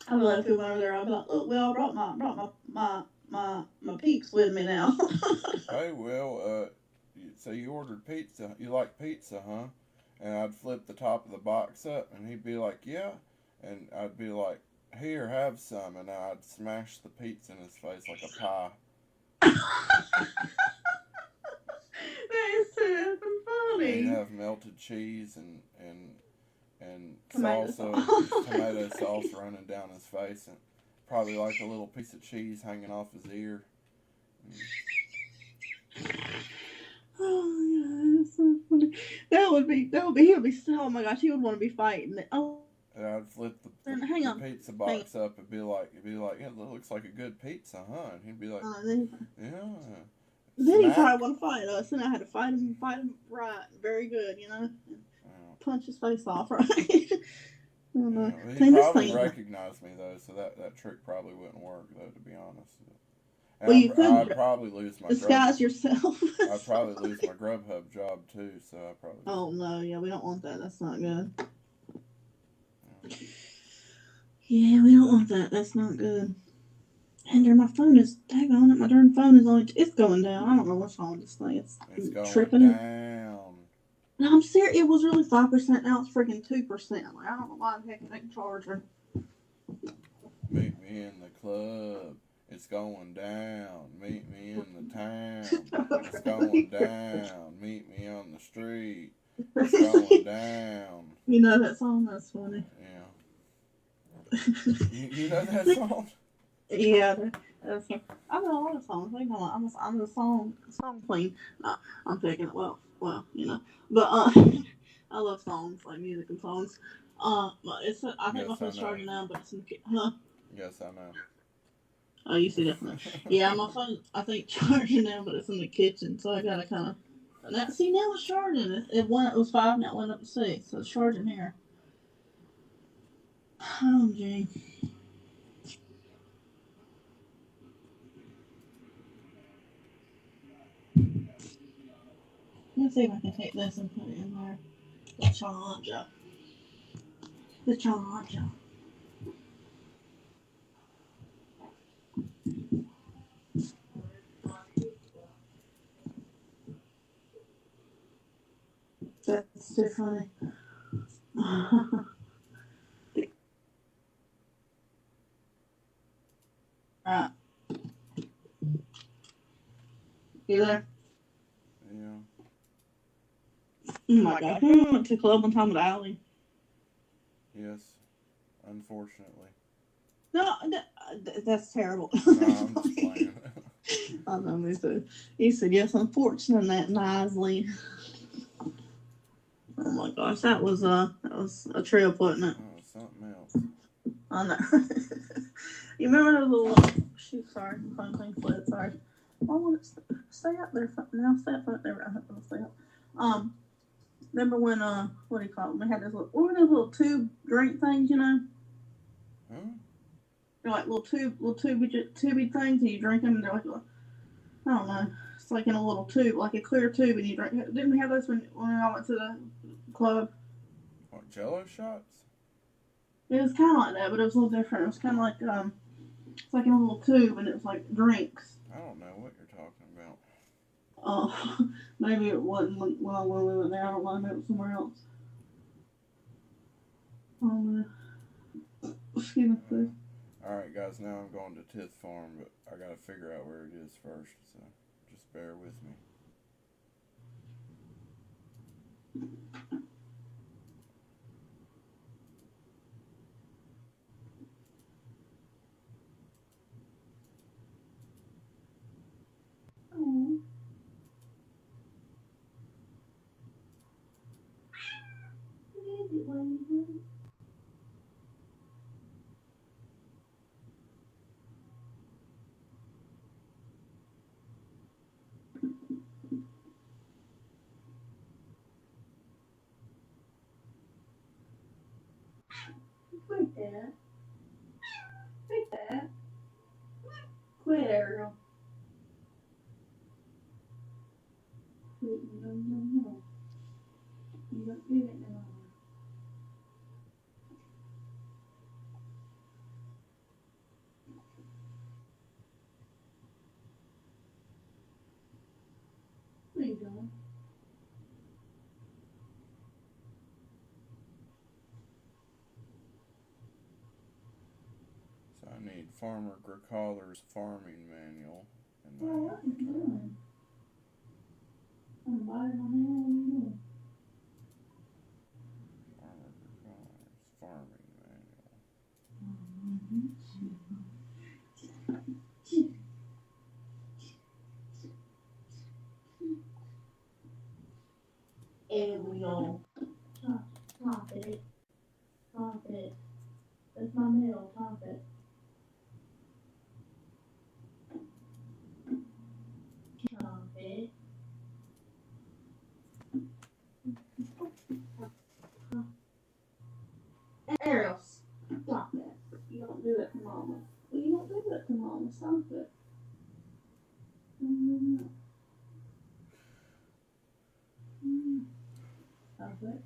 I'd be like, if we went over there, I'd be like, look, Will, I brought my peeps with me now. Hey, Will, so you ordered pizza. You like pizza, huh? And I'd flip the top of the box up, and he'd be like, yeah. And I'd be like, here, have some. And I'd smash the pizza in his face like a pie. That is so funny. And he'd have melted cheese and Tomato tomato sauce running down his face, and probably like a little piece of cheese hanging off his ear. Oh yeah, that's so funny. That would be he'd be so, oh my gosh, he would want to be fighting. Oh. And I'd flip the pizza box up and be like, yeah, that looks like a good pizza, huh? And he'd be like, yeah. Then he'd probably want to fight us, and I had to fight him right, very good, you know. Punch his face off, right? Yeah, he probably recognized me though, so that trick probably wouldn't work though, to be honest. And Well, you I'd could probably lose my disguise yourself. I'd probably lose my Grubhub job too, so I probably. Oh no, yeah, we don't want that. That's not good. Yeah, we don't want that. That's not good. And my phone is daggone it. My darn phone is it's going down. I don't know what's wrong with this thing. It's going tripping. down. No, I'm serious. It was really 5%. Now it's freaking 2%. Like, I don't know why the heck it ain't charging. Meet me in the club. It's going down. Meet me in the town. It's going down. Meet me on the street. It's going down. You know that song? That's funny. Yeah. You know that song? Yeah. I know a lot of songs. I'm a song queen. No, I'm picking. Well, you know. But I love songs, like music and songs. But I think my phone's charging now, but it's in the huh? Yes, I know. Oh, you see that? Yeah, my phone, I think, charging now, but it's in the kitchen, so I gotta kind of. Now it's charging. It was 5, now it went up to 6, so it's charging here. Oh, gee. Let's see if I can take this and put it in there. The charger. That's too funny. Right. You there? Yeah. Oh my gosh. We went to the club one time with Allie. Yes. Unfortunately. No, that's terrible. No, I'm just playing. I know, me too. He said, yes, unfortunately, that nicely. Oh my gosh, that was a trip, wasn't it? Oh, something else. I know. You remember those little shoot? Sorry, phone thing split. Sorry. I want to stay up there. Now stay up there. I have to stay up. Remember when what do you call it? We had those little, what were those little tube drink things? You know? Huh? They're like little tubey things, and you drink them. And they're like, I don't know. It's like in a little tube, like a clear tube, and you drink. Didn't we have those when I went to the club? What, Jello shots? It was kind of like that, but it was a little different. It was kind of like it's like in a little tube, and it was like drinks. I don't know what you're talking about. Maybe it wasn't when we went there. I don't know. Maybe it was somewhere else. Excuse me, please. Alright, guys, now I'm going to Tithe Farm, but I gotta figure out where it is first, so just bear with me. Quit that. Quit that. Quit, Ariel. Quit. No. You don't do it no more. What are you doing? So I need Farmer Gricaller's farming manual. And What are you doing? I'm biting my nail. What are you doing? Farmer Gricaller's farming manual. Ariel. Top it. That's my nail. Top it. Top it. Ariel, stop that. You don't do that to Mama. Well, you don't do that to Mama. Stop it. Okay,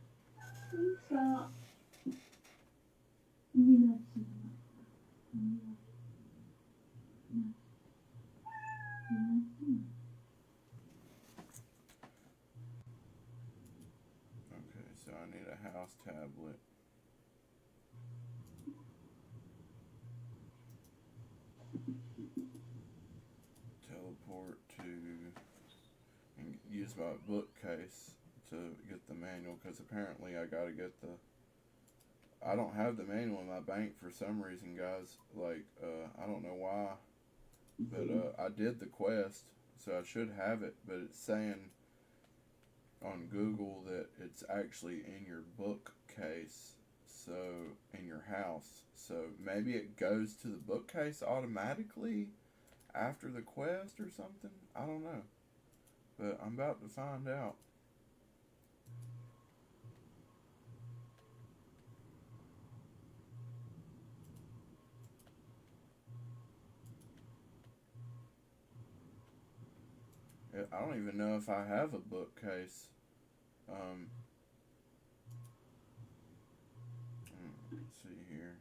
so I need a house tablet. Teleport to and use my bookcase to get the manual, because apparently I gotta get the. I don't have the manual in my bank for some reason, guys. Like, I don't know why, but I did the quest, so I should have it. But it's saying on Google that it's actually in your bookcase, so in your house. So maybe it goes to the bookcase automatically after the quest or something. I don't know, but I'm about to find out. I don't even know if I have a bookcase. Let's see here.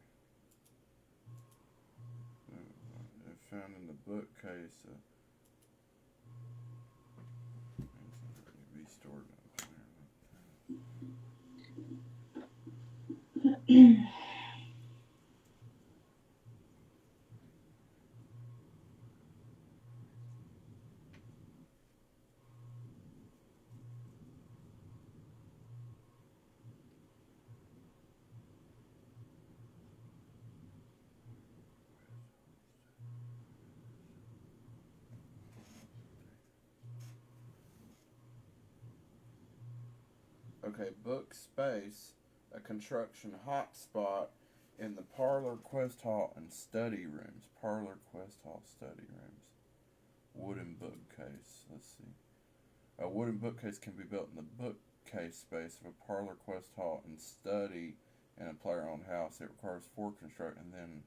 I found in the bookcase. Be stored up there. Okay, book space, a construction hotspot in the parlor, quest hall, and study rooms. Parlor, quest hall, study rooms. Wooden bookcase. Let's see. A wooden bookcase can be built in the bookcase space of a parlor, quest hall, and study in a player-owned house. It requires 4 construction, and then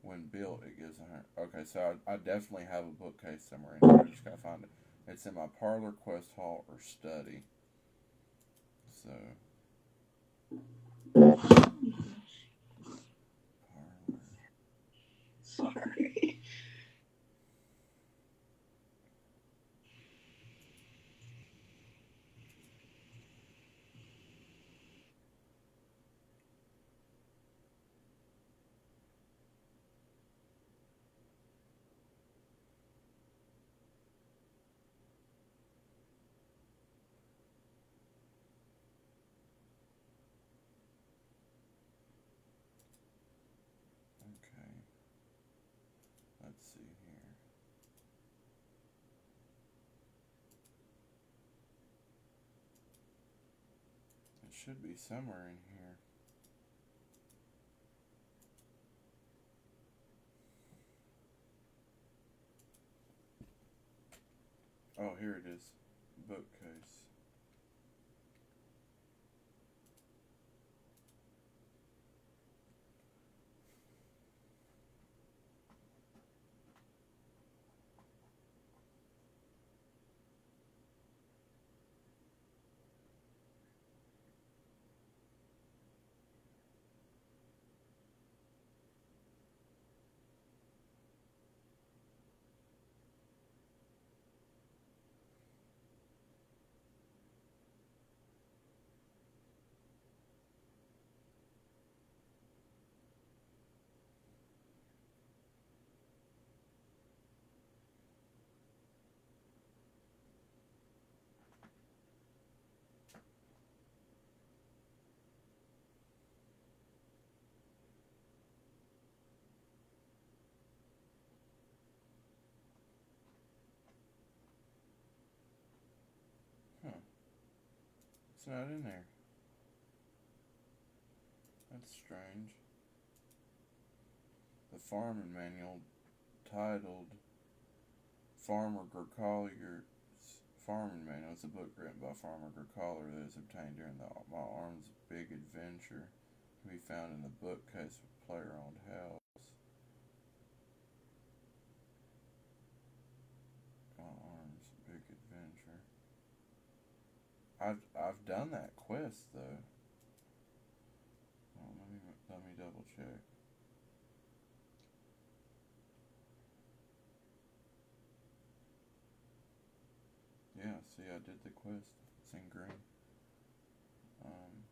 when built, it gives 100. Okay, so I definitely have a bookcase somewhere in here. I just gotta find it. It's in my parlor, quest hall, or study. So. Sorry. Okay. Let's see here. It should be somewhere in here. Oh, here it is. Bookcase. Huh. It's not in there. That's strange. The farming manual titled Farmer Gercollier's Farming Manual. It's a book written by Farmer Gercoller that is obtained during my arm's big adventure. Can be found in the bookcase of player-owned house. My arm's big adventure. I've done that quest though. Oh, let me double check. Yeah, see, I did the quest. It's in green. Um,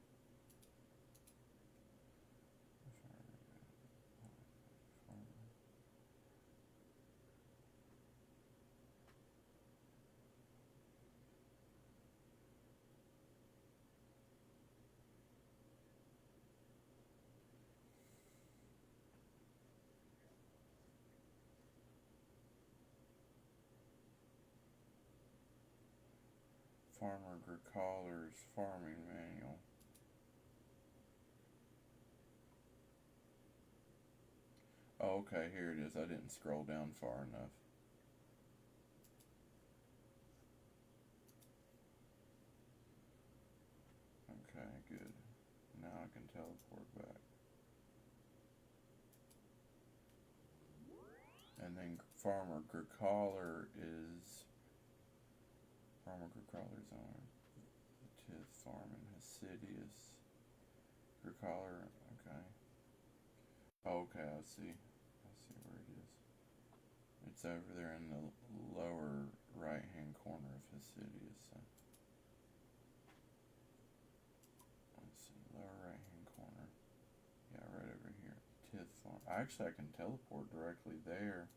Farmer Collar's Farming Manual. Oh, okay, here it is. I didn't scroll down far enough. Okay, good. Now I can teleport back. And then Farmer Collar is... Farmer Collar's on Tithe Farming Minigame. Collar, okay. Oh, okay, I see. I see where it is. It's over there in the lower right-hand corner of Hesidius. Let's see, lower right-hand corner. Yeah, right over here. Tithe Farm. Actually, I can teleport directly there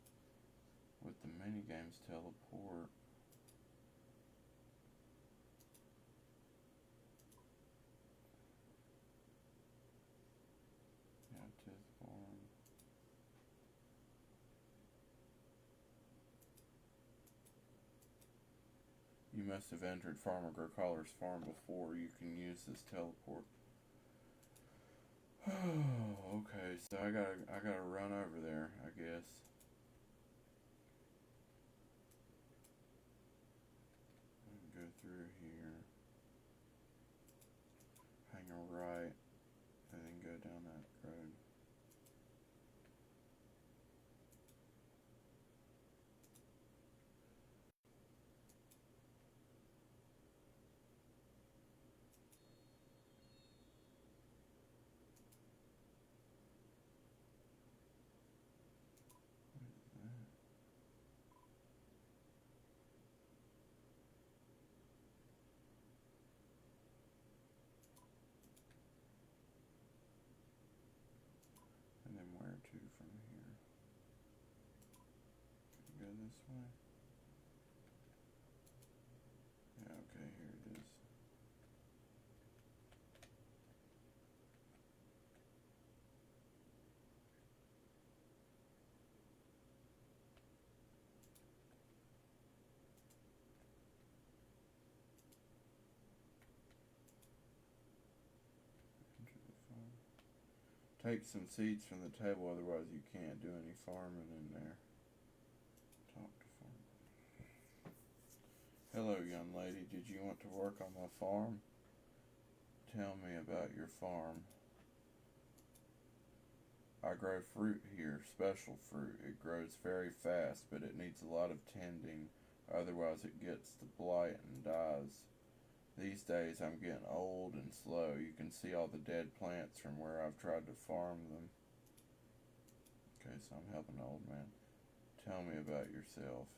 with the minigames teleport. Yeah, Tithe Farm. You must have entered Farmer Collar's farm before you can use this teleport. Okay, so I gotta run over there, I guess. And go through here. Hang a right, and then go down that road. And then where to from here? Go this way? Yeah, okay, here it is. Enter the farm. Take some seeds from the table, otherwise you can't do any farming in there. Talk to farm. Hello, young lady. Did you want to work on my farm? Tell me about your farm. I grow fruit here, special fruit. It grows very fast, but it needs a lot of tending, otherwise it gets the blight and dies. These days I'm getting old and slow. You can see all the dead plants from where I've tried to farm them. Okay, so I'm helping an old man. Tell me about yourself.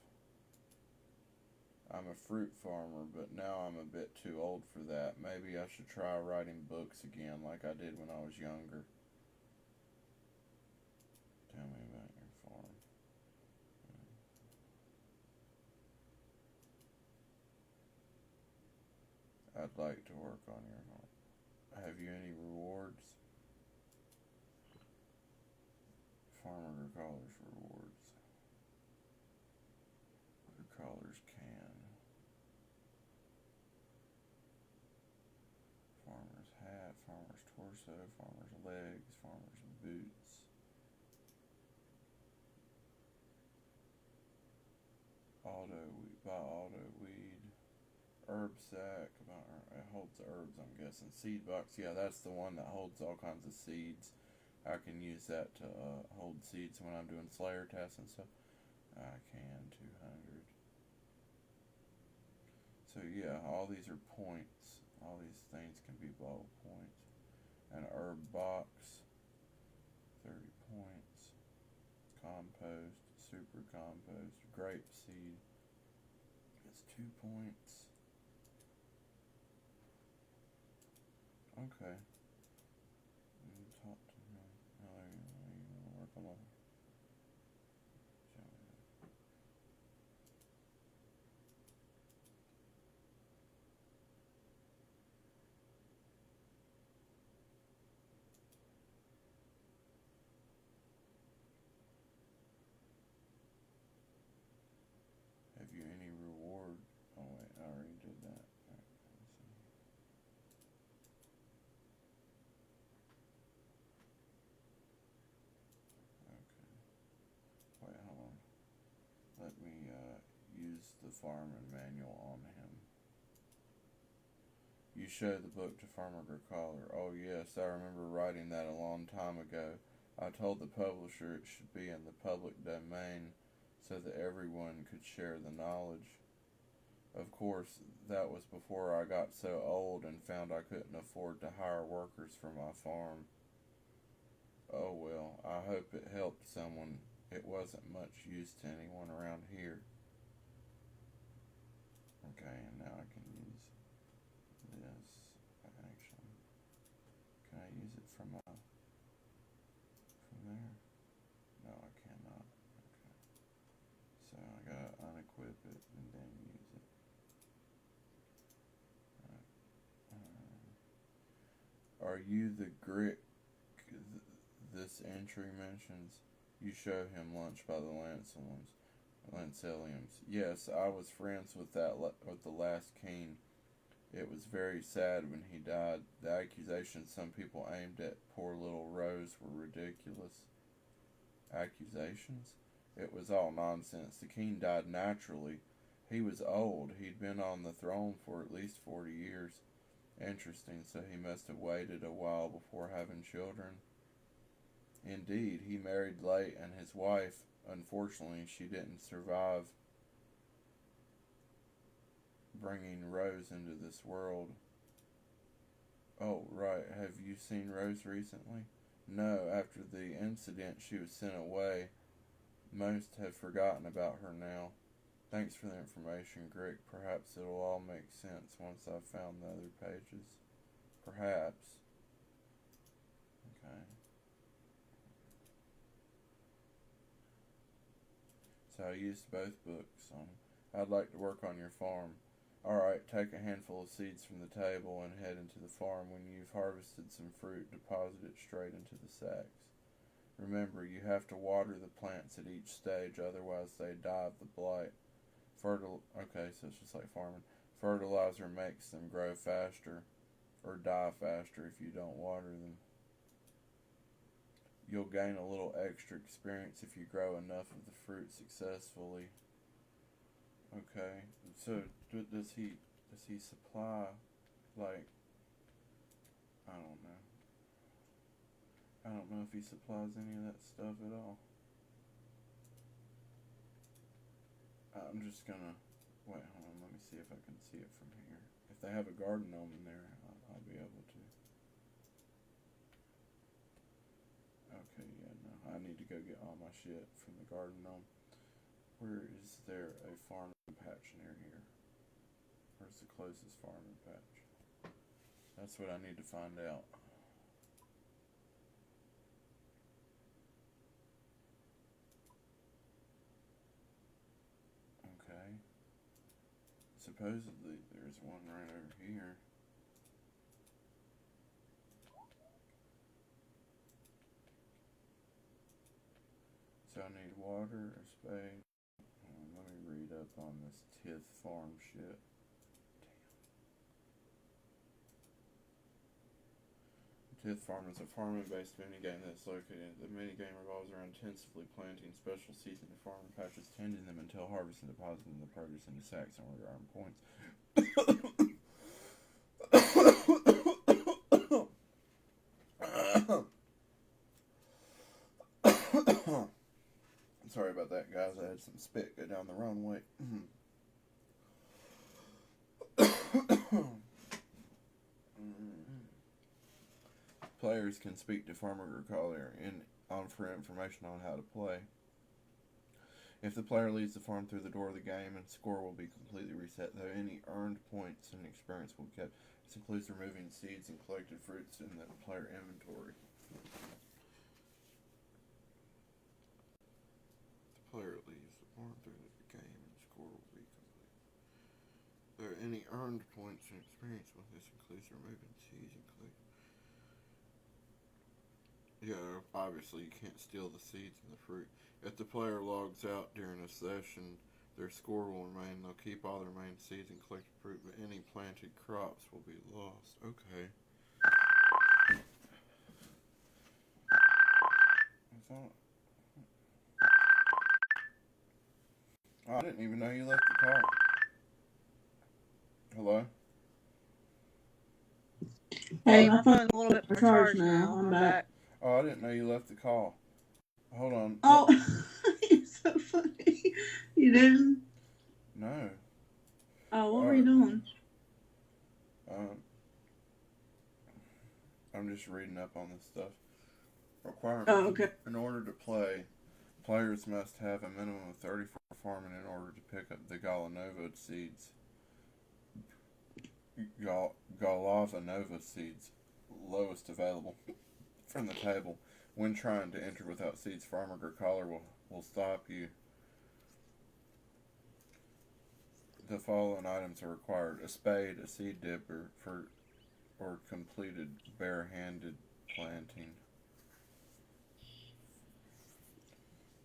I'm a fruit farmer, but now I'm a bit too old for that. Maybe I should try writing books again like I did when I was younger. Tell me about your farm. I'd like to work on your farm. Have you any rewards? Farmer Collar's rewards. Collar's can. Farmer's hat, farmer's torso, farmer's legs, farmer's boots. Auto weed. Herb sack, it holds herbs, I'm guessing. Seed box, yeah, that's the one that holds all kinds of seeds. I can use that to hold seeds when I'm doing Slayer tests and stuff. I can, 200. So yeah, all these are points. All these things can be ball points. An herb box, 30 points. Compost, super compost, grape seed, it's 2 points. Okay. Talk to him. How are you gonna work on that? Have you any reward? Oh wait, I already did that. Alright, let's see. Okay. Wait, hold on. Let me use the farming manual on him. You showed the book to Farmer Gracaller. Oh yes, I remember writing that a long time ago. I told the publisher it should be in the public domain so that everyone could share the knowledge. Of course, that was before I got so old and found I couldn't afford to hire workers for my farm. Oh well, I hope it helped someone. It wasn't much use to anyone around here. Okay, and now I can use this. Actually, can I use it from there? No, I cannot. Okay, so I gotta unequip it and then use it. Are you the Grick this entry mentions? You show him lunch by the Lanceliums. Yes, I was friends with the last king. It was very sad when he died. The accusations some people aimed at poor little Rose were ridiculous. Accusations? It was all nonsense. The king died naturally. He was old. He'd been on the throne for at least 40 years. Interesting, so he must have waited a while before having children. Indeed, he married late, and his wife, unfortunately, she didn't survive bringing Rose into this world. Oh, right, have you seen Rose recently? No, after the incident she was sent away. Most have forgotten about her now. Thanks for the information, Greg. Perhaps it'll all make sense once I've found the other pages. Perhaps. Okay. So I used both books on him. I'd like to work on your farm. Alright, take a handful of seeds from the table and head into the farm. When you've harvested some fruit, deposit it straight into the sacks. Remember, you have to water the plants at each stage, otherwise they die of the blight. Okay, so it's just like farming. Fertilizer makes them grow faster, or die faster if you don't water them. You'll gain a little extra experience if you grow enough of the fruit successfully. Okay, so does he supply, like, I don't know. I don't know if he supplies any of that stuff at all. I'm just gonna, wait, hold on, let me see if I can see it from here. If they have a garden gnome in there, I'll be able to. Okay, yeah, no, I need to go get all my shit from the garden gnome. Where is there a farming patch near here? Where's the closest farming patch? That's what I need to find out. Okay. Supposedly there's one right over here. So I need water, a spade. Let me read up on this Tithe Farm shit. Tithe Farm is a farming-based minigame that's located. The minigame revolves around intensively planting special seeds into farming patches, tending them until harvest and depositing the produce into sacks in order to earn points. Sorry about that, guys. I had some spit go down the wrong way. players can speak to Farmer or Collier for information on how to play. If the player leaves the farm through the door of the game, and score will be completely reset, though any earned points and experience will be kept. This includes removing seeds and collected fruits in the player inventory. The player leaves the farm through the game, and score will be complete. Though any earned points and experience with this includes removing seeds and collected. Yeah, obviously you can't steal the seeds and the fruit. If the player logs out during a session, their score will remain. They'll keep all the remaining seeds and collected fruit, but any planted crops will be lost. Okay. I didn't even know you left the car. Hello? Hey, my phone's a little bit more charged now. I'm back. Oh, I didn't know you left the call. Hold on. Oh, you're so funny. You didn't? No. Oh, what were you doing? I'm just reading up on this stuff. Requirements. Oh, okay. In order to play, players must have a minimum of 34 farming in order to pick up the Galanova seeds. Galava Nova seeds, lowest available from the table. When trying to enter without seeds, Farmer or Collar will stop you. The following items are required: a spade, a seed dipper or completed bare-handed planting.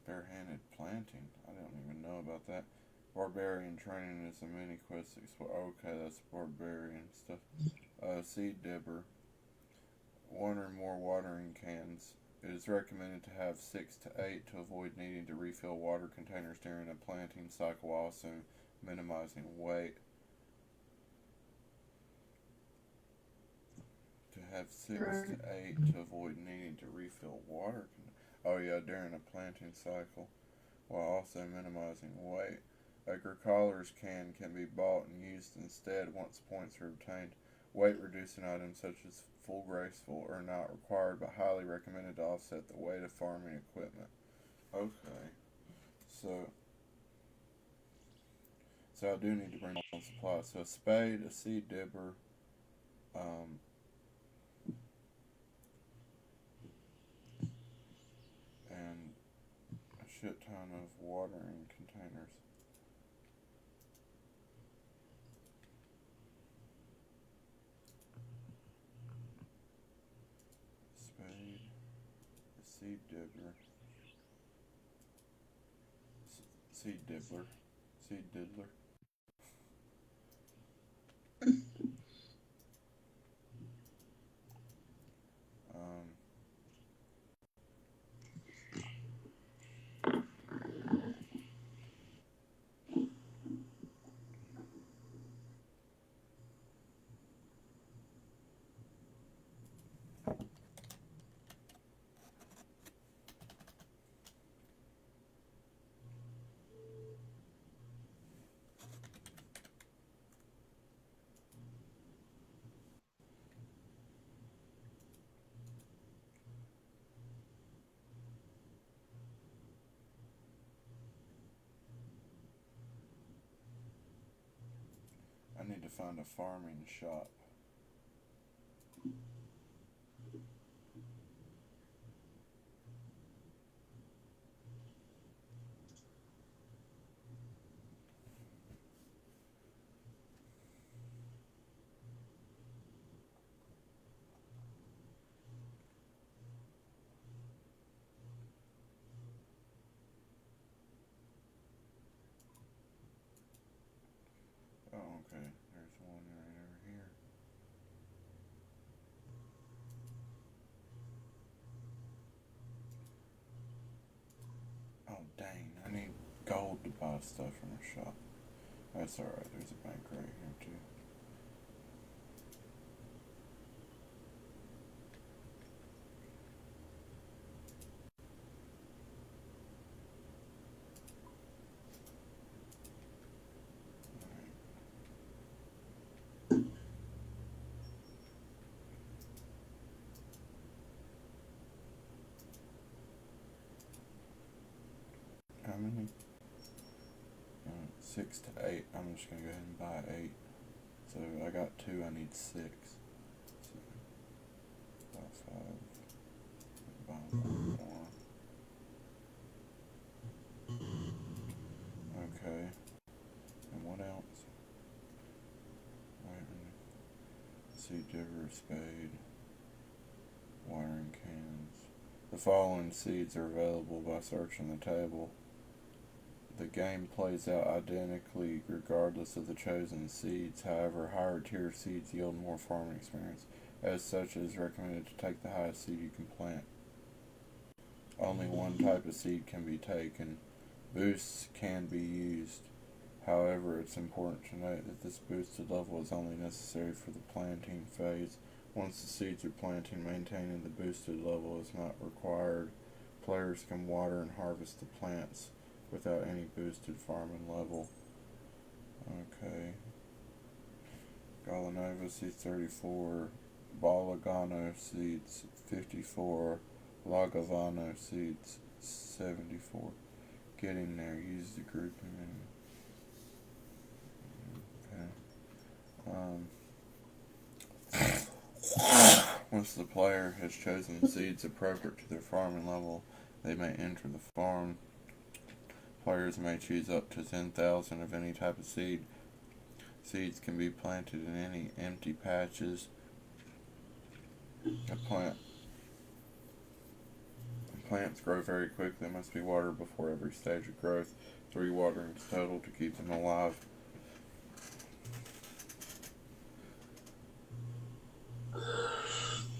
Bare-handed planting? I don't even know about that. Barbarian training is a mini quest. Okay, that's barbarian stuff. Seed dipper. 1 or more watering cans. It is recommended to have 6 to 8 to avoid needing to refill water containers during a planting cycle, also minimizing weight. To have 6 to 8 to avoid needing to refill water. During a planting cycle, while also minimizing weight. A collar's can be bought and used instead once points are obtained. Weight-reducing items such as full graceful are not required, but highly recommended to offset the weight of farming equipment. Okay, so I do need to bring on supplies. So a spade, a seed dipper, and a shit ton of watering containers. Spade, a seed dipper, seed diddler. I need to find a farming shop. Oh, okay. There's one right over here. Oh, dang. I need gold to buy stuff from a shop. That's alright. There's a bank right here, too. 6 to 8. I'm just going to go ahead and buy 8. So I got 2, I need 6. So buy 5. Buy 1 more. Okay. And what else? Wait a minute. Seed digger, spade, watering cans. The following seeds are available by searching the table. The game plays out identically regardless of the chosen seeds. However, higher tier seeds yield more farming experience. As such, it is recommended to take the highest seed you can plant. Only one type of seed can be taken. Boosts can be used. However, it's important to note that this boosted level is only necessary for the planting phase. Once the seeds are planted, maintaining the boosted level is not required. Players can water and harvest the plants without any boosted farming level. Okay. Galanova seeds 34, Balagano seeds 54, Lagavano seeds 74. Getting there, use the grouping menu. Okay. Once the player has chosen seeds appropriate to their farming level, they may enter the farm. Players may choose up to 10,000 of any type of seed. Seeds can be planted in any empty patches. Plants grow very quickly and must be watered before every stage of growth. 3 waterings total to keep them alive.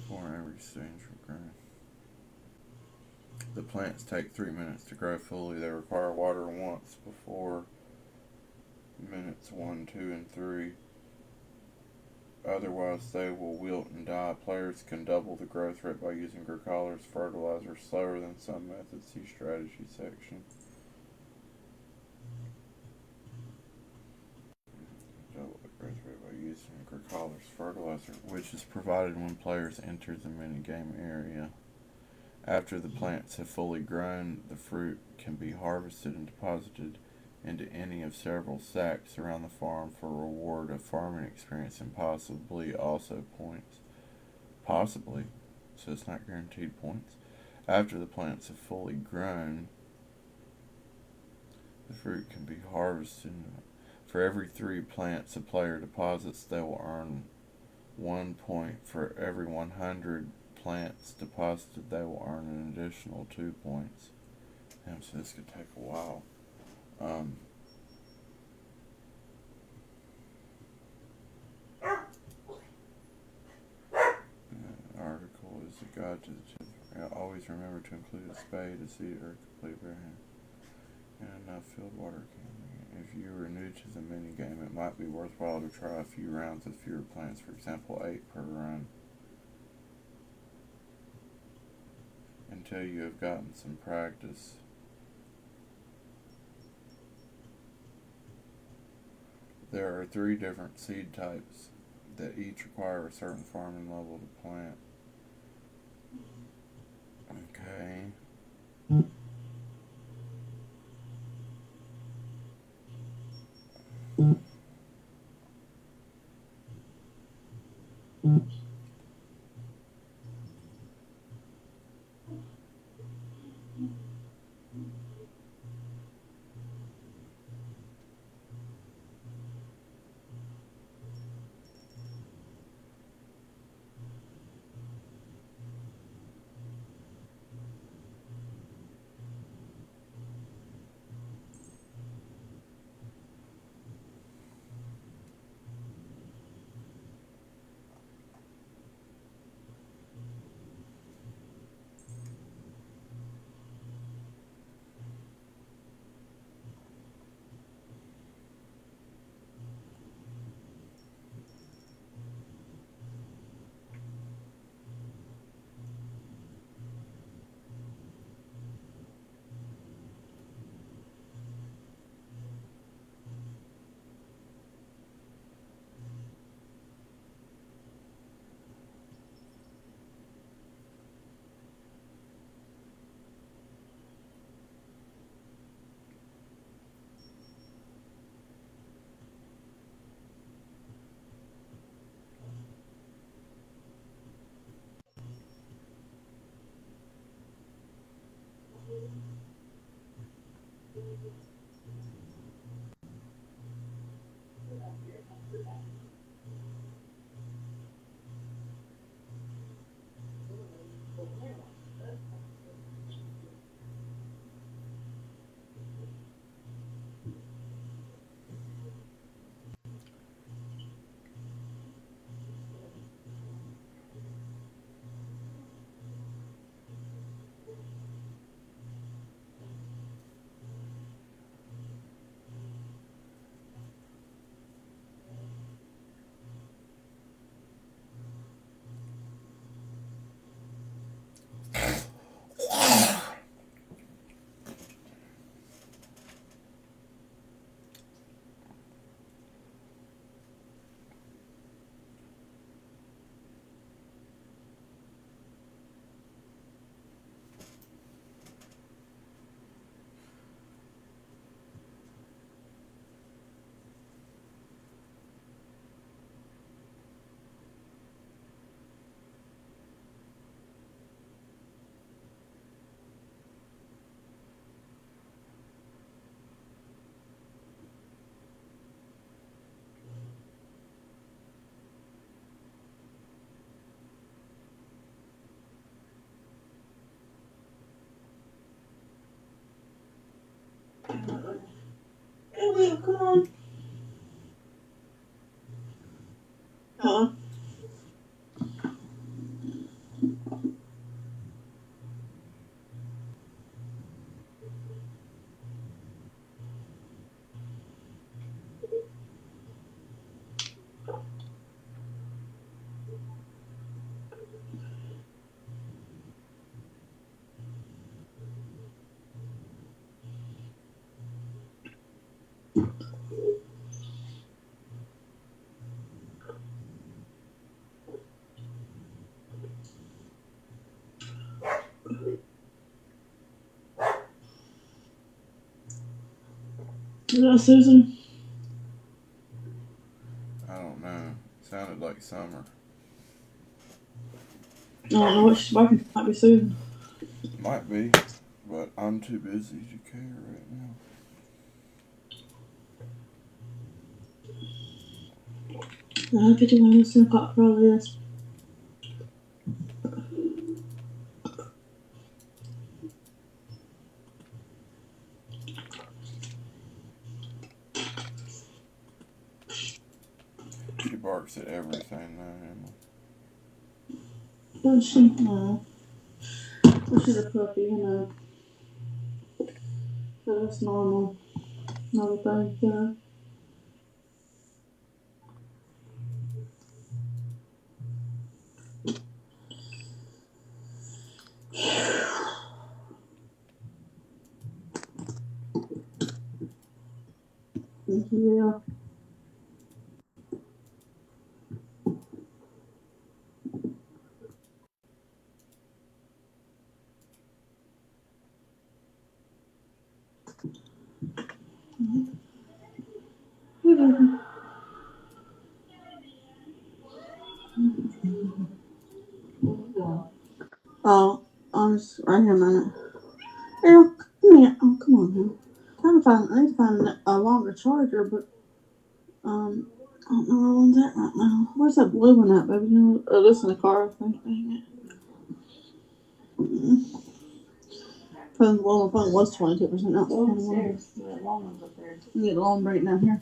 For every stage of growth. The plants take 3 minutes to grow fully. They require water once before minutes 1, 2, and 3. Otherwise, they will wilt and die. Players can double the growth rate by using Gracollers fertilizer slower than some methods. See strategy section. Double the growth rate by using Gracollers fertilizer, which is provided when players enter the minigame area. After the plants have fully grown, the fruit can be harvested and deposited into any of several sacks around the farm for reward of farming experience and possibly also points. Possibly, so it's not guaranteed points. After the plants have fully grown, the fruit can be harvested. For every 3 plants a player deposits, they will earn 1 point. For every 100 plants deposited, they will earn an additional 2 points. Damn, so this could take a while. Article is a guide to the tip. Always remember to include a spade, a seed, or a complete bare hand, and enough filled water can. If you are new to the minigame, it might be worthwhile to try a few rounds with fewer plants, for example 8 per run, until you have gotten some practice. There are 3 different seed types that each require a certain farming level to plant. Okay. Hey, Will, come on. Huh? Is that Susan? I don't know. Sounded like summer. I don't know what she's barking. Might be Susan. Might be, but I'm too busy to care right now. No, 51 is 10 o'clock probably is. She barks at everything now, Emma. Does she? No. Well, she's a puppy, you know. So that's normal. Not a thing, you know. Yeah. Oh, I'm just right here a minute. Errol, come here. Oh, come on now. I need to find a longer charger, but I don't know where one's at right now. Where's that blue one at, baby? You know, oh, this in the car, I think. Dang it. Well, my phone was 22%. Now it's 21. The long one's up there. You get the long break down here.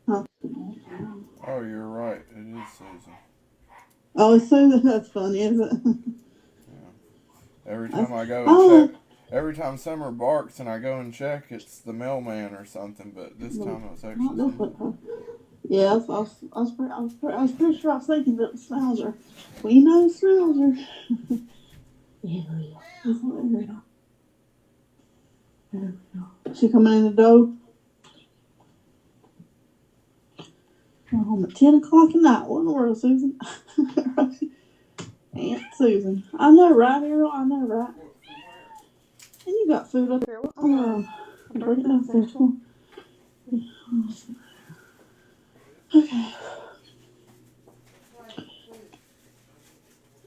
Huh? Oh, you're right. It is Susan. Oh, it's Susan. That's funny, isn't it? Yeah. Every time I go and check, every time Summer barks and I go and check, it's the mailman or something. But this time it was actually Susan. Yeah, I was pretty sure I was thinking that it was Schnauzer. We know Schnauzer. Yeah, there we go. She coming in the door. We're home at 10 o'clock at night. What in the world, Susan? Aunt Susan. I know, right, Errol? I know, right? And you got food up there. I'll bring it downstairs. Come on. Okay.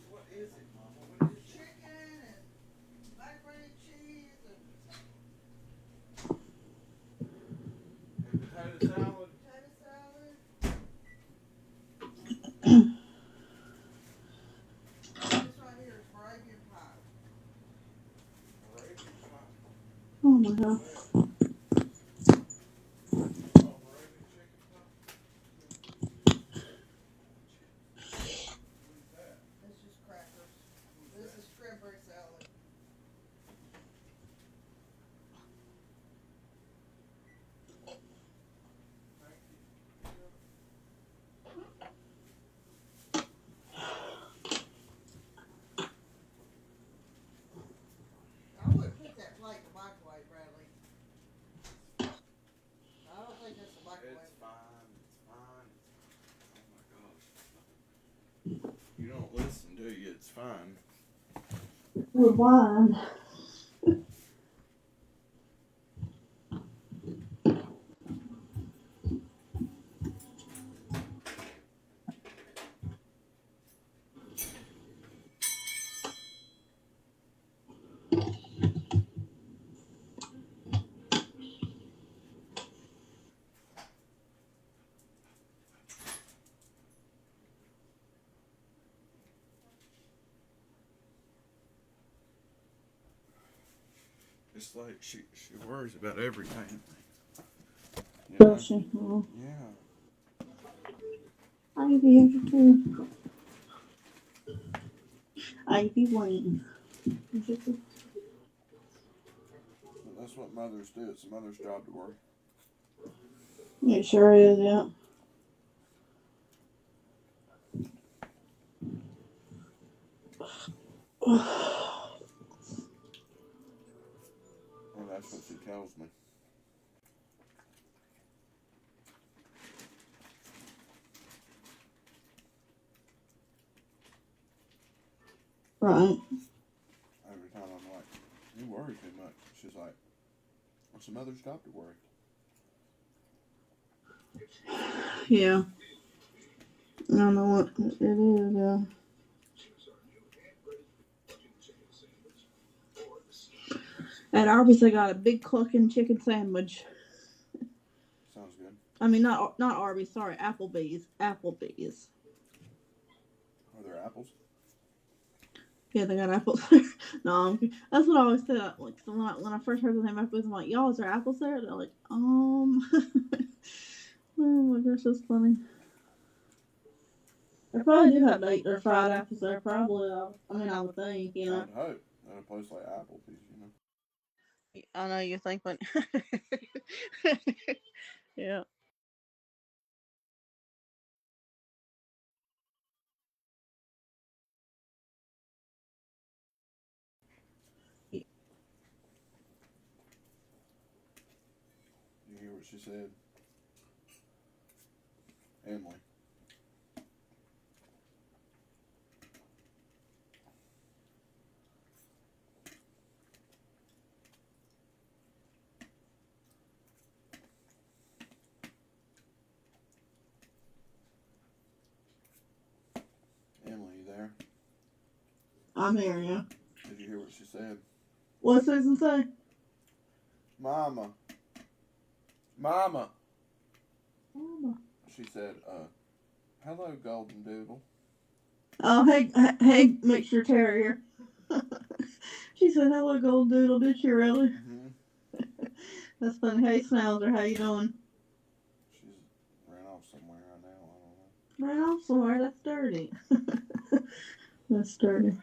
What is it, Mama? What is it? Chicken and macaroni and cheese and potato salad. It's fine. It's fine. Oh my gosh. You don't listen, do you? It's fine. We're blind. It's like she worries about everything. Does she? Yeah. Ivy, too. Ivy Wayne. That's what mothers do. It's a mother's job to worry. It sure is, yeah. Well, that's what she tells me. Right. Every time I'm like, you worry too much. She's like, it's a mother's job to worry. Yeah. I don't know what it is, yeah. At Arby's, I got a big clucking chicken sandwich. Sounds good. I mean, not Arby's, sorry, Applebee's. Applebee's. Are there apples? Yeah, they got apples. No, that's what I always said. Like, so when I first heard the name Applebee's, I'm like, y'all, is there apples there? They're like, Oh my gosh, that's funny. They probably do have baked or fried apples there, probably. I mean, I would think, you know. I'd hope. At a place like Applebee's, you know. I know you think, but yeah. You hear what she said? Emily. Emily, you there? I'm here, yeah. Did you hear what she said? What Susan say? Mama. Mama. Mama. She said, hello, Golden Doodle. Oh, hey, mixture terrier. She said, hello, Golden Doodle. Did she really? Mm-hmm. That's funny. Hey, Schnauzer, how you doing? She's ran off somewhere right now. I don't know. Ran off somewhere. That's dirty. That's dirty.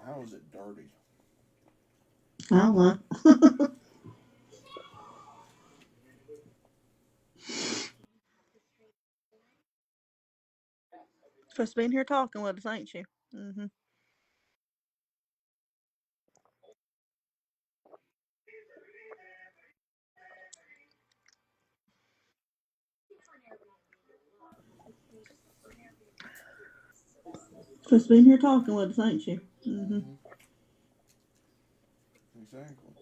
How is it dirty? I don't know. Supposed to be in here talking with us, ain't she? Mm-hmm. Supposed to be in here talking with us, ain't she? Mm-hmm. Exactly.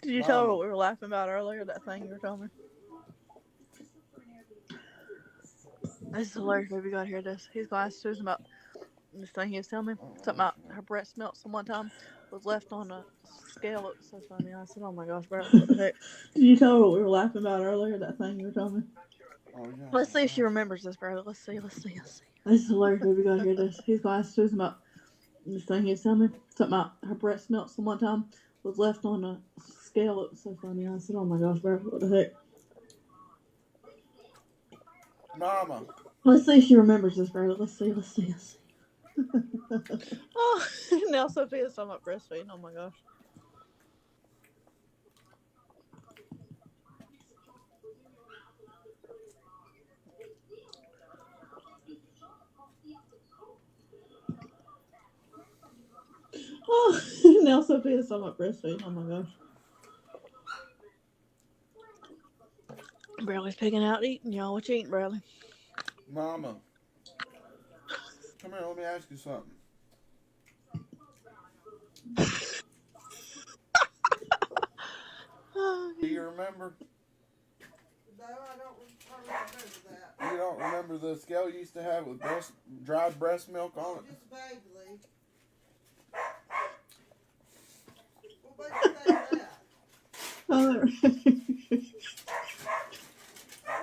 Did you tell her what we were laughing about earlier? That thing you were telling me? This is hilarious. Baby got here. He's gonna ask Susan about this thing he was telling me. Something about her breast milk. Some one time was left on a scale. It was so funny. I said, "Oh my gosh, bro, what the heck?" Did you tell her what we were laughing about earlier? That thing you were telling me? Oh, yeah. Let's see if she remembers this, bro. Let's see. This is hilarious. Baby got here. He's gonna ask Susan about this thing he was telling me. Something about her breast milk. Some one time was left on a scale. It was so funny. I said, "Oh my gosh, bro, what the heck?" Mama. Let's see if she remembers this, bro. Let's see. Oh, now Sophia's talking about breastfeeding. Oh my gosh. Oh, now Sophia's talking about breastfeeding. Oh my gosh. Bradley's picking out eating, y'all. What you eating, Bradley? Mama, come here. Let me ask you something. Do you remember? No, I don't remember that. You don't remember the scale you used to have with dried breast milk on it? Just vaguely. What makes you think that? Oh,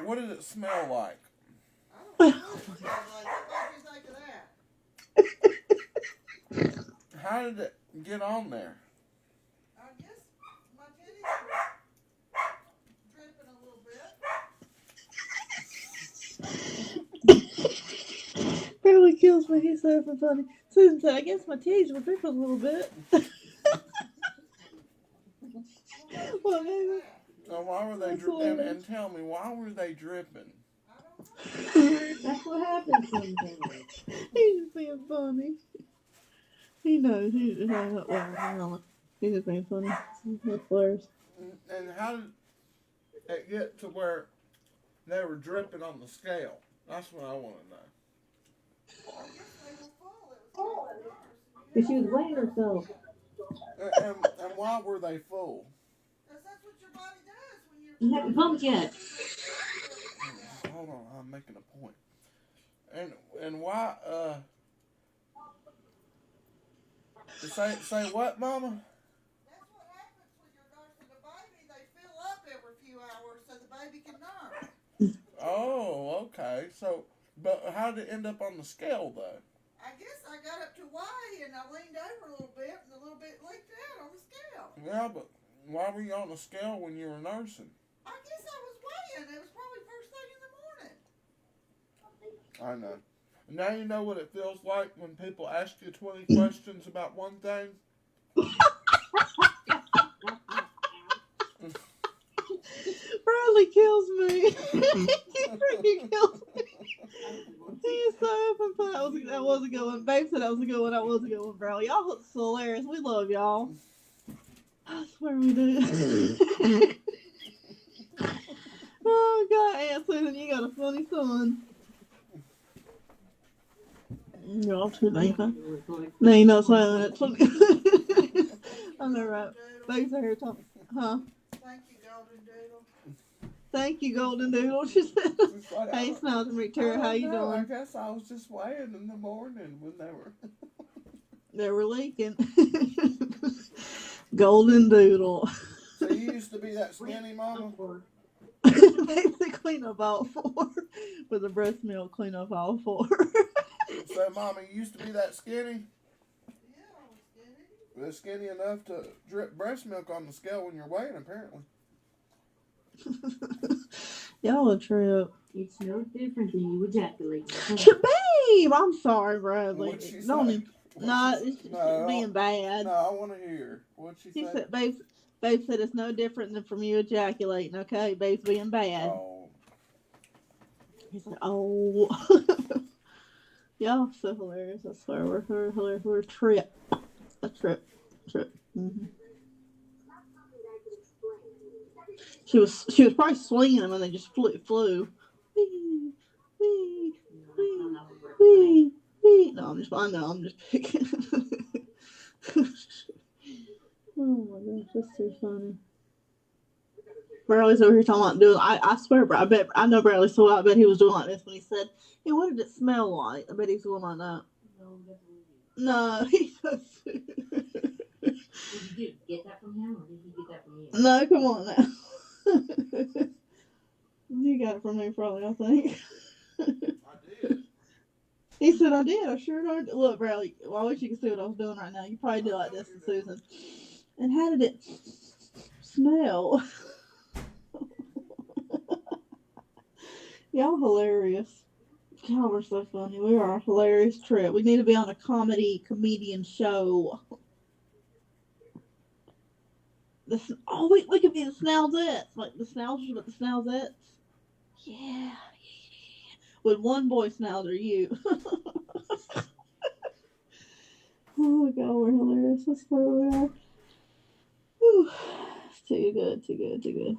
What did it smell like? I don't know what it smells like. What makes you think of that? How did it get on there? I guess my titties were dripping a little bit. Bradley kills me. He's so funny. Susan said, I guess my titties were dripping a little bit. Well, maybe. So why were they dripping? And tell me, why were they dripping? That's what happens sometimes. He's just being funny. He knows. He's just not well. He's just being funny. That's hilarious. And how did it get to where they were dripping on the scale? That's what I want to know. I guess they were full. It was Because she was weighing herself. And why were they full? because that's what your body does when you're. You haven't pumped yet. Hold on, I'm making a point. And why? Say what, Mama? That's what happens when you're nursing a baby. They fill up every few hours so the baby can nurse. Oh, okay. So, but how did it end up on the scale though? I guess I got up to weigh and I leaned over a little bit and a little bit leaked out on the scale. Yeah, but why were you on the scale when you were nursing? I guess I was weighing. It was probably first thing in the morning. I know. Now you know what it feels like when people ask you 20 questions about one thing. Bradley kills me. He freaking kills me. He is so open fun. That was a good one. Babe said that was a good one. That was a good one, Bradley. Y'all look so hilarious. We love y'all. I swear we do. Oh, God, Aunt Susan, you got a funny son. Y'all too late, huh? No, you're not saying that. I know, right? Babe's here talking. Huh? Thank you, Golden Doodle. Thank you, Golden Doodle. She said. It's like, Hey, Smiles and Victoria, how you doing? I guess I was just weighing in the morning when they were. They were leaking. Golden Doodle. So you used to be that skinny, Mama? Basically, clean up all four. With the breast milk, clean up all four. So, Mama, you used to be that skinny? Yeah, I was skinny. Was skinny enough to drip breast milk on the scale when you're weighing, apparently. Y'all a trip. It's no different than you ejaculate. Babe, I'm sorry, Bradley. What'd she Don't say? even. No, it's being bad. No, I want to hear. What'd she He say? said, Babe said it's no different than from you ejaculating, okay? Babe's being bad. Oh. He's like, oh. Y'all so hilarious. I swear, we're hilarious. We're a trip. A trip. Mm-hmm. She was probably swinging them and they just flew. Wee, wee, wee, wee, wee. No, I'm just picking. Oh my gosh, that's so funny. Bradley's over here talking about doing. I swear, I know Bradley, so I bet he was doing like this when he said, "Hey, what did it smell like?" I bet he was going like that. No, he does. Did you get that from him or did he get that from you? No, come on now. You got it from me, probably, I think. I did. He said, I did. I sure did. Look, Bradley, well, I wish you could see what I was doing right now. You probably did like this to Susan. And how did it smell? Y'all hilarious. Y'all were so funny. We are a hilarious trip. We need to be on a comedian show. Oh, wait, we could be the Snowzettes. Like the Schnauzers, but the Snowzettes. Yeah. With one boy Schnauzer, you. Oh my god, we're hilarious. That's where we are. Whew. It's too good, too good, too good.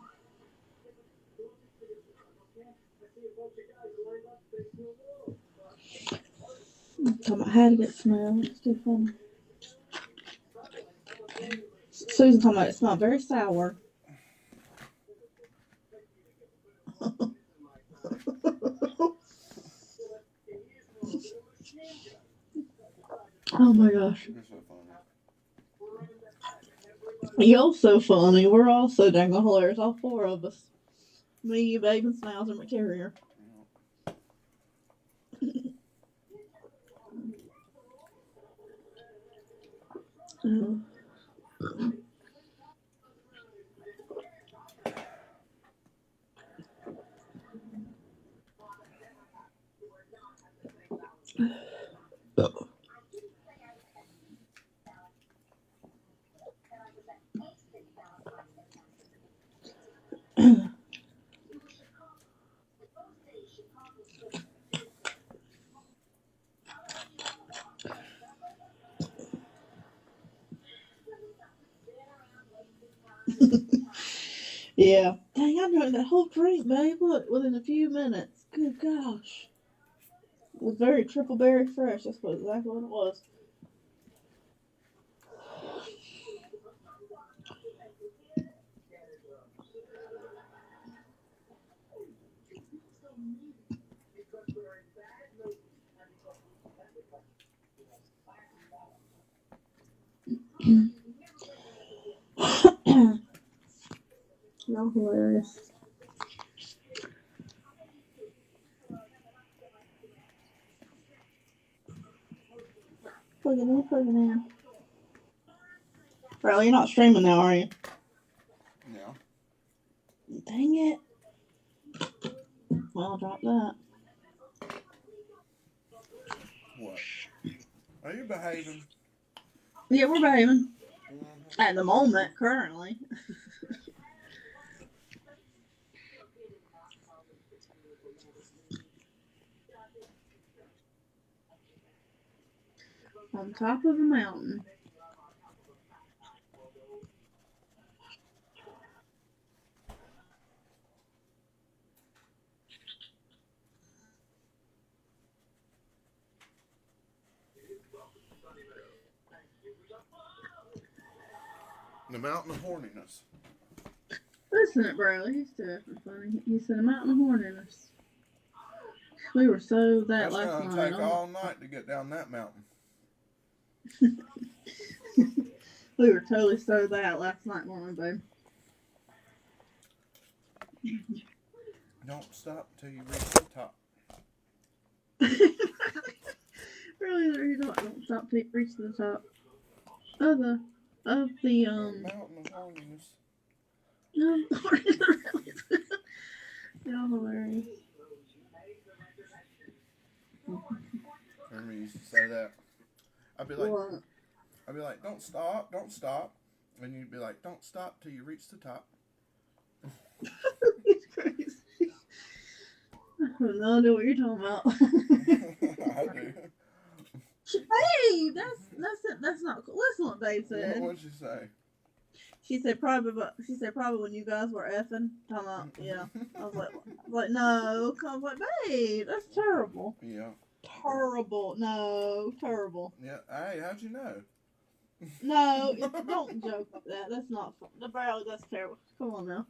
Talking about how to get smell. It's too funny. Susan talking about it smelled very sour. Oh my gosh. You're so funny. Y'all so funny. We're all so dang hilarious. All four of us. Me, you, Babe, and Smiles, and McCarrier. Oh. Yeah. Dang, I drank that whole drink, babe. Look, within a few minutes. Good gosh. It was very triple berry fresh. That's exactly what it was. Y'all hilarious. Plug it in. Riley, you're not streaming now, are you? Yeah. Dang it. Well, I'll drop that. What? Are you behaving? Yeah, we're behaving. Mm-hmm. At the moment, currently. On top of a mountain. The mountain of horniness. Listen to Bradley. He's too funny. He said a mountain of horniness. We were so that That's last going to night. take all night to get down that mountain. We were totally so that last night, weren't we, babe? Don't stop till you reach the top. Really, you don't stop till you reach the top of the Mountain of horniness. Y'all hilarious. Remember you used to say that? I'd be like, What? don't stop, don't stop. And you'd be like, don't stop till you reach the top. He's crazy. I have no idea what you're talking about. I do. Hey, that's not cool. Listen what Babe said. What'd you say? She said probably when you guys were effing. Talking about, yeah. I was like, no. I was like, babe, that's terrible. Yeah. Terrible. No, terrible. Yeah. Hey, how'd you know? No, don't joke like that. That's not fun. That's terrible. Come on now.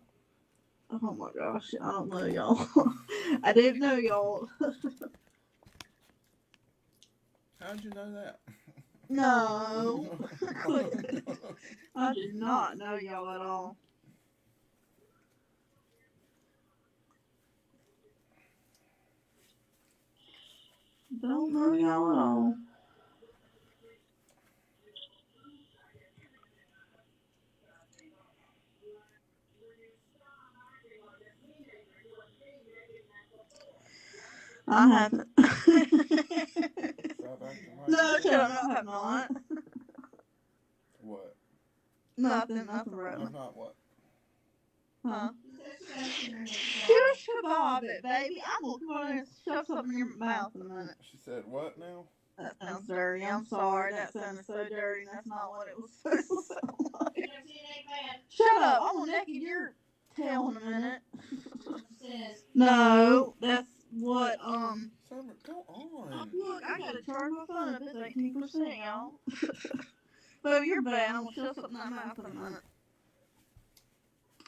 Oh my gosh, I don't know y'all. I didn't know y'all. How'd you know that? No. I did not know y'all at all. Don't know y'all at all. I haven't. No, shut up. I have not. What? Nothing I'm really. not what? Huh? Shush kebab it, baby. I'm gonna come on and shove something in your mouth in a minute. She said what now? That sounds dirty. I'm sorry. That sounded so dirty, and that's not what it was supposed to sound like. Shut up! I'm gonna naked your tail in a minute. No, that's what. Summer, go on. Look, I gotta charge my phone up. It's 18%, y'all. But you're bad. I'm gonna shove something in my mouth in a minute.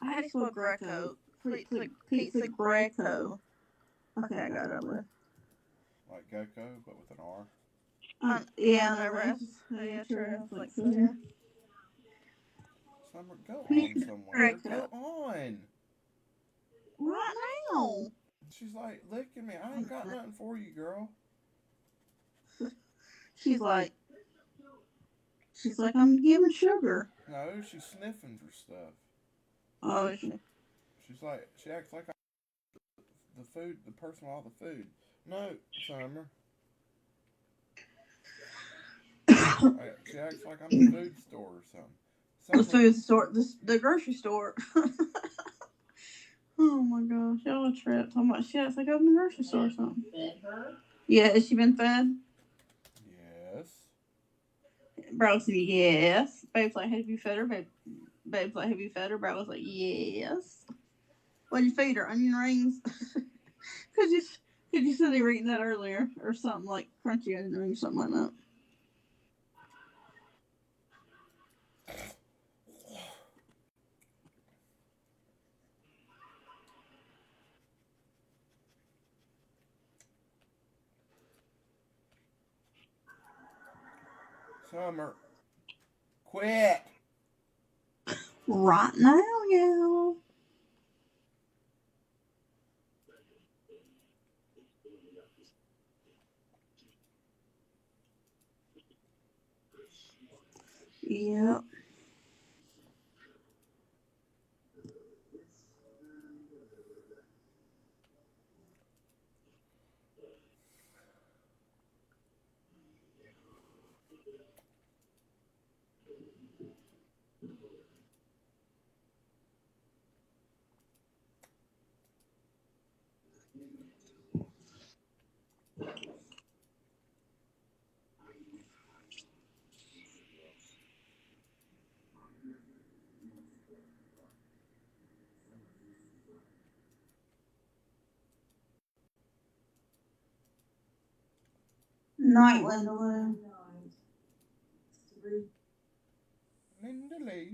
How do you spell Greco? Pizza Greco. Okay, I got it over. Like Gecko, but with an R. Yeah, I know, right? Yeah, true. Like, so, yeah. Summer, go on somewhere. Greco. Go on. Right now. She's like licking me. I ain't got nothing for you, girl. She's like, I'm giving sugar. No, she's sniffing for stuff. Oh, is she? She's like, she acts like the food, the person with all the food. No, Summer. She acts like I'm the food store or something. The food store, the grocery store. Oh my gosh, y'all tripped. I'm like, she acts like I'm in the grocery store or something. Fed her? Yeah, has she been fed? Yes. Bro said yes. Babe's like, have you fed her? Babe's like, have you fed her? Bro was like, yes. What'd you feed her? Onion rings? Cause you said they were eating that earlier or something like crunchy onion rings, something like that. Summer, quit. Right now, yeah. Yep. Night, Linda. Linda Lee.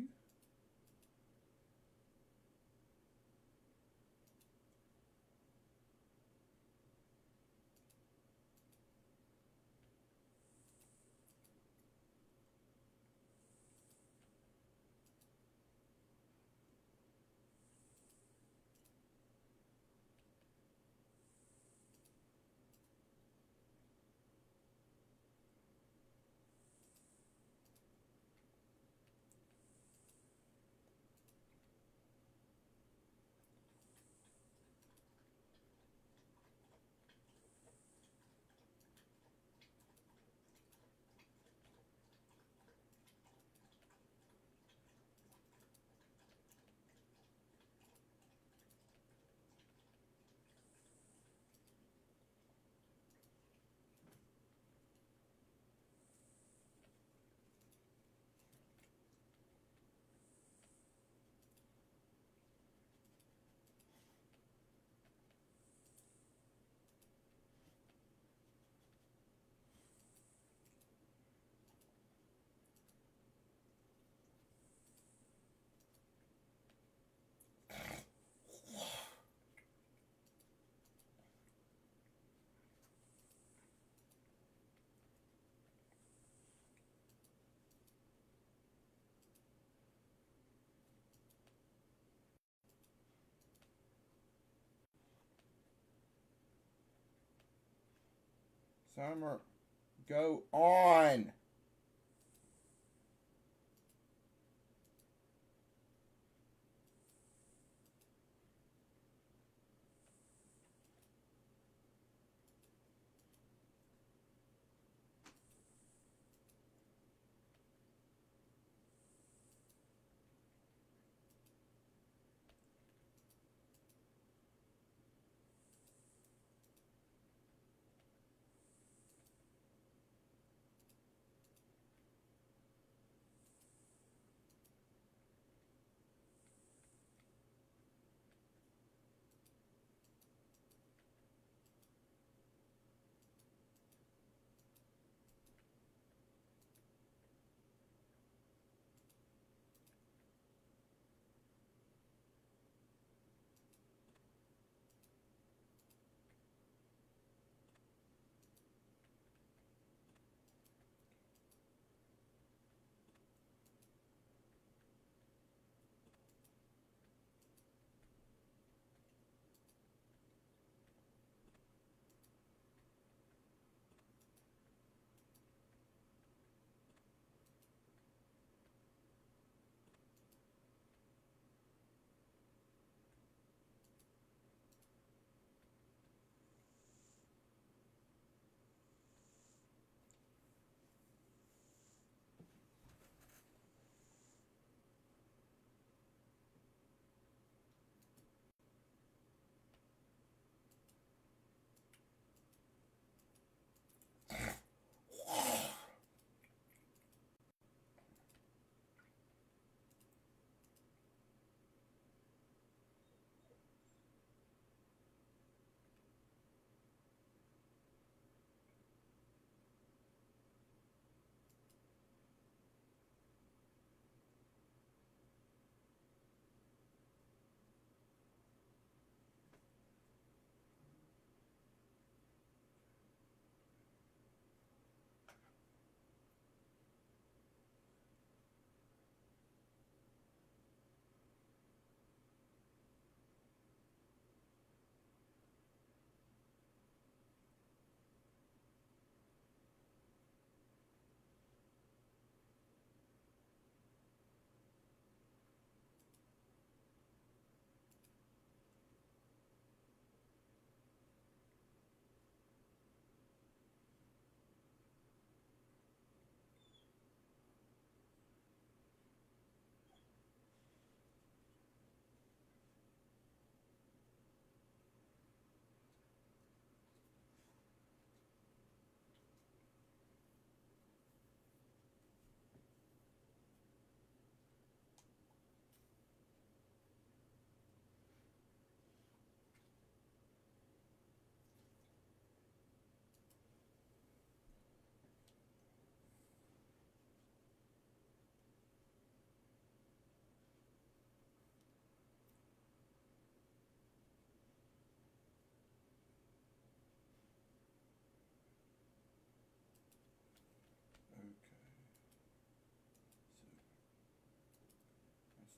Summer, go on.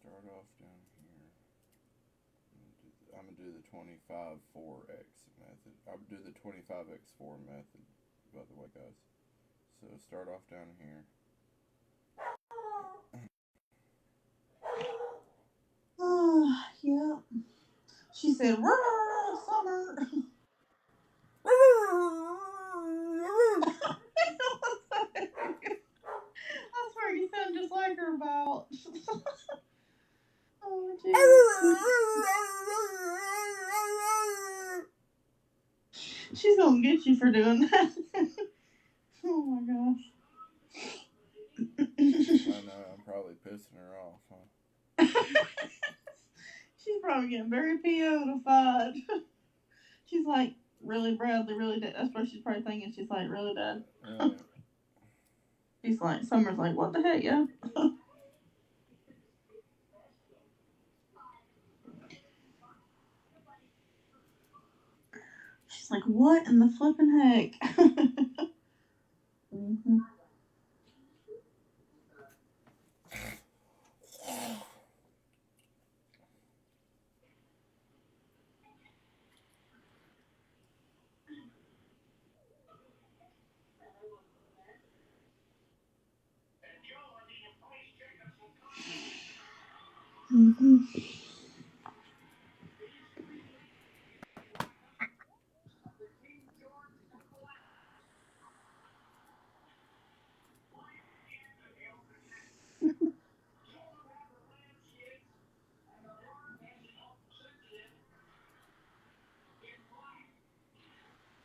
start off down here. I'm going to do the 25-4x method. I'll do the 25x4 method, by the way, guys. So start off down here. Yeah. She said, summer. I swear you sound just like her about. Oh, she's gonna get you for doing that. Oh my gosh. I know, I'm probably pissing her off, huh? She's probably getting very PO'd. She's like, really, Bradley, really, Dad? That's what she's probably thinking. She's like, really, Dad? She's like, Summer's like, what the heck, yeah? She's like, what in the flipping heck? Mm-hmm. Mm-hmm.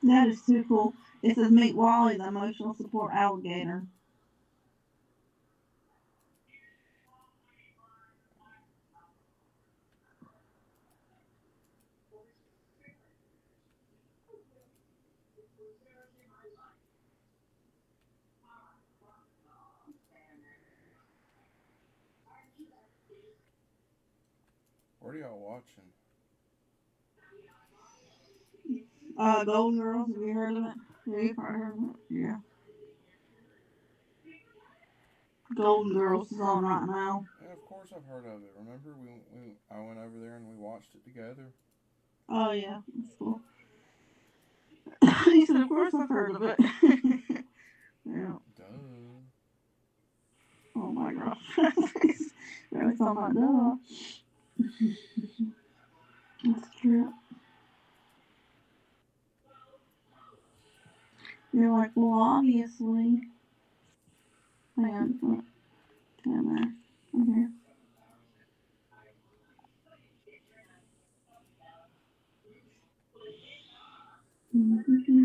That is too cool. It says meet Wally, the emotional support alligator. What are y'all watching? Golden Girls, have you heard of it? Yeah, you probably heard of it. Yeah. Golden Girls is on right now. Yeah, of course I've heard of it. Remember, I went over there and we watched it together. Oh yeah, that's cool. He said, of course I've heard of it. Yeah. Duh. Oh my gosh. Really talking about duh. That's true. You're like, well, obviously. Hang on. Hang on there. I'm here. Oh my gosh.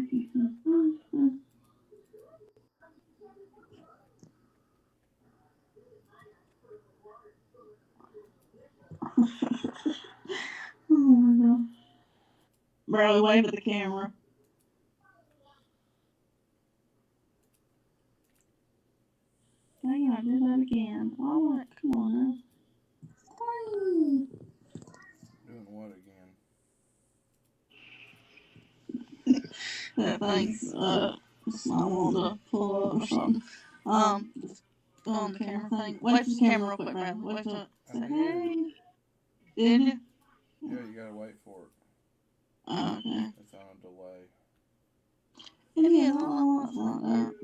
Barely wave at the camera. Dang, I did that again. Oh, come on now. Doing what again? That thing's, it's not wanting to pull up or something. Just go on the camera thing. Wave to the camera real quick, Bradley. Wave to it. Say, hey. Did you? Yeah, you gotta wait for it. Oh, okay. It's on a delay. It is. I don't know why it's like that.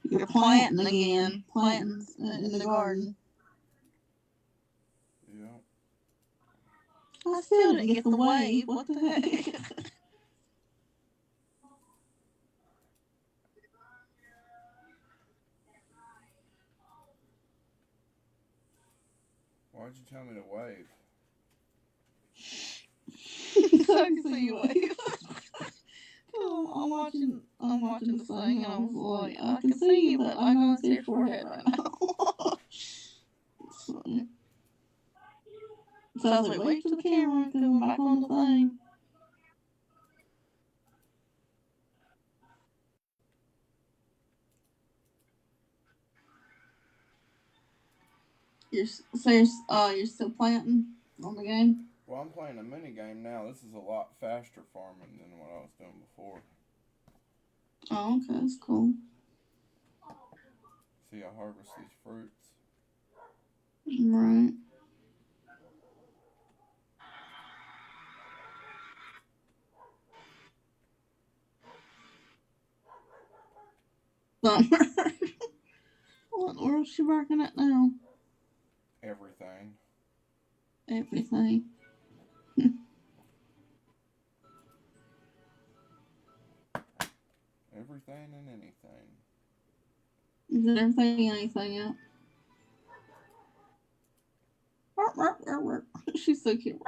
You're planting again. Planting in the garden. Yeah. I still didn't get the wave. What the heck? Why'd you tell me to wave? So I can see you wave. I'm watching this thing, and I was like, I can see you, but I can't see your forehead right now. So I was like, wait to the camera, because I'm back on the thing. You're still planting on the game? Well, I'm playing a mini game now. This is a lot faster farming than what I was doing before. Oh, okay, that's cool. See, I harvest these fruits. Right. Summer. What in the world is she working at now? Everything. Everything. Everything and anything. Is it everything anything out? She's so cute.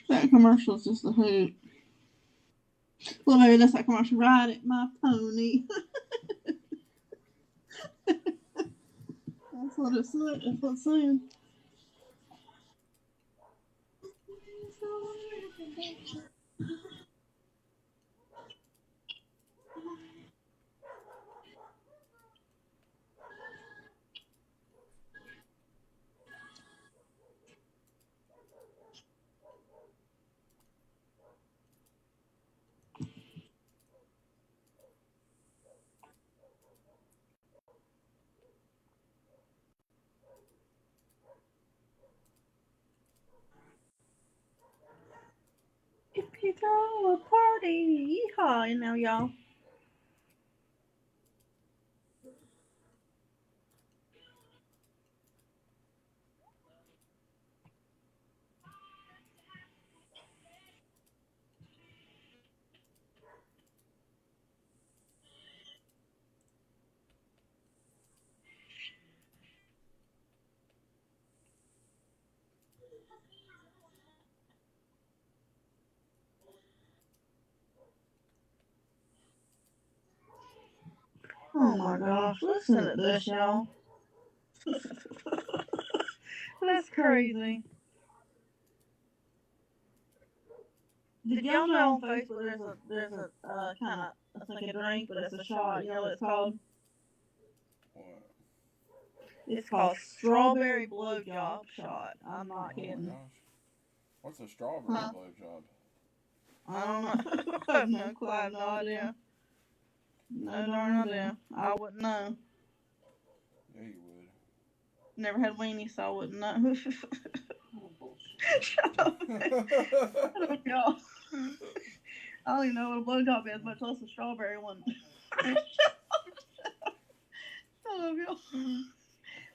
That commercial's just a hoot. Well, maybe that's that commercial. Ride it, my pony. That's what it's saying. That's what it's saying. If you throw a party, yeehaw, you know, y'all. Oh my gosh, listen to this, y'all. That's crazy. Did y'all know on Facebook there's a kind of, it's like a drink, but it's a shot. You know what it's called? What? It's called strawberry blowjob shot. I'm not kidding. Oh gosh. What's a strawberry blowjob? I don't know. I have no idea. No darn idea. I wouldn't know. Yeah, you would. Never had weenie, so I wouldn't know. Shut up, y'all. I don't even know what a blowjob is, much less a strawberry one. Shut up, y'all.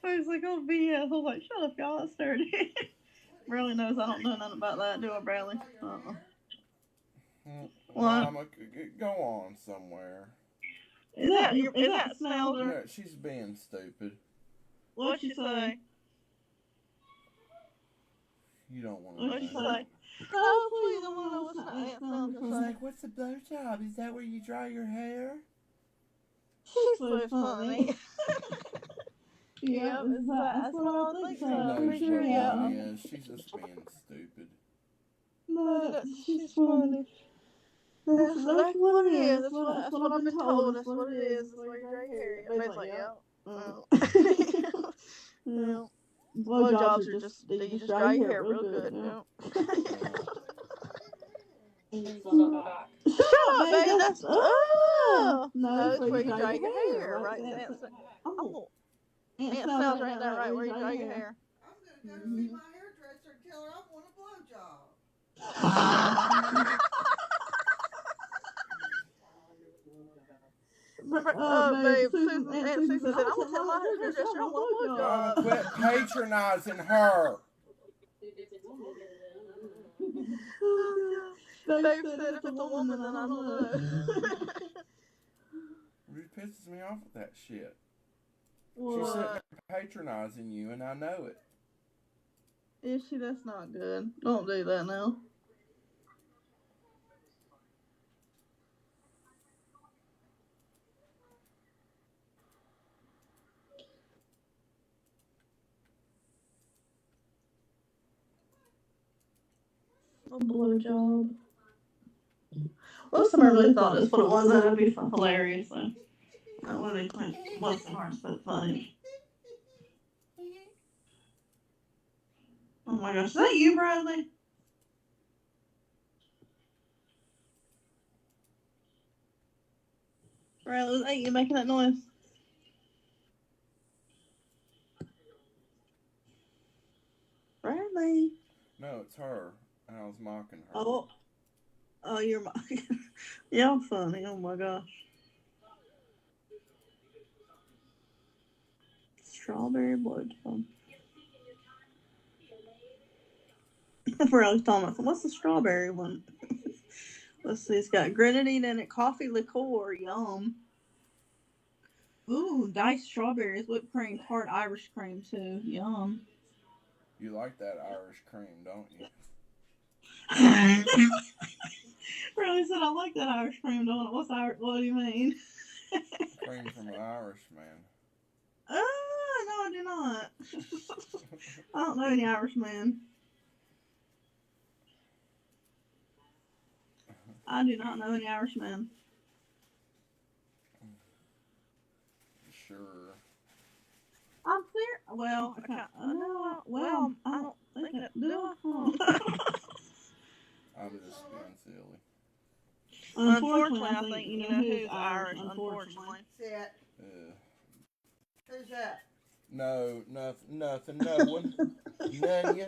I was like, oh, BS. I was like, shut up, y'all. That's dirty. Bradley knows I don't know nothing about that, do I, Bradley? Mama, go on somewhere. Is that Snell? Yeah, she's being stupid. What'd she say? You don't want to What'd she know. say? Oh, please, I want to know what's Aunt Snell to say. Like, what's a blowjob? Is that where you dry your hair? She's so funny. Yeah, that's what I think She so. knows Sure, what yeah. one is. She's just being stupid. No, she's funny. That's exactly what it is. That's what I've been told. That's what it is. That's where you dry your hair. Everybody's like, yeah. Yeah. Blowjobs are just, you just dry your hair real good. Yeah. Shut up, babe. That's, no, it's where you dry your hair. Right? Aunt Snell's right there, right where you dry your hair. I'm gonna go see my hairdresser and tell her I want a blowjob. Babe, Aunt Susan said, I'm gonna tell my hairdresser I want a blowjob. Mama, quit patronizing her. Babe said if it's a woman, then I don't know. It pisses me off with that shit. What? She's sitting there patronizing you, and I know it. Is she? That's not good. Don't do that now. A blowjob. Well, somebody really thought that's what it was. That'd be hilarious, though. That would be quite, bless their hearts, but funny. Oh my gosh, is that you, Bradley? Bradley, is that you making that noise? Bradley. No, it's her. And I was mocking her. Oh, you're mocking. Y'all funny. Oh my gosh. Strawberry blowjob. Bradley's talking about, what's the strawberry one? Let's see, it's got grenadine in it, coffee liqueur, yum. Ooh, diced strawberries, whipped cream, tart Irish cream too, yum. You like that Irish cream, don't you? Bradley said, I like that Irish cream, don't it? What do you mean? Cream from an Irish man. No, I do not. I don't know any Irishman. I do not know any Irishman. Sure. I'm serious. Well, I can't. No, well, I don't think that. Do I? I'm just being silly. Unfortunately, I think you know who's Irish. Unfortunately. Sit. Who's that? No, nothing, no one. None ya.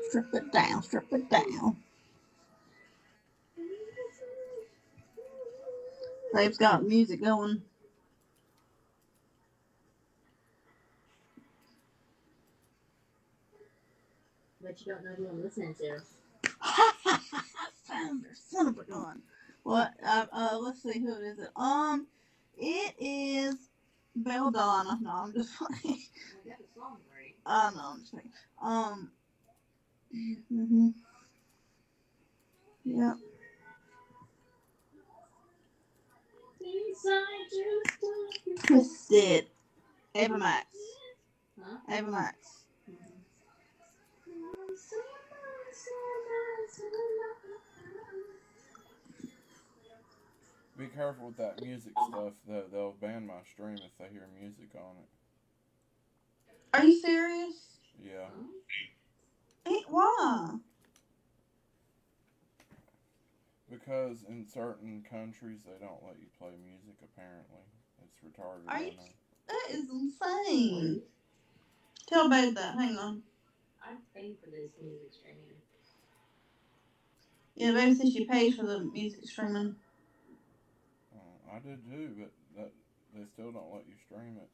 Strip it down, strip it down. They've got music going. But you don't know who I'm listening to. Son of a gun. What? Let's see, who is it? It is Belladonna. No, I'm just playing. I got the song right. No, I'm just playing. Mm-hmm. Yep. Twisted. Ava Max. Huh? Ava Max. Be careful with that music stuff, though. They'll ban my stream if they hear music on it. Are you serious? Yeah. Why? Because in certain countries, they don't let you play music, apparently. It's retarded. Are you? I know. That is insane. Tell Babe that. Hang on. I'm paying for this music streaming. Yeah, Babe says she pays for the music streaming. I did too, but they still don't let you stream it.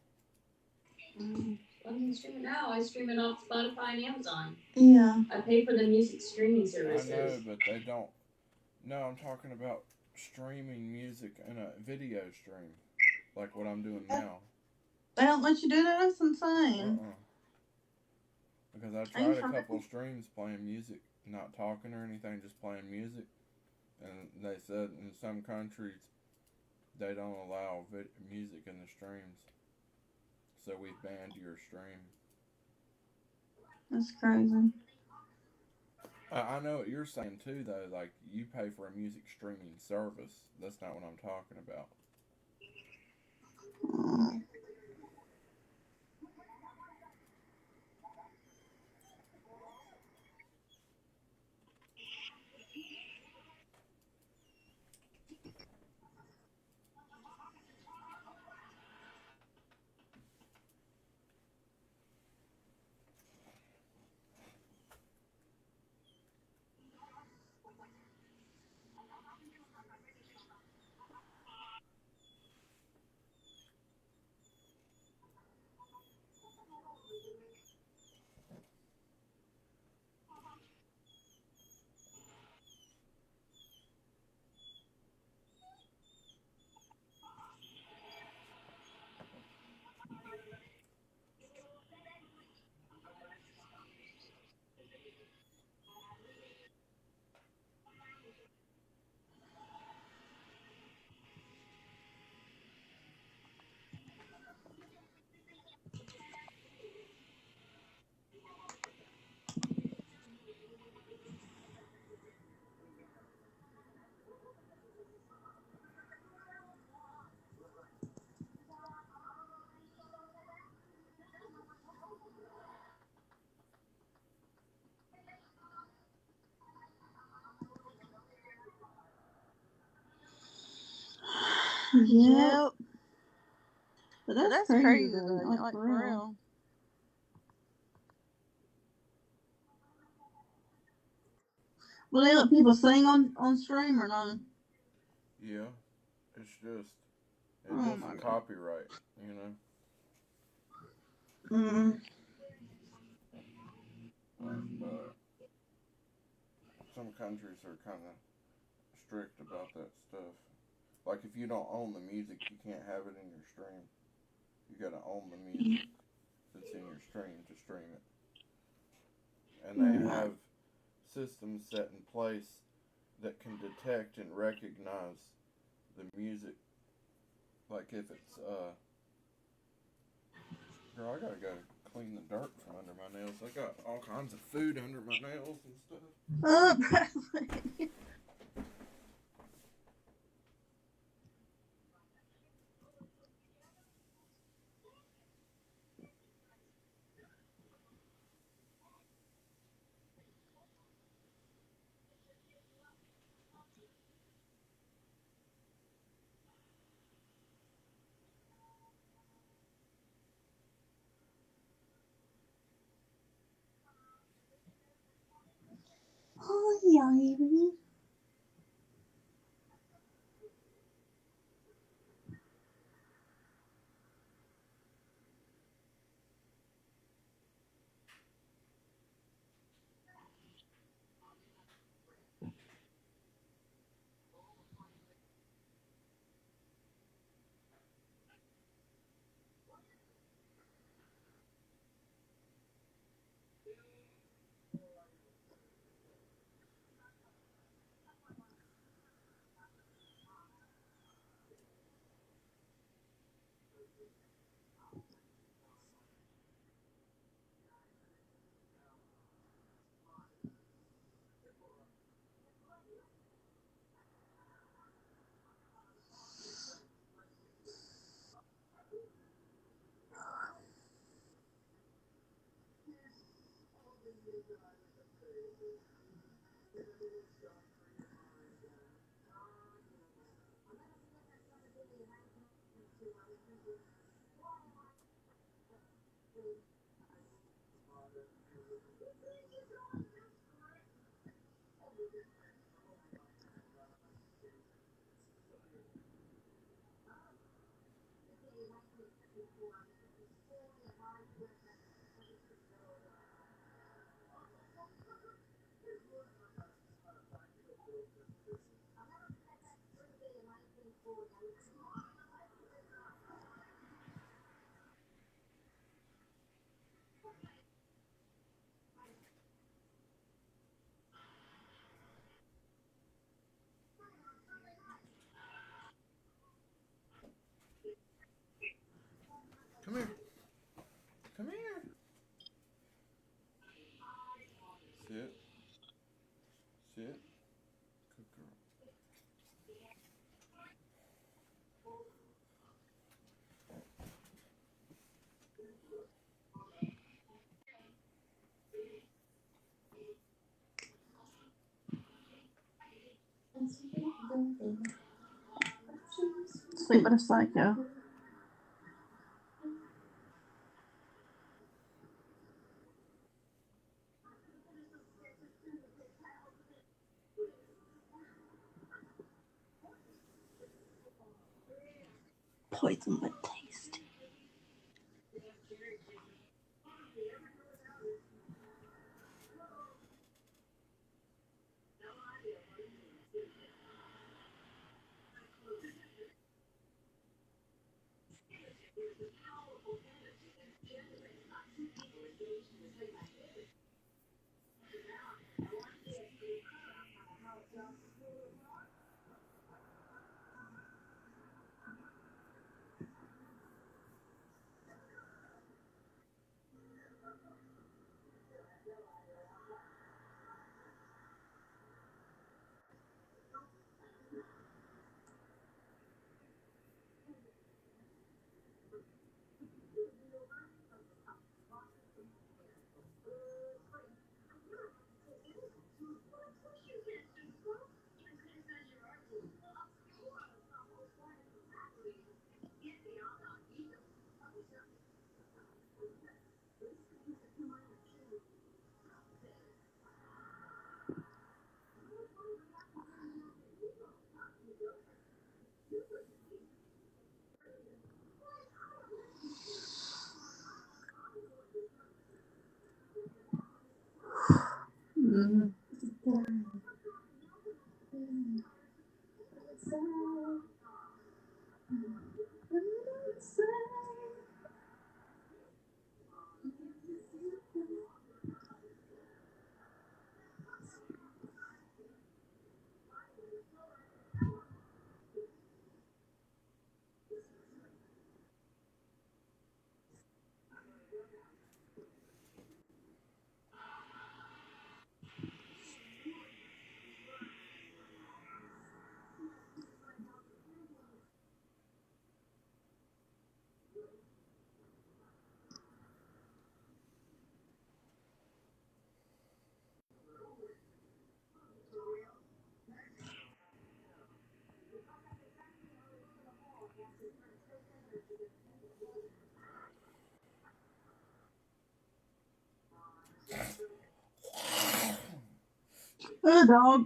I can stream it now. I stream it off Spotify and Amazon. Yeah. I pay for the music streaming services. I know, but they don't. No, I'm talking about streaming music in a video stream, like what I'm doing now. They don't let you do that? That's insane. Because I tried a couple streams playing music, not talking or anything, just playing music. And they said in some countries, they don't allow music in the streams. So we banned your stream. That's crazy. I know what you're saying too, though. Like, you pay for a music streaming service. That's not what I'm talking about. Yep. But that's crazy though. Like for real. Will they let people sing on stream or not? Yeah, it's just it Oh doesn't my God. copyright, you know. But some countries are kind of strict about that stuff. Like if you don't own the music, you can't have it in your stream. You gotta own the music that's in your stream to stream it. And they have systems set in place that can detect and recognize the music. Like if it's girl, I gotta go clean the dirt from under my nails. I got all kinds of food under my nails and stuff. Oh yeah. Come here. Come here. Sit. Sit. Good girl. Sweet but a psycho. poison but tasty. Mm. Dog.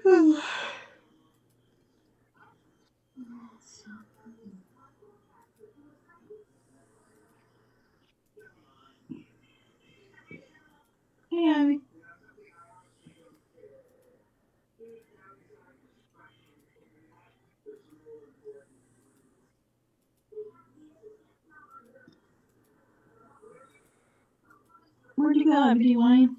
Hey, Ivy. Where'd you go, Ivy Dwayne?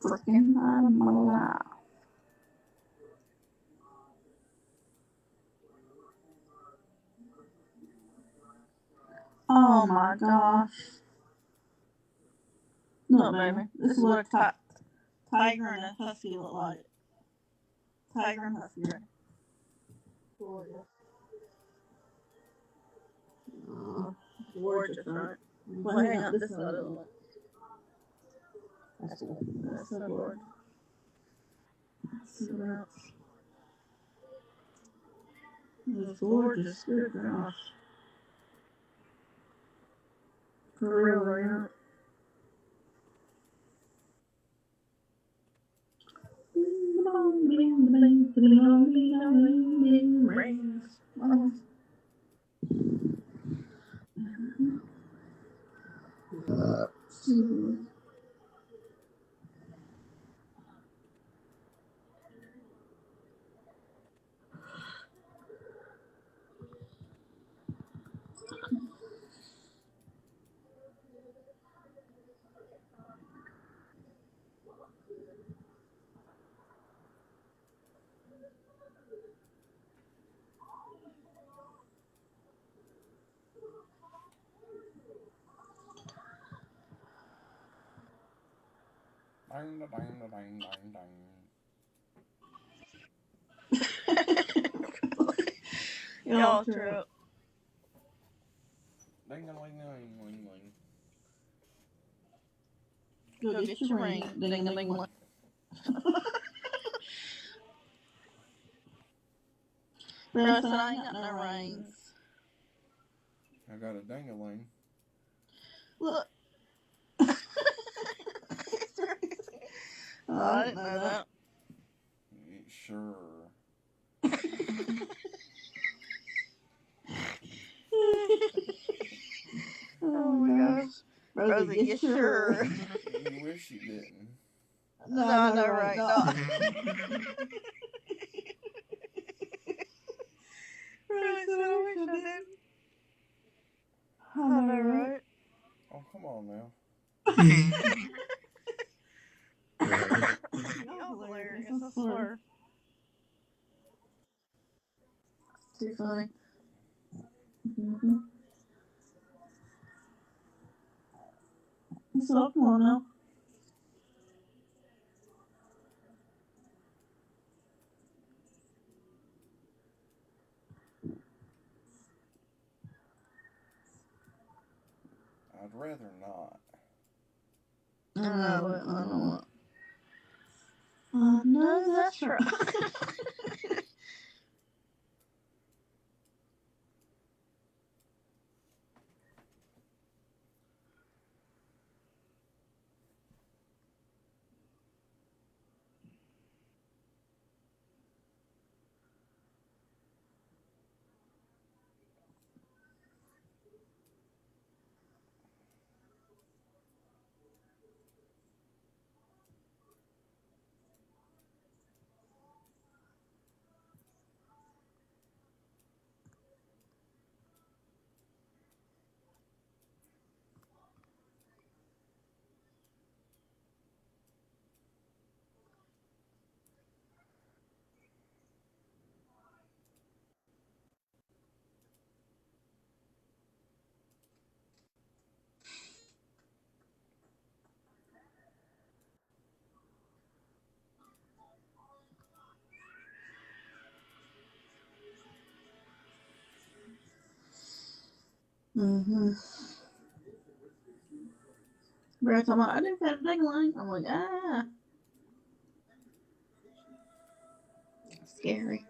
Freaking life. Oh my gosh. Look, baby. This is what a tiger and a husky look like. Tiger and husky. Gorgeous. Gorgeous, right? Well, hang on. This is what it looks like. That's so gorgeous. It's gorgeous. Good gosh. For real, right? Rings. Dang, dang, dang, dang, dang. Y'all trip. Ding-a-ling-ling-ling-ling. Go get your ring. Ding-a-ling-ling. Bro said I ain't got no rings. I got a ding-a-ling. Look. Oh, I didn't know that. Sure. Oh my gosh. Rosie, you sure? You wish you didn't. No, no, right. No. Rosie said, I wish I didn't. I know, right? Oh, come on now. Y'all hilarious, I swear. Too funny. Mm-hmm. So, come on now. I'd rather not. I know, I know. I know that's right. Mm-hmm. Bro, talking about, I didn't have a big line. I'm like, scary.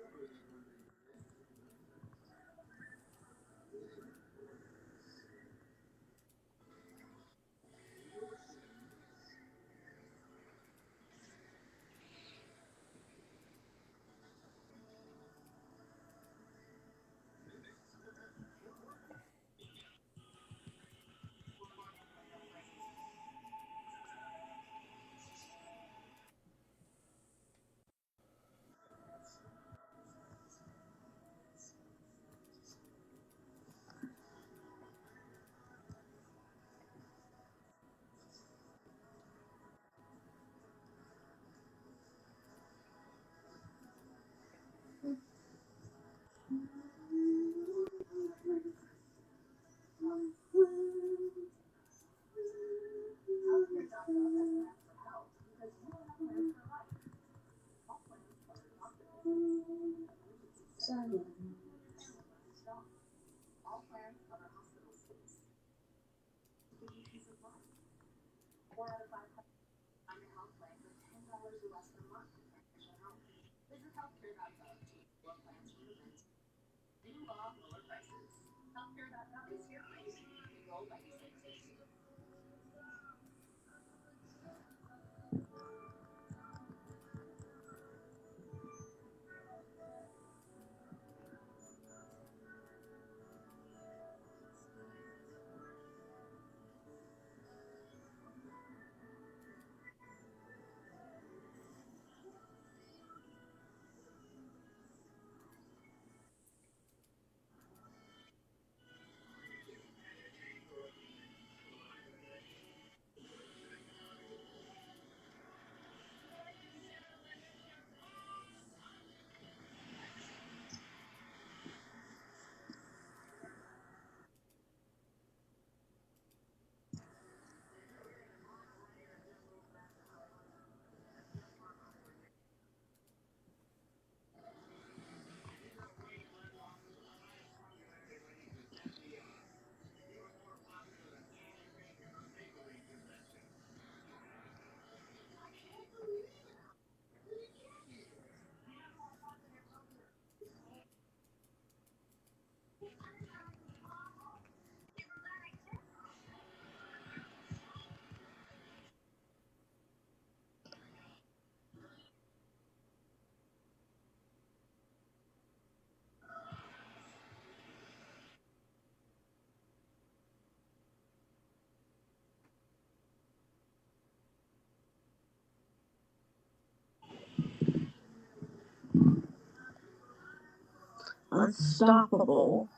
unstoppable.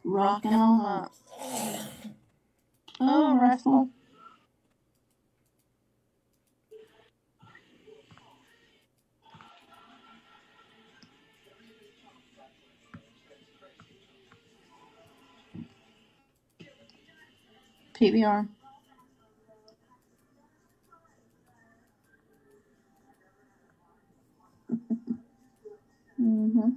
Rocking on up. Oh, restful. PBR. Mm-hmm.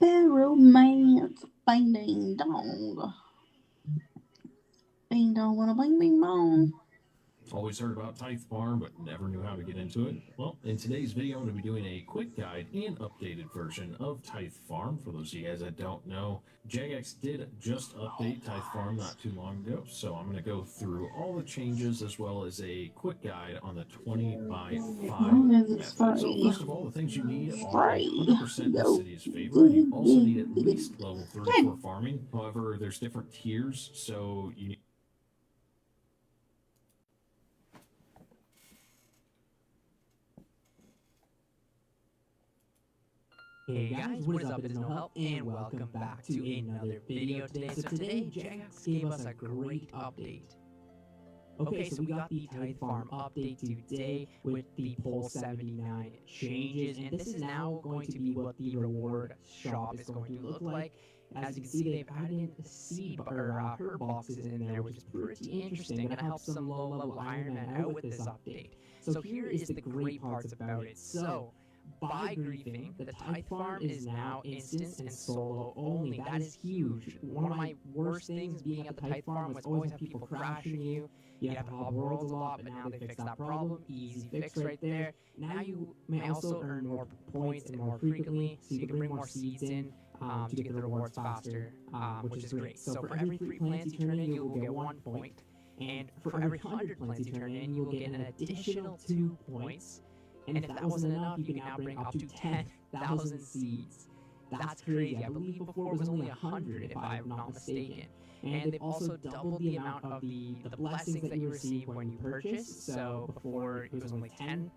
The romance. Bing ding dong. Bing dong, wanna bing bing bong. Always heard about Tithe Farm, but never knew how to get into it. Well, in today's video, I'm going to be doing a quick guide and updated version of Tithe Farm. For those of you guys that don't know, Jagex did just update Tithe Farm not too long ago, so I'm going to go through all the changes as well as a quick guide on the 20 by 5 method. So first of all, the things you need are 100% the city's favor. You also need at least level 34 farming. However, there's different tiers, so you need Hey guys, what is up? It is No Help, and welcome back to another video today. So today, Jagex gave us a great update. Okay, so we got the Tithe Farm update today with the Poll 79 changes, and this is now going to be what the reward shop is going to look like. As you can see, they've added seed or herb boxes in there, which is pretty interesting. Gonna help some low-level Ironman out with this update. So here is the great parts about it. So by griefing, the Tithe Farm is now instance and solo only. That is huge. One of my worst things being at the Tithe Farm was always have people crashing you. You have to hop worlds a lot, but now they fixed that problem. Easy fix right there. Now you may also earn more points and more frequently, so you can bring more seeds in to get the rewards faster, which is great. So for every 3 plants you turn in, you will get 1 point. And for every 100 plants you turn in, you'll get an additional 2 points. And if that wasn't enough, you can now bring up to 10,000 seeds. That's crazy. I believe before it was only 100, if I'm not mistaken. And they've also doubled the amount of the blessings that you receive when you purchase. So before it was only 10,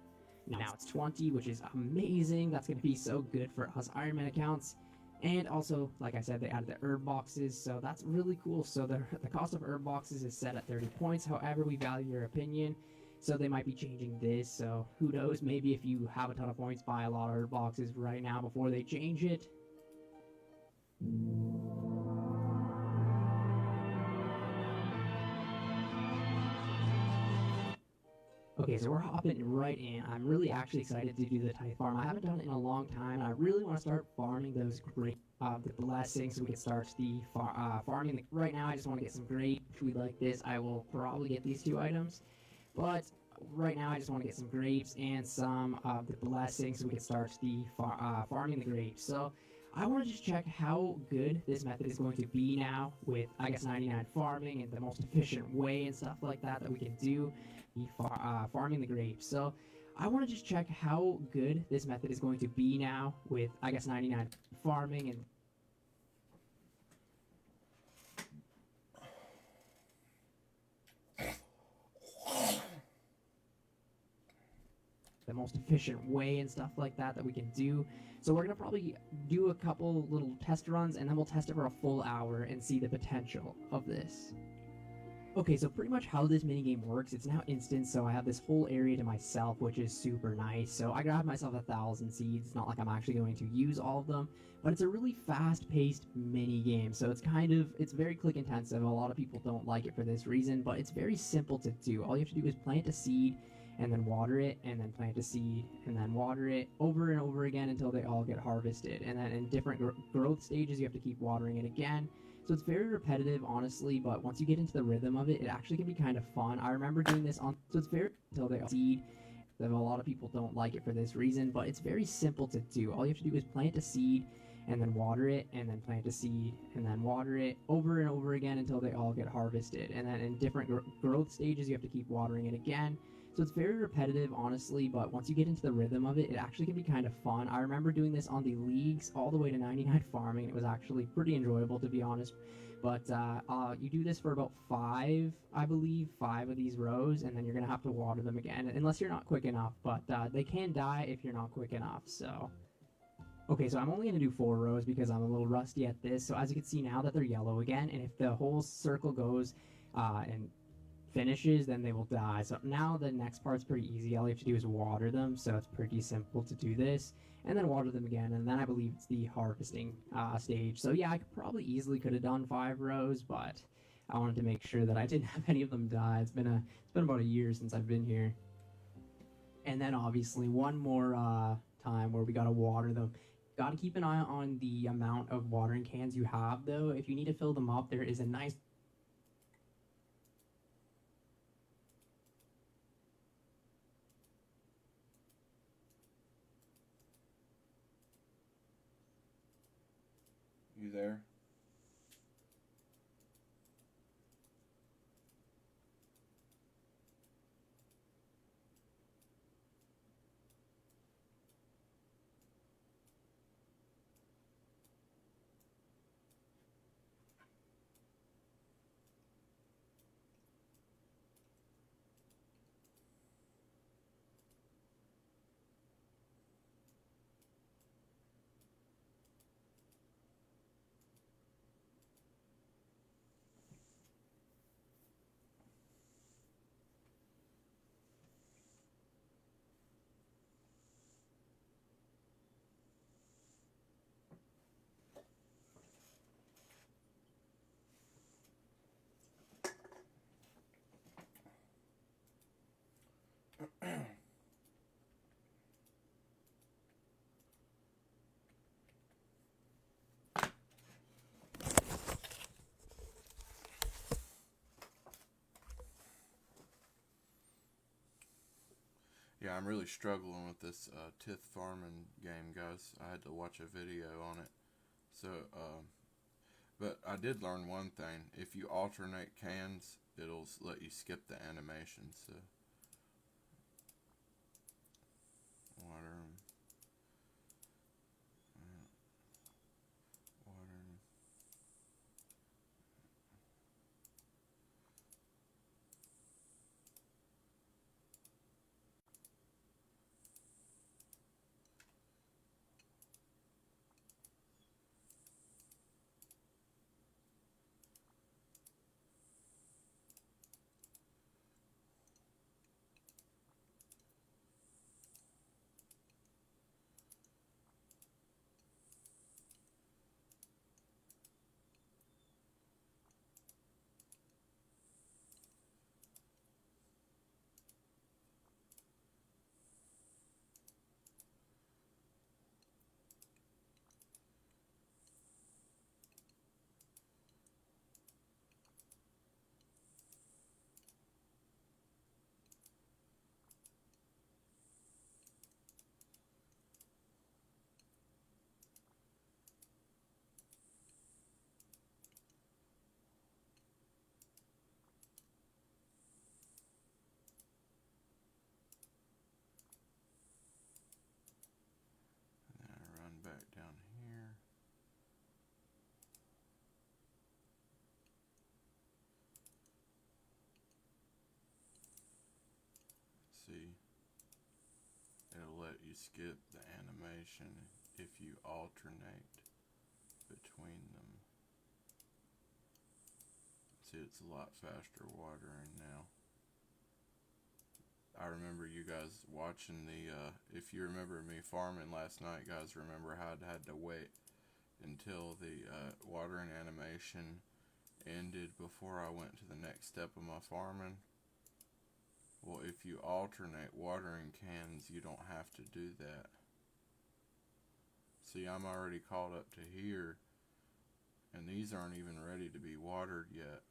now it's 20, which is amazing. That's going to be so good for us Ironman accounts. And also, like I said, they added the herb boxes, so that's really cool. So the cost of herb boxes is set at 30 points. However, we value your opinion. So they might be changing this, so who knows, maybe if you have a ton of points, buy a lot of herb boxes right now before they change it. Okay, so we're hopping right in. I'm really actually excited to do the Tithe Farm. I haven't done it in a long time, and I really want to start farming those great the blessings so we can start the farming. Right now, I just want to get some grape. If we like this, I will probably get these 2 items. But right now, I just want to get some grapes and some of the blessings so we can start the farming the grapes. So I want to just check how good this method is going to be now with, I guess, 99 farming and the most efficient way and stuff like that we can do the farming the grapes. So I want to just check how good this method is going to be now with, I guess, 99 farming and the most efficient way and stuff like that we can do. So we're gonna probably do a couple little test runs, and then we'll test it for a full hour and see the potential of this. Okay, so pretty much how this minigame works, it's now instant, so I have this whole area to myself, which is super nice. So I grabbed myself 1,000 seeds. It's not like I'm actually going to use all of them, but it's a really fast-paced minigame, so it's very click-intensive. A lot of people don't like it for this reason, but it's very simple to do. All you have to do is plant a seed, and then water it, and then plant a seed, and then water it over and over again until they all get harvested. And then in different growth stages, you have to keep watering it again. So it's very repetitive, honestly, but once you get into the rhythm of it, it actually can be kind of fun. I remember doing this so it's very until they seed. A lot of people don't like it for this reason, but it's very simple to do. All you have to do is plant a seed, and then water it, and then plant a seed, and then water it over and over again until they all get harvested. And then in different growth stages, you have to keep watering it again. So it's very repetitive, honestly, but once you get into the rhythm of it, it actually can be kind of fun. I remember doing this on the leagues all the way to 99 farming. It was actually pretty enjoyable, to be honest. But you do this for about 5 of these rows, and then you're going to have to water them again, unless you're not quick enough. But they can die if you're not quick enough, so... Okay, so I'm only going to do 4 rows because I'm a little rusty at this. So as you can see now that they're yellow again, and if the whole circle goes and finishes, then they will die. So now the next part's pretty easy. All you have to do is water them, so it's pretty simple to do this, and then water them again, and then I believe it's the harvesting stage. So yeah, I could have done 5 rows, but I wanted to make sure that I didn't have any of them die. It's been about a year since I've been here. And then obviously one more time where we gotta water them. Gotta keep an eye on the amount of watering cans you have, though. If you need to fill them up, there is a nice... You there? Yeah, I'm really struggling with this Tithe Farming game, guys. I had to watch a video on it. So, but I did learn one thing. If you alternate cans, it'll let you skip the animation. So, water 'em. Water 'em. And then I run back down here. Let's see. skip the animation if you alternate between them. See, it's a lot faster watering now. I remember you guys watching the, if you remember me farming last night, guys, remember how I had to wait until the watering animation ended before I went to the next step of my farming? Well, if you alternate watering cans, you don't have to do that. See, I'm already caught up to here, and these aren't even ready to be watered yet.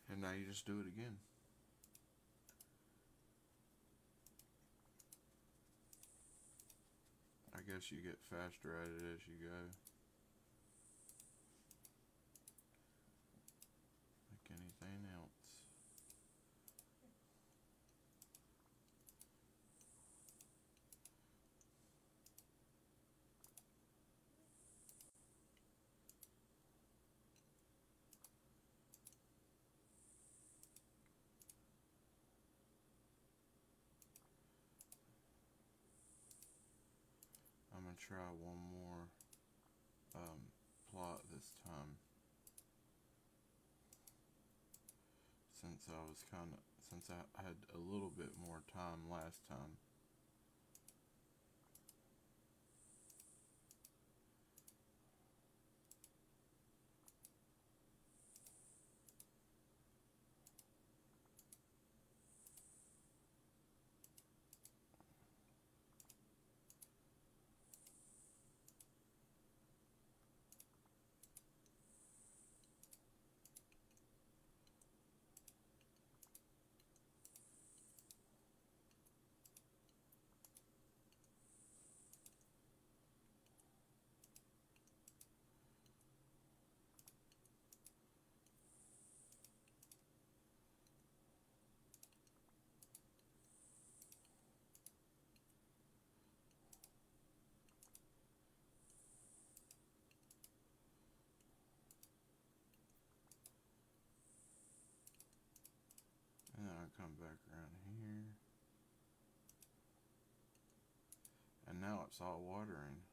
And now you just do it again. I guess you get faster at it as you go. Like anything else. I'm gonna try one more plot this time, since I had a little bit more time last time. come back around here. And now it's all watering.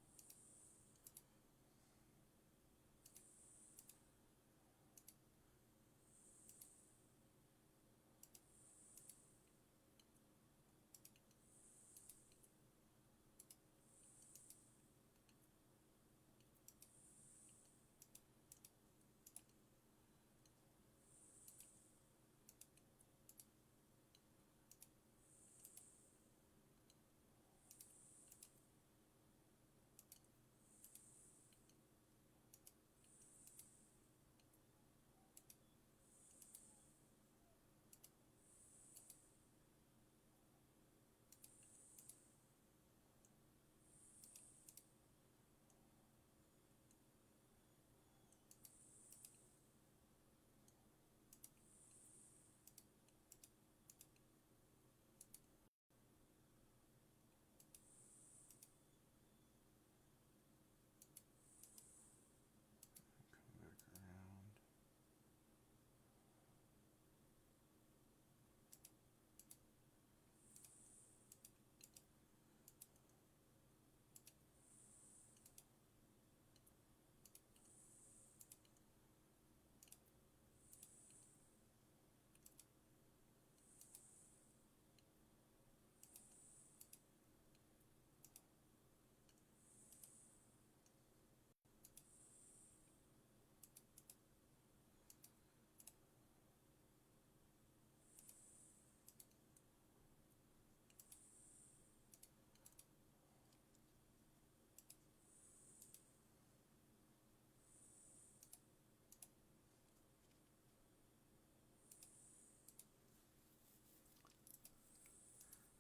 Come back around.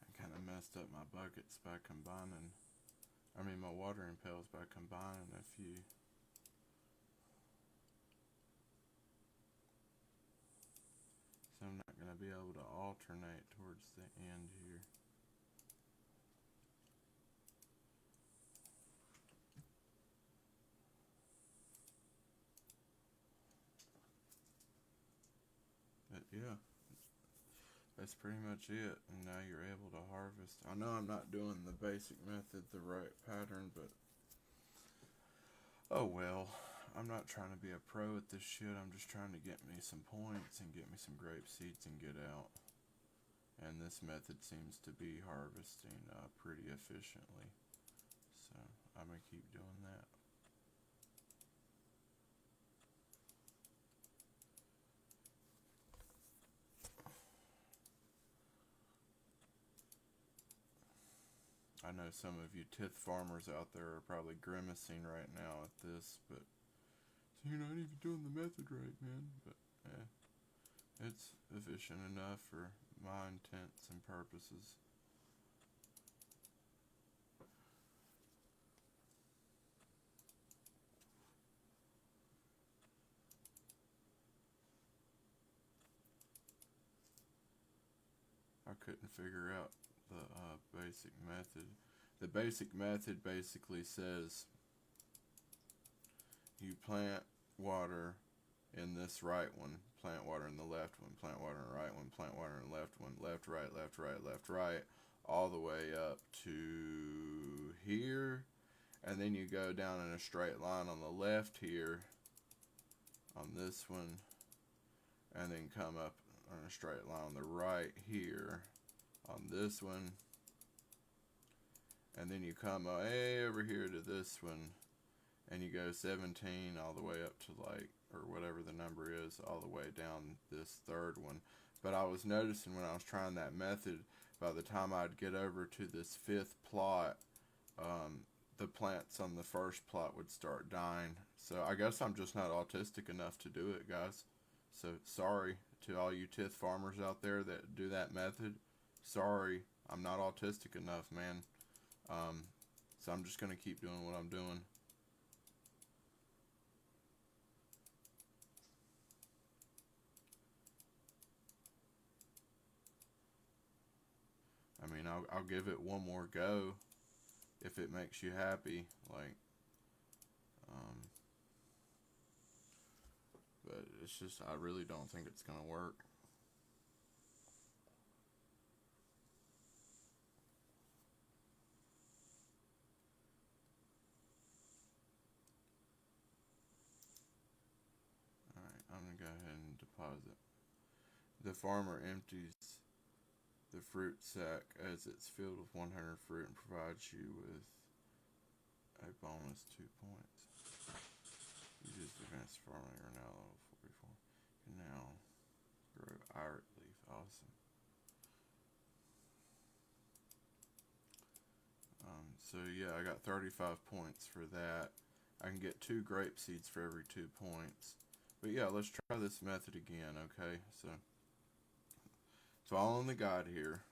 I kind of messed up my buckets by combining, my watering pails by combining a few. So I'm not going to be able to alternate towards the end here. But yeah, that's pretty much it. And now you're able to harvest. I know I'm not doing the basic method the right pattern, but oh well. I'm not trying to be a pro at this shit. I'm just trying to get me some points and get me some grape seeds and get out. And this method seems to be harvesting pretty efficiently. So I'm going to keep doing that. I know some of you tithe farmers out there are probably grimacing right now at this, but so you're not even doing the method right, man. But it's efficient enough for my intents and purposes. I couldn't figure out the basic method. The basic method basically says you plant water in this right one, plant water in the left one, plant water in the right one, plant water in the left one, left, right, left, right, left, right, all the way up to here. And then you go down in a straight line on the left here, on this one, and then come up on a straight line on the right here, on this one, and then you come way over here to this one, and you go 17 all the way up to or whatever the number is, all the way down this third one. But I was noticing when I was trying that method, by the time I'd get over to this fifth plot, the plants on the first plot would start dying. So I guess I'm just not autistic enough to do it, guys. So sorry to all you tithe farmers out there that do that method. Sorry, I'm not autistic enough, man. So I'm just going to keep doing what I'm doing. I'll give it one more go if it makes you happy, but it's just, I really don't think it's gonna work. going to go ahead and deposit. The farmer empties the fruit sack as it's filled with 100 fruit and provides you with a bonus 2 points. You just advanced farming are now level 44. You can now grow iron leaf. Awesome. So yeah, I got 35 points for that. I can get 2 grape seeds for every 2 points. But yeah, let's try this method again, okay? So following the guide here.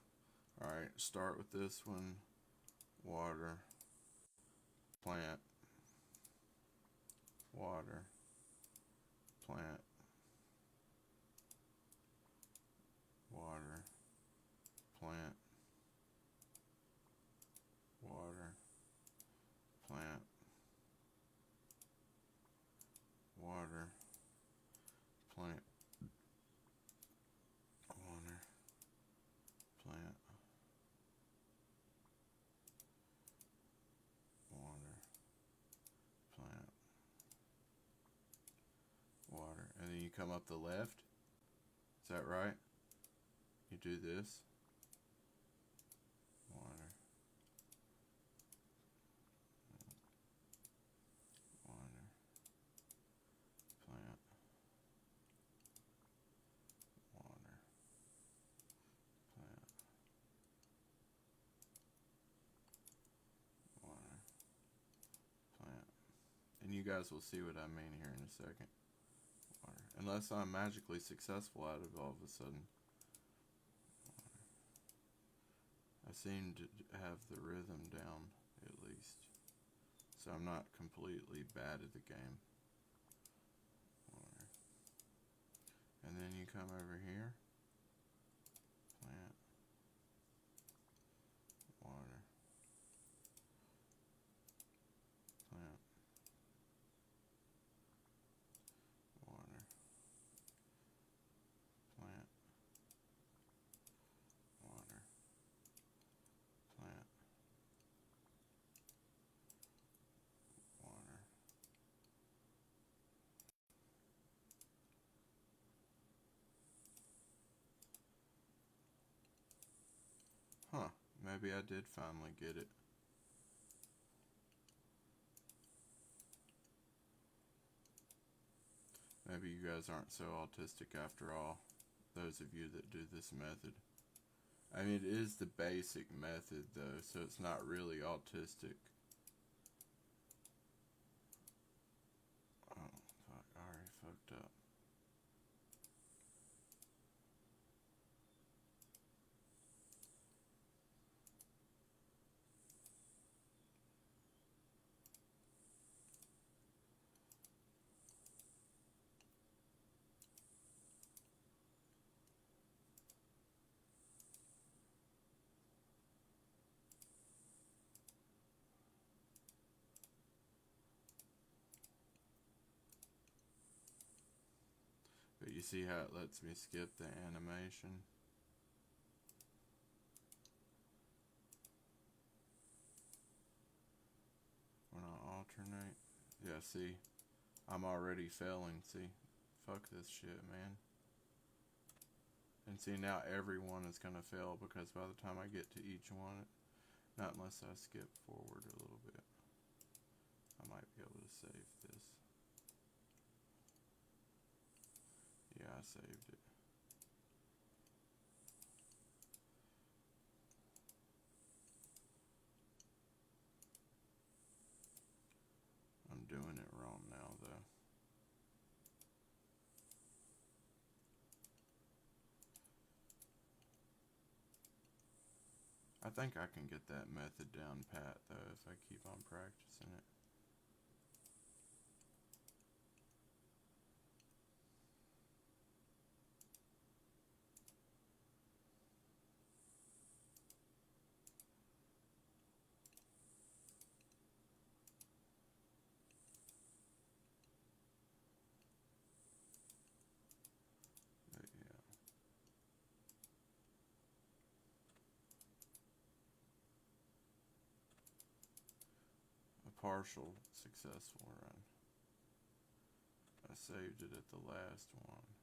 Alright, start with this one. Water. Plant. Water. Plant. Water. Plant. Water. Plant. Water. Plant. Water. Plant. Water. Plant. Water. And then you come up the left. Is that right? You do this. Water. Water. Plant. Water. Plant. Water. Plant. And you guys will see what I mean here in a second. Water. Unless I'm magically successful at it all of a sudden. Water. I seem to have the rhythm down, at least. So I'm not completely bad at the game. Water. And then you come over here. Plant. Water. Plant. Water. Plant. Water. Plant. Water. Huh. Maybe I did finally get it. Maybe you guys aren't so autistic after all. Those of you that do this method. I mean, it is the basic method though, so it's not really autistic. Oh, fuck. I already fucked up. But you see how it lets me skip the animation? When I alternate. Yeah, see? I'm already failing, see? Fuck this shit, man. And see, now everyone is gonna fail because by the time I get to each one, not unless I skip forward a little bit, I might be able to save this. Yeah, I saved it. I'm doing it wrong now, though. I think I can get that method down pat, though, if I keep on practicing it. But yeah. A partial successful run. I saved it at the last one.